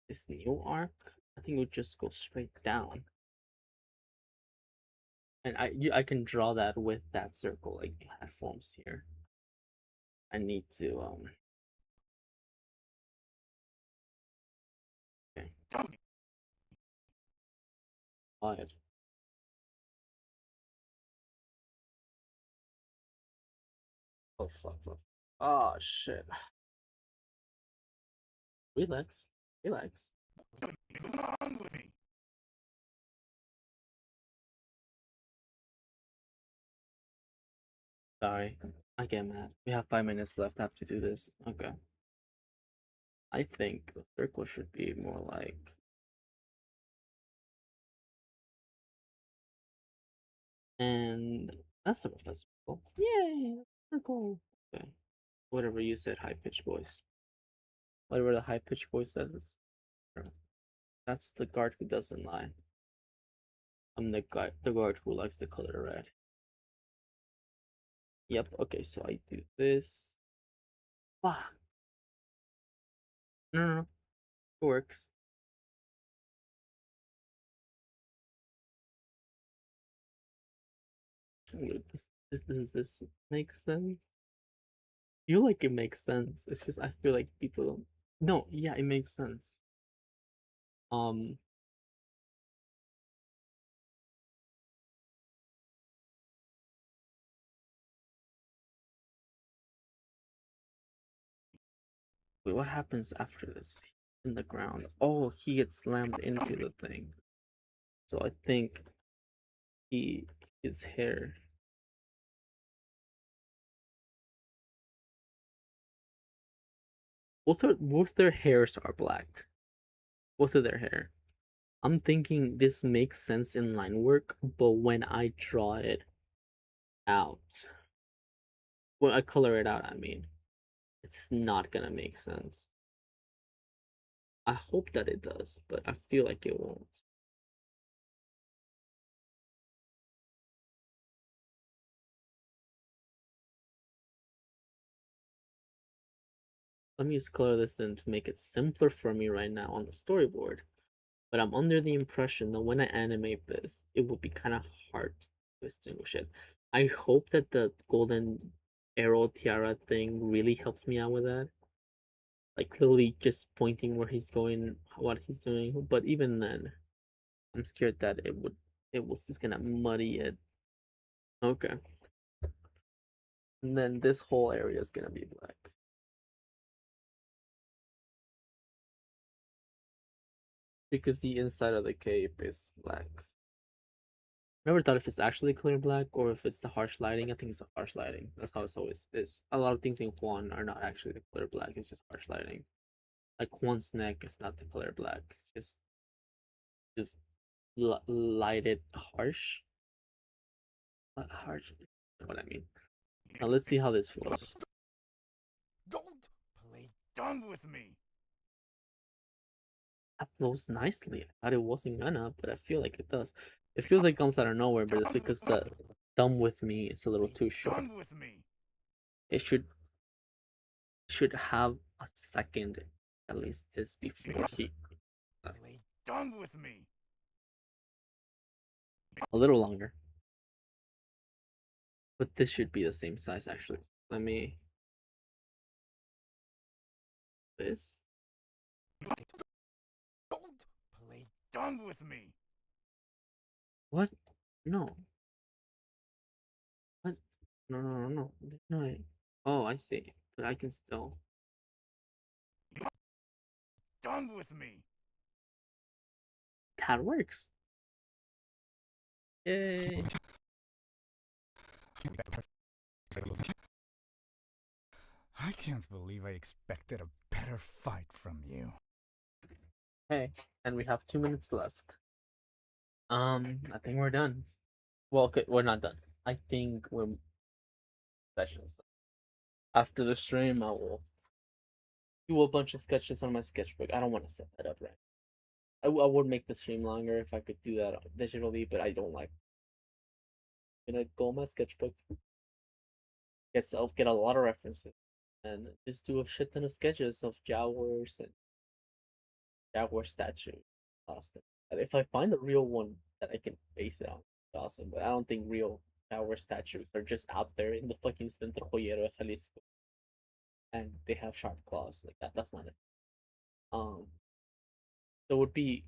this new arc. I think it would just go straight down. And I can draw that with that circle like that forms here. I need to okay. Quiet. Oh fuck. Oh shit. Relax. Sorry. I get mad. We have 5 minutes left. I have to do this. Okay. I think the circle should be more like and that's a circle. Yay! Circle. Okay. Whatever you said, high pitched voice. Whatever the high pitched voice says. That's the guard who doesn't lie. I'm the guard who likes the color red. Yep, okay, so I do this. Fuck. No. It works. Does this make sense? I feel like it makes sense. It's just I feel like people don't. No, yeah, it makes sense. Um, wait, what happens after this? In the ground. Oh, he gets slammed into the thing. So I think his hair. Both their hairs are black. Both of their hair. I'm thinking this makes sense in line work, but when I draw it out, when I color it out, I mean, it's not gonna make sense. I hope that it does, but I feel like it won't. Let me just color this in to make it simpler for me right now on the storyboard. But I'm under the impression that when I animate this, it will be kind of hard to distinguish it. I hope that the golden arrow tiara thing really helps me out with that. Like literally just pointing where he's going, what he's doing. But even then, I'm scared that it was just gonna muddy it. Okay. And then this whole area is gonna be black. Because the inside of the cape is black. Never thought if it's actually clear black or if it's the harsh lighting. I think it's the harsh lighting. That's how it's always is. A lot of things in Juan are not actually the clear black. It's just harsh lighting. Like Juan's neck is not the clear black. It's just lighted harsh. Harsh. What I mean. Now let's see how this flows. Don't play dumb with me. That flows nicely. I thought it wasn't gonna, but I feel like it does. It feels like it comes out of nowhere, but it's because the "dumb with me" is a little too short. Dumb with me. It should have a second at least this before he Play dumb with me. a little longer. But this should be the same size actually. Let me this. Don't play dumb with me. What? No. What? No. No. Oh, I see. But I can still. Dumb with me. That works. Yay. I can't believe I expected a better fight from you. Okay, and we have 2 minutes left. I think we're done. Well, okay, we're not done. I think we're sessions. After the stream, I will do a bunch of sketches on my sketchbook. I don't want to set that up right. I would make the stream longer if I could do that digitally, but I don't like. I'm gonna go on my sketchbook, get a lot of references, and just do a shit ton of sketches of Jaguars and Jaguar statue. Awesome. And if I find a real one that I can base it on, it's awesome. But I don't think real Jaguar statues are just out there in the fucking Centro Joyero de Jalisco, and they have sharp claws like that. That's not it. Um, so it would be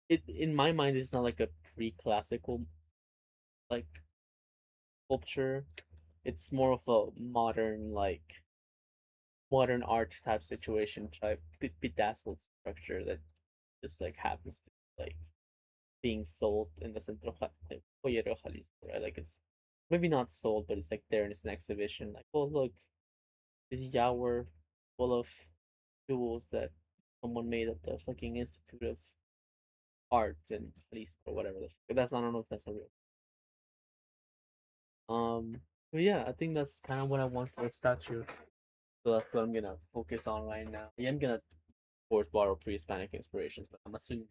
it in my mind. It's not like a pre-classical like sculpture. It's more of a modern like modern art type situation, type bedazzled structure that just like happens to be, like being sold in the Centro Joyero Jalisco, right? Like it's maybe not sold, but it's like there and it's an exhibition. Like, oh look, this Yauer full of jewels that someone made at the fucking Institute of Art in Jalisco or whatever. That's I don't know if that's a real. But yeah, I think that's kind of what I want for a statue. So that's what I'm gonna focus on right now. Yeah, I'm gonna, of course, borrow pre-Hispanic inspirations, but I'm assuming.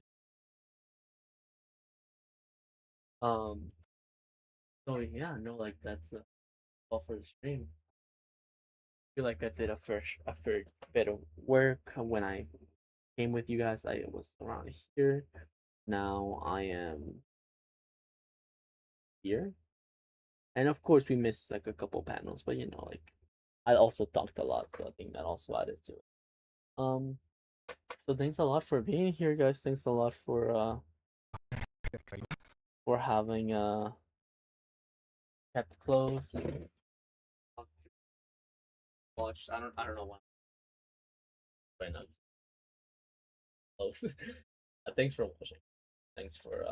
Um. So yeah, no, like that's all for the stream. I feel like I did a fair bit of work when I came with you guys. I was around here. Now I am here, and of course we missed like a couple panels, but like I also talked a lot, so I think that also added to it. Um, so thanks a lot for being here, guys. Thanks a lot for having kept close and watched. I don't know what right now. Close. Thanks for watching. Thanks for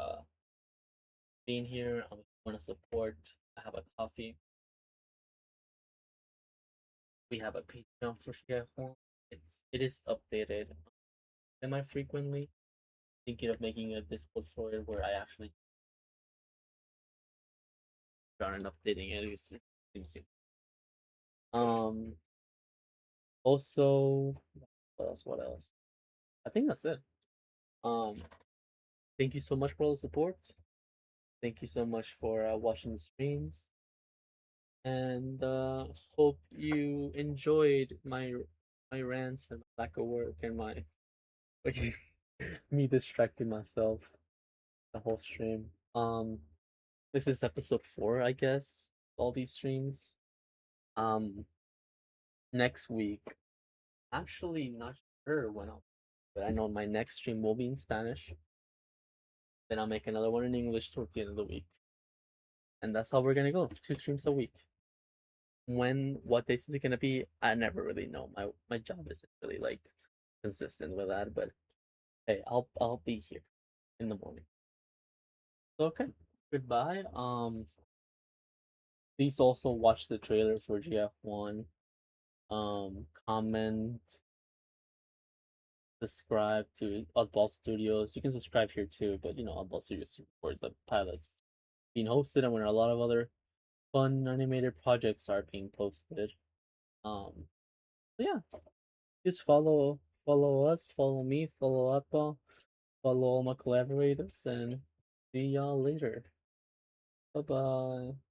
being here. I'm want to support. I have a coffee. We have a Patreon for Share. It is updated semi frequently. Thinking of making a Discord for it where I actually start updating it. It's also what else? What else? I think that's it. Um thank you so much for all the support. Thank you so much for watching the streams. And hope you enjoyed my rants and my lack of work and my like me distracting myself the whole stream. This is episode 4, I guess. all these streams. Um, Next week, actually not sure when I'll, but I know my next stream will be in Spanish. Then I'll make another one in English towards the end of the week, and that's how we're gonna go. 2 streams a week. What days is it gonna be? I never really know. My job isn't really like consistent with that, but hey, I'll be here in the morning. Okay, goodbye. Please also watch the trailer for GF1. Comment, subscribe to Oddball Studios. You can subscribe here too, but Oddball Studios where the pilot's being hosted and where a lot of other fun animated projects are being posted. Yeah, just follow us, follow me, follow Oddball, follow all my collaborators, and see y'all later. Bye bye.